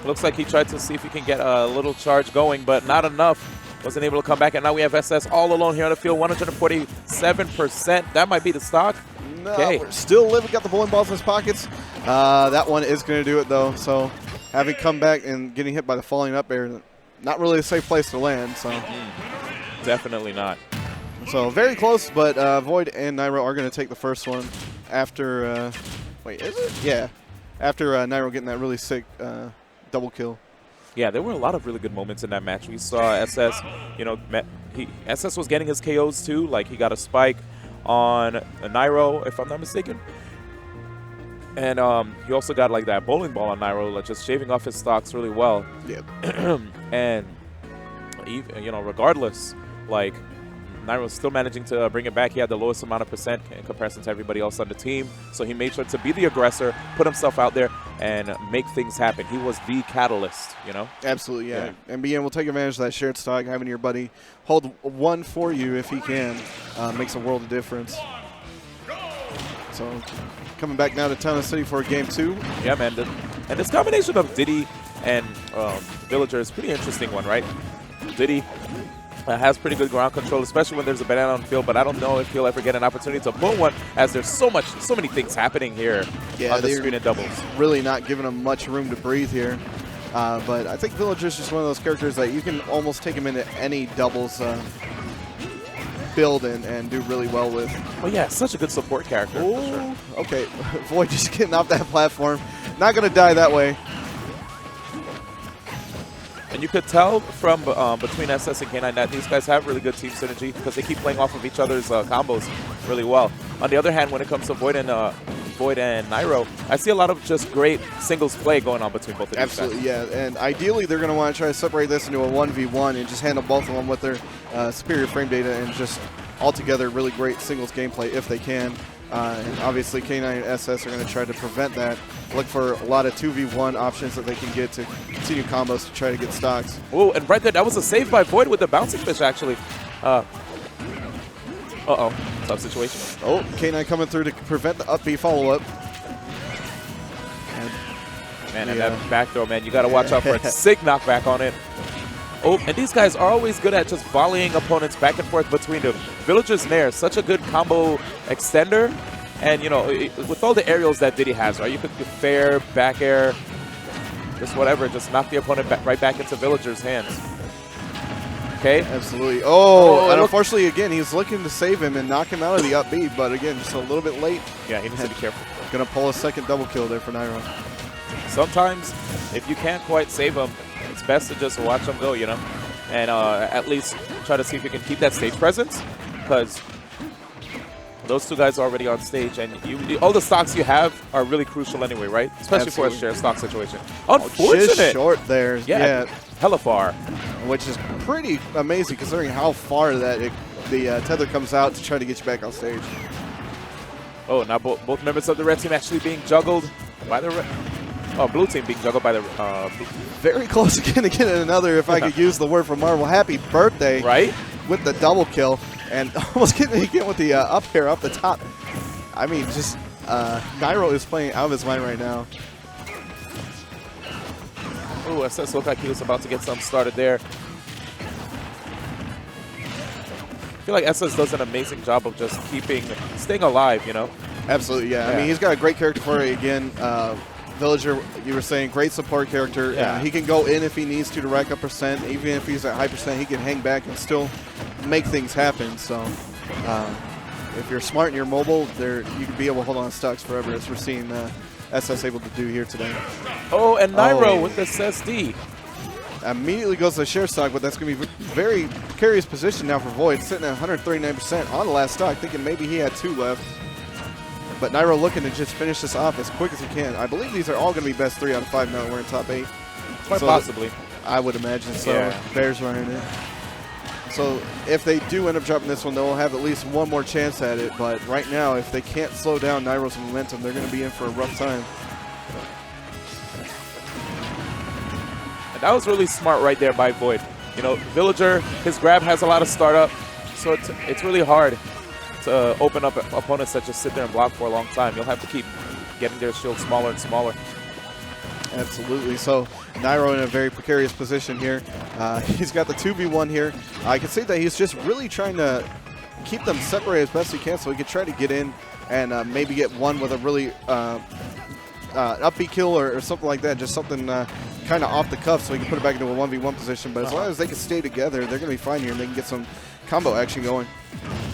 Looks like he tried to see if he can get a little charge going, but not enough. Wasn't able to come back, and now we have SS all alone here on the field, 147%. That might be the stock. No, Okay. we're still living. Got the bowling balls in his pockets. That one is going to do it, though. So having come back and getting hit by the falling up air, not really a safe place to land. So Definitely not. So very close, but Void and Nairo are going to take the first one after. Wait, is it? Yeah, after Nairo getting that really sick double kill. Yeah, there were a lot of really good moments in that match. We saw SS, SS was getting his KOs too. Like he got a spike on Nairo, if I'm not mistaken. And he also got like that bowling ball on Nairo, like just shaving off his stocks really well. Yeah. And even, regardless, like Nairo's still managing to bring it back. He had the lowest amount of percent in comparison to everybody else on the team. So he made sure to be the aggressor, put himself out there, and make things happen. He was the catalyst, Absolutely, yeah. And being able to take advantage of that shared stock, having your buddy hold one for you if he can, makes a world of difference. So coming back now to Town and City for game 2. Yeah, man. And this combination of Diddy and Villager is a pretty interesting one, right? Diddy has pretty good ground control, especially when there's a banana on the field, but I don't know if he'll ever get an opportunity to pull one, as there's so many things happening here on the screen in doubles. Really not giving him much room to breathe here. But I think Villager's just one of those characters that you can almost take him into any doubles build and do really well with. Oh yeah, such a good support character. Oh, for sure. Okay. Void just getting off that platform. Not going to die that way. And you could tell from between SS and K9 that these guys have really good team synergy because they keep playing off of each other's combos really well. On the other hand, when it comes to Void and Nairo, I see a lot of just great singles play going on between both of these guys. Absolutely, yeah. And ideally, they're going to want to try to separate this into a 1v1 and just handle both of them with their superior frame data and just altogether really great singles gameplay if they can. And obviously, K9 and SS are going to try to prevent that. Look for a lot of 2v1 options that they can get to continue combos to try to get stocks. Oh, and right there, that was a save by Void with the bouncing fish, actually. Uh-oh. Tough situation. Oh, K9 coming through to prevent the up B follow-up. Man, and that back throw, man, you got to watch out for a sick knockback on it. Oh, and these guys are always good at just volleying opponents back and forth between them. Villager's Nair, such a good combo extender. And, with all the aerials that Diddy has, right, you could do fair, back air, just whatever, just knock the opponent right back into Villager's hands. Okay? Absolutely. Oh, and unfortunately, again, he's looking to save him and knock him out of the up B, but again, just a little bit late. Yeah, he needs to be careful. Going to pull a second double kill there for Nairo. Sometimes, if you can't quite save him, it's best to just watch him go, and at least try to see if you can keep that stage presence, because those two guys are already on stage, and all the stocks you have are really crucial anyway, right? Especially for a share stock situation. Unfortunate. Just short there. Yeah, hella far. Which is pretty amazing considering how far that the tether comes out to try to get you back on stage. Oh, now both members of the red team actually being juggled by the blue team being juggled by the Very close again to getting another, if I could use the word from Marvel, happy birthday. Right? With the double kill. And almost getting it again with the up air up the top. I mean, just Nairo is playing out of his mind right now. Ooh, SS looked like he was about to get something started there. I feel like SS does an amazing job of just staying alive, you know? Absolutely, yeah. I mean, he's got a great character for it. Again, Villager, you were saying, great support character. Yeah. He can go in if he needs to rack up percent. Even if he's at high percent, he can hang back and still make things happen. So if you're smart and you're mobile, you can be able to hold on to stocks forever, as we're seeing SS able to do here today. Oh, and Nairo with the SD. Immediately goes to the share stock, but that's going to be very precarious position now for Void, sitting at 139% on the last stock, thinking maybe he had 2 left. But Nairo looking to just finish this off as quick as he can. I believe these are all going to be best 3 out of 5 now that we're in top 8. Quite possibly. I would imagine so. Yeah. Bears running it. So if they do end up dropping this one, they'll have at least one more chance at it. But right now, if they can't slow down Nairo's momentum, they're going to be in for a rough time. And that was really smart right there by Void. You know, Villager, his grab has a lot of startup, so it's really hard to open up opponents that just sit there and block for a long time. You'll have to keep getting their shield smaller and smaller. Absolutely. So Nairo in a very precarious position here. He's got the 2v1 here. I can see that he's just really trying to keep them separated as best he can so he can try to get in and maybe get one with a really upbeat kill or something like that. Just something kind of off the cuff so he can put it back into a 1v1 position. But as long as they can stay together, they're going to be fine here and they can get some combo action going.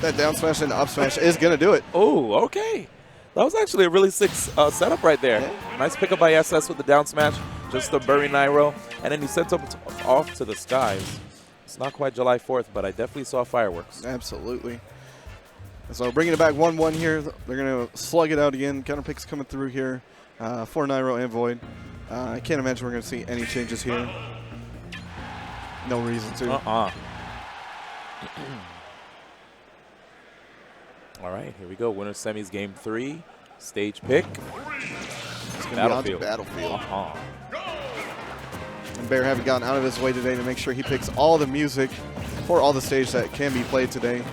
That down smash and up smash is going to do it. Oh, okay. That was actually a really sick setup right there. Yeah. Nice pickup by SS with the down smash, just to bury Nairo. And then he sent him off to the skies. It's not quite July 4th, but I definitely saw fireworks. Absolutely. So bringing it back 1-1 here. They're going to slug it out again. Counter picks coming through here for Nairo and Void. I can't imagine we're going to see any changes here. No reason to. All right, here we go. Winner semis game 3. Stage pick. It's going to be on to Battlefield. And Bear haven't gotten out of his way today to make sure he picks all the music for all the stage that can be played today.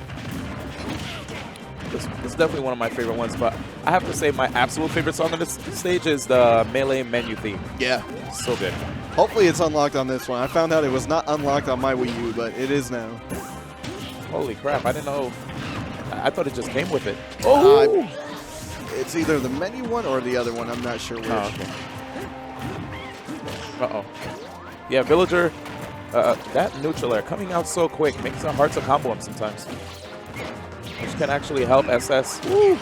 This is definitely one of my favorite ones, but I have to say my absolute favorite song on this stage is the Melee menu theme. Yeah. So good. Hopefully it's unlocked on this one. I found out it was not unlocked on my Wii U, but it is now. Holy crap, I didn't know. I thought it just came with it. Oh! It's either the menu one or the other one. I'm not sure which. Oh, okay. Uh-oh. Yeah, Villager, that neutral air coming out so quick makes it hard to combo him sometimes. Which can actually help SS. Woo.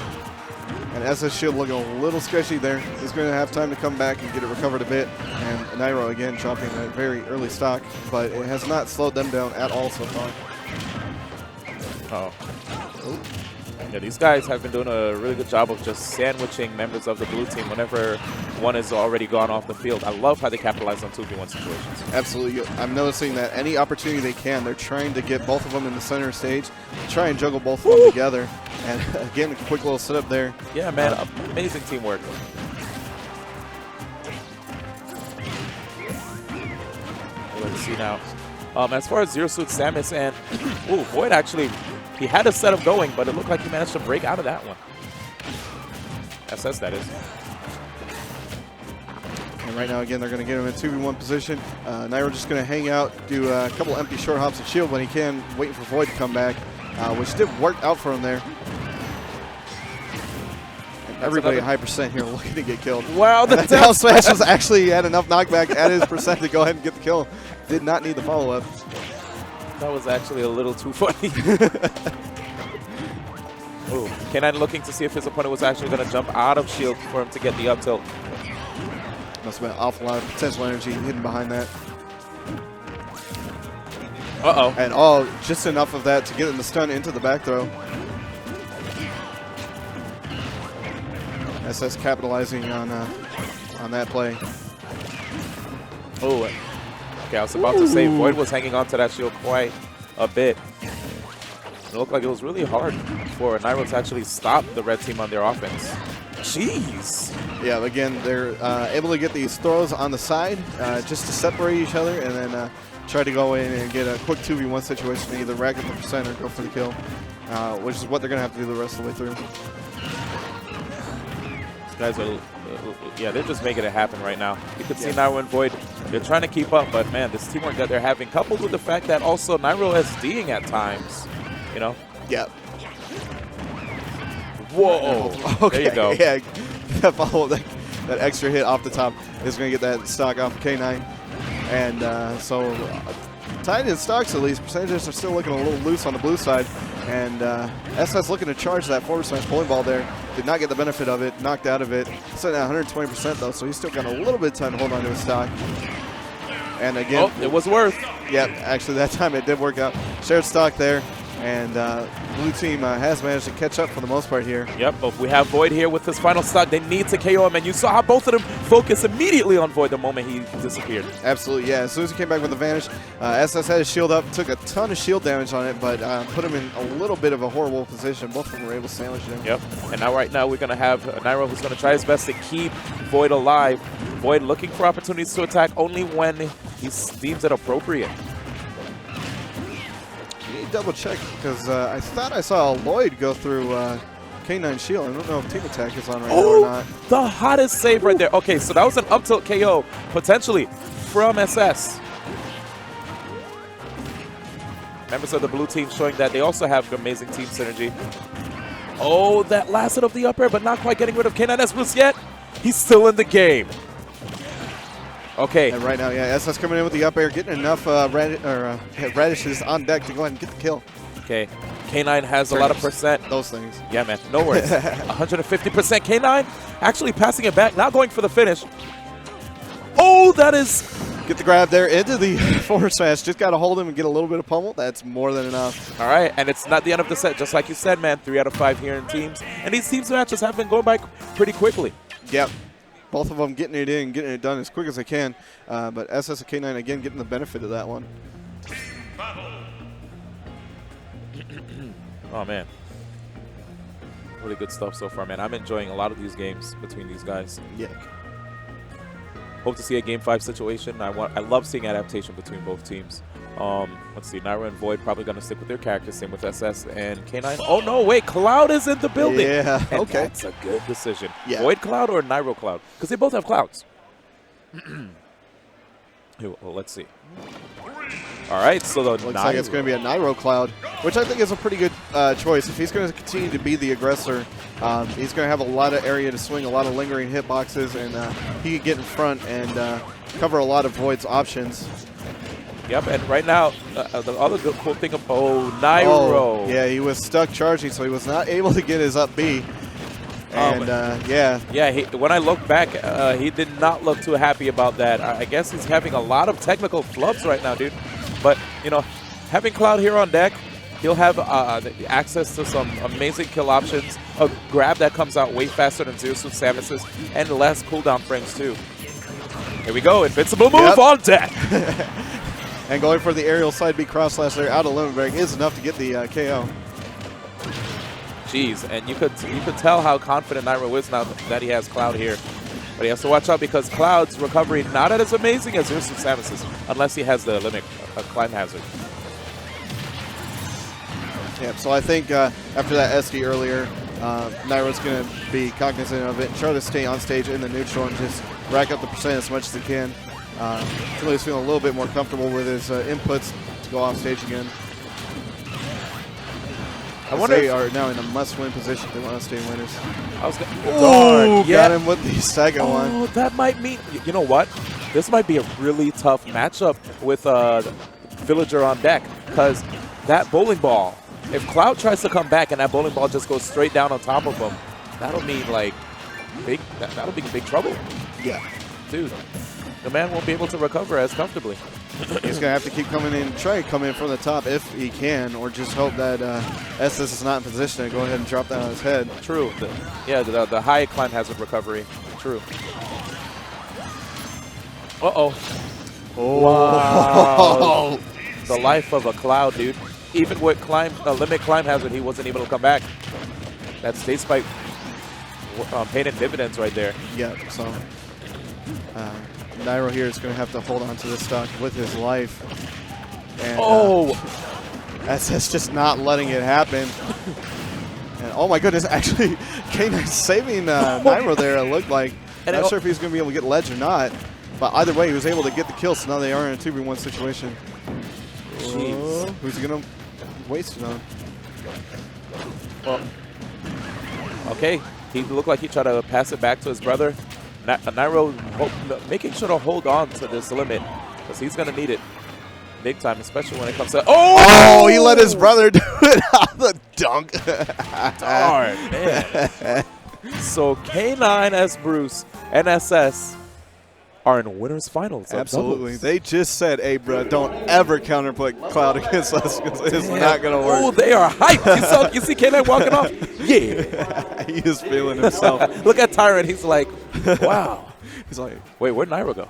And SS shield looking a little sketchy there. He's going to have time to come back and get it recovered a bit. And Nairo again dropping a very early stock, but it has not slowed them down at all so far. Uh-oh. Yeah, these guys have been doing a really good job of just sandwiching members of the blue team whenever one has already gone off the field. I love how they capitalize on 2v1 situations. Absolutely. I'm noticing that any opportunity they can, they're trying to get both of them in the center stage, try and juggle both of them together. And again, a quick little setup there. Yeah, man, amazing teamwork. Let's see now. As far as Zero Suit Samus and Void actually, he had a setup going, but it looked like he managed to break out of that one. SS, that is. And right now, again, they're going to get him in 2v1 position. Nairo just going to hang out, do a couple empty short hops of shield when he can, waiting for Void to come back, which did work out for him there. And everybody at high percent here looking to get killed. Wow, that down smash was actually had enough knockback at his percent to go ahead and get the kill. Did not need the follow-up. That was actually a little too funny. Ooh, K9 looking to see if his opponent was actually going to jump out of shield for him to get the up tilt. Must have been an awful lot of potential energy hidden behind that. Uh-oh. And just enough of that to get him the stun into the back throw. SS capitalizing on that play. Oh, okay, I was about to say Void was hanging on to that shield quite a bit. It looked like it was really hard for Nairo to actually stop the red team on their offense. Jeez. Yeah, again, they're able to get these throws on the side just to separate each other and then try to go in and get a quick 2v1 situation and either rack up the percent or go for the kill, which is what they're going to have to do the rest of the way through. These guys are Yeah, they're just making it happen right now. You can see Nairo and Void, they're trying to keep up, but man, this teamwork that they're having, coupled with the fact that also Nairo SDing at times, you know? Yep. Whoa. Okay. There you go. Yeah, follow that extra hit off the top is going to get that stock off of K9. And so tied in stocks at least. Percentages are still looking a little loose on the blue side. And SS looking to charge that forward smash bowling ball there. Did not get the benefit of it, knocked out of it. Sitting at 120% though, so he's still got a little bit of time to hold on to his stock. And again, Oh, it was worth. Yep, actually that time it did work out. Shared stock there. And blue team has managed to catch up for the most part here. Yep, but we have Void here with his final stock. They need to KO him, and you saw how both of them focus immediately on Void the moment he disappeared. Absolutely, yeah. As soon as he came back with the Vanish, SS had his shield up, took a ton of shield damage on it, but put him in a little bit of a horrible position. Both of them were able to sandwich him. Yep, and now right now we're going to have Nairo who's going to try his best to keep Void alive. Void looking for opportunities to attack only when he deems it appropriate. Double check because I thought I saw Lloyd go through K9 shield. I don't know if team attack is on right now or not. The hottest save right there. Okay, so that was an up tilt KO potentially from SS. Members of the blue team showing that they also have amazing team synergy. Oh, that last hit of the up air, but not quite getting rid of K9S yet. He's still in the game. Okay. And right now, yeah, SS coming in with the up air, getting enough radishes on deck to go ahead and get the kill. Okay. K9 has a lot of percent. Those things. Yeah, man. No worries. 150%. K9 actually passing it back, not going for the finish. Oh, that is... Get the grab there into the forward smash. Just got to hold him and get a little bit of pummel. That's more than enough. All right, and it's not the end of the set. Just like you said, man, 3 out of 5 here in teams. And these teams matches have been going by pretty quickly. Yep. Both of them getting it in, getting it done as quick as they can. But SS and K9, again, getting the benefit of that one. Oh, man. Really good stuff so far, man. I'm enjoying a lot of these games between these guys. Yeah. Hope to see a Game 5 situation. I love seeing adaptation between both teams. Let's see, Nairo and Void probably going to stick with their characters. Same with SS and K9. Oh, no, wait, Cloud is in the building. Yeah, and okay. That's a good decision. Yeah. Void Cloud or Nairo Cloud? Because they both have clouds. Well, let's see. All right, so the looks like it's going to be a Nairo Cloud, which I think is a pretty good choice. If he's going to continue to be the aggressor, he's going to have a lot of area to swing, a lot of lingering hitboxes, and he can get in front and cover a lot of Void's options. Yep, and right now, the other good cool thing of Nairo. Oh, yeah, he was stuck charging, so he was not able to get his up B. And, yeah. Yeah, when I look back, he did not look too happy about that. I guess he's having a lot of technical flubs right now, dude. But, you know, having Cloud here on deck, he'll have access to some amazing kill options, a grab that comes out way faster than Zeus with Samus's, and less cooldown frames, too. Here we go, invincible move on deck. And going for the aerial side B cross slash there out of limit break is enough to get the KO. Jeez, and you could tell how confident Nairo is now that he has Cloud here. But he has to watch out because Cloud's recovery not as amazing as Zeus and Samus's, unless he has the limit climb hazard. Yeah, so I think after that SD earlier, Nairo's going to be cognizant of it and try to stay on stage in the neutral and just rack up the percent as much as he can. He's feeling a little bit more comfortable with his inputs to go off stage again. I wonder they are now in a must-win position. They want to stay winners. Got him with the second one. Oh, that might mean, you know what? This might be a really tough matchup with Villager on deck because that bowling ball, if Cloud tries to come back and that bowling ball just goes straight down on top of him, that'll mean like that'll be big trouble. Yeah. Dude, the man won't be able to recover as comfortably. He's going to have to keep coming in, try to come in from the top if he can, or just hope that SS is not in position to go ahead and drop that on his head. True. The high climb hazard recovery. True. Uh-oh. Oh. Wow. The life of a Cloud, dude. Even with limit climb hazard, he wasn't able to come back. That state spike paying dividends right there. Yeah, so Nairo here is going to have to hold on to this stock with his life. And, SS just not letting it happen. And oh my goodness, actually, K9 saving Nairo there, it looked like. Not sure if he's going to be able to get ledge or not. But either way, he was able to get the kill, so now they are in a 2v1 situation. Jeez. Who's he going to waste it on? Well, okay. He looked like he tried to pass it back to his brother. Nairo making sure to hold on to this limit because he's going to need it big time, especially when it comes to. Oh, he let his brother do it on the dunk. Darn, man. So K9, S Bruce, and SS are in winners finals. Absolutely. They just said, hey, bro, don't ever counterplay Cloud against us because it's not going to work. Oh, they are hyped. You see K9 walking off? Yeah. He is feeling himself. Look at Tyrant. He's like, wow. He's like, wait, where'd Nairo go?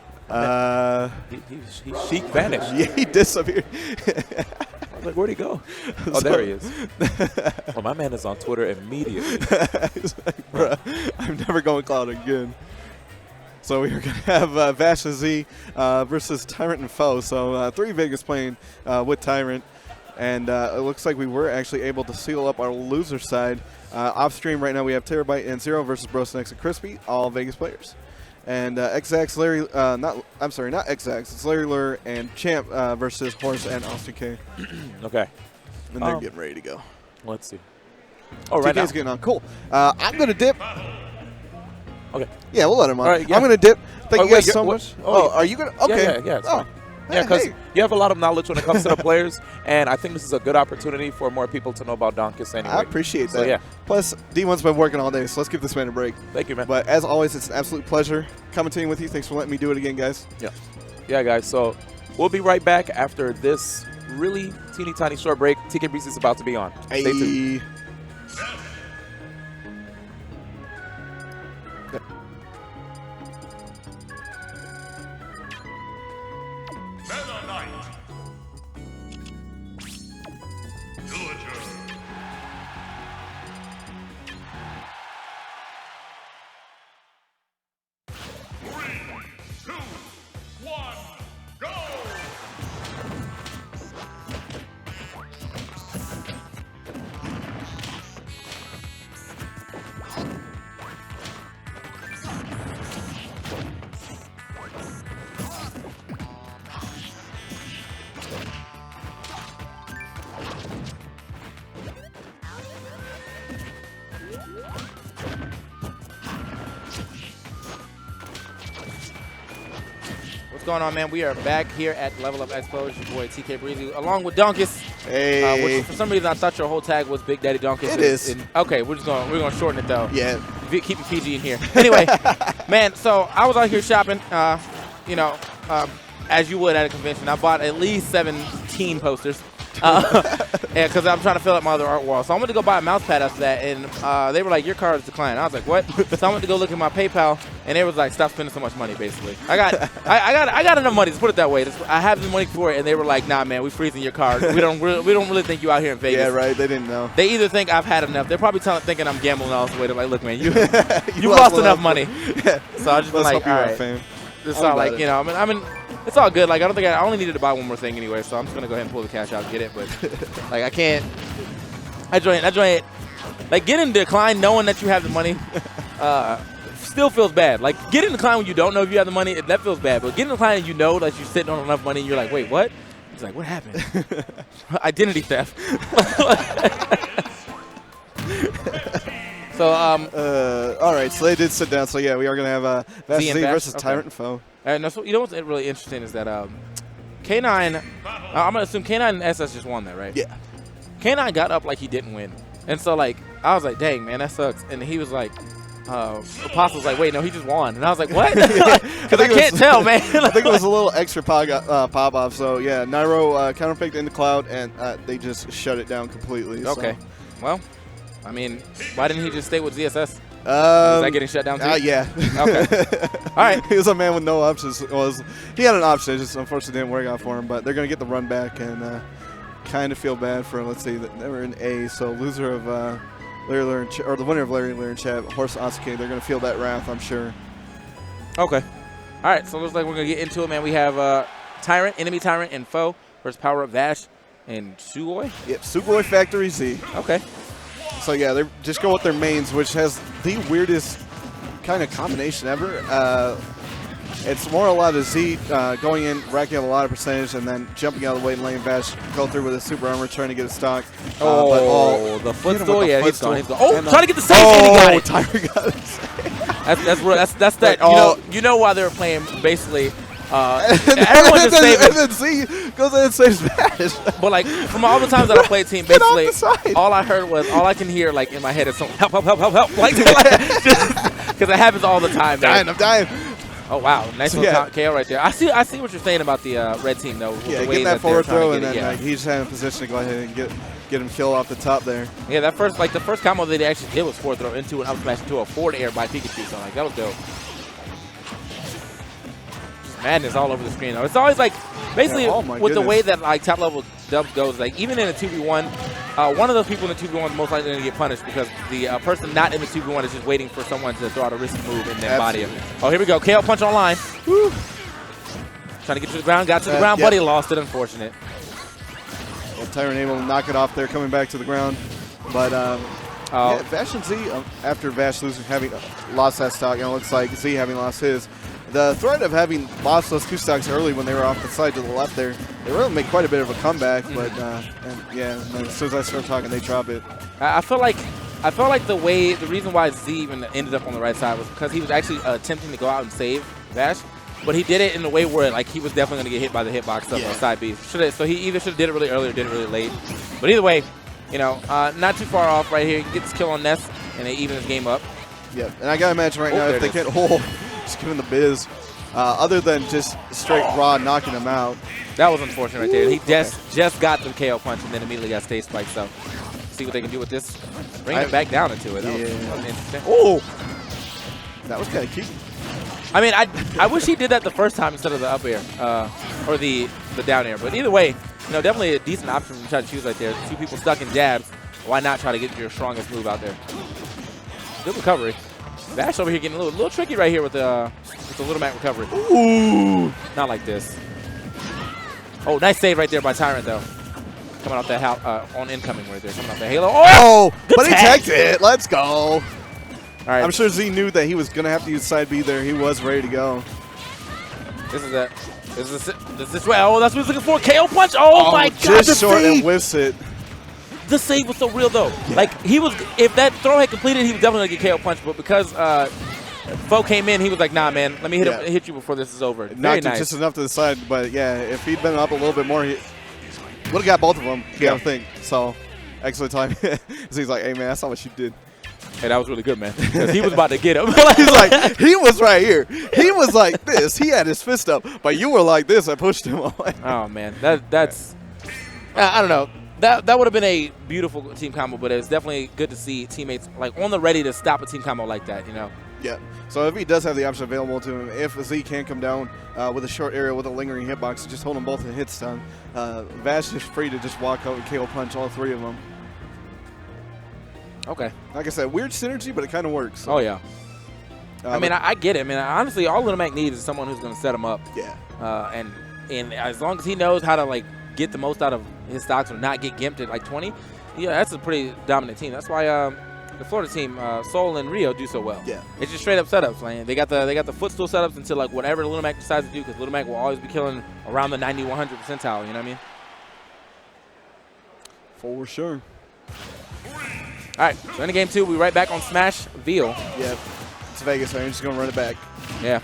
He chic vanished. Yeah, he disappeared. Like, where'd he go? Oh, there he is. Well, my man is on Twitter immediately. He's like, bro, I'm never going Cloud again. So we are going to have Vash Z versus Tyrant and Foe. So 3 Vegas playing with Tyrant. And it looks like we were actually able to seal up our loser side. Off stream right now we have Terabyte and Zero versus Brosenex and Crispy, all Vegas players. And Xax, Larry, not Xax, it's Larry Lure and Champ versus Horse and Austin K. Okay. And they're getting ready to go. Let's see. Oh, right now. TK's getting on. Cool. I'm going to dip. Okay. Yeah, we'll let him on. All right, yeah. I'm going to dip. Thank you guys so what? much. Oh, are you going to? Okay. Yeah, it's oh. fine. Yeah, because hey. you have a lot of knowledge when it comes to the players, and I think this is a good opportunity for more people to know about Donkus anyway. I appreciate that. So, yeah. Plus, D1's been working all day, so let's give this man a break. Thank you, man. But as always, it's an absolute pleasure commentating with you. Thanks for letting me do it again, guys. Yeah. Yeah, guys. So we'll be right back after this really teeny tiny short break. TK Breezy is about to be on. Stay tuned. Meta Knight. Villager. Three, two, one, go! What's going on, man? We are back here at Level Up Expo. It's your boy TK Breezy, along with Donkus. Hey. Which for some reason I thought your whole tag was Big Daddy Donkus. It is. Okay, we're gonna shorten it though. Yeah. Keep it PG in here. Anyway, man. So I was out here shopping. As you would at a convention. I bought at least 17 posters. Because I'm trying to fill up my other art wall. So I went to go buy a mouse pad after that, and they were like, your card is declined. I was like, what? So I went to go look at my PayPal, and it was like, stop spending so much money, basically. I got enough money, let's put it that way. I have the money for it, and they were like, nah, man, we freezing your card. We don't really think you out here in Vegas. Yeah, right, they didn't know. They either think I've had enough. They're probably thinking I'm gambling all this way. They're like, look, man, you lost enough money. So I just been like, all right. It's all like, I mean, it's all good. Like, I don't think I only needed to buy one more thing anyway, so I'm just gonna go ahead and pull the cash out and get it. But like, I can't. I join it. Like, getting declined knowing that you have the money, still feels bad. Like, getting declined when you don't know if you have the money, that feels bad. But getting declined and you know that you're sitting on enough money, and you're like, wait, what? It's like, what happened? Identity theft. So, all right, so they did sit down. So, yeah, we are going to have Vash Z versus Tyrant and Foe. No, so you know what's really interesting is that K9, I'm going to assume K9 and SS just won that, right? Yeah. K9 got up like he didn't win. And so, like, I was like, dang, man, that sucks. And he was like, Apostle's like, wait, no, he just won. And I was like, what? Because I can't tell, man. I think it was a little extra pop-off. So, yeah, Nairo counterpicked in the Cloud, and they just shut it down completely. Okay. So. Well, I mean, why didn't he just stay with ZSS? Is that getting shut down too? Yeah. Okay. All right. He was a man with no options. He had an option. It just unfortunately didn't work out for him. But they're going to get the run back and kind of feel bad for, let's see, they were in A. So loser of Larry Lure or the winner of Larry Lure and Chad, Horse Asuke, they're going to feel that wrath, I'm sure. Okay. All right. So it looks like we're going to get into it, man. We have Tyrant, Enemy Tyrant, and Foe versus Power Up Vash and Sugoi. Yep, Sugoi Factory Z. Okay. So, yeah, they just go with their mains, which has the weirdest kind of combination ever. It's more a lot of Z going in, racking up a lot of percentage, and then jumping out of the way and letting Vash go through with a super armor, trying to get a stock. The footstool, yeah, he's gone. Oh, And, trying to get the save, and he got it. Tyron got it. That's that. You know why they were playing basically. Everyone just saving. And then Z goes in and saves Vash. But like from all the times that I played team, Get off basically the side. all I can hear like in my head is something help, like because it happens all the time. Man. I'm dying. Oh wow, nice So, little yeah. KO right there. I see what you're saying about the red team though. With Yeah, the way getting that they're forward trying to throw, get and it, then yeah. he's had in position to go ahead and get him kill off the top there. Yeah, the first combo that they actually did was forward throw into an up smash into a forward air by Pikachu. So like that was dope. Just madness all over the screen though. It's always like basically Oh my with the way goodness. that like top level dubs goes, like even in a 2v1, one of those people in the 2v1 is most likely going to get punished because the person not in the 2v1 is just waiting for someone to throw out a risky move and then body him. Oh, here we go. KO punch online. Woo. Trying to get to the ground. Got to the ground, yep. but he lost it. Unfortunate. Well, Tyron able to knock it off there, coming back to the ground. But yeah, Vash and Z, after Vash having lost that stock, it looks like Z having lost his. The threat of having lost those two stocks early when they were off the side to the left there, they really make quite a bit of a comeback. But and then as soon as I start talking, they drop it. I felt like the reason why Z even ended up on the right side was because he was actually attempting to go out and save Vash, but he did it in a way where like he was definitely going to get hit by the hitbox of side B. So he either should have did it really early or did it really late. But either way, you know, not too far off right here. He gets kill on Ness, and they even his game up. Yeah, and I gotta imagine right now if they can't just giving the biz, other than just straight raw knocking him out. That was unfortunate right there. He just got the KO punch and then immediately got stage spike. So see what they can do with this. Bring it back down into it. That was interesting. Oh, that was kind of cute. I mean, I wish he did that the first time instead of the up air or the down air. But either way, you know, definitely a decent option to try to choose right there. Two people stuck in jabs. Why not try to get your strongest move out there? Good recovery. Vash over here getting a little tricky right here with the Little Mac recovery. Ooh, not like this. Oh, nice save right there by Tyrant though. Coming off that on incoming right there. Coming off that Halo. Oh, but he tagged it. Let's go. All right. I'm sure Z knew that he was gonna have to use side B there. He was ready to go. This is it. This is right. Oh, that's what he's looking for. KO punch. Oh my God. Just short and whiffs it. The save was so real though. Yeah. Like he was, if that throw had completed, he was definitely gonna get KO punch. But because Foe came in, he was like, "Nah, man, let me hit you before this is over." Very nice. Just enough to the side, but yeah, if he'd been up a little bit more, he would have got both of them. Yeah, I think so. Excellent time. So he's like, "Hey man, I saw what you did." Hey, that was really good, man. Because he was about to get him. He's like, he was right here. He was like this. He had his fist up, but you were like this. I pushed him away. Oh man, that's I don't know. That would have been a beautiful team combo, but it's definitely good to see teammates like on the ready to stop a team combo like that, you know. Yeah. So if he does have the option available to him, if Z can come down with a short area with a lingering hitbox, just hold them both in hit stun. Vash is free to just walk out and KO punch all three of them. Okay. Like I said, weird synergy, but it kind of works. So. Oh yeah. I mean, I get it. I mean, honestly, all Little Mac needs is someone who's going to set him up. Yeah. And as long as he knows how to like get the most out of his stocks or not get gimped at like 20, yeah, that's a pretty dominant team. That's why the Florida team, Seoul and Rio, do so well. Yeah. It's just straight up setups, man. They got the footstool setups until like whatever Little Mac decides to do, because Little Mac will always be killing around the 90, 100 percentile. You know what I mean? For sure. All right, so in game 2, we right back on Smash Veal. Yeah, it's Vegas, man. I'm just going to run it back. Yeah.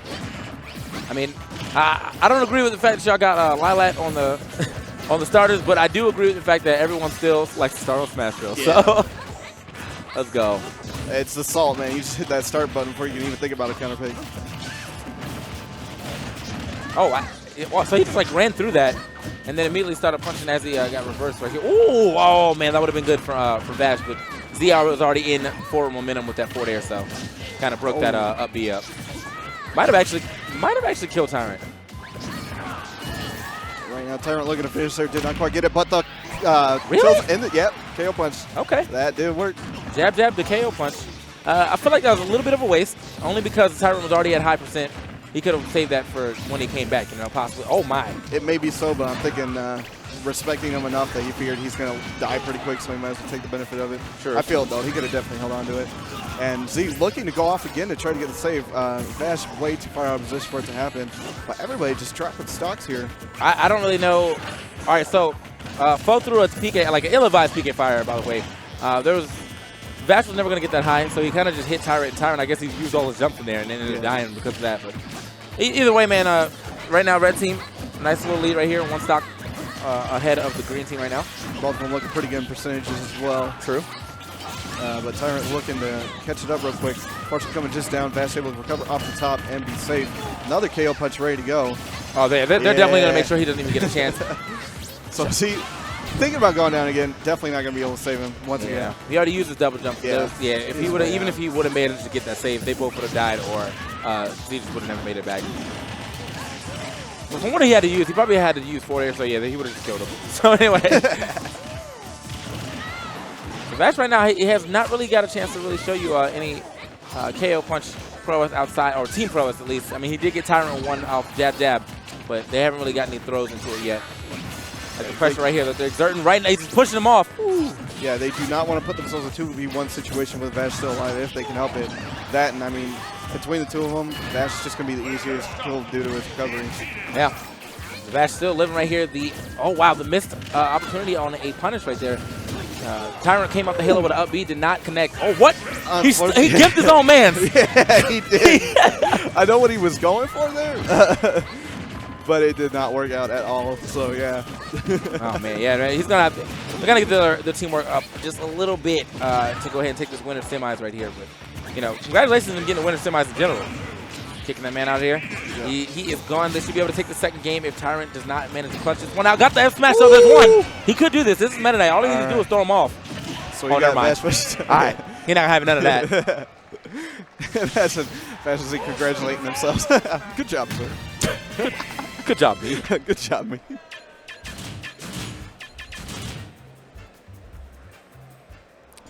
I mean, I don't agree with the fact that y'all got Lilat on the on the starters, but I do agree with the fact that everyone still likes to start on Smash Drill. Yeah. So let's go. It's the salt, man. You just hit that start button before you can even think about a counter pick. Oh, so he just like ran through that and then immediately started punching as he got reversed right here. Ooh, oh man, that would have been good for Vash, but ZR was already in forward momentum with that forward air, so kind of broke that up B up. Might have actually killed Tyrant. Right now, Tyrant looking to finish there, did not quite get it, but the really? Yep, KO punch. Okay, that did work. Jab, the KO punch. I feel like that was a little bit of a waste, only because Tyrant was already at high percent. he could have saved that for when he came back, you know, possibly. Oh, my. It may be so, but I'm thinking respecting him enough that he figured he's going to die pretty quick, so he might as well take the benefit of it. Sure. I feel it, though. He could have definitely held on to it. And Z looking to go off again to try to get the save. Vash way too far out of position for it to happen. But everybody just dropping stocks here. I don't really know. All right, so Foe threw a PK, like an ill-advised PK fire, by the way. Vash was never going to get that high, so he kind of just hit Tyrant. Tyrant, I guess he used all his jumps in there and ended up dying because of that. But either way, man, right now, red team, nice little lead right here. One stock ahead of the green team right now. Both of them looking pretty good in percentages as well. True. But Tyrant looking to catch it up real quick. Fortune coming just down. Vash able to recover off the top and be safe. Another KO punch ready to go. Oh, they're definitely going to make sure he doesn't even get a chance. So, see, thinking about going down again, definitely not going to be able to save him once again. He already used his double jump. Yeah. If he would have, even if he would have managed to get that save, they both would have died, or Z just would have never made it back. Well, from what he had to use, he probably had to use forward air, so yeah, he would have just killed him. So anyway. Vash right now, he has not really got a chance to really show you any KO punch prowess outside, or team prowess at least. I mean, he did get Tyrant one off jab, but they haven't really got any throws into it yet. Like the pressure right here that they're exerting right now, he's just pushing them off. Ooh. Yeah, they do not want to put themselves in a 2v1 situation with Vash still alive if they can help it. That, and I mean, between the two of them, Vash is just going to be the easiest kill due to his recovery. Yeah. Vash still living right here. Oh, wow, the missed opportunity on a punish right there. Tyrant came up the hill with an up B, did not connect. Oh, what? He gimped his own man. Yeah, he did. I know what he was going for there, but it did not work out at all. So, yeah. Oh, man, yeah, right. He's going to have to, they're going to get the teamwork up just a little bit to go ahead and take this winner semis right here. But, you know, congratulations on getting the winner semis in general. Kicking that man out of here. Yeah. He is gone. They should be able to take the second game if Tyrant does not manage to clutch this one out. Got the F smash, so there's one. He could do this. This is Meta Knight. All he needs to do is throw him off. So he got Vash. All right. He's not having none of that. Vash and Z congratulating themselves. Good job, sir. Good job, me. Good job, me.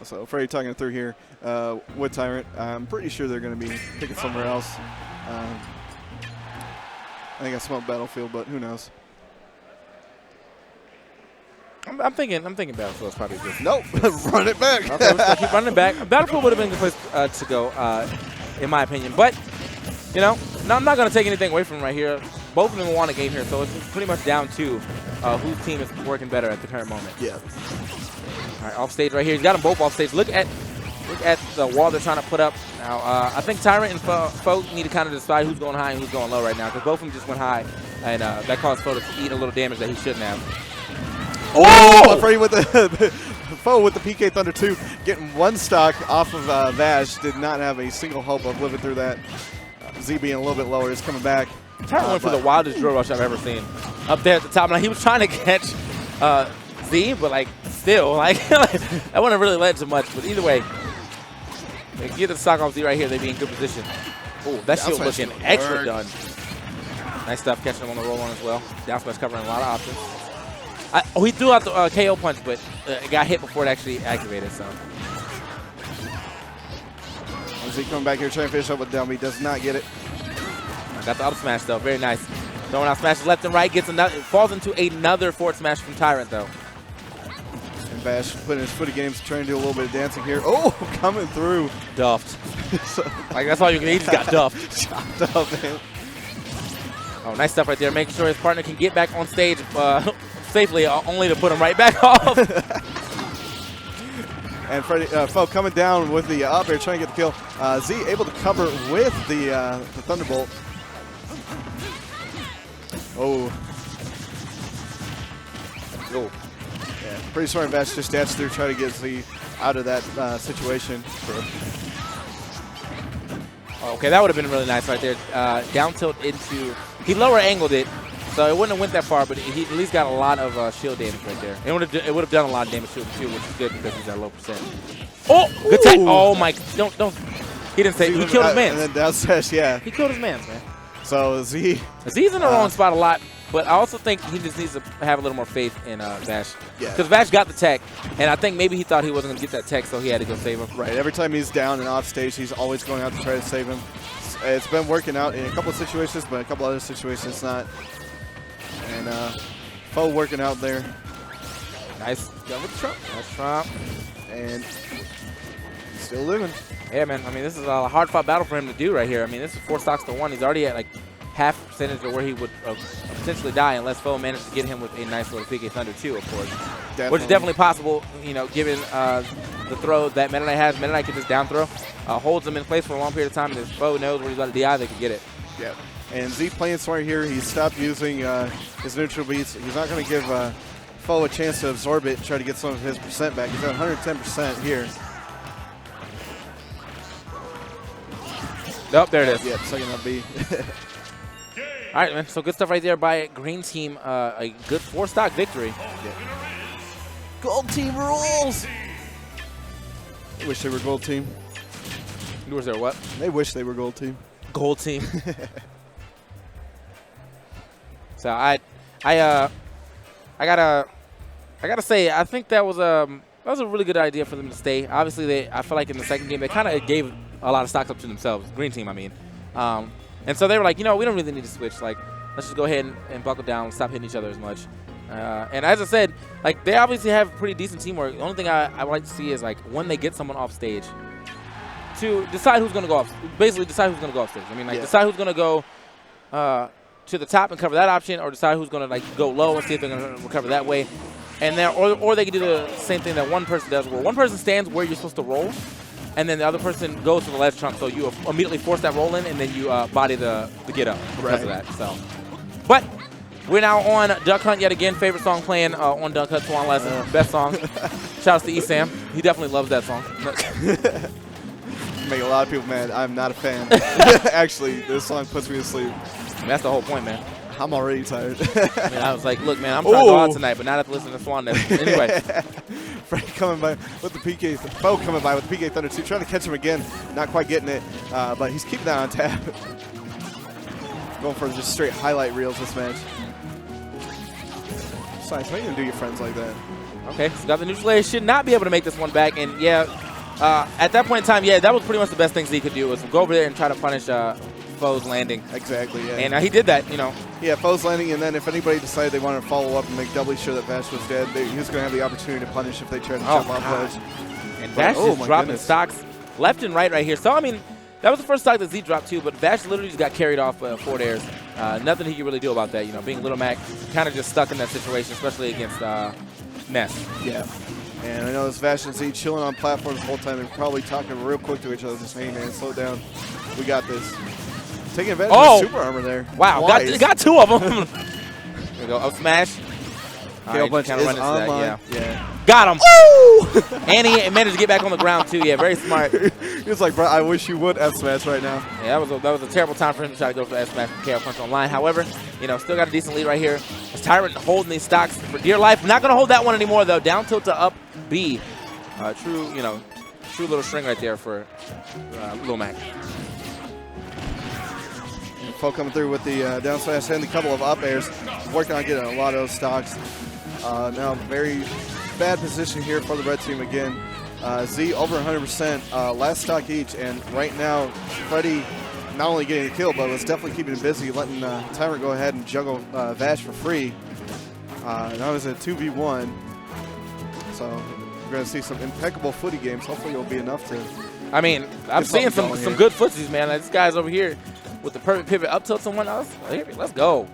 So Freddie talking it through here with Tyrant. I'm pretty sure they're going to be picking somewhere else. I think I smelled Battlefield, but who knows? I'm thinking Battlefield is probably good. Nope, run it back. Okay, we'll keep running it back. Battlefield would have been the place to go, in my opinion. But, you know, I'm not going to take anything away from him right here. Both of them want a game here, so it's pretty much down to whose team is working better at the current moment. Yeah. All right, off stage right here. He's got them both off stage. Look at the wall they're trying to put up. Now, I think Tyrant and Foe need to kind of decide who's going high and who's going low right now, because both of them just went high, and that caused Foe to eat a little damage that he shouldn't have. Oh! Freddie with the Foe with the PK Thunder 2, getting one stock off of Vash. Did not have a single hope of living through that. Z being a little bit lower is coming back. Tyrant went for the wildest drill rush I've ever seen. Up there at the top. Now, he was trying to catch Z, but, like, still, like, that wouldn't have really led to much. But either way, they get the stock off Z right here. They'd be in good position. Oh, that shield looking extra done. Nice stuff catching him on the roll on as well. Down smash covering a lot of options. He threw out the KO punch, but it got hit before it actually activated. So. Z coming back here trying to finish up with down B. Does not get it. Got the up smash, though. Very nice. Throwing out smashes left and right. Gets another. Falls into another forward smash from Tyrant, though. And Vash putting his foot in games, trying to do a little bit of dancing here. Oh, coming through. Duffed. Like, that's all you can do. He just got duffed. Chopped up, man. Oh, nice stuff right there. Making sure his partner can get back on stage safely, only to put him right back off. And Freddie, Foe coming down with the up air, trying to get the kill. Z able to cover with the Thunderbolt. Oh. Oh. Yeah, pretty smart. Vash just danced through, trying to get Z out of that situation. Okay, that would have been really nice right there. Down tilt into, he lower angled it, so it wouldn't have went that far, but he at least got a lot of shield damage right there. It would have done a lot of damage to him too, which is good because he's at a low percent. Oh, good tech. Oh my, don't. He didn't say, he killed his man. And then downstairs, yeah. He killed his man, man. So Z's in the wrong spot a lot, but I also think he just needs to have a little more faith in Vash. Yeah. Because Vash got the tech, and I think maybe he thought he wasn't going to get that tech, so he had to go save him. Right, every time he's down and off stage, he's always going out to try to save him. it's been working out in a couple of situations, but a couple other situations not. And Foe working out there. Nice. Go with Trump. Nice Trump. And still living. Yeah, man. I mean, this is a hard-fought battle for him to do right here. I mean, this is 4 stocks to 1. He's already at like half percentage of where he would potentially die unless Foe managed to get him with a nice little PK Thunder too, of course. Definitely. Which is definitely possible, you know, given the throw that Meta Knight has. Meta Knight can just down throw, holds him in place for a long period of time, and if Foe knows where he's got a DI, they can get it. Yeah. And Z playing smart here. He stopped using his neutral beats. He's not going to give Foe a chance to absorb it and try to get some of his percent back. He's at 110% here. Nope, there it is. Yep, second up B. All right, man. So good stuff right there by Green Team. A good 4-stock victory. Gold team rules. I wish they were gold team. Was there what? They wish they were gold team. Gold team. So I gotta say I think that was a really good idea for them to stay. Obviously, I feel like in the second game they kind of gave a lot of stocks up to themselves. Green Team, I mean. And so they were like, you know, we don't really need to switch. Like, let's just go ahead and buckle down, stop hitting each other as much. And as I said, like, they obviously have pretty decent teamwork. The only thing I would like to see is, like, when they get someone off stage, to decide who's going to go off. Basically, decide who's going to go off stage. I mean, like, decide who's going to go to the top and cover that option, or decide who's going to, like, go low and see if they're going to recover that way. And then, or they can do the same thing that one person does, where one person stands where you're supposed to roll, and then the other person goes to the ledge trunk, so you immediately force that roll in, and then you body the get up because of that. So, but we're now on Duck Hunt yet again. Favorite song playing on Duck Hunt, Swan Lesson. Best song. Shouts to Esam. He definitely loves that song. Make a lot of people mad. I'm not a fan. Actually, this song puts me to sleep. And that's the whole point, man. I'm already tired. I mean, I was like, look, man, I'm trying to go out tonight, but not have to listen to Swan Lesson. Anyway. Frank coming by with the PK, Foe coming by with the PK Thunder 2, trying to catch him again. Not quite getting it, but he's keeping that on tap. Going for just straight highlight reels this match. Besides, how are you going to do your friends like that? Okay, so got the neutral layer. Should not be able to make this one back. And, yeah, at that point in time, yeah, that was pretty much the best thing Z could do was go over there and try to punish Foe's landing. Exactly, yeah. And he did that, you know. Yeah, Foe's landing, and then if anybody decided they wanted to follow up and make doubly sure that Vash was dead, he was going to have the opportunity to punish if they tried to jump off ledge. And Vash is dropping stocks left and right here. So, I mean, that was the first stock that Z dropped too, but Vash literally just got carried off forward airs. Nothing he could really do about that, you know, being Little Mac, kind of just stuck in that situation, especially against Ness. Yeah. And I know this Vash and Z chilling on platforms the whole time. They're probably talking real quick to each other, just, hey, man, slow it down. We got this. Taking advantage of super armor there. Wow, got 2 of them. There we go, up smash. KO punch is online. Yeah. Got him. Woo! And he managed to get back on the ground too. Yeah, very smart. He was like, bro, I wish you would F smash right now. Yeah, that was a terrible time for him to try to go for F smash from KO punch online. However, you know, still got a decent lead right here. As Tyrant holding these stocks for dear life. Not gonna hold that one anymore though. Down tilt to up B. True little string right there for Lil Mac. Foe coming through with the down smash and a couple of up airs. Working on getting a lot of those stocks. Now very bad position here for the red team again. Z over 100%, last stock each, and right now Freddy not only getting the kill, but was definitely keeping him busy, letting Tyrant go ahead and juggle Vash for free. Now it's a 2v1, so we're going to see some impeccable footy games. Hopefully it'll be enough to. I mean, I'm seeing some good footsies, man. This guy's over here with the perfect pivot up tilt someone else. Let's go.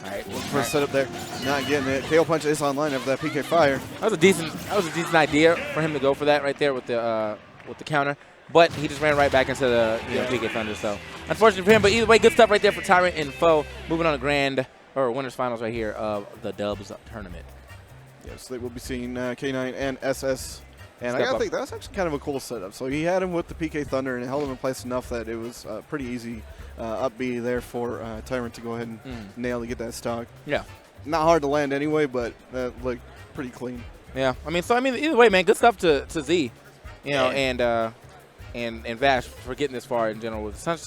All right, first setup there, not getting it. KO punch is online after that PK fire. That was a decent idea for him to go for that right there with the counter, but he just ran right back into the PK Thunder. So unfortunate for him, but either way, good stuff right there for Tyrant and Foe. Moving on to winners finals right here of the Dubs tournament. Yes, they will be seeing K9 and SS. And I gotta think that's actually kind of a cool setup. So he had him with the PK Thunder and held him in place enough that it was pretty easy up B there for Tyrant to go ahead and nail to get that stock. Yeah. Not hard to land anyway, but that looked pretty clean. Yeah. I mean, either way, man, good stuff to Z, you know, and Vash for getting this far in general with such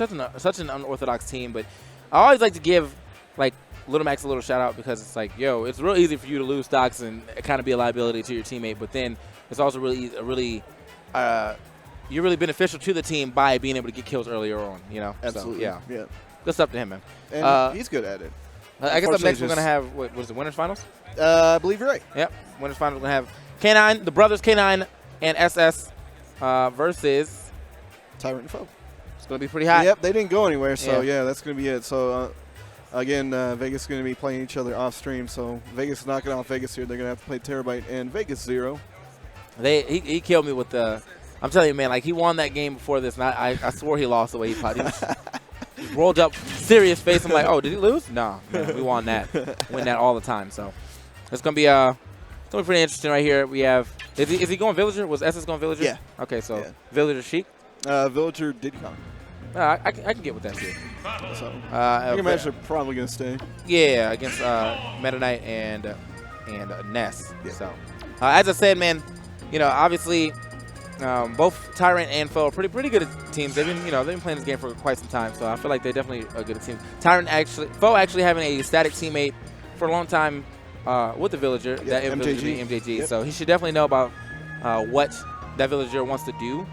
an unorthodox team. But I always like to give like Little Max a little shout out because it's like, yo, it's real easy for you to lose stocks and kind of be a liability to your teammate, but then it's also really you're really beneficial to the team by being able to get kills earlier on. You know. Absolutely. So, yeah. Yeah. Good stuff to him, man. And he's good at it. I guess up next we're Unfortunately, gonna have what was it? Winners finals. I believe you're right. Yep. Winners finals. We're gonna have K9, the brothers K9 and SS versus Tyrant and Foe. It's gonna be pretty hot. Yep, they didn't go anywhere, so Yeah. yeah, that's going to be it. So, again, Vegas is going to be playing each other off stream. So, Vegas is knocking off Vegas here. They're going to have to play Terabyte and Vegas 0. He killed me with the. I'm telling you, man, like he won that game before this, and I swore he lost the way he played. He rolled up serious face. I'm like, oh, did he lose? No, we won that. Win that all the time. So it's gonna be pretty interesting right here. We have is he going Villager? Was SS going Villager? Yeah. Okay, so Yeah. Villager Sheik. Villager Diddy Kong. I can get with that too. So, I can imagine they're probably going to stay. Yeah, against Meta Knight and Ness. Yeah. So as I said, man, you know, obviously. Both Tyrant and Foe are pretty good at teams. They've been playing this game for quite some time, so I feel like they're definitely a good team. Foe actually having a static teammate for a long time with the Villager, Yeah, that MJG. MJG. Yep. So he should definitely know about what that Villager wants to do,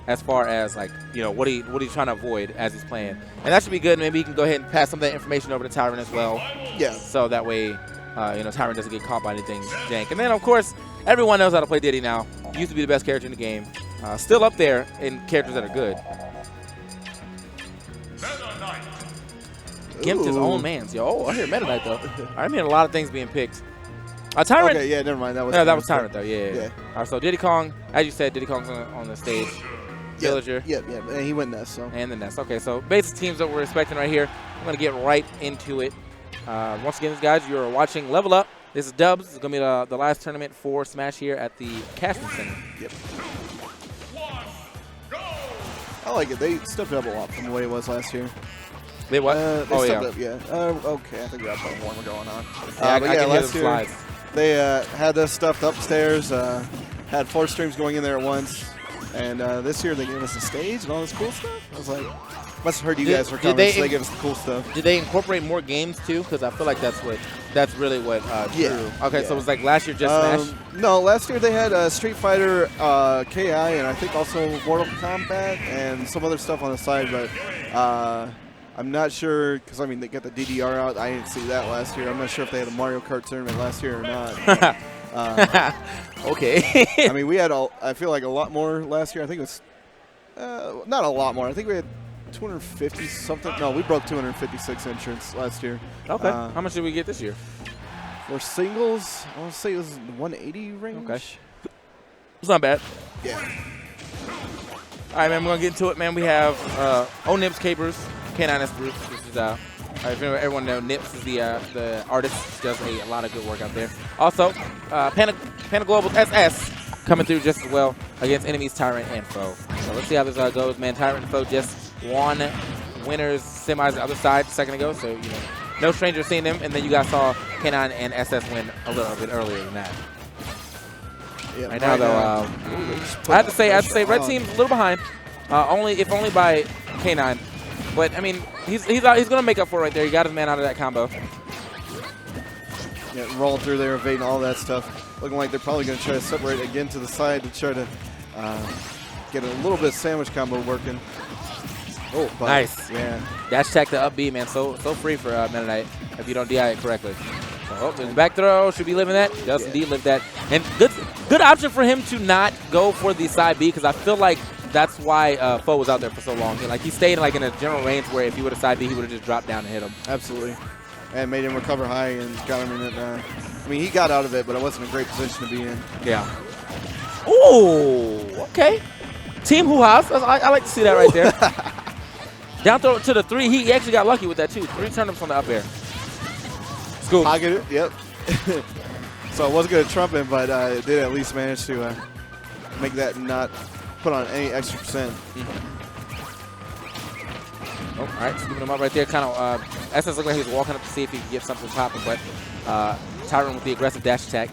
as far as like what he's trying to avoid as he's playing, and that should be good. Maybe he can go ahead and pass some of that information over to Tyrant as well. Yeah. So that way, Tyrant doesn't get caught by anything jank. And then of course, everyone knows how to play Diddy now. Used to be the best character in the game. Still up there in characters that are good. Gimped his own mans, yo. Oh, I hear Meta Knight though. I mean, a lot of things being picked. Tyrant. Okay, yeah, never mind. That was that was Tyrant though. Yeah. Yeah. All right, so Diddy Kong, as you said, Diddy Kong's on the stage. Villager. Yeah, and he went Ness. So. And the Nest. Okay, so basic teams that we're expecting right here. I'm going to get right into it. Once again, guys, you're watching Level Up. This is Dubs. It's going to be the last tournament for Smash here at the Cashman Center. Yep. I like it. They stepped up a lot from the way it was last year. They what? They oh, stepped yeah. up, yeah. Okay, I think we got something warmer going on. Yeah, I can hear last the year, slides. they had us stuffed upstairs, had 4 streams going in there at once. And this year they gave us a stage and all this cool stuff. I was like, must have heard you guys were coming, so they gave us the cool stuff. Did they incorporate more games too? Because I feel like that's really what Yeah. drew. Okay, Yeah. so it was like last year just Smash? No, last year they had Street Fighter, KI, and I think also Mortal Kombat and some other stuff on the side, but I'm not sure, because I mean they got the DDR out. I didn't see that last year. I'm not sure if they had a Mario Kart tournament last year or not. Okay. I mean, we had, I feel like a lot more last year. I think it was, not a lot more. I think we had 250 something. No, we broke 256 entrants last year. Okay. How much did we get this year? For singles, I want to say it was 180 range. Okay. It's not bad. Yeah. All right, man, we're going to get into it, man. We have Nips Capers, K9S Group. This is, if everyone knows, Nips is the artist. Does a lot of good work out there. Also, Panda Global SS coming through just as well against enemies Tyrant and Foe. So let's see how this goes, man. Tyrant and Foe just won winners semis the other side a second ago, so no stranger seeing them. And then you guys saw K9 and SS win a little bit earlier than that. Yeah, right now, though, I have to say, Red Team's a little behind. Only by K9. But I mean, he's gonna make up for it right there. He got his man out of that combo. Yeah, rolling through there, evading all that stuff. Looking like they're probably gonna try to separate again to the side to try to get a little bit of sandwich combo working. Oh, but, nice. Yeah. Dash attack to up B, man. So free for Meta Knight if you don't DI it correctly. So, there's back throw. Should be living that. Does indeed live that. And good option for him to not go for the side B, because I feel like that's why Foe was out there for so long. He stayed like in a general range where if he would have side B, he would have just dropped down and hit him. Absolutely. And made him recover high and got him in it. I mean, he got out of it, but it wasn't a great position to be in. Yeah. Ooh, okay. Team hoo-has. I like to see that right there. Down throw to the 3. He actually got lucky with that, too. 3 turnips on the up air. Scoop. Pocketed it, yep. So it wasn't going to trump him, but it did at least manage to make that not put on any extra percent. Oh, all right, scooping him up right there. Kind of, SS looked like he was walking up to see if he could get something popping, but Tyrant with the aggressive dash attack.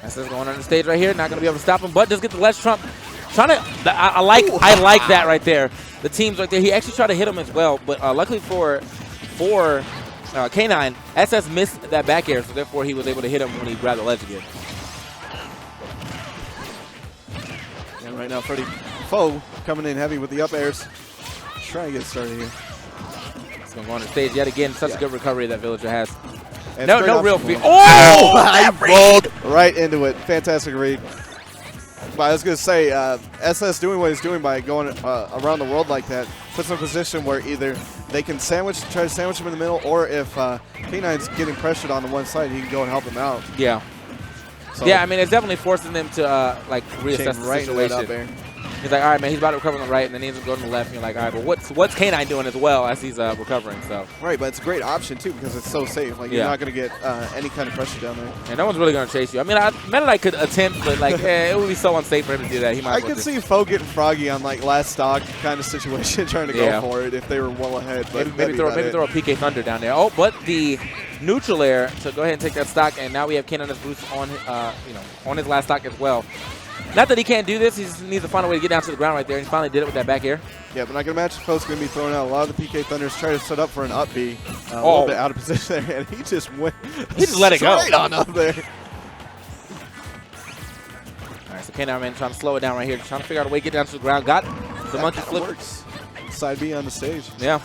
SS going on the stage right here, not going to be able to stop him, but just get the ledge trump. Trying to, I like that right there. The team's right there. He actually tried to hit him as well, but luckily for K9, SS missed that back air, so therefore he was able to hit him when he grabbed the ledge again. And right now, Freddie Foe coming in heavy with the up airs. Trying to get started here. It's going to go on the stage yet again. Such a good recovery that Villager has. And No, straight no off real the fear. floor. Oh! He rolled right into it. Fantastic read. But I was going to say, SS doing what he's doing by going around the world like that puts them in a position where either they can try to sandwich him in the middle, or if K9's getting pressured on the one side, he can go and help him out. Yeah. So Yeah, I mean, it's definitely forcing them to like reassess the right into that up situation. air. He's like, all right, man, he's about to recover on the right, and then he ends up going to the left. And you're like, all right, but what's K9 doing as well as he's recovering? So Right, but it's a great option, too, because it's so safe. Like, Yeah. you're not going to get any kind of pressure down there. and no one's really going to chase you. I mean, Meta Knight could attempt, but like, it would be so unsafe for him to do that. He might. I as well could just- see Foe getting froggy on, like, last stock kind of situation, trying to Yeah. go for it if they were well ahead. But Maybe throw a PK Thunder down there. Oh, but the neutral air to go ahead and take that stock, and now we have K9 as boost on on his last stock as well. Not that he can't do this, he just needs to find a way to get down to the ground right there, and he finally did it with that back air. Yeah, but I can imagine Foe's going to be throwing out a lot of the PK Thunders, try to set up for an up B. A Oh. little bit out of position there, and he just went He just let it go. straight on up there. All right, so K9 man trying to slow it down right here, trying to figure out a way to get down to the ground. Got the monkey That flip. works. Side B on the stage. Yeah.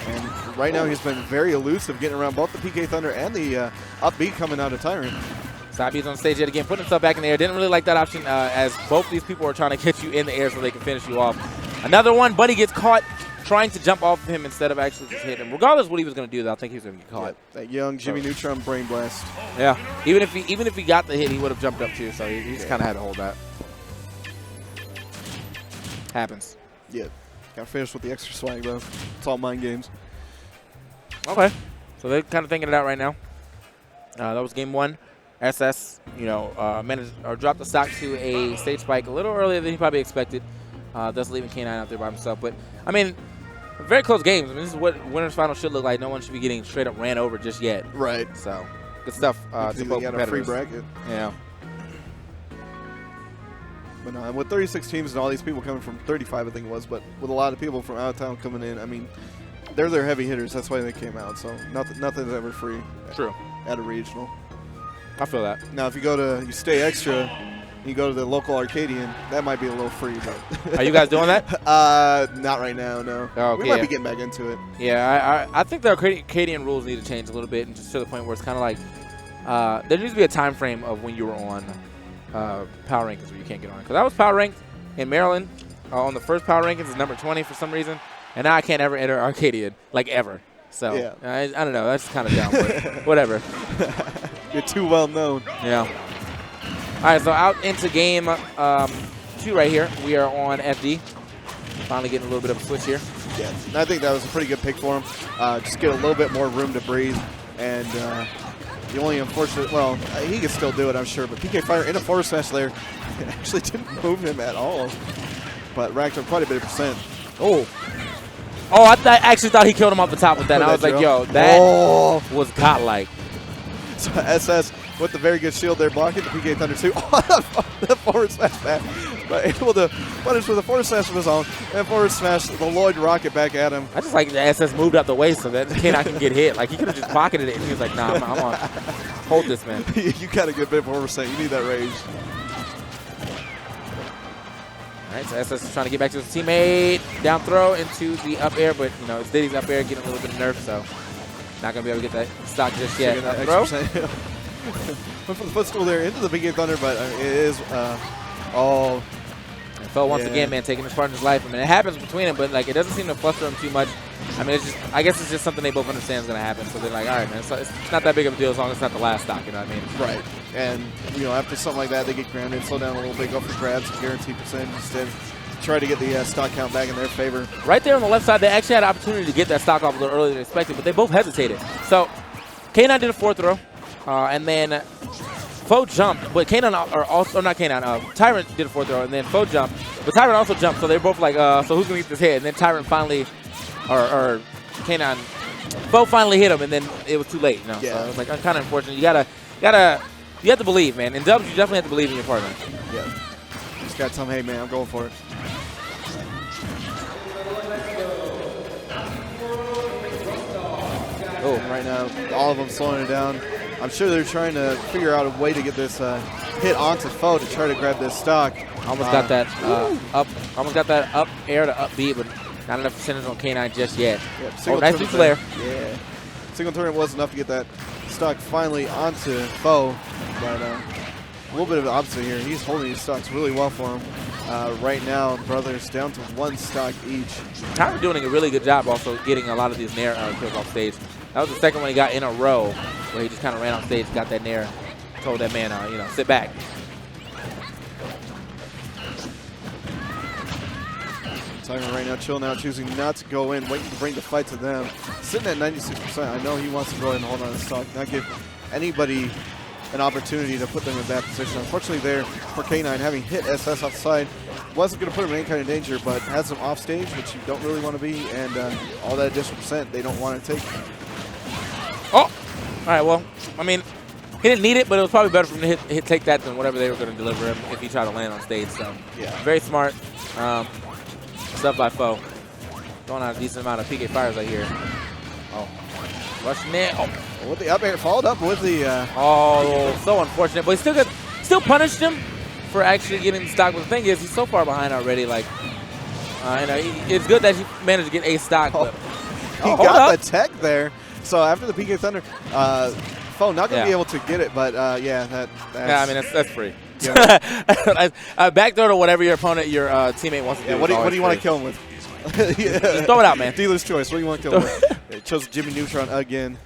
And right now he's been very elusive, getting around both the PK Thunder and the up B coming out of Tyrant. Side B's on stage yet again, putting himself back in the air. Didn't really like that option as both these people are trying to get you in the air so they can finish you off. Another one, Buddy gets caught trying to jump off of him instead of actually just hit him. Regardless of what he was going to do, though, I think he was going to get caught. That young Jimmy Neutron brain blast. Yeah. Even if he got the hit, he would have jumped up too. So he just kind of had to hold that. Happens. Yeah. Got to finish with the extra swag, bro. It's all mind games. Okay. So they're kind of thinking it out right now. That was game one. SS, managed or dropped the stock to a stage spike a little earlier than he probably expected. Thus leaving K9 out there by himself. But I mean, very close games. I mean, this is what winners final should look like. No one should be getting straight up ran over just yet. Right. So good stuff to both got a free competitors. bracket. Yeah. But no, with 36 teams and all these people coming from 35, I think it was, but with a lot of people from out of town coming in, I mean, they're their heavy hitters. That's why they came out. So nothing's ever free. True. At a regional. I feel that. Now, if you stay extra, you go to the local Arcadian, that might be a little free. But Are you guys doing that? Not right now, no. Oh, okay, we might yeah. be getting back into it. Yeah, I think the Arcadian rules need to change a little bit, and just to the point where it's kind of like there needs to be a time frame of when you were on Power Rankings where you can't get on. Because I was Power Ranked in Maryland on the first Power Rankings is number 20 for some reason, and now I can't ever enter Arcadian, like ever. So Yeah. I don't know. That's kind of dumb, but whatever. You're too well known. Yeah. All right, so out into game 2 right here. We are on FD. Finally getting a little bit of a switch here. Yeah, and I think that was a pretty good pick for him. Just get a little bit more room to breathe. And the only unfortunate, well, he can still do it, I'm sure. But PK Fire in a forward smash there actually didn't move him at all. But racked up quite a bit of percent. Oh, I actually thought he killed him off the top with that. And I was like, yo, that was godlike. So SS with the very good shield there blocking the PK Thunder 2 on the forward smash back. But able to punish with a forward smash of his own and forward smash the Lloyd rocket back at him. I just like the SS moved out the way so that K9 can get hit. Like, he could have just pocketed it, and he was like, nah, I'm on. Hold this, man. You got a good bit of forward smash. You need that rage. All right, so SS is trying to get back to his teammate. Down throw into the up air, but, it's Diddy's up air getting a little bit of nerf, so not going to be able to get that stock just yet. That Throw. extra percent. Went for the footstool there into the PK Thunder, but it is all. And Phil, once again, man, taking his partner's life. I mean, it happens between them, but, like, it doesn't seem to fluster them too much. I mean, I guess it's just something they both understand is going to happen. So they're like, all right, man, it's not that big of a deal as long as it's not the last stock, you know what I mean? Right. And, after something like that, they get grounded, slow down a little bit, go for grabs, guaranteed percent instead. Try to get the stock count back in their favor. Right there on the left side, they actually had an opportunity to get that stock off a little earlier than expected, but they both hesitated. So K9 did a forward throw, and then Foe jumped, but K9 Tyrant did a forward throw, and then Foe jumped, but Tyrant also jumped, so they're both like, so who's gonna get this hit? And then Tyrant finally, or K9, Foe finally hit him, and then it was too late. Yeah. So it was like kind of unfortunate. You have to believe, man. In dubs, you definitely have to believe in your partner. Yeah. Just gotta tell him, hey man, I'm going for it. Oh, right now, all of them slowing it down. I'm sure they're trying to figure out a way to get this hit onto Foe to try to grab this stock. Almost got that almost got that up air to up B, but not enough percentage on K9 just yet. Yep, Oh, nice turn flare. Yeah. Single turn was enough to get that stock finally onto Foe, but a little bit of the opposite here. He's holding his stocks really well for him. Right now, brothers down to 1 stock each. Tyron doing a really good job also getting a lot of these Nair kills off stage. That was the second one he got in a row where he just kind of ran off stage, got that Nair, told that man, you know, sit back. Tyron right now chilling out, choosing not to go in, waiting to bring the fight to them. Sitting at 96%. I know he wants to go ahead and hold on to the stock, not give anybody an opportunity to put them in that position. Unfortunately there for K9, having hit SS off the side, wasn't going to put him in any kind of danger, but has him off stage, which you don't really want to be, and all that additional percent they don't want to take. Oh! All right, well, I mean, he didn't need it, but it was probably better for him to take that than whatever they were going to deliver him if he tried to land on stage. So, yeah, very smart stuff by Foe. Going on a decent amount of PK fires right here. Oh, rushing in. Oh, with the up air, followed up with the. Oh, so unfortunate, but he still punished him for actually getting the stock. But the thing is, he's so far behind already. Like, you know, it's good that he managed to get a stock. But he got the tech there. So after the PK Thunder, Foe not going to be able to get it, but yeah, that's yeah, I mean that's free. Yeah. Backdoor to whatever your opponent, your teammate wants to do. Yeah, what do you want to kill him with? Yeah. Just throw it out, man. Dealer's choice. What do you want to kill him with? They chose Jimmy Neutron again.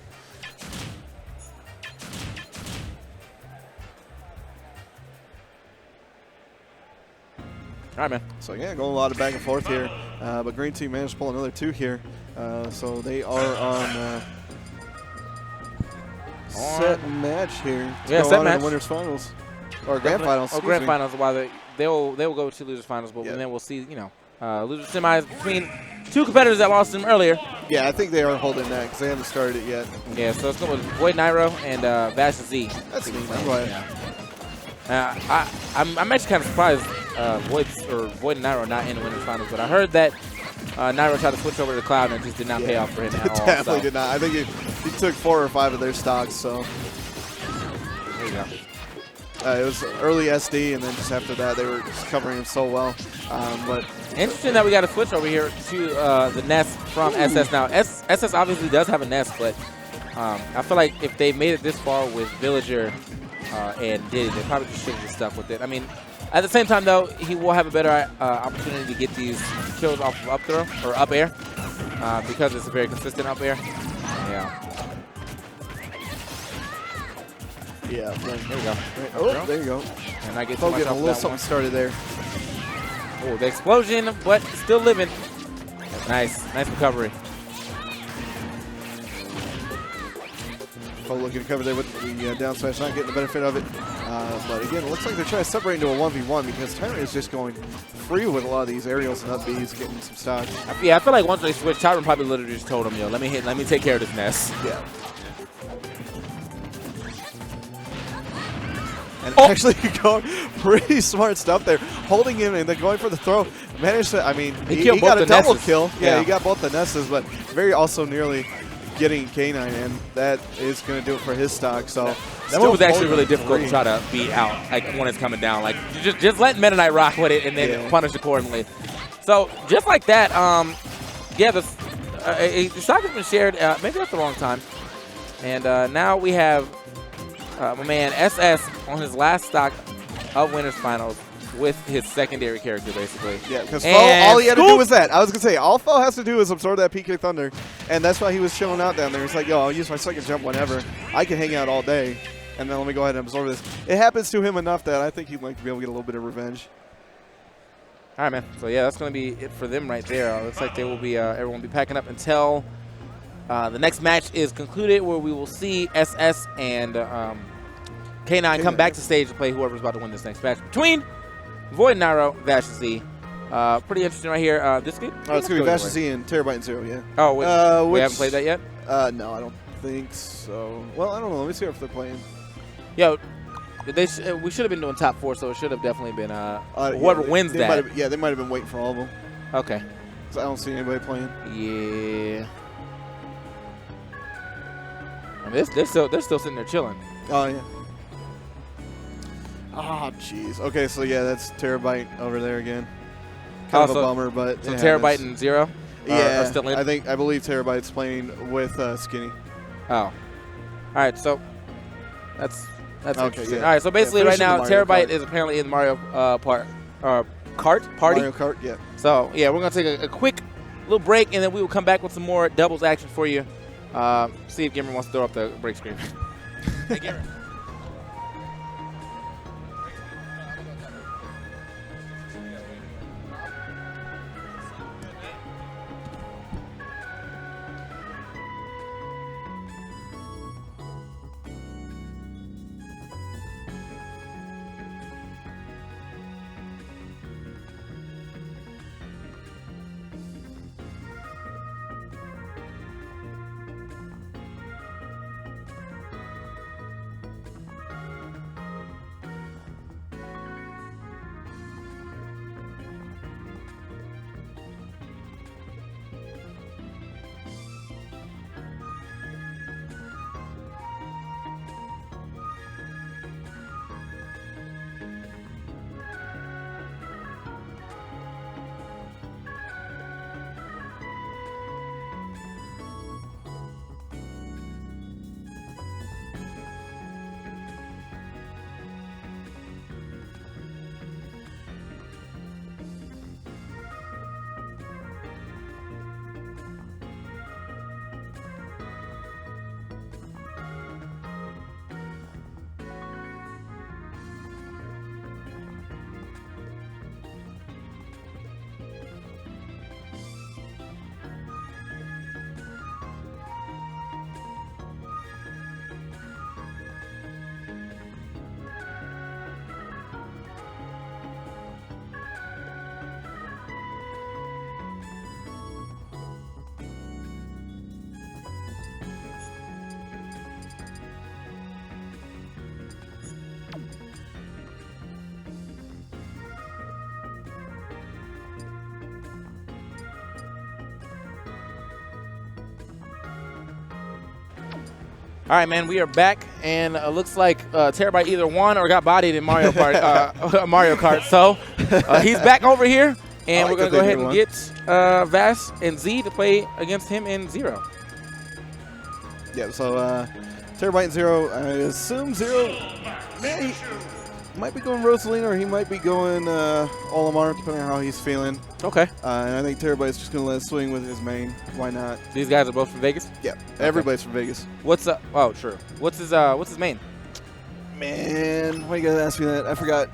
All right, man. So yeah, going a lot of back and forth here, but Green Team managed to pull another 2 here. So they are on set match here. Yeah, set match. In the winners finals or grand finals. Oh, grand finals. While they will go to losers finals, but then we'll see. You know, losers semis between 2 competitors that lost them earlier. Yeah, I think they are holding that because they haven't started it yet. Yeah, so it's going with Void Nairo and Vash Z. That's neat. I'm glad. Yeah. I'm actually kind of surprised Void and Nairo not in the winners finals, but I heard that Nairo tried to switch over to Cloud and it just did not pay off for him at all. Definitely did not. I think he took 4 or 5 of their stocks. So there you go. It was early SD, and then just after that, they were just covering him so well. But interesting that we got to switch over here to the Nest from SS now. SS obviously does have a Nest, but I feel like if they made it this far with Villager and Diddy, they probably just should have just stuck with it. I mean, at the same time, though, he will have a better opportunity to get these kills off of up throw or up air because it's a very consistent up air. Yeah. Yeah, there we go. Oh, there you go. And I get getting a little something started there. Oh, the explosion, but still living. Nice recovery. Foe looking to cover there with the down smash, not getting the benefit of it. But again, it looks like they're trying to separate into a 1v1 because Tyron is just going free with a lot of these aerials and up Bs, getting some stocks. Yeah, I feel like once they switched, Tyron probably literally just told him, yo, let me take care of this Nest. Yeah. And actually going pretty smart stuff there. Holding him and then going for the throw. Managed to, I mean, he got a double kill. Yeah, he got both the Nesses, but very also nearly getting K9, and that is going to do it for his stock. So that move was actually really difficult to try to beat out, like when it's coming down. Like just let Meta Knight rock with it and then punish accordingly. So just like that, yeah, the stock has been shared. Maybe at the wrong time, and now we have my man SS on his last stock of winners finals with his secondary character, basically. Yeah, because all he had to do was that. I was going to say, all Foe has to do is absorb that PK Thunder, and that's why he was chilling out down there. He's like, yo, I'll use my second jump whenever. I can hang out all day, and then let me go ahead and absorb this. It happens to him enough that I think he'd like to be able to get a little bit of revenge. All right, man. So, yeah, that's going to be it for them right there. Looks like they will be, everyone will be packing up until the next match is concluded, where we will see SS and K9 come back to stage to play whoever's about to win this next match between Void Nairo, Vash Z. Pretty interesting right here. This game? Oh, it's going to be Vash Z and Terabyte and Zero, yeah. Oh, we haven't played that yet? No, I don't think so. Well, I don't know. Let me see if they're playing. Yo, we should have been doing top 4, so it should have definitely been whoever wins that. They might have been waiting for all of them. Okay. So I don't see anybody playing. Yeah. I mean, they're still sitting there chilling. Oh, yeah. Oh, jeez. Okay, so yeah, that's Terabyte over there again. Kind of a bummer, but so it Terabyte happens. and Zero. Yeah, are still in? I believe Terabyte's playing with Skinny. Oh, all right. So that's Okay, interesting. yeah. All right. So basically, right finishing now, the Mario Terabyte Kart. is apparently in Mario Kart Party. Mario Kart, yeah. So yeah, we're gonna take a quick little break, and then we will come back with some more doubles action for you. See if Gamer wants to throw up the break screen. Hey, Gamer. All right, man, we are back, and looks like Terabyte either won or got bodied in Mario Kart. Mario Kart. So he's back over here, and we're going to go ahead and get Vash and Z to play against him in Zero. Yeah, so Terabyte and Zero, I assume Zero he might be going Rosalina, or he might be going Olimar, depending on how he's feeling. Okay. And I think Terabyte's just going to let it swing with his main. Why not? These guys are both from Vegas? Yeah, everybody's from Vegas. What's oh, true. What's his main? Man, why you gotta ask me that? I forgot.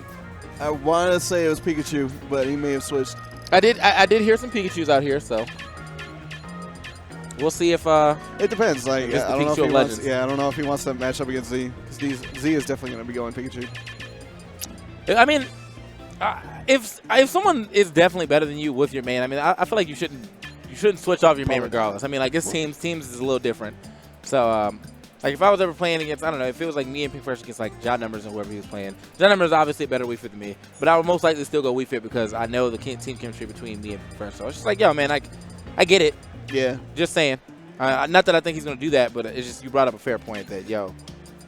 I want to say it was Pikachu, but he may have switched. I did hear some Pikachus out here, so we'll see if it depends. Like it's the I don't know if Pikachu he of wants, Legends. yeah, I don't know if he wants to match up against Z, because Z is definitely going to be going Pikachu. I mean, if someone is definitely better than you with your main, I mean, I feel like you shouldn't switch off your main regardless. I mean, like this teams is a little different. So like if I was ever playing against, I don't know, if it was like me and Pink Fresh against like John Numbers and whoever he was playing, John Numbers is obviously a better Wii Fit than me, but I would most likely still go Wii Fit because I know the team chemistry between me and Pink Fresh. So it's just like, yo, man, I get it. Yeah. Just saying. Not that I think he's gonna do that, but it's just you brought up a fair point that yo.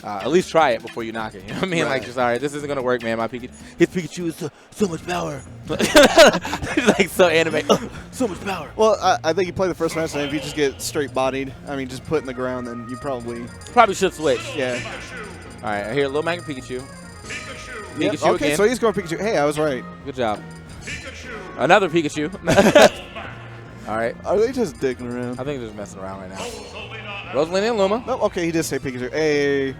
At least try it before you knock it. You know what I mean? Right. Like, just all right, this isn't gonna work, man. His Pikachu is so much power. He's like so anime. So much power. Well, I think you play the first match, and if you just get straight bodied, I mean, just put in the ground, then you probably should switch. Yeah. All right, I hear Lil Mac and Pikachu. Yep, Pikachu okay, again. so he's going Pikachu. Hey, I was right. Good job. Another Pikachu. All right. Are they just dicking around? I think they're just messing around right now. Rosalina and Luma. No, okay, he did say Pikachu. Hey.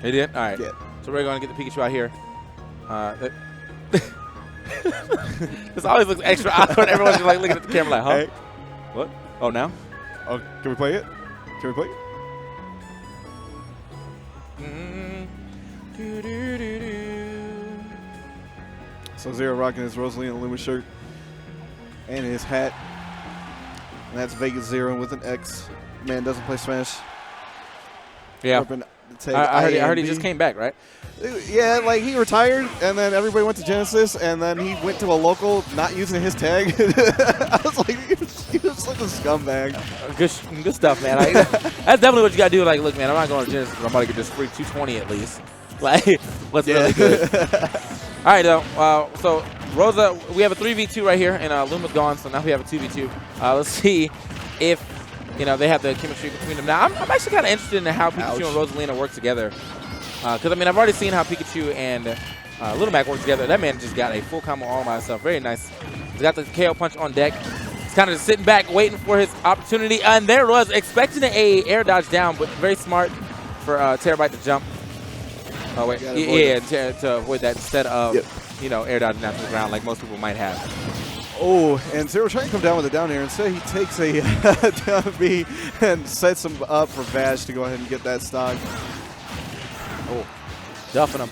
He did? All right. Yeah. So we're going to get the Pikachu out here. This always looks extra awkward. Everyone's just like looking at the camera like, huh? Hey. What? Oh, now? Oh, can we play it? Can we play it? So Zero rocking his Rosalina Luma shirt and his hat. And that's Vegas Zero with an X. Man doesn't play Smash. Yeah. Repping take I heard he IMB. just came back, right? Yeah, like he retired, and then everybody went to Genesis, and then he went to a local not using his tag. I was like, he was such a scumbag. Good stuff, man. Like, that's definitely what you got to do. Like, look, man, I'm not going to Genesis, but I'm about to get this free 220 at least. Like, what's really good. All right, so Rosa, we have a 3v2 right here, and Luma's gone, so now we have a 2v2. Let's see if they have the chemistry between them. Now, I'm actually kind of interested in how Pikachu and Rosalina work together. Because, I mean, I've already seen how Pikachu and Little Mac work together. That man just got a full combo all by himself. Very nice. He's got the KO punch on deck. He's kind of just sitting back, waiting for his opportunity. And there was, expecting an air dodge down, but very smart for Terabyte to jump. Oh, wait. Yeah, to avoid that instead of, air dodging down to the ground like most people might have. Oh, and Zero trying to come down with a down air. Instead, he takes a down B and sets him up for Vash to go ahead and get that stock. Oh, duffing him.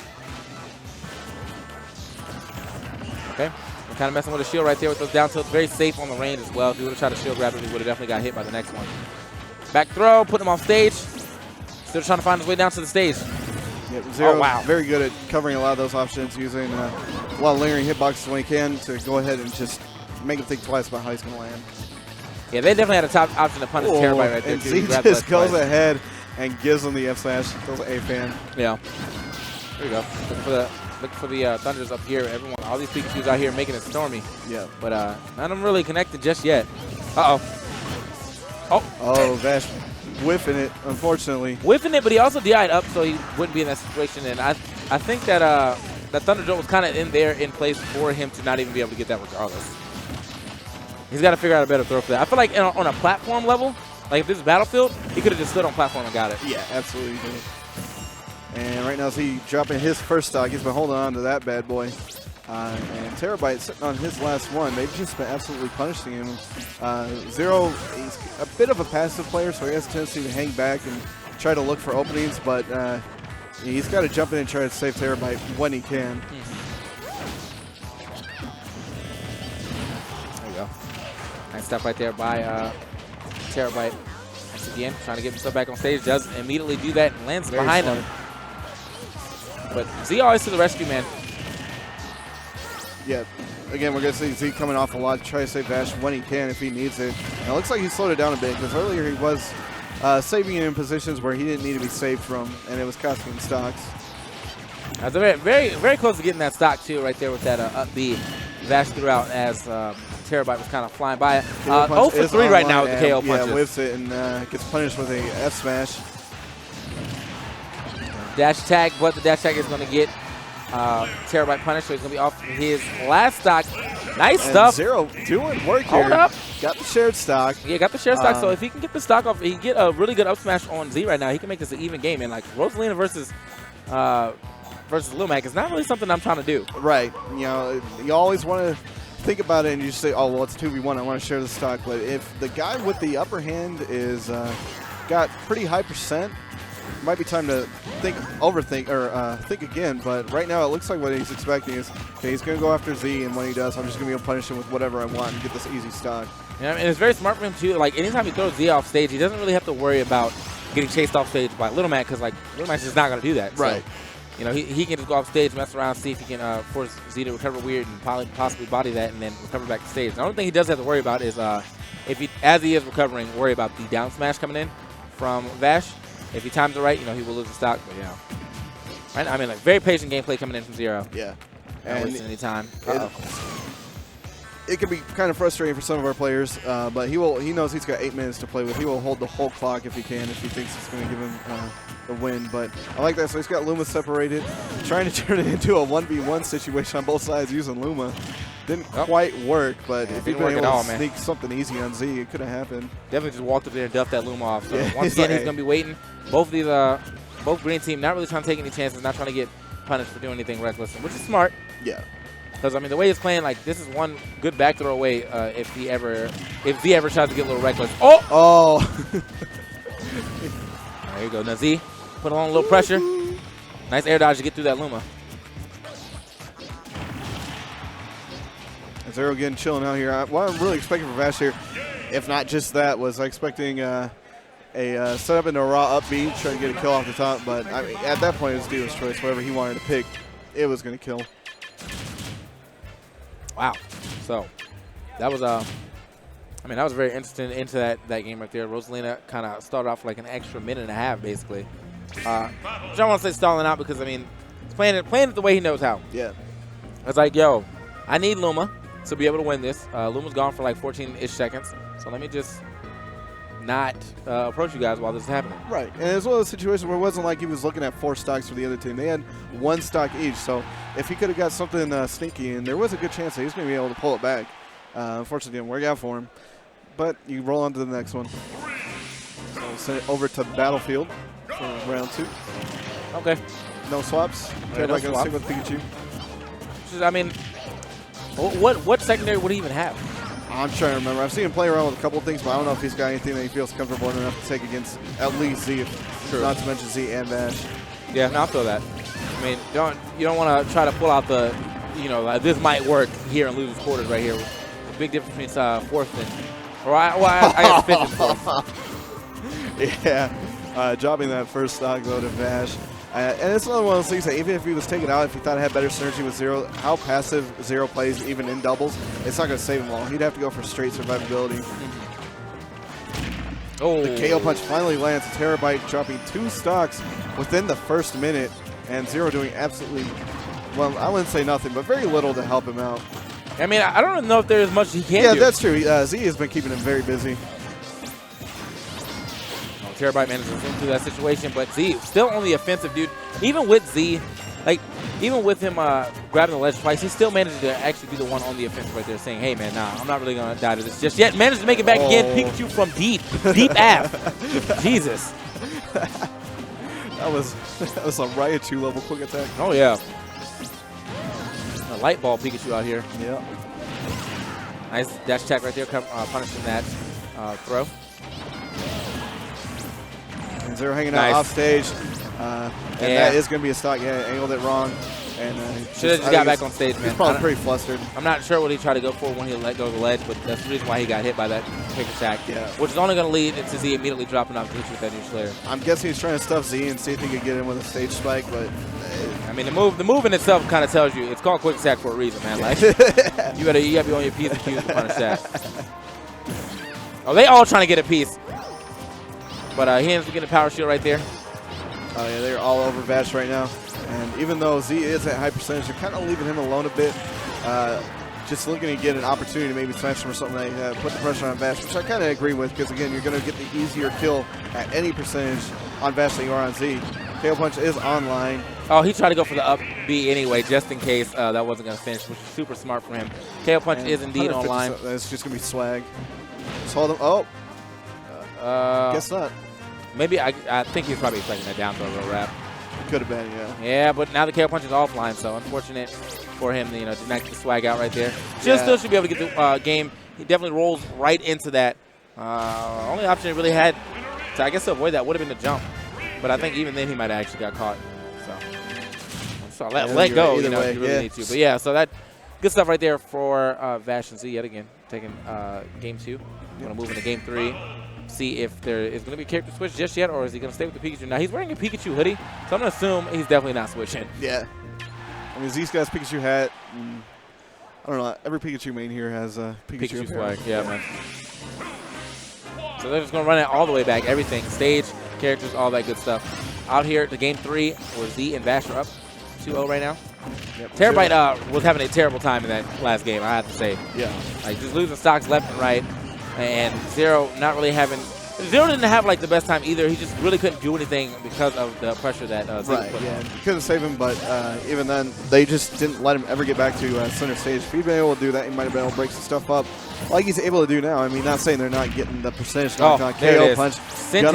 Okay, we're kind of messing with the shield right there with those down tilts. Very safe on the range as well. If he would have tried to shield grab him, he would have definitely got hit by the next one. Back throw, put him off stage. Still trying to find his way down to the stage. Yep, Zero, wow. Very good at covering a lot of those options, using a lot of lingering hitboxes when he can to go ahead and just make him think twice about how he's going to land. Yeah, they definitely had a top option to punish Terabyte right there. And too. Z Grab just the goes twice. ahead and gives him the F slash. Goes A-fan. Yeah. There you go. Look for the Thunders up here. Everyone, all these Pikachus out here making it stormy. Yeah. But none of them really connected just yet. Uh-oh. Oh, Vash whiffing it, unfortunately. Whiffing it, but he also DI'd up, so he wouldn't be in that situation. And I think that that Thunder Jolt was kind of in place for him to not even be able to get that regardless. He's got to figure out a better throw for that. I feel like on a platform level, like if this is Battlefield, he could have just stood on platform and got it. Yeah, absolutely. And right now, Z dropping his first stock. He's been holding on to that bad boy. And Terabyte sitting on his last one. They've just been absolutely punishing him. Zero, he's a bit of a passive player, so he has a tendency to hang back and try to look for openings, but he's got to jump in and try to save Terabyte when he can. There you go. Nice stuff right there by Terabyte. Once again, trying to get himself back on stage. Does immediately do that and lands behind him. But Z always to the rescue, man. Yeah, again, we're going to see Z coming off a lot to try to save Vash when he can if he needs it. And it looks like he slowed it down a bit because earlier he was saving it in positions where he didn't need to be saved from, and it was costing him stocks. That's very, very, very close to getting that stock, too, right there with that up B. Vash threw out as Terabyte was kind of flying by it. 0 for 3 right now with the KO punches. Yeah, whiffs it and gets punished with a F smash. Dash attack, but the dash attack is going to get Terabyte punished, so he's going to be off his last stock. Nice And stuff. Zero doing work here. Hold up. Got the shared stock. Yeah, got the shared stock. So if he can get the stock off, he can get a really good up smash on Z right now. He can make this an even game. And like Rosalina versus Lil Mac is not really something I'm trying to do. Right. You know, you always want to think about it and you say, oh, well, it's 2v1. I want to share the stock. But if the guy with the upper hand is got pretty high percent, it might be time to overthink, or think again. But right now, it looks like what he's expecting is, okay, he's going to go after Z, and when he does, I'm just going to be able to punish him with whatever I want and get this easy stock. Yeah, and it's very smart for him, too. Like, anytime he throws Z off stage, he doesn't really have to worry about getting chased off stage by Little Mac, because, like, Little Mac's just not going to do that. Right. So, you know, he can just go off stage, mess around, see if he can force Z to recover weird and possibly body that and then recover back to stage. The only thing he does have to worry about is, as he is recovering, worry about the down smash coming in from Vash. If he times it right, you know, he will lose the stock, but, you know. Right? I mean, like, very patient gameplay coming in from Zero. Yeah. Not wasting any time. It can be kind of frustrating for some of our players, but he knows he's got 8 minutes to play with. He will hold the whole clock if he can, if he thinks it's going to give him the win. But I like that. So he's got Luma separated, trying to turn it into a 1v1 situation on both sides using Luma. Didn't quite work, but if he'd been able to sneak something easy on Z, it could have happened. Definitely just walked up there and duffed that Luma off. So Yeah, once again, he's going to be waiting. Both of these, both green team, not really trying to take any chances, not trying to get punished for doing anything reckless, which is smart. Yeah. Because, I mean, the way he's playing, like, this is one good back throw away if Z ever tries to get a little reckless. Oh! Oh! There you go. Now Z, put on a little pressure. Nice air dodge to get through that Luma. Zero again chilling out here. What I'm really expecting from Vash here, if not just that, was expecting set up into a raw up B, try to get a kill off the top. But I mean, at that point, it was Dio's choice. Whatever he wanted to pick, it was going to kill. Wow. So that was I mean, that was very interesting into that game right there. Rosalina kind of started off like an extra minute and a half, basically. Which I don't want to say stalling out because, I mean, he's playing it the way he knows how. Yeah. It's like, yo, I need Luma to be able to win this. Luma's gone for like 14-ish seconds. So let me just not approach you guys while this is happening. Right. And it's one of those situations where it wasn't like he was looking at 4 stocks for the other team. They had 1 stock each. So if he could have got something sneaky, and there was a good chance that he was going to be able to pull it back. Unfortunately, it didn't work out for him. But you roll on to the next one. So we'll send it over to Battlefield for round 2. Okay. No swaps. Yeah, no going to stick with Pikachu. I mean, what secondary would he even have? I'm trying to remember. I've seen him play around with a couple of things, but I don't know if he's got anything that he feels comfortable enough to take against at least Z, not to mention Z and Vash. Yeah, no, I'll feel that. I mean, you don't want to try to pull out the, this might work here in losers quarters right here. The big difference between 4th and, I guess 5th and 4th. Yeah, dropping that first stock though to Vash. And it's another one of those things that even if he was taken out, if he thought it had better synergy with Zero, how passive Zero plays even in doubles, it's not going to save him all. He'd have to go for straight survivability. Oh. The KO punch finally lands. Terabyte dropping 2 stocks within the first minute, and Zero doing absolutely, well, I wouldn't say nothing, but very little to help him out. I mean, I don't know if there's much he can do. Yeah, that's true. Z has been keeping him very busy. Terabyte managed to zoom through that situation, but Z still on the offensive, dude. Even with Z, even with him grabbing the ledge twice, he still managed to actually be the one on the offensive right there saying, hey, man, nah, I'm not really going to die to this just yet. Managed to make it back again. Pikachu from deep af. Jesus. That was a Raichu level quick attack. Oh, yeah. A light ball Pikachu out here. Yeah. Nice dash attack right there, punishing that throw. And Zero hanging out off stage. And that is going to be a stock. Yeah, angled it wrong. And should have just got back on stage, man. He's probably pretty flustered. I'm not sure what he tried to go for when he let go of the ledge, but that's the reason why he got hit by that quick attack. Yeah. Which is only going to lead to Z immediately dropping off Pikachu with that new Slayer. I'm guessing he's trying to stuff Z and see if he could get in with a stage spike, but I mean, the move in itself kind of tells you it's called quick attack for a reason, man. Like you gotta be on your P's and Q's to punish that. Oh, they all trying to get a piece, but he ends up getting a power shield right there. Oh yeah, they're all over Vash right now. And even though Z is at high percentage, they're kind of leaving him alone a bit. Just looking to get an opportunity to maybe smash him or something like put the pressure on Vash, which I kind of agree with because, again, you're going to get the easier kill at any percentage on Vash than you are on Z. KO Punch is online. Oh, he tried to go for the up B anyway, just in case that wasn't going to finish, which is super smart from him. KO Punch is indeed online. It's just going to be swag. Just hold him. Oh. Guess not. Maybe I think he was probably expecting that down throw real rap. Could have been, yeah. Yeah, but now the KO Punch is offline, so unfortunate for him, did not get the swag out right there. Still should be able to get the game. He definitely rolls right into that. Only option he really had to, I guess, to avoid that would have been the jump. But I think even then he might have actually got caught. So let go, you really need to. But yeah, so that good stuff right there for Vash and Z yet again, taking game 2. Going to move into game 3. See if there is going to be a character switch just yet, or is he going to stay with the Pikachu? Now, he's wearing a Pikachu hoodie, so I'm going to assume he's definitely not switching. Yeah. I mean, Z's got his Pikachu hat. I don't know. Every Pikachu main here has a Pikachu swag. Yeah, man. So they're just going to run it all the way back. Everything. Stage, characters, all that good stuff. Out here to game 3, where Z and Vash are up 2-0 right now. Yep. Terabyte was having a terrible time in that last game, I have to say. Yeah. Like, just losing stocks left and right. And Zero not really having – Zero didn't have, like, the best time either. He just really couldn't do anything because of the pressure that Z right, put yeah. He couldn't save him, but even then, they just didn't let him ever get back to center stage. If he'd been able to do that, he might have been able to break some stuff up like he's able to do now. I mean, not saying they're not getting the percentage knocked on. KO Punch. Sent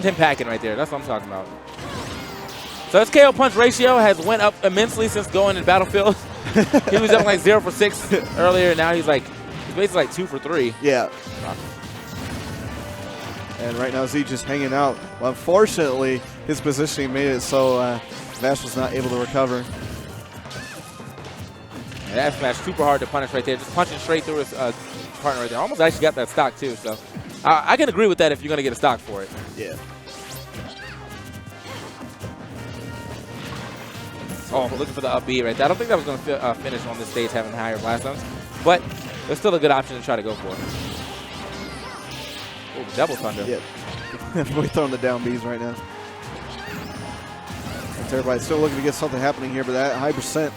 him packing right there. That's what I'm talking about. So his KO Punch ratio has went up immensely since going in Battlefield. He was up like 0 for 6 earlier, and now he's basically like 2 for 3. Yeah. And right now, Z just hanging out. Well, unfortunately, his positioning made it so Vash was not able to recover. And that smash super hard to punish right there. Just punching straight through his partner right there. Almost actually got that stock, too. So I can agree with that if you're going to get a stock for it. Yeah. Oh, I'm looking for the up B right there. I don't think that was going to finish on this stage having higher blast zones, but it's still a good option to try to go for. Oh, double thunder. Yeah. We're throwing the down Bs right now. Everybody's still looking to get something happening here, but that high percent.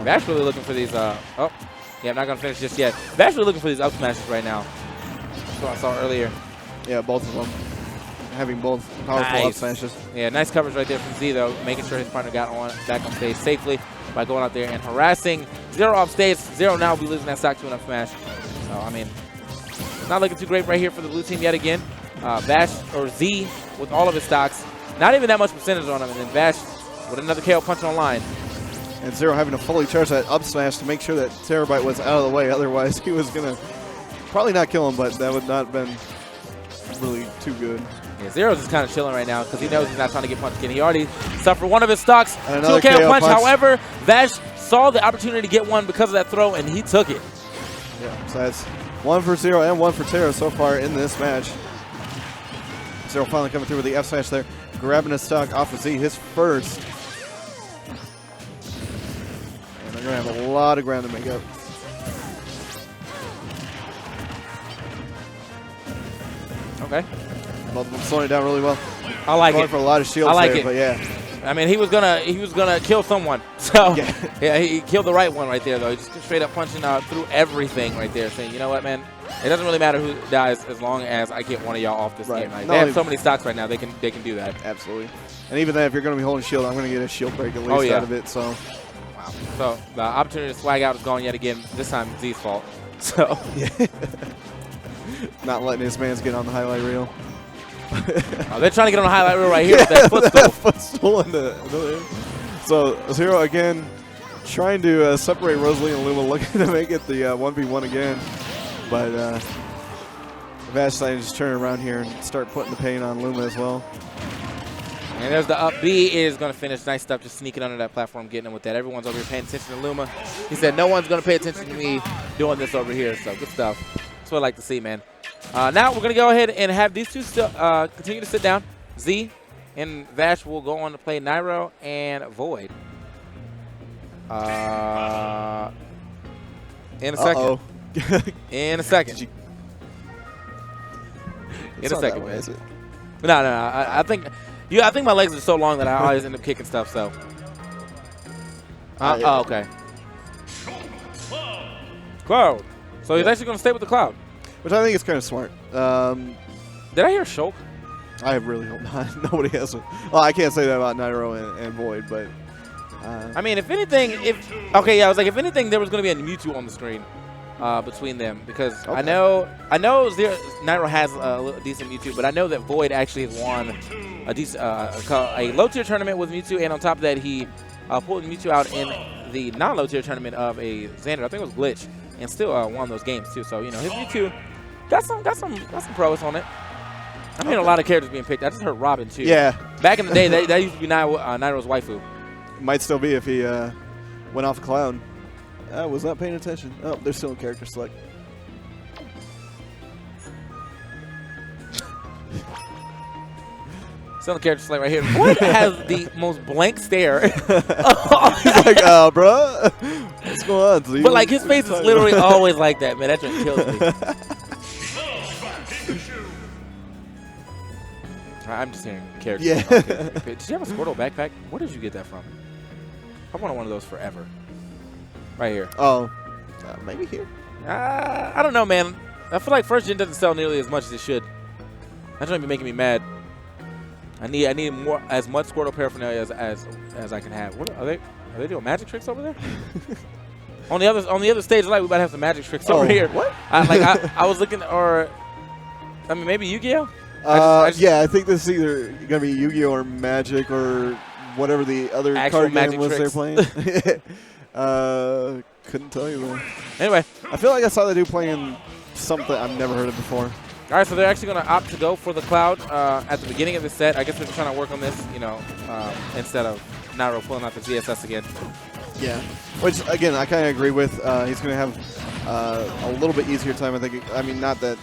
Vash really looking for these. Oh, yeah, I'm not going to finish just yet. Vash really looking for these up smashes right now. That's what I saw earlier. Yeah, both of them. Having both powerful up smashes. Yeah, nice coverage right there from Z, though, making sure his partner got back on stage safely by going out there and harassing Zero off stage. Zero now will be losing that stock to an up smash. So, I mean, not looking too great right here for the blue team yet again. Vash, or Z, with all of his stocks. Not even that much percentage on him, and then Vash with another KO punch online. And Zero having to fully charge that up smash to make sure that Terabyte was out of the way. Otherwise, he was going to probably not kill him, but that would not have been really too good. Yeah, Zero's just kind of chilling right now because he knows he's not trying to get punched again. He already suffered one of his stocks. Another KO KO punch. punch. However, Vash saw the opportunity to get one because of that throw, and he took it. Yeah, so that's 1 for Zero and 1 for Tera so far in this match. Zero finally coming through with the F smash there, grabbing a stock off of Z, his first. And they're going to have a lot of ground to make up. Okay. Both of them slowing it down really well. I like Going it. for a lot of shields I like there, it. but yeah. I mean, he was gonna kill someone. So yeah, he killed the right one right there, though. He just straight up punching through everything right there, saying, you know what, man, it doesn't really matter who dies as long as I get one of y'all off this game. Like, they have so many stocks right now, they can do that. Absolutely. And even then, if you're going to be holding shield, I'm going to get a shield break at least out of it. So. Wow. So the opportunity to swag out is gone yet again. This time Z's fault. So yeah. Not letting his mans get on the highlight reel. Oh, they're trying to get on the highlight reel right here with that footstool. That footstool in the so Zero again trying to separate Rosalie and Luma, looking to make it the 1v1 again. But Vash decided to just turn around here and start putting the pain on Luma as well. And there's the up B is going to finish. Nice stuff, just sneaking under that platform, getting him with that. Everyone's over here paying attention to Luma. He said, no one's going to pay attention to me doing this over here. So good stuff. That's what I like to see, man. Now we're going to go ahead and have these two continue to sit down. Z and Vash will go on to play Nairo and Void. In a second. In a second. In a second, man. No. I think my legs are so long that I always end up kicking stuff. So. Oh, okay. Cloud. So he's actually going to stay with the Cloud. Which I think is kind of smart. Did I hear Shulk? I really hope not. Nobody has. Well, I can't say that about Nairo and Void, but. I mean, if anything, I was like, if anything, there was going to be a Mewtwo on the screen between them because I know Nairo has a decent Mewtwo, but I know that Void actually has won a decent a low tier tournament with Mewtwo, and on top of that, he pulled Mewtwo out in the non-low tier tournament of a Xander. I think it was Glitch, and still won those games too. So his Mewtwo got some pros on it. I'm hearing a lot of characters being picked. I just heard Robin too. Yeah. Back in the day, that used to be Nairo's waifu. Might still be if he went off Cloud. I was not paying attention. Oh, they're still in character select. Still in character select right here. Void has the most blank stare. He's like, bruh, what's going on? But like his face is literally always like that, man. That just kills me. I'm just hearing characters. Yeah. Did you have a Squirtle backpack? Where did you get that from? I wanted one of those forever. Right here. Oh, maybe here. I don't know, man. I feel like first gen doesn't sell nearly as much as it should. That's gonna be making me mad. I need more, as much Squirtle paraphernalia as I can have. What are they doing magic tricks over there? on the other stage, like we about to have some magic tricks over here. What? I was looking, or I mean maybe Yu-Gi-Oh. Yeah, I think this is either gonna be Yu-Gi-Oh or Magic or whatever the other Actual card game was tricks. they're playing. Couldn't tell you though. Anyway, I feel like I saw the dude playing something I've never heard of before. All right, so they're actually going to opt to go for the Cloud at the beginning of the set. I guess they're trying to work on this, instead of Nairo pulling out the ZSS again. Yeah, which again I kind of agree with. He's going to have a little bit easier time. I mean, not that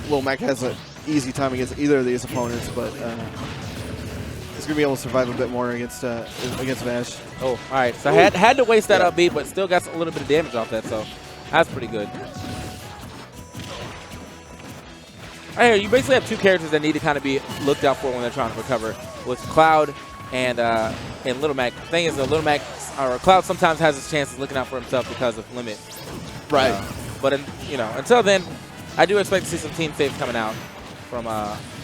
Lil Mac has an easy time against either of these opponents, but he's going to be able to survive a bit more against Vash. Oh, all right. So I had to waste that up B, but still got a little bit of damage off that, so that's pretty good. Right here, you basically have two characters that need to kind of be looked out for when they're trying to recover, with Cloud and Little Mac. The thing is, Little Mac or Cloud sometimes has his chances looking out for himself because of limit. Right. But until then, I do expect to see some team saves coming out from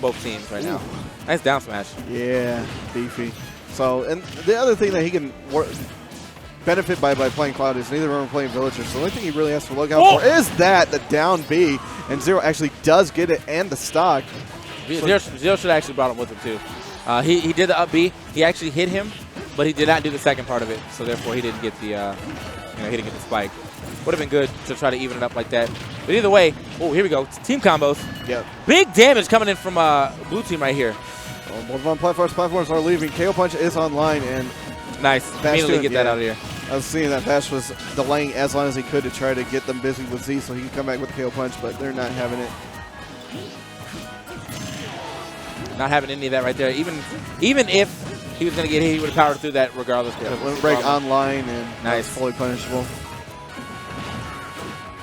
both teams right now. Nice down smash. Yeah, beefy. So, and the other thing that he can benefit by playing Cloud is neither of them are playing Villager. So the only thing he really has to look out for is the down B. And Zero actually does get it and the stock. Zero should have actually brought him with him too. He did the up B. He actually hit him, but he did not do the second part of it. So therefore, he didn't get the he didn't get the spike. Would have been good to try to even it up like that. But either way, oh, here we go. Team combos. Yep. Big damage coming in from blue team right here. Well, both on platforms are leaving. KO Punch is online and nice. Immediately get that out of here. I was seeing that Bash was delaying as long as he could to try to get them busy with Z so he can come back with KO Punch, but they're not having it. Not having any of that right there. Even if he was going to get hit, he would have powered through that regardless. Yeah, limit break online and nice. Fully punishable.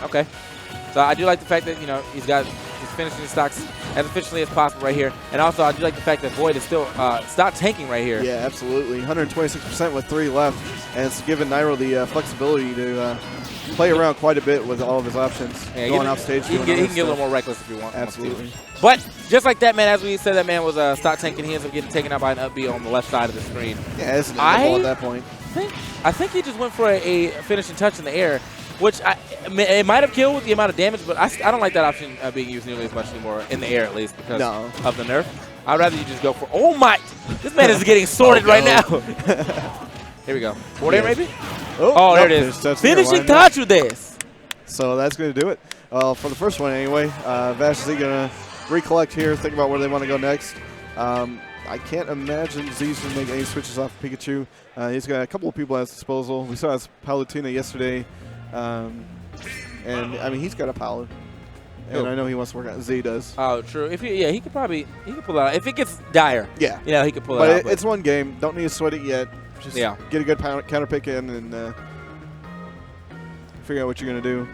Okay. So I do like the fact that, he's finishing his stocks as efficiently as possible right here. And also, I do like the fact that Void is still stock tanking right here. Yeah, absolutely. 126% with 3 left. And it's given Nairo the flexibility to play around quite a bit with all of his options. Yeah, going off stage. He can get a little more reckless if you want. Absolutely. But just like that, man, as we said, that man was stock tanking. He ends up getting taken out by an up B on the left side of the screen. Yeah, it's inevitable at that point. I think he just went for a finishing touch in the air, which it might have killed with the amount of damage, but I don't like that option being used nearly as much anymore, in the air at least, because of the nerf. I'd rather you just go for, oh my, this man is getting sorted right now. Here we go. Forward air maybe? Oh, there it is. Finishing touch with this. So that's going to do it. For the first one anyway, Vash is going to recollect here, think about where they want to go next. I can't imagine Z's going to make any switches off of Pikachu. He's got a couple of people at his disposal. We saw his Palutena yesterday. And I mean, he's got a Palu. And I know he wants to work on it. Z does. Oh, true. He could pull it out. If it gets dire, yeah, he could pull it out. But it's one game. Don't need to sweat it yet. Just get a good counter pick in and figure out what you're going to do.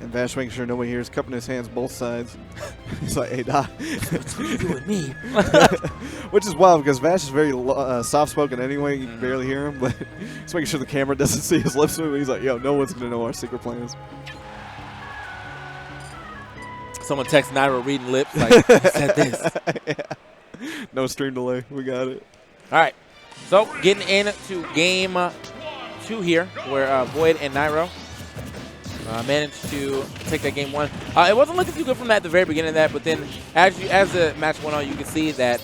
And Vash making sure nobody hears, cupping his hands both sides. He's like, hey, Doc. What are you doing with me? Which is wild because Vash is very soft-spoken anyway. You can barely hear him. But he's making sure the camera doesn't see his lips moving. He's like, yo, no one's going to know our secret plans. Someone text Nairo reading lips like, I said this. Yeah. No stream delay. We got it. All right. So getting into game 2 here where Void and Nairo managed to take that game 1. It wasn't looking too good from that at the very beginning of that, but then as the match went on, you could see that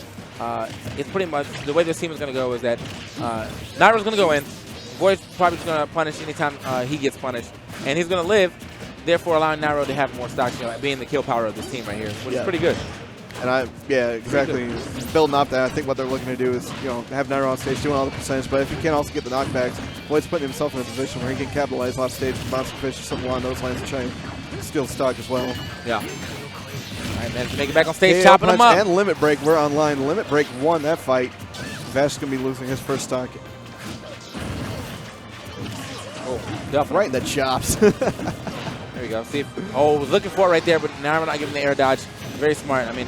it's pretty much the way this team is going to go is that Nairo's going to go in. Void's probably going to punish anytime he gets punished, and he's going to live, therefore allowing Nairo to have more stocks, being the kill power of this team right here, which is pretty good. And exactly. Building up that, I think what they're looking to do is, have Nairo on stage doing all the percentage, but if he can also get the knockbacks, Void's putting himself in a position where he can capitalize off stage with Monster Fish or something along those lines to try and steal stock as well. Yeah. All right, man, make it back on stage, chopping him up. And Limit Break, we're online. Limit Break won that fight. Vash is going to be losing his first stock. Oh, definitely. Right in the chops. There we go. See, was looking for it right there, but now we're not giving the air dodge. Very smart. I mean,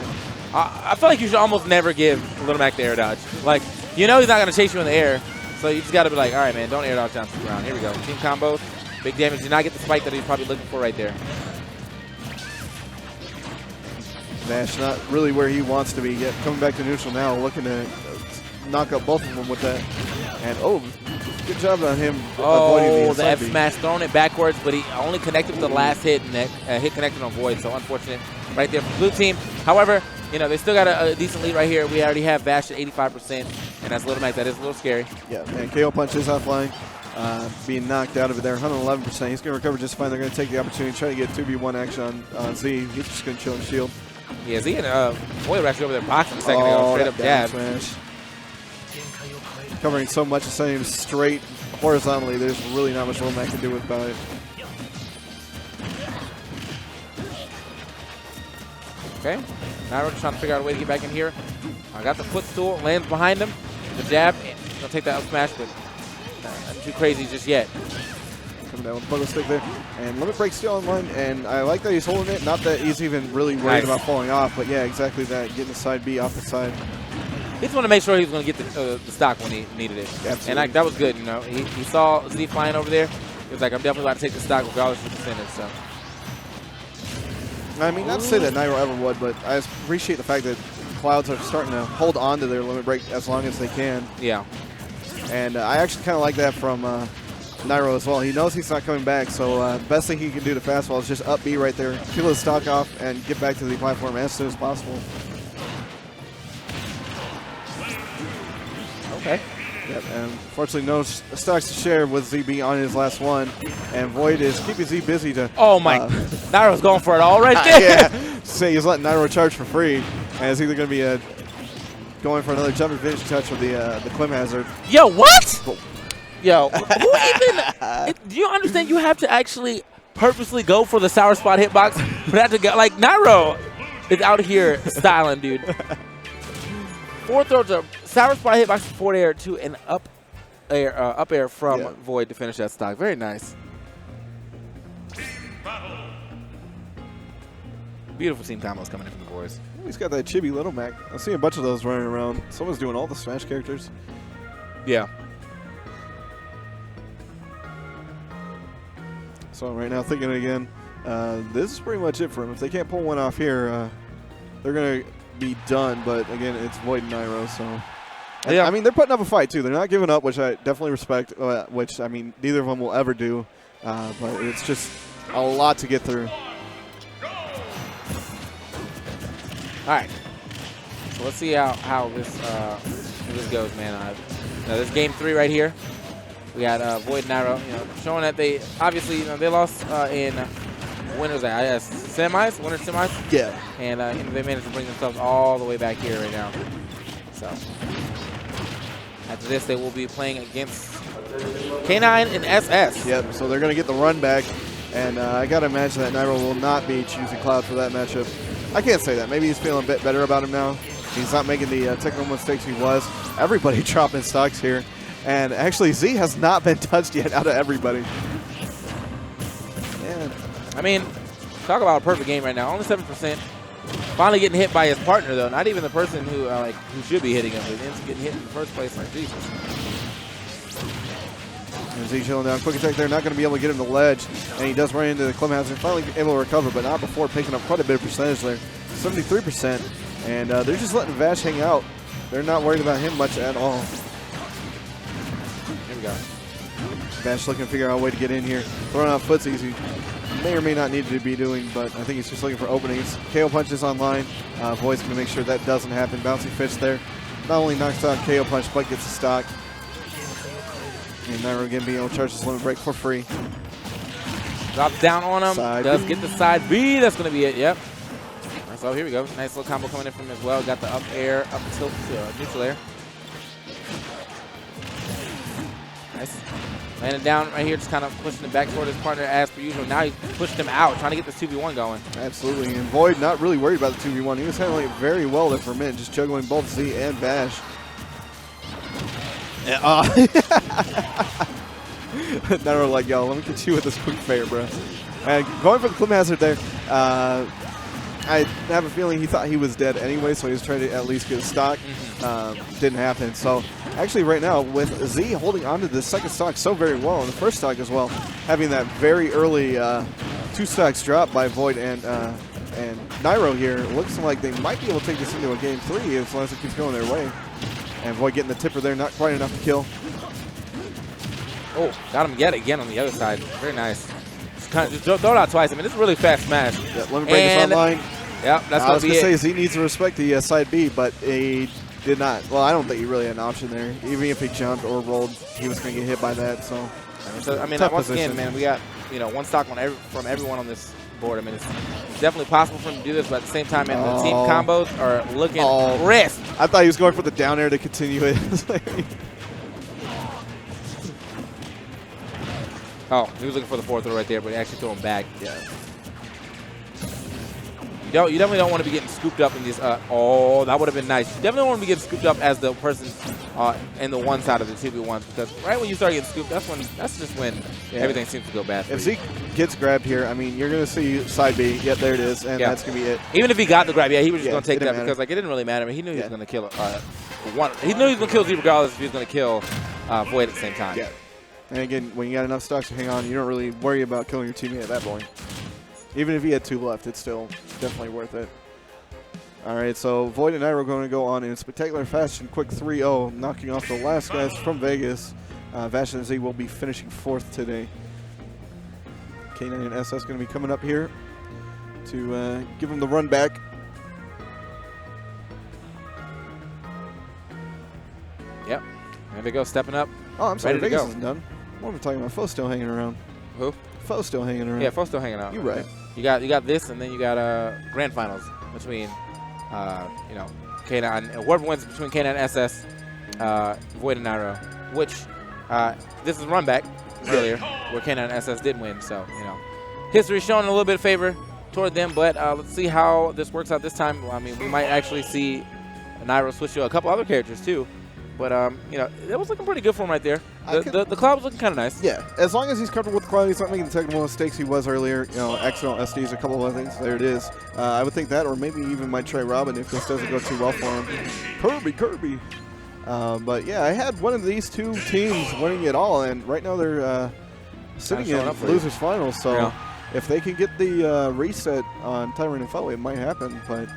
I feel like you should almost never give Little Mac the air dodge. Like, he's not going to chase you in the air, so you just got to be like, all right, man, don't air dodge down to the ground. Here we go. Team combos, big damage. Did not get the spike that he's probably looking for right there. Vash not really where he wants to be yet. Coming back to neutral now, looking to knock out both of them with that. And, good job on him avoiding the F smash, throwing it backwards, but he only connected with the last hit, and that hit connected on Void, so unfortunate right there for blue team. However, they still got a decent lead right here. We already have Vash at 85%, and that's Little Mac. That is a little scary. Yeah, and KO Punch is offline, being knocked out of it there, 111%. He's going to recover just fine. They're going to take the opportunity, try to get 2v1 action on Z. He's just going to chill and shield. Yeah, Z and Void were actually over there boxing a second ago, straight up jab. Smash. Covering so much and sending him straight horizontally, there's really not much Little Mac can do about it. Okay. Nairo just trying to figure out a way to get back in here. I got the footstool, lands behind him. The jab, he'll take that up smash, but not too crazy just yet. Coming down with the buggle stick there. And limit break still online, and I like that he's holding it. Not that he's even really worried about falling off, but yeah, exactly that. Getting the side B off the side. He just wanted to make sure he was going to get the stock when he needed it. Absolutely. And that was good, you know. He saw Z flying over there. He was like, I'm definitely about to take the stock regardless of the percentage, so. I mean, not to say that Nairo ever would, but I appreciate the fact that Clouds are starting to hold on to their limit break as long as they can. Yeah. And I actually kind of like that from Nairo as well. He knows he's not coming back, so the best thing he can do to fastball is just up B right there, peel his stock off, and get back to the platform as soon as possible. Okay. Yep, and unfortunately no stocks to share with ZB on his last one, and Void is keeping Z busy to... Oh my, Nairo's going for it all right there. Yeah, say he's letting Nairo charge for free, and it's either going to be going for another jumping finish touch with the Clem Hazard. Yo, what? Yo, who even... Do you understand you have to actually purposely go for the sour spot hitbox? But have to go, like, Nairo is out here styling, dude. Four throws a sour spot hitbox for forward air to an up air from Void to finish that stock. Very nice. Beautiful team combos coming in from the boys. He's got that chibi Little Mac. I see a bunch of those running around. Someone's doing all the Smash characters. Yeah. So right now thinking again, this is pretty much it for him. If they can't pull one off here, they're going to be done. But again, it's Void and Nairo, so... And, yeah. I mean, they're putting up a fight, too. They're not giving up, which I definitely respect, which, I mean, neither of them will ever do. But it's just a lot to get through. All right. So let's see how this goes, man. Now this game 3 right here. We got Void and Nairo, you know, showing that they obviously, you know, they lost in winners, I guess, semis, winner semis. Yeah. And you know, they managed to bring themselves all the way back here right now. So after this, they will be playing against K9 and SS. Yep. So they're going to get the run back, and I got to imagine that Nairo will not be choosing Cloud for that matchup. I can't say that. Maybe he's feeling a bit better about him now. He's not making the technical mistakes he was. Everybody dropping stocks here. And actually, Z has not been touched yet out of everybody. Man. I mean, talk about a perfect game right now. Only 7%. Finally getting hit by his partner, though. Not even the person who who should be hitting him. But ends up getting hit in the first place. Like, Jesus. And Z chilling down. Quick attack there. Not going to be able to get him to ledge. And he does run into the Clem Hazard. Finally able to recover, but not before picking up quite a bit of percentage there. 73%. And they're just letting Vash hang out. They're not worried about him much at all. Here we go. Vash looking to figure out a way to get in here. Throwing out footsies he may or may not need to be doing, but I think he's just looking for openings. KO punches online. Void's going to make sure that doesn't happen. Bouncing fish there. Not only knocks out KO punch, but gets the stock. And Nairo again being able to charge this limit break for free. Drops down on him. Side Does B. get the side B. That's going to be it. Yep. So here we go. Nice little combo coming in from him as well. Got the up air, up tilt to neutral air. Nice. Landing down right here, just kind of pushing it back toward his partner as per usual. Now he's pushed him out, trying to get this 2v1 going. Absolutely. And Void not really worried about the 2v1. He was handling it very well there for a minute, just juggling both Z and Bash. Nairo like, yo, let me get you with this quick fair, bro. And going for the Clem Hazard there. I have a feeling he thought he was dead anyway, so he was trying to at least get a stock. Didn't happen. So actually right now, with Z holding onto the second stock so very well, and the first stock as well, having that very early 2 stocks drop by Void and Nairo here, looks like they might be able to take this into a game 3 as long as it keeps going their way. And Void getting the tipper there, not quite enough to kill. Oh, got him yet again on the other side. Very nice. Just throw it out twice. I mean, this is a really fast smash. Yeah, limit break is online. Yep, that's I was going to say Z needs to respect the side B, but he did not. Well, I don't think he really had an option there. Even if he jumped or rolled, he was going to get hit by that. So, I mean, tough once position. again, man, we got one stock on from everyone on this board. I mean, it's definitely possible for him to do this, but at the same time, man, the team combos are looking crisp. I thought he was going for the down air to continue it. Oh, he was looking for the 4th throw right there, but he actually threw him back. Yeah. You definitely don't want to be getting scooped up in these. Oh, that would have been nice. You definitely don't want to be getting scooped up as the person in the one side of the 2v1s, because right when you start getting scooped, that's just when everything seems to go bad. If Zeke gets grabbed here, I mean, you're going to see side B. Yep, there it is, and that's going to be it. Even if he got the grab, he was just going to take that because like it didn't really matter. I mean, he knew he was going to kill one. He knew he was going to kill Z regardless if he was going to kill Void at the same time. Yeah. And again, when you got enough stocks to hang on, you don't really worry about killing your teammate at that point. Even if he had 2 left, it's still definitely worth it. All right, so Void and Nairo going to go on in spectacular fashion. Quick 3-0, knocking off the last guys from Vegas. Vash and Z will be finishing 4th today. K9 and SS going to be coming up here to give them the run back. Yep. There they go, stepping up. Oh, I'm sorry, ready Vegas to go. isn't done. What am I talking about? Foe's still hanging around. Who? Foe's still hanging around. Yeah, Foe's still hanging out. You're right. You got this, and then you got grand finals between, K9. Whoever wins between K9 and SS, Void and Nairo. Which this is run back earlier, where K9 and SS did win. So history showing a little bit of favor toward them. But let's see how this works out this time. I mean, we might actually see Nairo switch to a couple other characters too. But, it was looking pretty good for him right there. The cloud was looking kind of nice. Yeah, as long as he's comfortable with the cloud, he's not making the technical mistakes he was earlier. Accidental SDs, a couple of other things. There it is. I would think that, or maybe even might try Robin if this doesn't go too well for him. Kirby. But, yeah, I had one of these two teams winning it all, and right now they're sitting in losers finals. So if they can get the reset on Tyrant and Foe, it might happen. But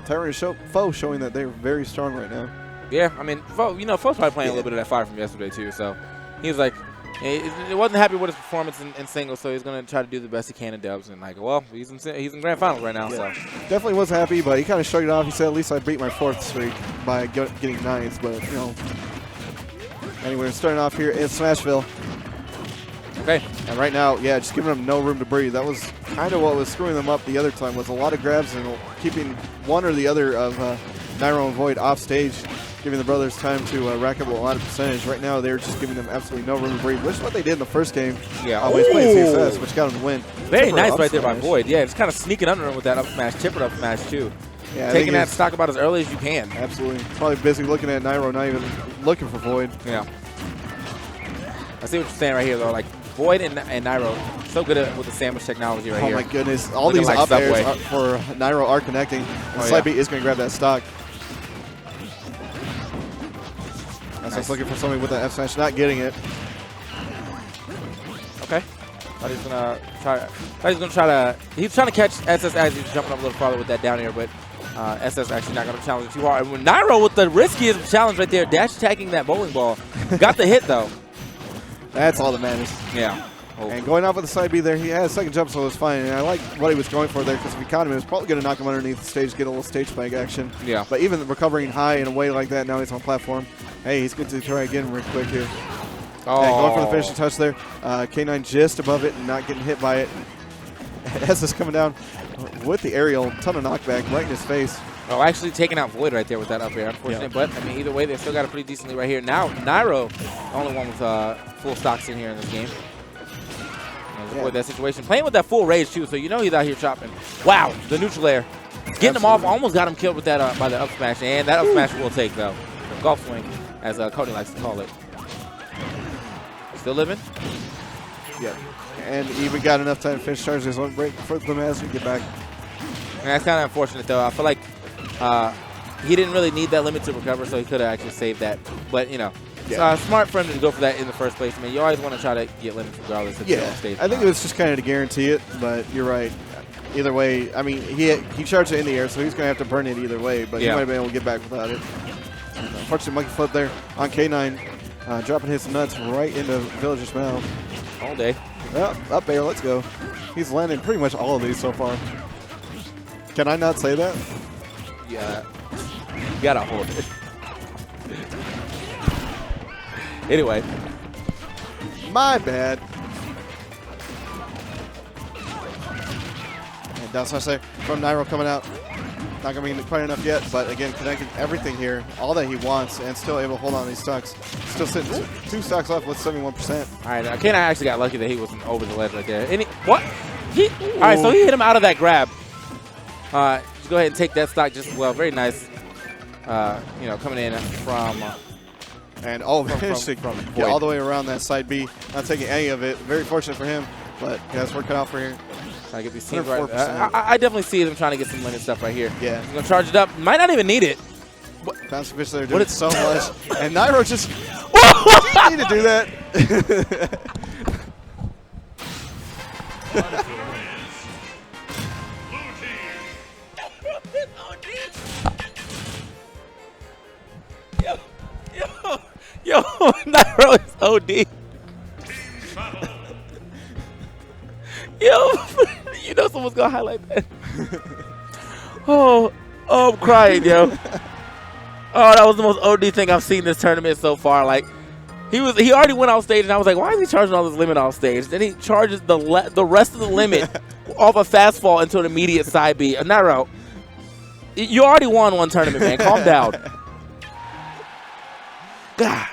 Tyrant and Foe showing that they're very strong right now. Yeah, I mean, Foe's probably playing a little bit of that fire from yesterday, too. So he was like, he wasn't happy with his performance in singles, so he's going to try to do the best he can in dubs. And, he's in grand finals right now. Yeah. So definitely was happy, but he kind of shrugged it off. He said, at least I beat my 4th streak by getting 9s. But, anyway, we're starting off here in Smashville. Okay. And right now, just giving them no room to breathe. That was kind of what was screwing them up the other time, was a lot of grabs and keeping one or the other of Nairo and Void off stage, giving the brothers time to rack up a lot of percentage. Right now, they're just giving them absolutely no room to breathe, which is what they did in the first game. Yeah. He's playing CSS, which got him the win. Very nice right there by Void. Yeah, just kind of sneaking under him with that up smash, chipper up smash, too. Yeah, taking that stock about as early as you can. Absolutely. Probably busy looking at Nairo, not even looking for Void. Yeah. I see what you're saying right here, though. Like, Void and Nairo, so good with the sandwich technology right here. Oh, my goodness. All these up airs for Nairo are connecting. And Side B is going to grab that stock. Nice. Looking for somebody with that F smash, not getting it. Okay. Thought he was gonna try to. He's trying to catch SS as he's jumping up a little farther with that down air, but SS actually not gonna challenge it too hard. And Nairo with the riskiest challenge right there, dash attacking that bowling ball. Got the hit though. That's all that matters. Yeah. Oh. And going off with the side B there, he had a second jump, so it was fine. And I like what he was going for there, because if he caught him, it was probably going to knock him underneath the stage, get a little stage spike action. Yeah. But even recovering high in a way like that, now he's on platform. Hey, he's good to try again real quick here. Oh. And going for the finishing touch there. K9 just above it and not getting hit by it. SS coming down with the aerial, ton of knockback right in his face. Oh, actually taking out Void right there with that up air. Unfortunate, but I mean, either way, they still got it pretty decently right here. Now, Nairo, the only one with full stocks in here in this game. Avoid that situation. Playing with that full rage, too, so you know he's out here chopping. Wow, the neutral air. Getting him off, almost got him killed with that by the up smash, and that up smash will take, though. The golf swing, as Cody likes to call it. Still living? Yeah. And even got enough time to finish charge. There's one break for the Master to get back. And that's kind of unfortunate, though. I feel like he didn't really need that limit to recover, so he could have actually saved that. But, you know, it's smart for him to go for that in the first place. I mean, you always want to try to get limits regardless of the stage. I think it was just kind of to guarantee it, but you're right. Either way, I mean, he charged it in the air, so he's going to have to burn it either way, but he might have been able to get back without it. Unfortunately, monkey flip there on K9, dropping his nuts right into Villager's mouth. All day. Up air, let's go. He's landing pretty much all of these so far. Can I not say that? Yeah. You got to hold it. Anyway. My bad. And down smash there from Nairo coming out. Not going to be quite enough yet, but again, connecting everything here, all that he wants, and still able to hold on to these stocks. Still sitting 2 stocks left with 71%. All right, K9 actually got lucky that he wasn't over the ledge right there. What? All right, so he hit him out of that grab. Just go ahead and take that stock just well. Very nice. You know, coming in from. And managed to get all the way around that side B, not taking any of it. Very fortunate for him, but yeah, it's working out for him. Trying to get these teams right. 104%. I definitely see them trying to get some limit stuff right here. Yeah. He's going to charge it up. Might not even need it. Bouncing Fish there doing so much. And Nairo just didn't need to do that. Yo, Nairo is OD. Yo, you know someone's gonna highlight that. Oh, I'm crying, yo. Oh, that was the most OD thing I've seen this tournament so far. Like, he already went off stage, and I was like, why is he charging all this limit off stage? Then he charges the rest of the limit off a fast fall into an immediate side B. Nairo, you already won one tournament, man. Calm down. God.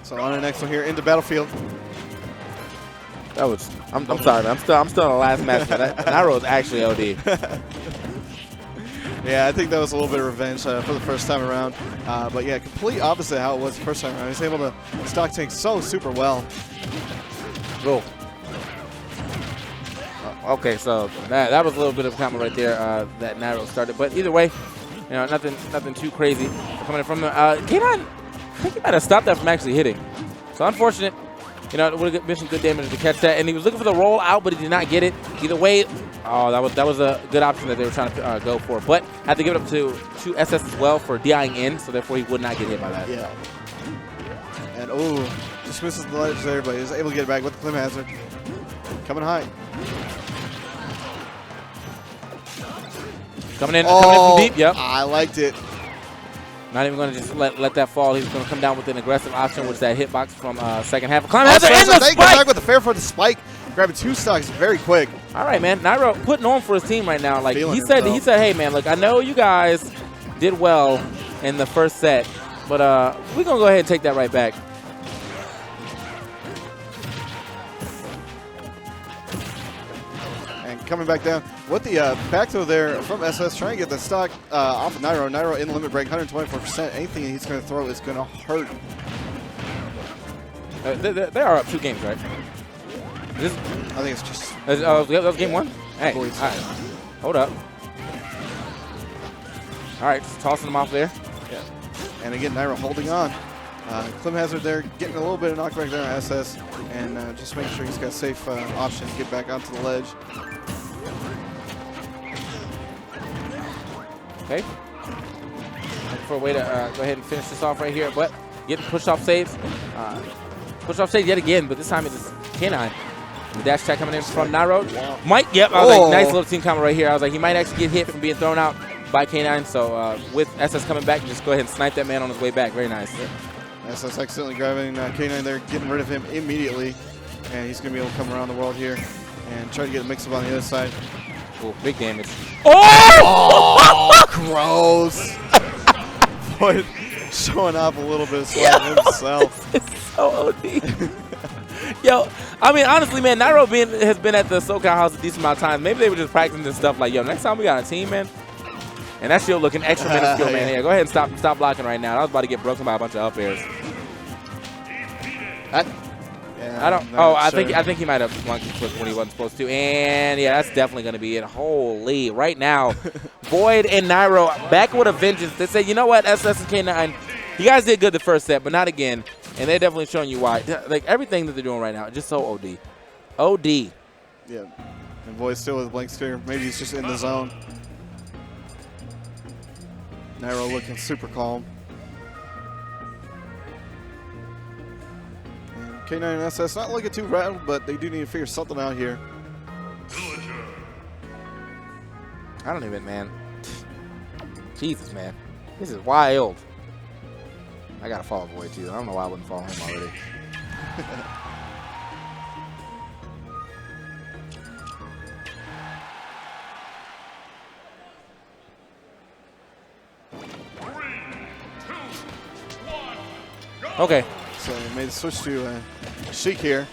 So on the next one here into Battlefield. That was. I'm sorry, man. I'm still on the last match. Nairo is actually OD. Yeah, I think that was a little bit of revenge for the first time around. But yeah, complete opposite how it was the first time around. He was able to stock tank so super well. Go. Okay, so that was a little bit of a comment right there that Nairo started. But either way, you know, nothing too crazy coming from the K9. I think he might have stopped that from actually hitting. So unfortunate. You know, it would have been some good damage to catch that. And he was looking for the roll out, but he did not get it. Either way, oh, that was a good option that they were trying to go for. But had to give it up to SS as well for DIing in, so therefore he would not get hit by that. Yeah. And just misses the ledge there, but he was able to get it back with the Clem Hazard. Coming high. Coming in from deep, yep. I liked it. Not even going to just let that fall. He's going to come down with an aggressive option, which is that hitbox from second half. Clem Hazard and the spike! Back with the fair for the spike. Grabbing 2 stocks very quick. All right, man. Nairo putting on for his team right now. Like Feeling he said, hey, man, look, I know you guys did well in the first set, but we're going to go ahead and take that right back. And coming back down with the back throw there from SS, trying to get the stock off of Nairo. Nairo in limit break, 124%. Anything he's going to throw is going to hurt. They are up 2 games, right? I think it's just. That was game 1? Hey, all right. Hold up. All right, just tossing them off there. Yeah. And again, Nairo holding on. Clem Hazard there, getting a little bit of knockback there on SS, and just making sure he's got safe option to get back onto the ledge. Okay. Looking for a way to go ahead and finish this off right here, but getting push off saves. Push off save yet again, but this time it's K9. The dash attack coming in from Nairo. Might, yep, I was like, nice little team comment right here. I was like, he might actually get hit from being thrown out by K9. So with SS coming back, just go ahead and snipe that man on his way back. Very nice. SS accidentally grabbing K9 there, getting rid of him immediately. And he's going to be able to come around the world here and try to get a mix-up on the other side. Oh, big damage. Oh, gross. Boy, showing off a little bit of swag himself. It's so OD. Yo, I mean, honestly, man, Nairo has been at the SoCal house a decent amount of times. Maybe they were just practicing this stuff like, yo, next time we got a team, man. And that shield looking extra minuscule, man. Here, go ahead and stop blocking right now. I was about to get broken by a bunch of up airs. I think he might have monkey flipped when he wasn't supposed to. And yeah, that's definitely going to be it. Holy, right now, Void and Nairo back with a vengeance. They say, you know what, SS and K9, you guys did good the first set, but not again. And they're definitely showing you why. Like, everything that they're doing right now, just so OD. OD. Yeah. And Void still with a blank stare. Maybe he's just in the zone. Nairo looking super calm. And K9 and SS not looking too rattled, but they do need to figure something out here. I don't even, man. Jesus, man. This is wild. I got to follow Void, too. I don't know why I wouldn't follow him already. Three, 2, 1, Okay. So they made the switch to Sheik here,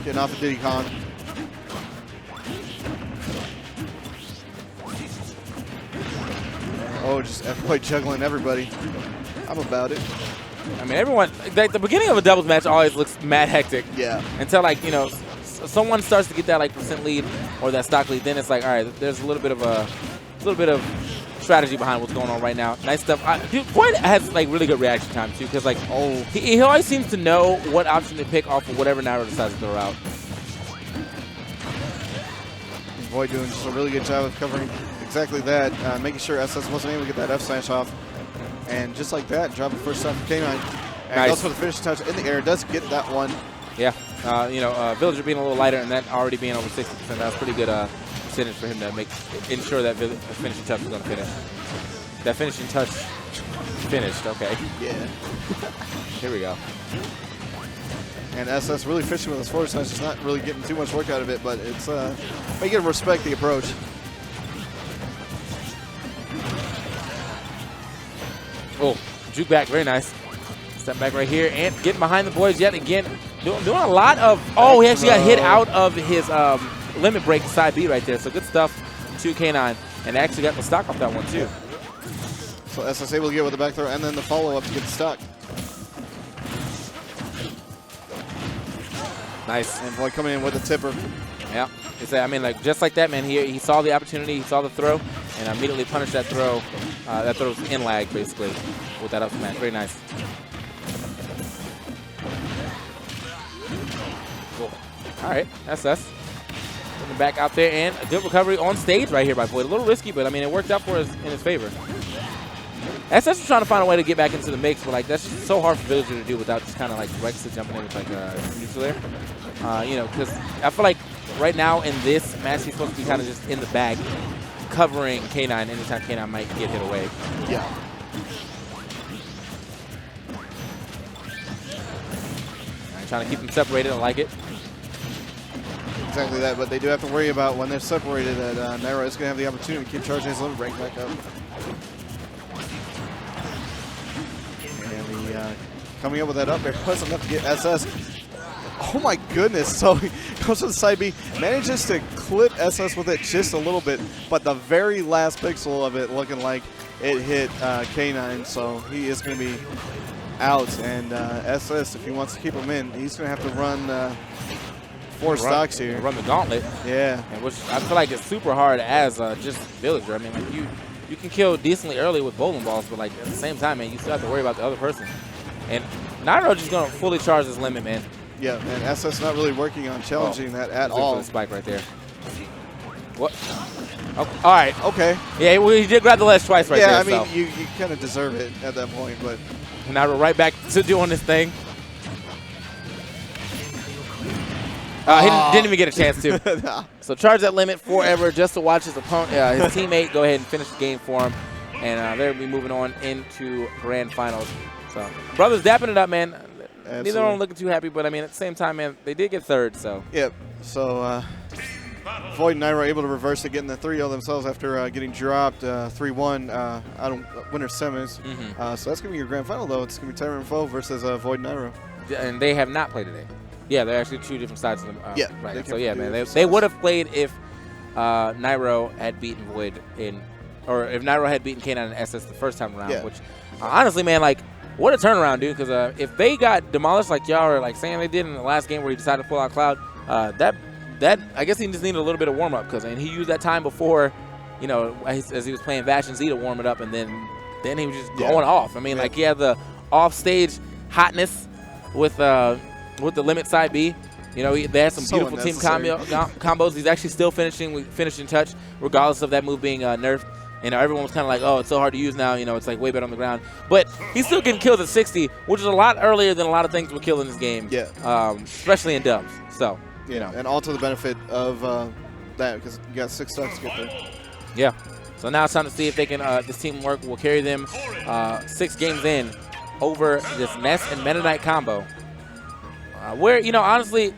getting off of Diddy Kong. Oh, just F-Boy juggling everybody. I'm about it. I mean, everyone, like, the beginning of a doubles match always looks mad hectic. Yeah. Until, like, you know, someone starts to get that, like, percent lead or that stock lead, then it's like, all right, there's a little bit of strategy behind what's going on right now. Nice stuff. Dude, Void has, like, really good reaction time, too, because, like, he always seems to know what option to pick off of whatever Nairo decides to throw out. Void doing just a really good job of covering exactly that, making sure SS wasn't able to get that F smash off. And just like that, dropping first shot from K9. And Nice. goes for the finishing touch in the air. Does get that one. Yeah. You know, Villager being a little lighter and that already being over 60%, that was pretty good percentage for him to ensure that finishing touch was going to finish. That finishing touch finished. Okay. Yeah. Here we go. And SS really fishing with his forward smash. Just not really getting too much work out of it, but it's making him respect the approach. Oh, juke back, very nice. Step back right here and getting behind the boys yet again. Doing a lot of, oh, he actually got hit out of his limit break side B right there. So good stuff to K9. And actually got the stock off that one too. So SS able to get with the back throw and then the follow-up to get the stock. Nice. And Void coming in with the tipper. Yeah. I mean, like, just like that, man, he saw the opportunity, he saw the throw, and immediately punished that throw. That throw's in lag, basically, with that up smash. Very nice. Cool. All right, SS. Putting back out there, and a good recovery on stage right here by Void. A little risky, but, I mean, it worked out for us in his favor. SS is trying to find a way to get back into the mix, but, like, that's just so hard for Villager to do without just kind of, like, Rex jumping in with, like, neutral there. You know, because I feel like right now in this match, he's supposed to be kind of just in the bag, covering K9 anytime K9 might get hit away. Yeah. Trying to keep them separated. I like it. Exactly that, but they do have to worry about when they're separated that Nairo is going to have the opportunity to keep charging his limit break back up. And the coming up with that up there was enough to get SS. Oh my goodness, so he goes to the side B, manages to clip SS with it just a little bit, but the very last pixel of it looking like it hit K9, so he is going to be out. And SS, if he wants to keep him in, he's going to have to run 4 stocks here. Run the gauntlet. Yeah. And which I feel like it's super hard as just Villager. I mean, like you can kill decently early with bowling balls, but like at the same time, man, you still have to worry about the other person. And Nairo just going to fully charge his limit, man. Yeah, and SS not really working on challenging that at all. The spike right there. What? Oh, all right. Okay. Yeah, well, he did grab the ledge twice right there. Yeah, I mean, you kind of deserve it at that point, but. Nairo right back to doing this thing. He didn't even get a chance to. No. So charge that limit forever just to watch his opponent, his teammate go ahead and finish the game for him. And they'll be moving on into grand finals. So brothers dapping it up, man. Absolutely. Neither of them looking too happy, but I mean, at the same time, man, they did get third, so. Yep. So Void and Nairo are able to reverse it, getting the 3-0 themselves after getting dropped 3-1 out of winner semis. So that's going to be your grand final, though. It's going to be Tyrant Foe versus Void and Nairo. And they have not played today. Yeah, they're actually 2 different sides of them. Yeah. Right. So, yeah, man, they would have played if Nairo had beaten Void or if Nairo had beaten K9 and SS the first time around, which honestly, man, like, what a turnaround, dude, because if they got demolished like y'all are like saying they did in the last game where he decided to pull out Cloud, that I guess he just needed a little bit of warm-up because he used that time before, you know, as he was playing Vash and Z to warm it up, and then he was just going off. I mean, like, he had the off-stage hotness with the limit side B. You know, they had some beautiful team combos. He's actually still finishing touch, regardless of that move being nerfed. You know, everyone was kind of like, oh, it's so hard to use now. You know, it's like way better on the ground. But he's still getting killed at 60, which is a lot earlier than a lot of things were killed in this game. Yeah. Especially in dubs. So, you know. And all to the benefit of that, because you got 6 stocks to get there. Yeah. So now it's time to see if they can, this teamwork will carry them 6 games in over this Ness and Meta Knight combo. Where, you know, honestly,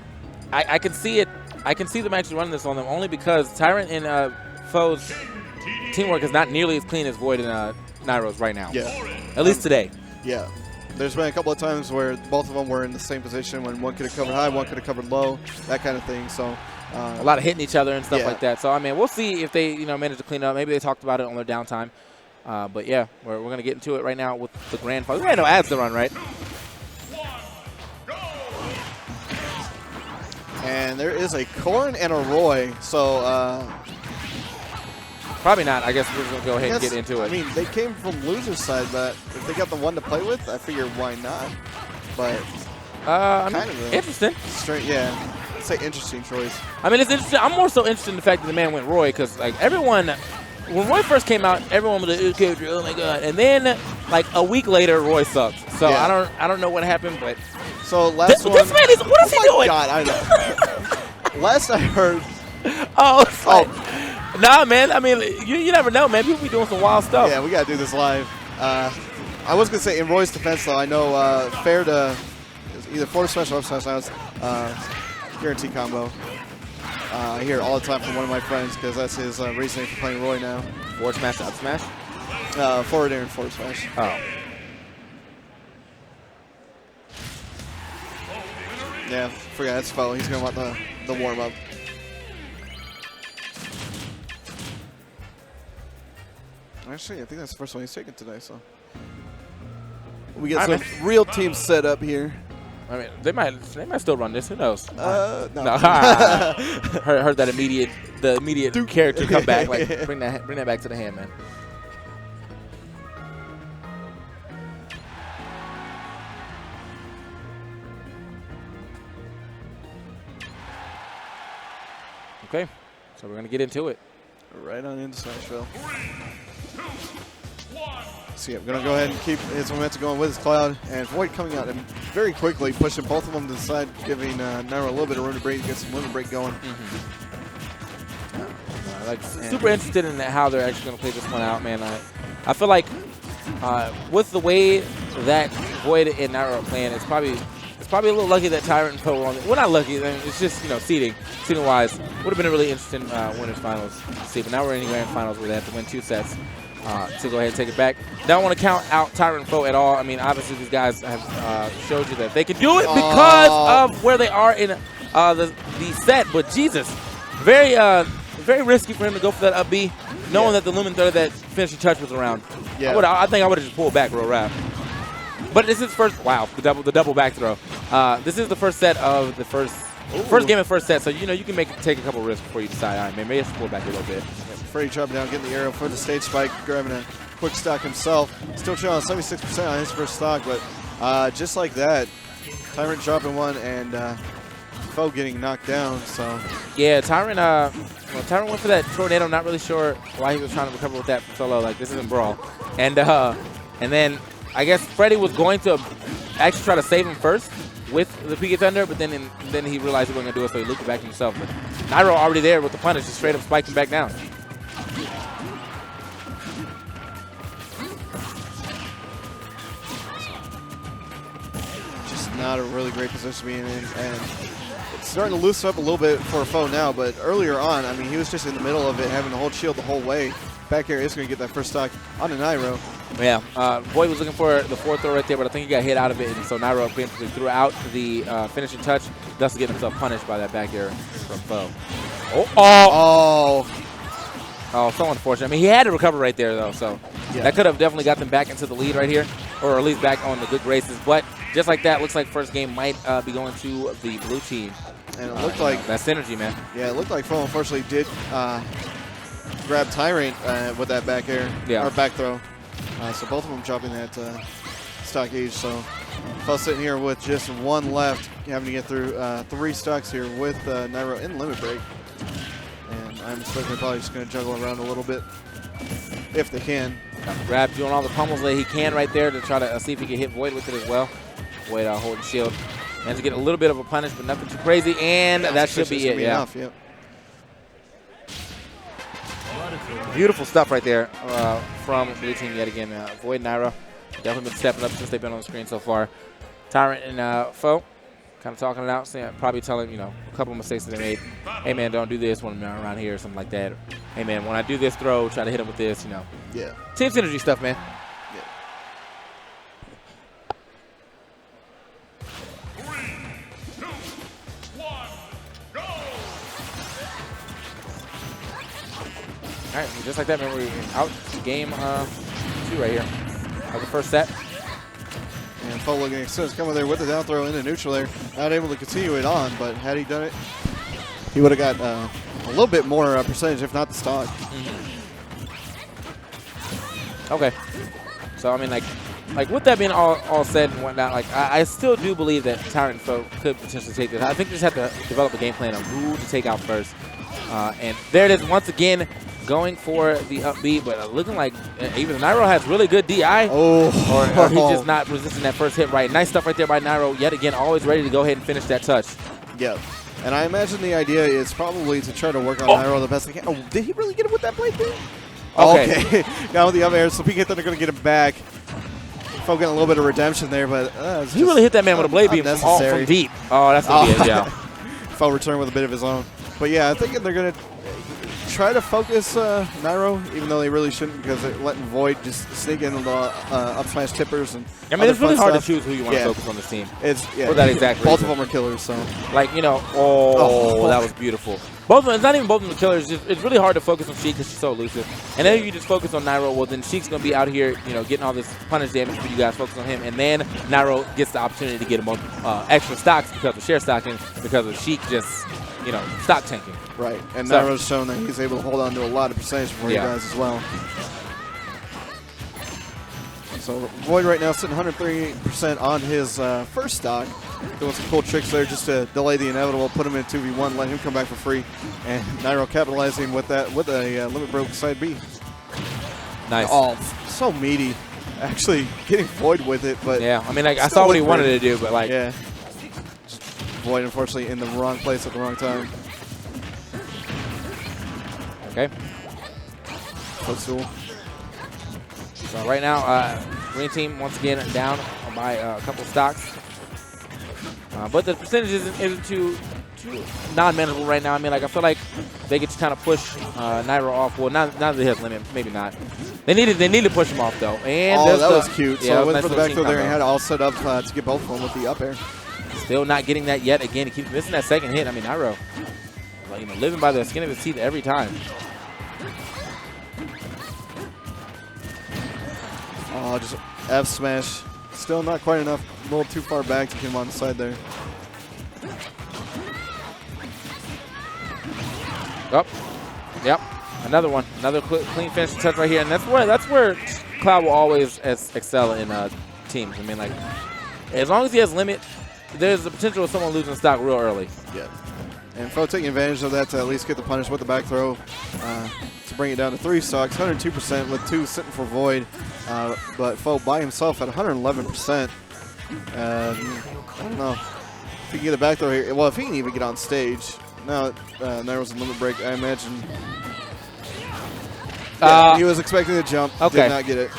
I can see it. I can see them actually running this on them only because Tyrant and Foe's teamwork is not nearly as clean as Void and Nairo's right now. Yeah. At least today. Yeah. there's been a couple of times where both of them were in the same position when one could have covered high, one could have covered low, that kind of thing. So a lot of hitting each other and stuff yeah. like that. So I mean, we'll see if they manage to clean it up. Maybe they talked about it on their downtime. But yeah, we're gonna get into it right now with the grand final. We had no ads to run, right? And there is a Corrin and a Roy. So probably not. I guess we're just gonna go ahead and get into it. I mean, they came from loser's side, but if they got the one to play with, I figure why not? But kind of interesting. Straight, yeah. I'd say interesting choice. I mean, it's interesting. I'm more so interested in the fact that the man went Roy because like everyone. When Roy first came out, everyone was like, "Oh my god!" And then, like a week later, Roy sucked. So Yeah. I don't know what happened, but So last one. this man is what is he doing? God, I know. Last I heard. Nah, man. I mean, you never know, man. People be doing some wild stuff. Yeah, we gotta do this live. I was gonna say in Roy's defense though, I know fair to either forward smash or up smash. Now it's guarantee combo. I hear it all the time from one of my friends because that's his reasoning for playing Roy now. Forward smash to up smash? Forward air and forward smash. Oh. Yeah, forgot that's foe. He's gonna want the warm up. Actually, I think that's the first one he's taken today. So we get some real teams set up here. I mean, they might still run this. Who knows? No. heard that immediate character come back. Like bring that back to the hand, man. Okay, so we're gonna get into it. Right on into Smashville. So yeah, we're going to go ahead and keep his momentum going with his Cloud. And Void coming out and very quickly pushing both of them to the side, giving Nairo a little bit of room to break, get some limit break going. Super interested in how they're actually going to play this one out, man. I feel like with the way that Void and Nairo are playing, it's probably a little lucky that Tyrant and Poe were on it. Well, not lucky. I mean, it's just, seeding-wise. Would have been a really interesting winners finals to see. But now we're in the grand finals where they have to win 2 sets to go ahead and take it back. Don't want to count out Tyrant and Poe at all. I mean, obviously these guys have showed you that they can do it because of where they are in the set. But Jesus, very risky for him to go for that up B, knowing that the Lumen Throw, that finishing touch was around. Yeah. I think I would have just pulled back real rap. But this is first. Wow, the double back throw. This is the first set of the first game of first set, so you can take a couple risks before you decide. All right, man, maybe I should pull back a little bit. Freddy dropping down, getting the arrow for the stage spike, grabbing a quick stock himself. Still chilling on 76% on his first stock, but just like that, Tyrant dropping one and Foe getting knocked down. So yeah, Tyrant went for that tornado. Not really sure why he was trying to recover with that from solo. Like, this isn't Brawl, and then I guess Freddy was going to actually try to save him first with the Pika Thunder, but then he realized he wasn't going to do it, so he looped it back to himself. But Nairo already there with the punish, just straight up spiking back down. just not a really great position to be in, and it's starting to loosen up a little bit for Foe now, but earlier on, I mean, he was just in the middle of it, having to hold shield the whole way. Back air is going to get that first stock on a Nairo. Yeah, Void was looking for the fourth throw right there, but I think he got hit out of it, and so Nairo basically threw out the finishing touch, thus getting himself punished by that back air from Foe. Oh, so unfortunate. I mean, he had to recover right there, though, so that could have definitely got them back into the lead right here, or at least back on the good graces. But just like that, looks like first game might be going to the blue team. And it looked like that synergy, man. Yeah, it looked like Foe unfortunately did grab Tyrant with that back air or back throw. So both of them dropping that stock age. So Foe sitting here with just one left, having to get through 3 stocks here with Nairo in limit break. And I'm expecting they're probably just going to juggle around a little bit if they can. Grab doing all the pummels that he can right there to try to see if he can hit Void with it as well. Void holding shield. And to get a little bit of a punish, but nothing too crazy. And that should be it, enough, yep. Beautiful stuff right there from blue team yet again. Void and Nairo definitely been stepping up since they've been on the screen so far. Tyrant and Foe kind of talking it out, probably telling, a couple of mistakes that they made. Hey, man, don't do this when I'm around here or something like that. Or, hey, man, when I do this throw, try to hit him with this, Yeah. Team synergy stuff, man. All right, just like that, man, we're out to game 2 right here. Of the first set. And Fo looking excited, coming there with the down throw into neutral there. Not able to continue it on, but had he done it, he would have got a little bit more percentage, if not the stock. Okay. So, I mean, like with that being all said and whatnot, like, I still do believe that Tyrant Fo could potentially take this. I think they just have to develop a game plan of who to take out first. And there it is once again, going for the up B, but looking like even Nairo has really good DI. Oh. Or he's just not resisting that first hit right. Nice stuff right there by Nairo. Yet again, always ready to go ahead and finish that touch. Yeah. And I imagine the idea is probably to try to work on Nairo the best they can. Oh, did he really get it with that blade thing? Okay. Got with the up air, so PK Thunder going to get him back. Fo getting a little bit of redemption there, but he really hit that man with a blade beam from deep. Oh, that's going to be it, yeah. Fo return with a bit of his own. But yeah, I think they're going to try to focus Nairo, even though they really shouldn't, because they're letting Void just sneak in the up smash tippers. And I mean, it's really hard to choose who you want to focus on this team. It's for that exact both reason. of them are killers, so. Like, you know, that was beautiful. Both of them, it's not even both of them killers. It's really hard to focus on Sheik because she's so elusive. And then if you just focus on Nairo, well, then Sheik's going to be out here, you know, getting all this punish damage for you guys. Focus on him. And then Nairo gets the opportunity to get him extra stocks because of share stocking, because of Sheik just, you know, stock tanking. Right. And Nairo's shown that he's able to hold on to a lot of percentage for you guys as well. So Void right now sitting 138% on his first stock. Doing some cool tricks there just to delay the inevitable, put him in 2v1, let him come back for free. And Nairo capitalizing with that with a limit broke side B. Nice. Oh, so meaty. Actually getting Void with it, but yeah, I mean, like, I saw what he wanted to do, but like, yeah, Void unfortunately in the wrong place at the wrong time. Okay. Cool. So right now, green team once again down by a couple stocks. But the percentage isn't too non-manageable right now. I mean, like, I feel like they could just kind of push Nairo off. Well, not that he has limit, maybe not. They need to push him off though. And that was cute. Yeah, so went for the back throw there and had it all set up to get both of them with the up air. Still not getting that yet. Again, he keeps missing that second hit. I mean, Nairo, like, you know, living by the skin of his teeth every time. Oh, just F smash. Still not quite enough. A little too far back to get him on the side there. Up. Yep. Another one. Another clean finish touch right here. And that's where Cloud will always excel in teams. I mean, like, as long as he has limit, there's the potential of someone losing stock real early. Yeah. And Fo taking advantage of that to at least get the punish with the back throw to bring it down to 3 stocks, 102% with 2 sitting for Void. But Fo by himself at 111%. I don't know if he can get a back throw here. Well, if he can even get on stage. Now there was a limit break, I imagine. Yeah, he was expecting to jump. Okay. Did not get it.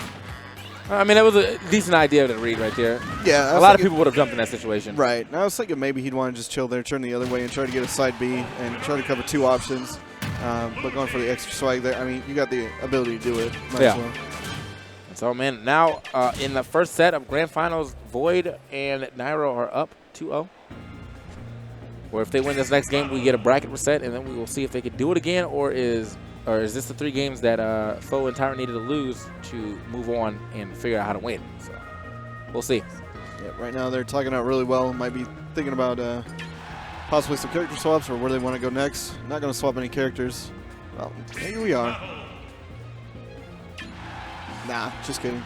I mean, that was a decent idea to read right there. Yeah. A lot of people would have jumped in that situation. Right. And I was thinking maybe he'd want to just chill there, turn the other way, and try to get a side B and try to cover 2 options. But going for the extra swag there, I mean, you got the ability to do it. Might as well. So, man, now in the first set of Grand Finals, Void and Nairo are up 2-0. Or if they win this next game, we get a bracket reset, and then we will see if they can do it again, or is this the 3 games that Fo and Tyrant needed to lose to move on and figure out how to win? So we'll see. Yeah, right now they're talking out really well. Might be thinking about possibly some character swaps or where they want to go next. Not going to swap any characters. Well, maybe we are. Nah, just kidding.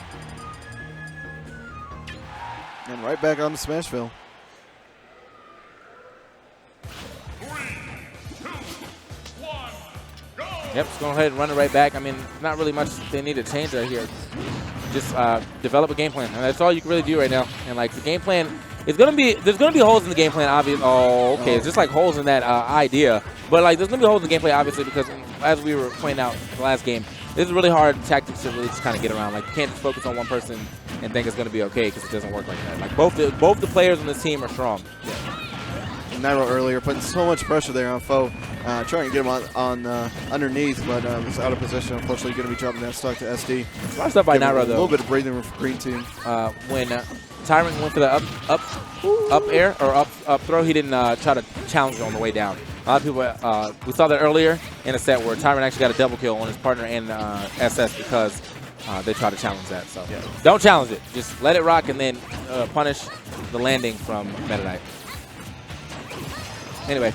And right back on to Smashville. 3, 2, 1, go! Yep, just go ahead and run it right back. I mean, not really much they need to change right here. Just develop a game plan, and that's all you can really do right now. And like the game plan is gonna be, there's gonna be holes in the game plan, obviously. Oh, okay, it's just like holes in that idea. But like, there's gonna be holes in the game plan, obviously, because as we were pointing out the last game, this is really hard tactics to really just kind of get around. Like, you can't just focus on one person and think it's gonna be okay, because it doesn't work like that. Like both the players on this team are strong. Yeah. Nairo earlier putting so much pressure there on Fo, trying to get him on underneath, but was out of position. Unfortunately, going to be dropping that stock to SD. A lot of stuff by Nairo, though. A little bit of breathing room for green team. When Tyrant went for the up air or up throw, he didn't try to challenge it on the way down. A lot of people, we saw that earlier in a set where Tyrant actually got a double kill on his partner and SS because they tried to challenge that. So don't challenge it. Just let it rock and then punish the landing from Meta Knight. Anyway.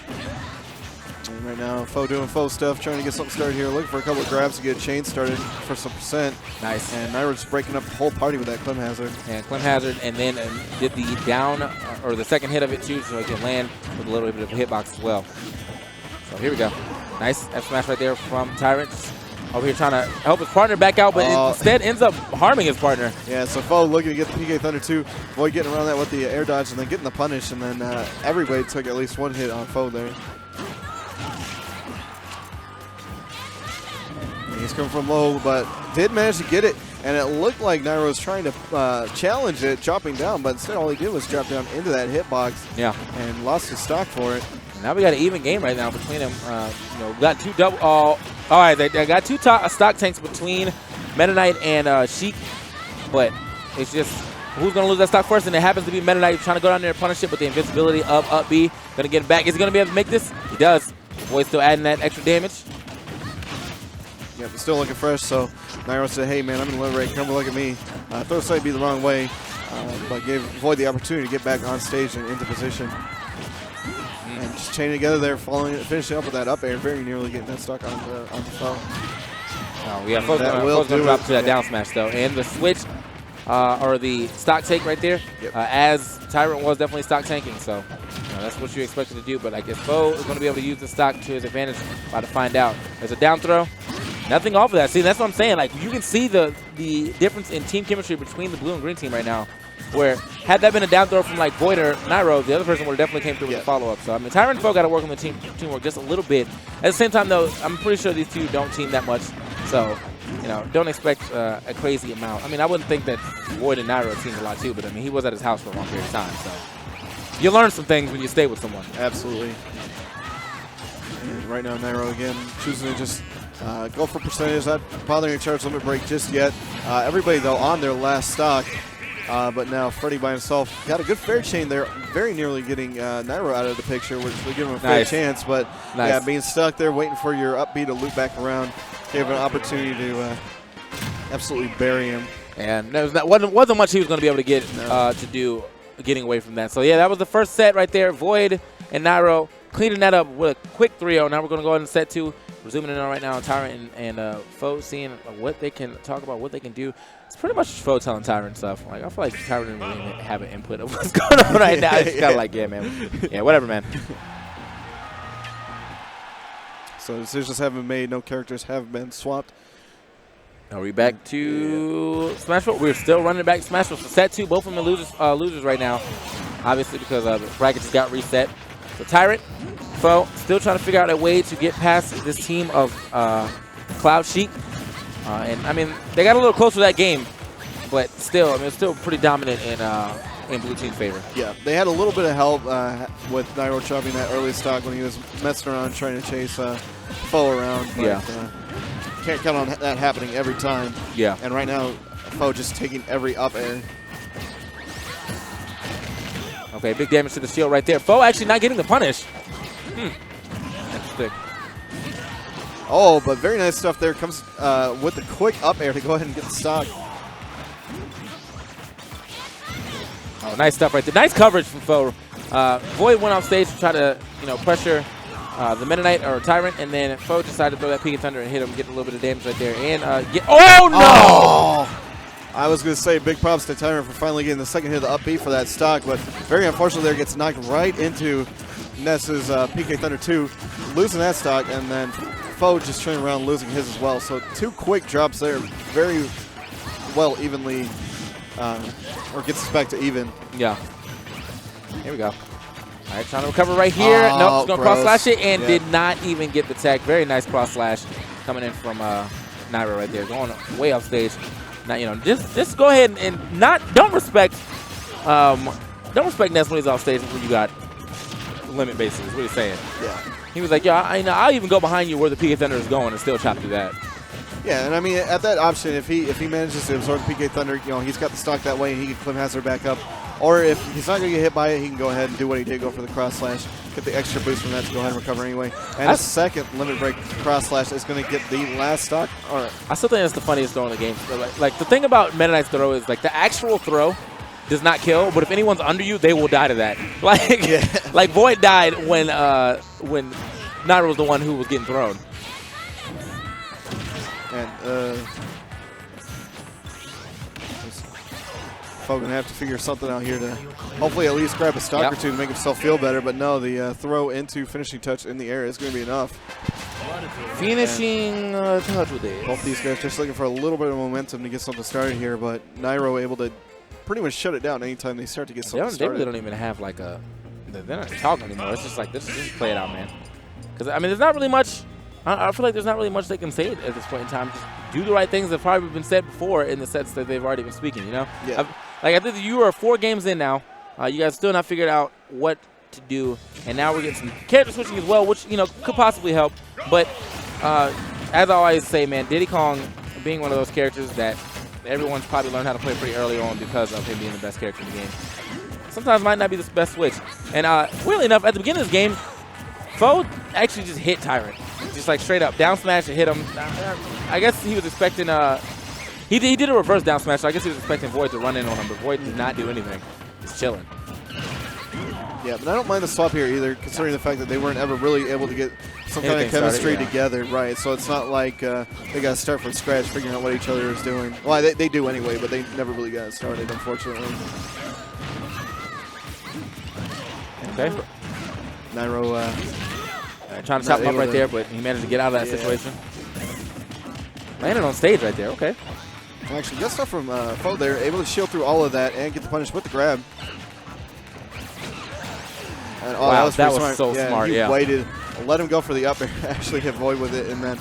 And right now, Foe doing Foe stuff, trying to get something started here. Looking for a couple of grabs to get a chain started for some percent. Nice. And Nairo's breaking up the whole party with that Clem Hazard. And Clem Hazard, and then did the down, or the second hit of it too, so he can land with a little bit of a hitbox as well. So here we go. Nice F smash right there from Tyrant. Over here trying to help his partner back out, but instead ends up harming his partner. Yeah, so Foe looking to get the PK Thunder 2. Void getting around that with the air dodge and then getting the punish, and then everybody took at least one hit on Foe there. And he's coming from low, but did manage to get it, and it looked like Nairo was trying to challenge it, dropping down, but instead all he did was drop down into that hitbox. Yeah. And lost his stock for it. And now we got an even game right now between them. Got two double. All right, they got two stock tanks between Meta Knight and Sheik, but it's just who's going to lose that stock first, and it happens to be Meta Knight trying to go down there and punish it, but the invincibility of up B. Going to get it back. Is he going to be able to make this? He does. Void still adding that extra damage. Yep, he's still looking fresh, so Nairo said, hey, man, I'm in low rate. Come look at me. Throw sight be the wrong way, but gave Void the opportunity to get back on stage and into position. And just chaining together there, finishing up with that up air, very nearly getting that stuck on the Foe. Oh, yeah, Foe's going to drop to that down smash, though. And the switch, or the stock take right there, as Tyrant was definitely stock tanking, so that's what you expected to do. But I guess Foe is going to be able to use the stock to his advantage. About to find out. There's a down throw. Nothing off of that. See, that's what I'm saying. Like, you can see the difference in team chemistry between the blue and green team right now. Where, had that been a down throw from like Void or Nairo, the other person would have definitely came through with a follow-up. So, I mean, Tyrant and Foe got to work on the teamwork just a little bit. At the same time, though, I'm pretty sure these two don't team that much. So, don't expect a crazy amount. I mean, I wouldn't think that Void and Nairo teamed a lot too, but I mean, he was at his house for a long period of time. So, you learn some things when you stay with someone. Absolutely. And right now, Nairo again choosing to just go for percentage, not bothering to charge limit break just yet. Everybody, though, on their last stock. But now Freddie by himself got a good fair chain there, very nearly getting Nairo out of the picture, which would give him a fair chance. But yeah, being stuck there, waiting for your up B to loop back around, gave him an opportunity to absolutely bury him. And wasn't much he was going to be able to get to do getting away from that. So yeah, that was the first set right there. Void and Nairo cleaning that up with a quick 3-0. Now we're going to go ahead and set 2. We're zooming in on right now on Tyrant and Foe, seeing what they can talk about, what they can do. It's pretty much Foe telling Tyrant stuff. Like, I feel like Tyrant didn't really have an input of what's going on right now. It's kind of like, yeah, man. Yeah, whatever, man. So decisions have been made. No characters have been swapped. Are we back to Smashville? We're still running back to Smashville. So set 2, both of them are losers right now. Obviously because the bracket just got reset. So Tyrant, Foe, still trying to figure out a way to get past this team of Cloud Sheik. And, I mean, they got a little closer to that game. But still, I mean, it's still pretty dominant in blue team's favor. Yeah, they had a little bit of help with Nairo chopping that early stock when he was messing around trying to chase Foe around. But, can't count on that happening every time. Yeah. And right now, Foe just taking every up air. Okay, big damage to the shield right there. Foe actually not getting the punish. Interesting. Oh, but very nice stuff there. Comes with the quick up air to go ahead and get the stock. Oh, nice stuff right there. Nice coverage from Foe. Void went off stage to try to, pressure the Meta Knight or Tyrant, and then Foe decided to throw that PK Thunder and hit him, get a little bit of damage right there. And oh no! Oh! I was going to say big props to Tyrant for finally getting the second hit of the up B for that stock, but very unfortunately there gets knocked right into Ness's PK Thunder 2, losing that stock, and then Foe just turning around losing his as well. So 2 quick drops there, very well evenly, or gets us back to even. Yeah. Here we go. All right, trying to recover right here. Oh, nope, just going to gross. cross-slash it and did not even get the tech. Very nice cross-slash coming in from Nairo right there, going way off stage. Now, just go ahead and don't respect Ness when he's off stage when you got limit bases. What he's saying. Yeah. He was like, yeah, I'll even go behind you where the PK Thunder is going and still chop through that. Yeah, and I mean, at that option, if he manages to absorb the PK Thunder, he's got the stock that way, and he can Clem Hazard back up. Or if he's not going to get hit by it, he can go ahead and do what he did, go for the cross slash, get the extra boost from that to go ahead and recover anyway. And a second limit break cross slash is going to get the last stock. I still think that's the funniest throw in the game. Like the thing about Meta Knight's throw is like the actual throw does not kill, but if anyone's under you, they will die to that. Like, like Void died when Nairo was the one who was getting thrown. And Foe going to have to figure something out here to hopefully at least grab a stock or two to make himself feel better. But no, the throw into finishing touch in the air is going to be enough. Finishing touch with it. Both these guys just looking for a little bit of momentum to get something started here, but Nairo able to pretty much shut it down anytime they start to get something started. They really don't even have like a – they're not talking anymore. It's just like, let's just play it out, man. Because, I mean, there's not really much – I feel like there's not really much they can say at this point in time. Just do the right things that have probably been said before in the sets that they've already been speaking, you know? Yeah. I think you are 4 games in now. You guys still not figured out what to do. And now we're getting some character switching as well, which, you know, could possibly help. But as I always say, man, Diddy Kong being one of those characters that everyone's probably learned how to play pretty early on because of him being the best character in the game. Sometimes might not be the best switch. And weirdly enough, at the beginning of this game, Foe actually just hit Tyrant. Just like straight up down smash and hit him. I guess he was expecting he did a reverse down smash, so I guess he was expecting Void to run in on him, but Void did not do anything. He's chilling. Yeah, but I don't mind the swap here either, considering the fact that they weren't ever really able to get some kind of chemistry together, right? So it's not like they got to start from scratch figuring out what each other is doing. Well, they do anyway, but they never really got started, unfortunately. Okay. Nairo trying to chop him up right there, but he managed to get out of that situation. Landed on stage right there, okay. Actually, good stuff from Foe there, able to shield through all of that and get the punish with the grab. And, wow, that was so smart, he waited, let him go for the up air, actually hit Void with it, and then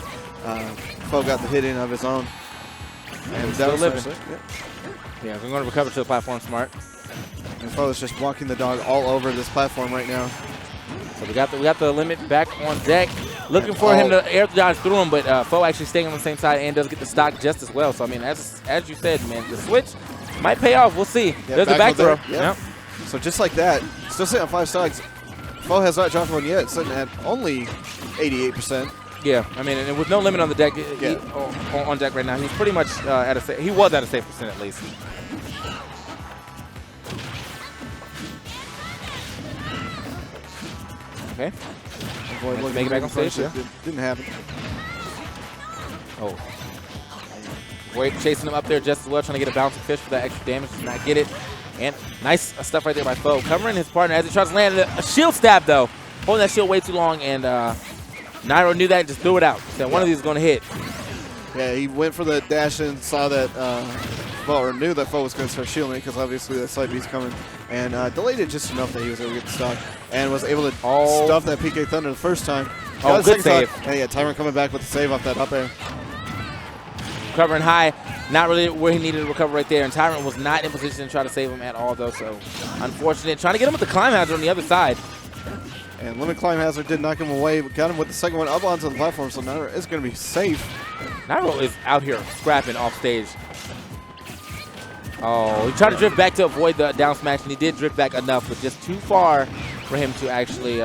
Foe got the hit in of his own. And still living. Yeah, we're going to recover to the platform smart. And Foe is just walking the dog all over this platform right now. So we got the limit back on deck. Looking for him to air dodge through him, but Foe actually staying on the same side and does get the stock just as well. So, I mean, as you said, man, the switch might pay off. We'll see. There's the back throw. Yep. So just like that, still sitting on 5 stocks. Foe has not dropped one yet, sitting at only 88%. Yeah, I mean, and with no limit on the deck, on deck right now, he's pretty much at a he was at a safe percent at least. Okay. Make it back on stage. Yeah. Didn't happen. Oh. Void chasing him up there just as well, trying to get a bouncing fish for that extra damage. Did not get it. And nice stuff right there by Foe. Covering his partner as he tries to land a shield stab, though. Holding that shield way too long, and Nairo knew that and just threw it out. Said one of these is going to hit. Yeah, he went for the dash and saw that, or knew that Foe was going to start shielding because obviously that side B's coming. And delayed it just enough that he was able to get the stock. And was able to stuff that PK Thunder the first time. Oh, good save. And yeah, Tyrant coming back with the save off that up air. Recovering high. Not really where he needed to recover right there. And Tyrant was not in position to try to save him at all, though. So, unfortunate. Trying to get him with the climb hazard on the other side. And Limit Climb Hazard did knock him away, but got him with the second one up onto the platform, so Nairo is going to be safe. Nairo is out here scrapping off stage. Oh, he tried to drift back to avoid the down smash, and he did drift back enough, but just too far for him to actually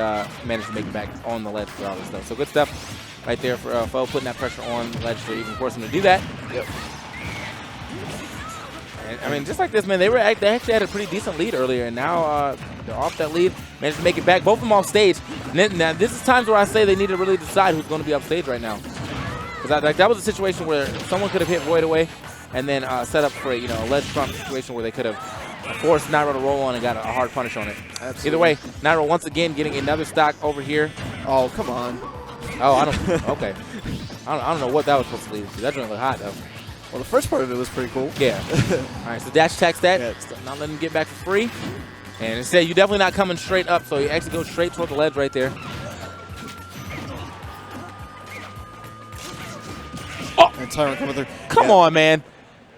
manage to make it back on the ledge for all this stuff. So good stuff right there for Foe, putting that pressure on the ledge to even force him to do that. Yep. And, I mean, just like this, man, they actually had a pretty decent lead earlier, and now they're off that lead, managed to make it back. Both of them off stage. And then, now, this is times where I say they need to really decide who's going to be off stage right now. Because that was a situation where someone could have hit Void away, and then set up for a ledge trump situation where they could have forced Nairo to roll on and got a hard punish on it. Absolutely. Either way, Nairo once again getting another stock over here. Oh, come on. Oh, I don't. Okay. I don't know what that was supposed to lead to. That joint looked hot though. Well, the first part of it was pretty cool. Yeah. All right, so dash attacks that. Yeah. Not letting him get back for free. And instead, you're definitely not coming straight up, so you actually go straight toward the ledge right there. Oh! And Tyrant coming through. Come on, man.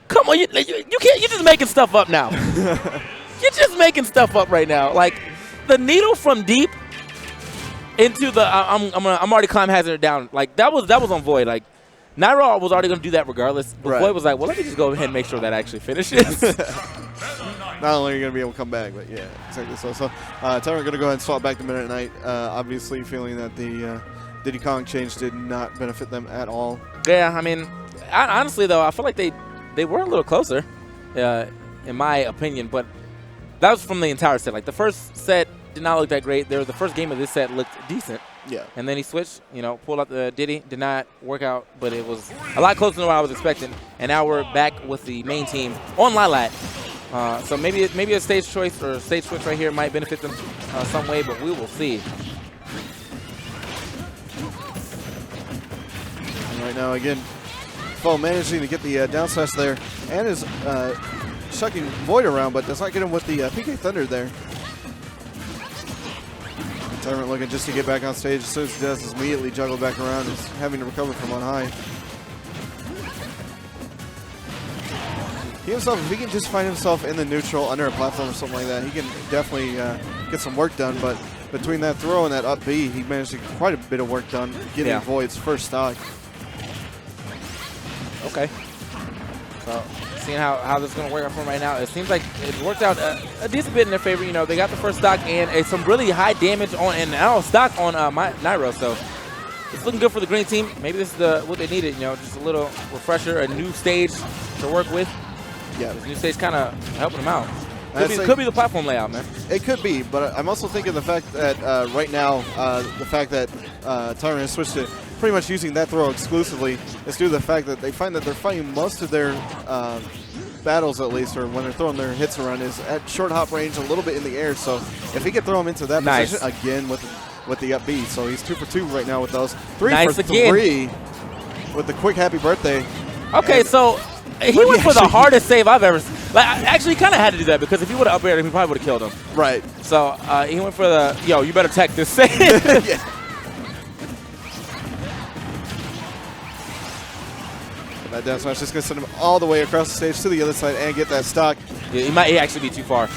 Come on, you can't. You're just making stuff up now. You're just making stuff up right now. Like the needle from deep into the. I'm already climb hazard down. Like that was on Void. Like Nairo was already gonna do that regardless. But Void was like, well, let me just go ahead and make sure that actually finishes. not only are you going to be able to come back, but yeah, exactly. So Tyron going to go ahead and swap back to Meta Knight. Obviously feeling that the Diddy Kong change did not benefit them at all. Yeah, I mean, honestly though, I feel like they were a little closer, in my opinion. But that was from the entire set. Like the first set did not look that great. The first game of this set looked decent. Yeah. And then he switched, pulled out the Diddy. Did not work out, but it was a lot closer than what I was expecting. And now we're back with the main team on Lylat. So maybe a stage choice or stage switch right here might benefit them some way, but we will see. And right now, again, Foe managing to get the down slash there, and is chucking Void around, but does not get him with the PK Thunder there. Tyrant looking just to get back on stage. As soon as he does, is immediately juggled back around. Is having to recover from on high. He himself, if he can just find himself in the neutral under a platform or something like that, he can definitely get some work done. But between that throw and that up B, he managed to get quite a bit of work done getting Void's first stock. Okay. So seeing how this is going to work out for them right now, it seems like it worked out a decent bit in their favor. They got the first stock and some really high damage on and now stock on Nairo. So it's looking good for the green team. Maybe this is what they needed. Just a little refresher, a new stage to work with. Yeah, this new stage kind of helping them out. Could be the platform layout, man. It could be, but I'm also thinking the fact that right now, the fact that Tyrant has switched to pretty much using that throw exclusively is due to the fact that they find that they're fighting most of their battles, at least, or when they're throwing their hits around, is at short hop range, a little bit in the air. So if he could throw him into that position again with the up B, so he's 2 for 2 right now with those. 3 for 3 with the quick happy birthday. Okay, so he went for the hardest save I've ever seen. Actually, he kind of had to do that because if he would have up aired him, he probably would have killed him. Right. So he went for the, you better tech this save. Yeah. That down smash is going to send him all the way across the stage to the other side and get that stock. Yeah, he might actually be too far.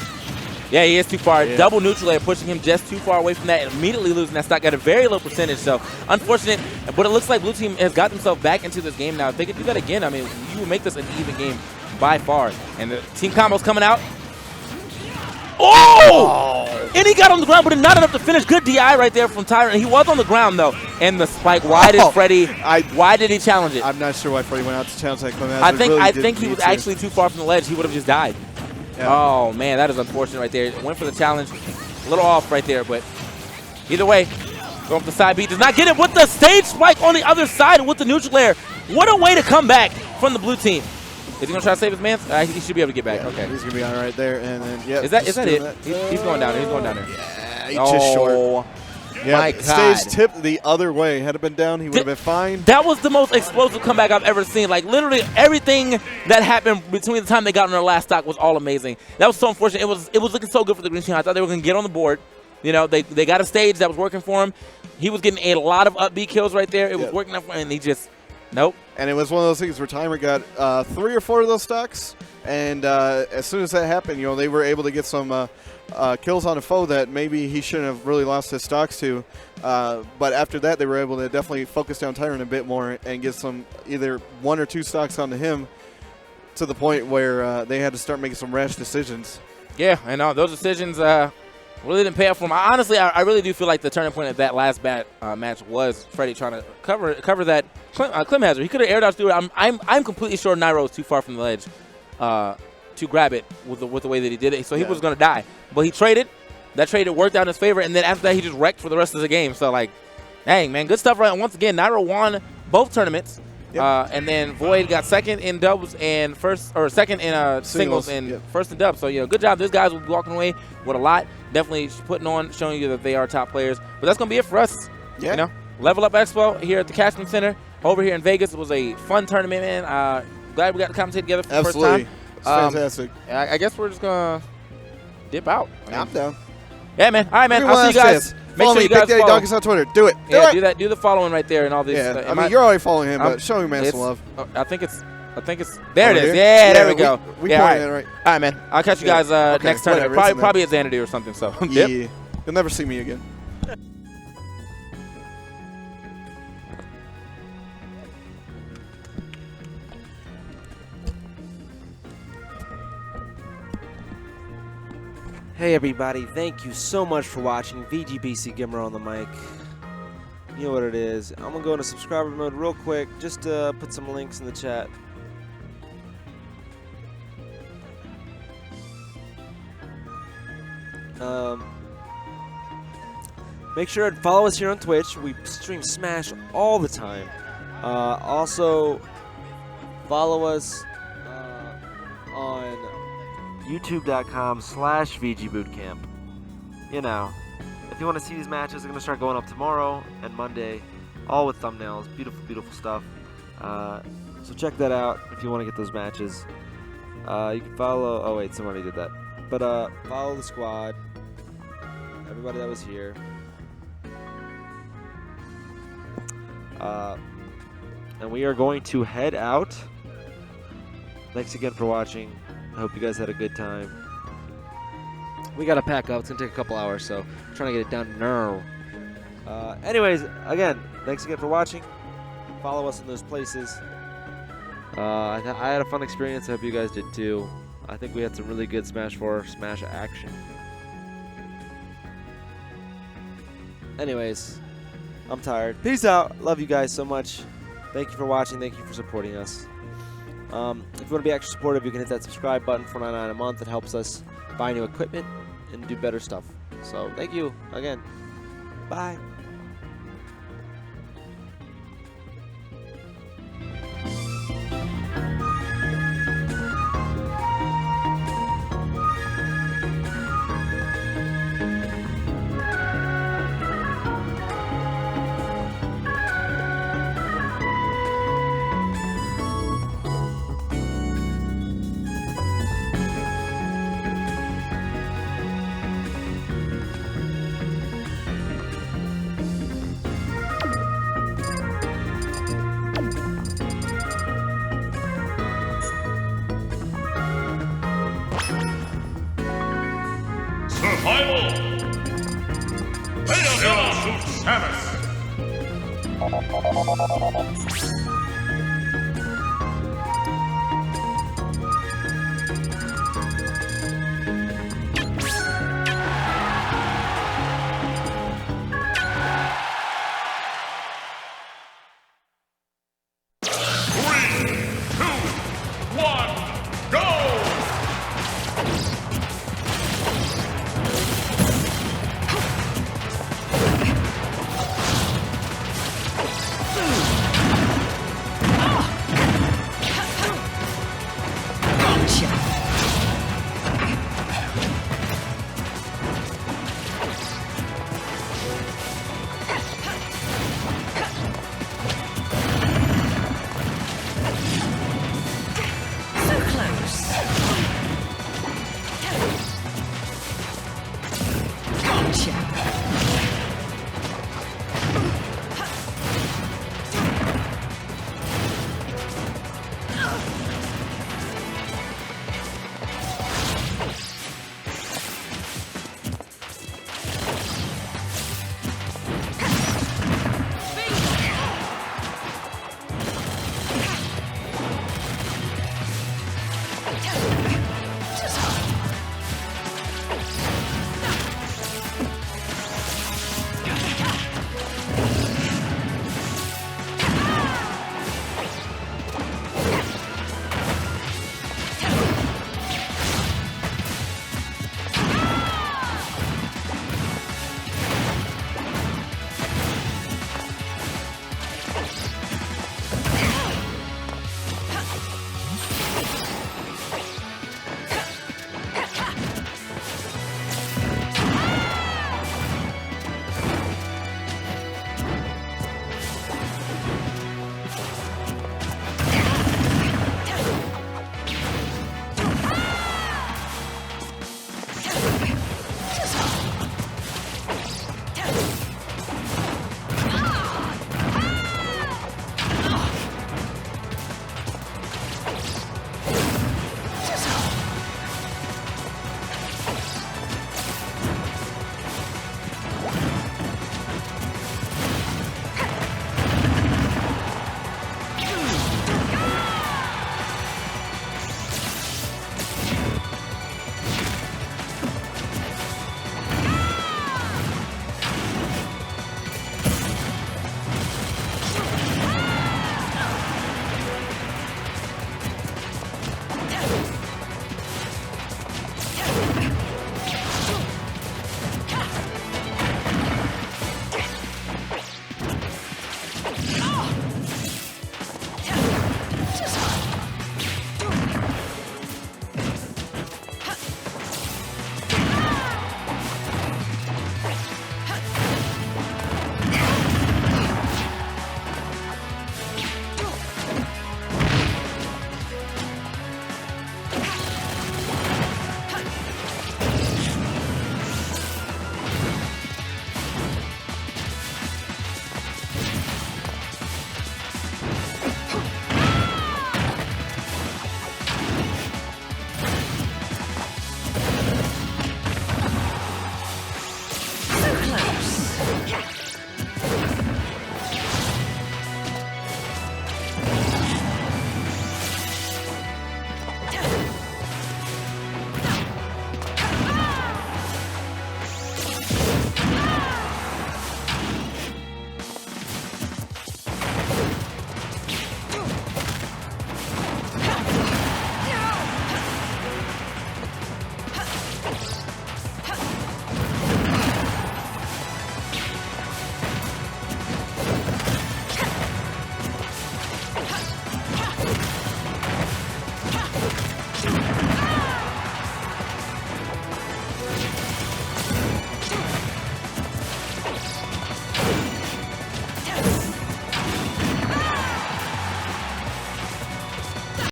Yeah, he is too far. Yeah. Double neutral air pushing him just too far away from that and immediately losing that stock at a very low percentage. So unfortunate, but it looks like Blue Team has got themselves back into this game now. If they could do that again, I mean, you would make this an even game by far. And the team combo's coming out. Oh! And he got on the ground, but not enough to finish. Good DI right there from Tyrant. He was on the ground, though. And the spike. Why did Freddie? Why did he challenge it? I'm not sure why Freddie went out to challenge that Clem. I think he was actually too far from the ledge. He would have just died. Yeah. Oh, man, that is unfortunate right there. Went for the challenge. A little off right there, but either way, going for the side B. Does not get it with the stage spike on the other side with the neutral air. What a way to come back from the blue team. Is he going to try to save his man? He should be able to get back. Yeah, okay. He's going to be all right there. And then, yeah. Is that it? He's going down there. He's going down there. Yeah, he's just short. Yeah, my God. Stage tipped the other way. Had it been down, he would have been fine. That was the most explosive comeback I've ever seen. Like, literally everything that happened between the time they got on their last stock was all amazing. That was so unfortunate. It was looking so good for the green team. I thought they were going to get on the board. They got a stage that was working for him. He was getting a lot of up B kills right there. It was working up for him, and he just, nope. And it was one of those things where Timer got 3 or 4 of those stocks, and as soon as that happened, they were able to get some kills on a foe that maybe he shouldn't have really lost his stocks to. But after that, they were able to definitely focus down Tyrant a bit more and get some either 1 or 2 stocks onto him to the point where they had to start making some rash decisions. Yeah, and those decisions really didn't pay off for him. Honestly, I really do feel like the turning point of that last match was Freddie trying to cover that Clem hazard. He could have air dodged through it. I'm completely sure Nairo was too far from the ledge to grab it with the way that he did it. So he was going to die. But he traded. That trade worked out in his favor. And then after that, he just wrecked for the rest of the game. So, like, dang, man, good stuff. Right. Once again, Nairo won both tournaments. Yep. And then Void got second in doubles and second in singles and first in dubs. So, good job. These guys will be walking away with a lot. Definitely putting on, showing you that they are top players. But that's going to be it for us. Yeah. Level Up Expo here at the Cashman Center over here in Vegas. It was a fun tournament, man. Glad we got to commentate together for the first time. It's fantastic. I guess we're just going to dip out. I'm down. Yeah, man. All right, man. I'll see you guys. Make sure you guys follow Donkeys on Twitter. Do it. Do that. Do the following right there and all these. Yeah, you're already following him, but show him man some love. I think it's. There it is. Yeah, there we go. We pointed it right. All right, man. I'll catch you guys next tournament. Probably at Xanadu or something. So. Yeah. You'll never see me again. Hey everybody, thank you so much for watching. VGBC Gimmer on the mic. You know what it is. I'm gonna go into subscriber mode real quick, just to put some links in the chat. Make sure to follow us here on Twitch. We stream Smash all the time. Also, follow us on youtube.com/VGBootcamp. You know, if you want to see these matches, they're going to start going up tomorrow and Monday, all with thumbnails. Beautiful, beautiful stuff. So check that out if you want to get those matches. You can follow... Oh, wait, somebody did that. But follow the squad. Everybody that was here. And we are going to head out. Thanks again for watching. I hope you guys had a good time. We got to pack up. It's going to take a couple hours, so I'm trying to get it done now. Anyways, again, thanks again for watching. Follow us in those places. I had a fun experience. I hope you guys did too. I think we had some really good Smash 4 Smash action. Anyways, I'm tired. Peace out. Love you guys so much. Thank you for watching. Thank you for supporting us. If you want to be extra supportive, you can hit that subscribe button for $9.99 a month. It helps us buy new equipment and do better stuff. So thank you again. Bye.